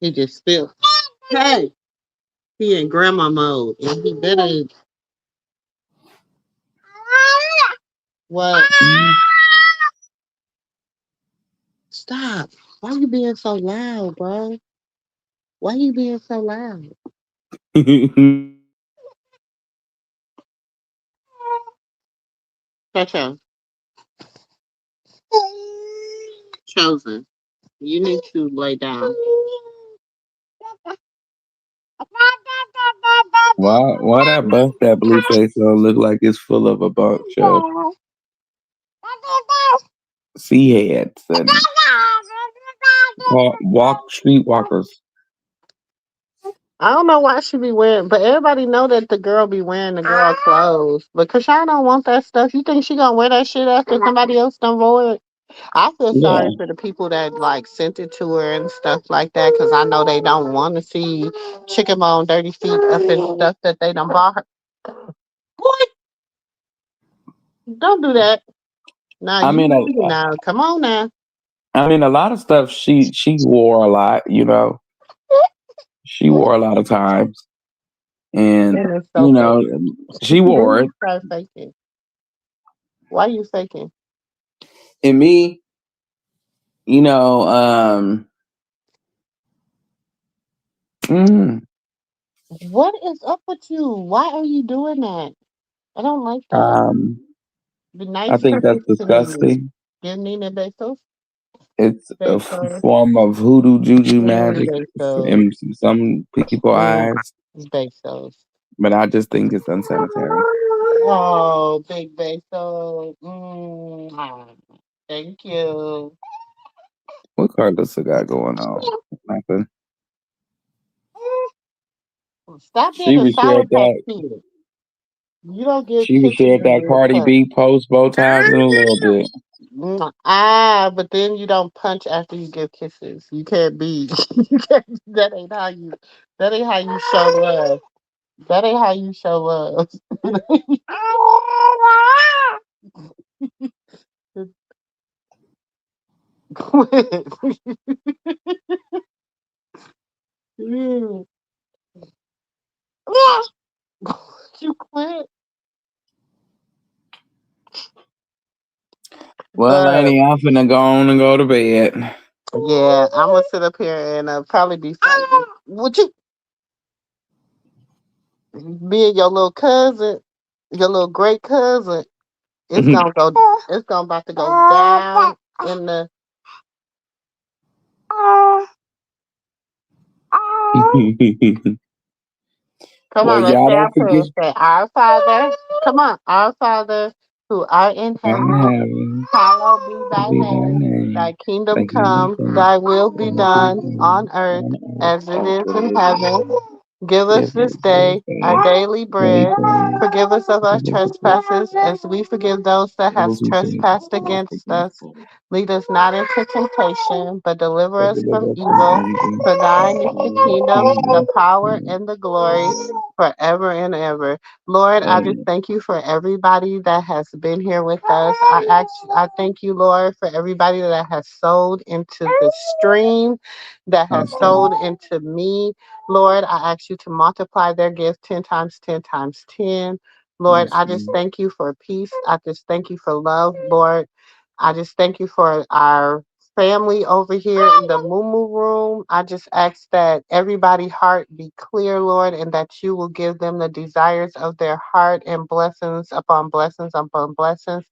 he just feel. Hey, he in grandma mode, and he better. What? Stop! Why you being so loud, bro? Why you being so loud? Chacho, chosen. You need to lay down. Why that bust that blue face on look like it's full of a bunch of sea heads and streetwalkers? I don't know why she be wearing, but everybody know that the girl be wearing the girl clothes. But Krishan don't want that stuff. You think she gonna wear that shit after somebody else done wore it? I feel Yeah. sorry for the people that like sent it to her and stuff like that, because I know they don't want to see chicken bone dirty feet up and stuff that they done bought her. What? Don't do that. Nah, I mean, now. Come on now. I mean, a lot of stuff she wore a lot. You know, she wore a lot of times, and it's so you know, she wore it. Try faking. Why are you faking? And me, you know, What is up with you? Why are you doing that? I don't like that. Be nice. I think that's disgusting. Give Nina besos. It's a form of hoodoo juju magic in some people's eyes. Besos. But I just think it's unsanitary. Oh, big beso. Thank you. What Carlissa got going on? Nothing. Stop she reshared that. You don't get. She reshared that Cardi B post both times in a little bit. But then you don't punch after you give kisses. You can't be. That ain't how you. That ain't how you show love. That ain't how you show love. Quit. You quit. Well, lady, I'm finna go on and go to bed. Yeah, I'm gonna sit up here and probably be fighting. Would you be your little cousin, your little great cousin? It's gonna go. It's gonna about to go down in the. Come on, let's say our prayers. Say, Our Father. Come on, Our Father who art in heaven, hallowed be thy name. Thy kingdom come, thy will be done on earth as it is in heaven. Give us this day our daily bread. Forgive us of our trespasses as we forgive those that have trespassed against us. Lead us not into temptation, but deliver us from evil. For thine is the kingdom, the power, and the glory forever and ever. Lord, I just thank you for everybody that has been here with us. I thank you, Lord, for everybody that has sold into the stream, that has sold into me. Lord, I ask you to multiply their gift 10 times 10 times 10. Lord, I just thank you for peace. I just thank you for love, Lord. I just thank you for our family over here in the Moo room. I just ask that everybody's heart be clear, Lord, and that you will give them the desires of their heart and blessings upon blessings upon blessings.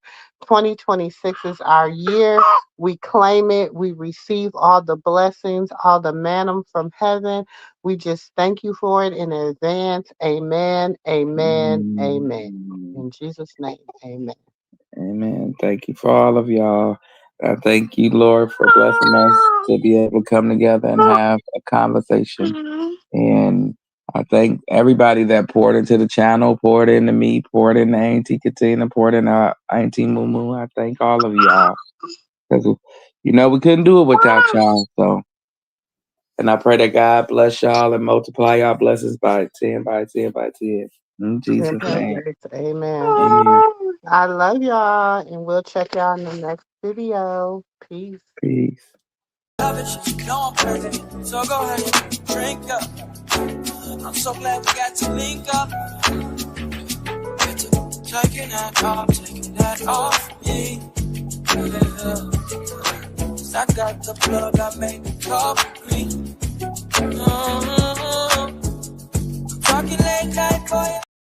2026 is our year. We claim it. We receive all the blessings, all the manna from heaven. We just thank you for it in advance. Amen, amen, amen. In Jesus' name, amen. Amen. Thank you for all of y'all. I thank you, Lord, for blessing us to be able to come together and have a conversation. And I thank everybody that poured into the channel, poured into me, poured into Auntie Katina, poured into Auntie Moo. I thank all of y'all. Because, you know, we couldn't do it without y'all. So, and I pray that God bless y'all and multiply y'all blessings by 10, by 10, by 10. In Jesus' name. Amen. I love y'all, and we'll check y'all in the next video. Peace. Peace. So go ahead, drink up. I'm so glad we got to link up. Taking that off me. I got the plug, I made the coffee. Talking late night, boy.